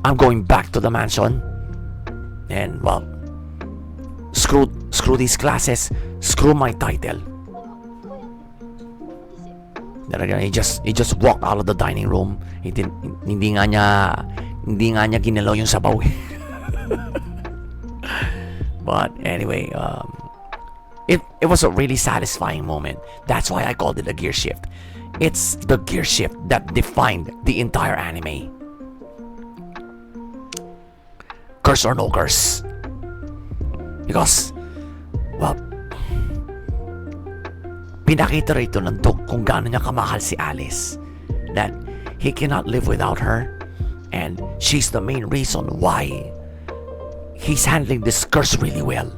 I'm going back to the mansion and well, screw these classes, screw my title. He just walked out of the dining room. Hindi nga niya ginalaw yung sabaw. But anyway, it was a really satisfying moment. That's why I called it a gear shift. It's the gear shift that defined the entire anime. Curse or no curse. Because, well, pinakita rito ng Duke kung gaano niya kamahal si Alice. That he cannot live without her. And she's the main reason why he's handling this curse really well.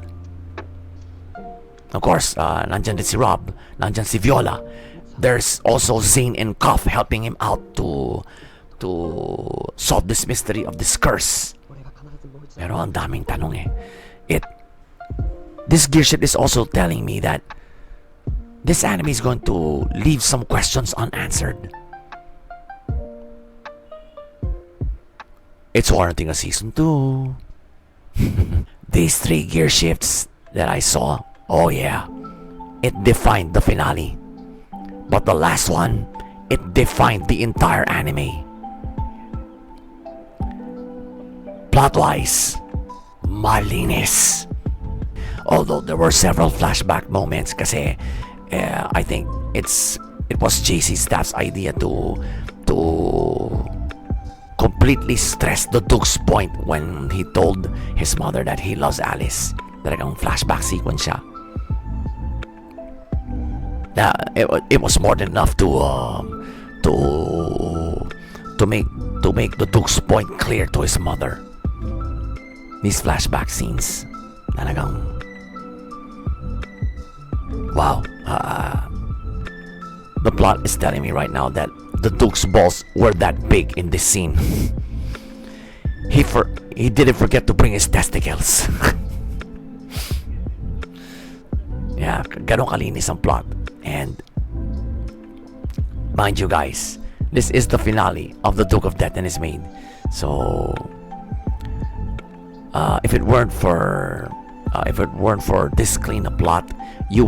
Of course, nandyan din si Rob, nandyan si Viola. There's also Zane and Cuff helping him out to solve this mystery of this curse. Pero ang daming tanong eh. This gear shift is also telling me that this anime is going to leave some questions unanswered. It's warranting a season 2. These 3 gear shifts that I saw, oh yeah, it defined the finale. But the last one, it defined the entire anime. Plot-wise, malinis. Although there were several flashback moments kasi I think it was JC Staff's idea to completely stress the Duke's point when he told his mother that he loves Alice. Talagang flashback sequence siya. It was more than enough to make the Duke's point clear to his mother. These flashback scenes, talagang wow. The plot is telling me right now that the Duke's balls were that big in this scene. He didn't forget to bring his testicles. Yeah, ganun kalinis ang plot. And mind you guys, this is the finale of the Duke of Death and his Maid. So if it weren't for this clean a plot, we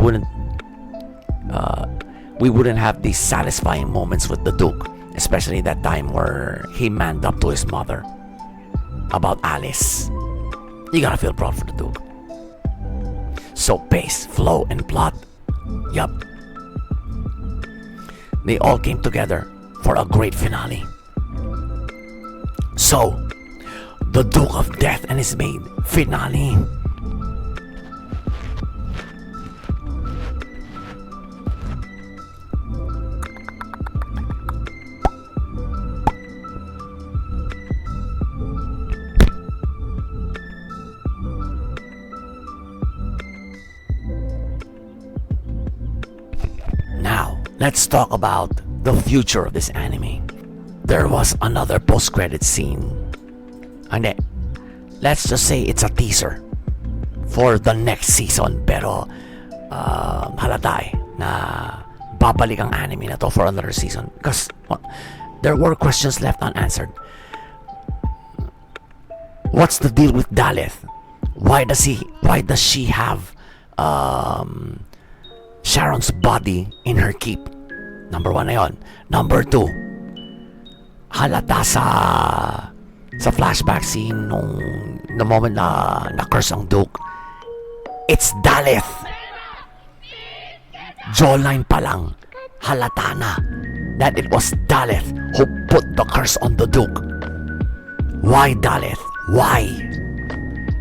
wouldn't have these satisfying moments with the Duke, especially that time where he manned up to his mother about Alice. You gotta feel proud for the Duke. So pace, flow, and plot, yup, they all came together for a great finale. So, the Duke of Death and his Maid finale. Let's talk about the future of this anime. There was another post-credit scene. And let's just say it's a teaser for the next season. Pero halata na babalik ang anime na to for another season. Because there were questions left unanswered. What's the deal with Daleth? Why does she have Sharon's body in her keep? Number 1 na yun. Number 2, halata sa flashback scene nung the moment na curse ang Duke, it's Daleth. Jawline pa lang, halata na that it was Daleth who put the curse on the Duke. Why Daleth? Why?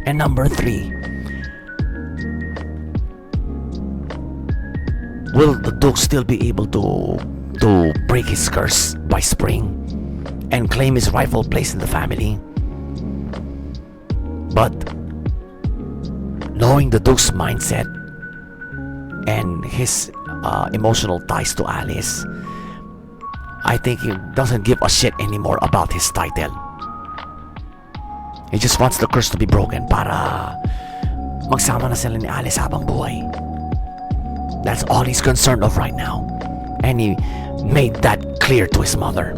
And number 3, will the Duke still be able to break his curse by spring and claim his rightful place in the family? But knowing the Duke's mindset and his emotional ties to Alice, I think he doesn't give a shit anymore about his title. He just wants the curse to be broken para magsama na sila ni Alice habang buhay. That's all he's concerned of right now. And he made that clear to his mother.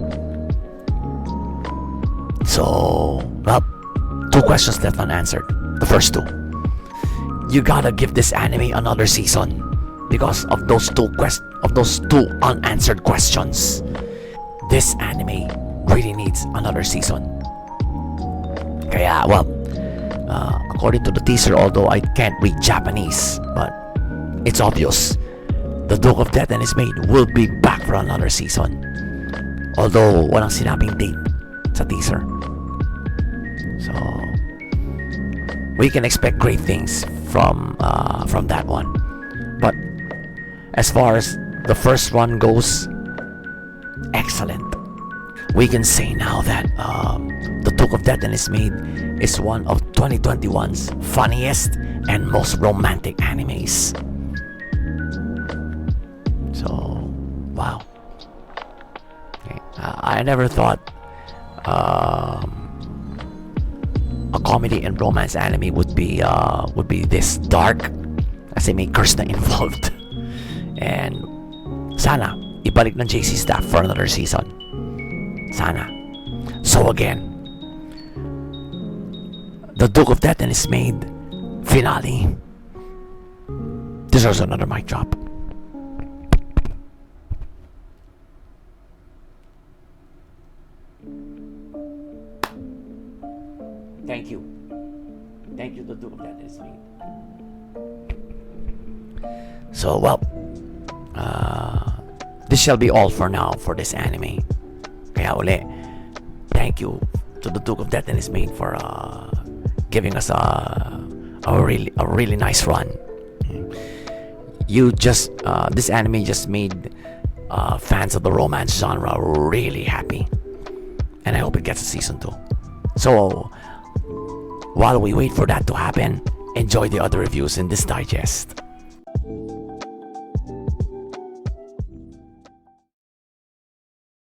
So, well, 2 questions left unanswered. The first 2. You gotta give this anime another season because of those two unanswered questions. This anime really needs another season. Kaya, well, according to the teaser, although I can't read Japanese, but it's obvious the Duke of Death and his Maid will be back for another season. Although walang sinabing date sa teaser. So we can expect great things from that one. But as far as the first one goes, excellent. we can say now that The Duke of Death and His Maid is one of 2021's funniest and most romantic animes. So, wow. Okay. I never thought a comedy and romance anime would be this dark, kasi may curse na involved. And sana ibalik ng JC staff for another season. Sana. So again, The Duke of Death and His Maid finale deserves another mic drop. Thank you. Thank you, The Duke of Death and His Maid. So, well, this shall be all for now for this anime. Kaya uli, thank you to The Duke of Death and His Maid for giving us a really nice run. This anime just made fans of the romance genre really happy, and I hope it gets a season 2. So, while we wait for that to happen, enjoy the other reviews in this digest.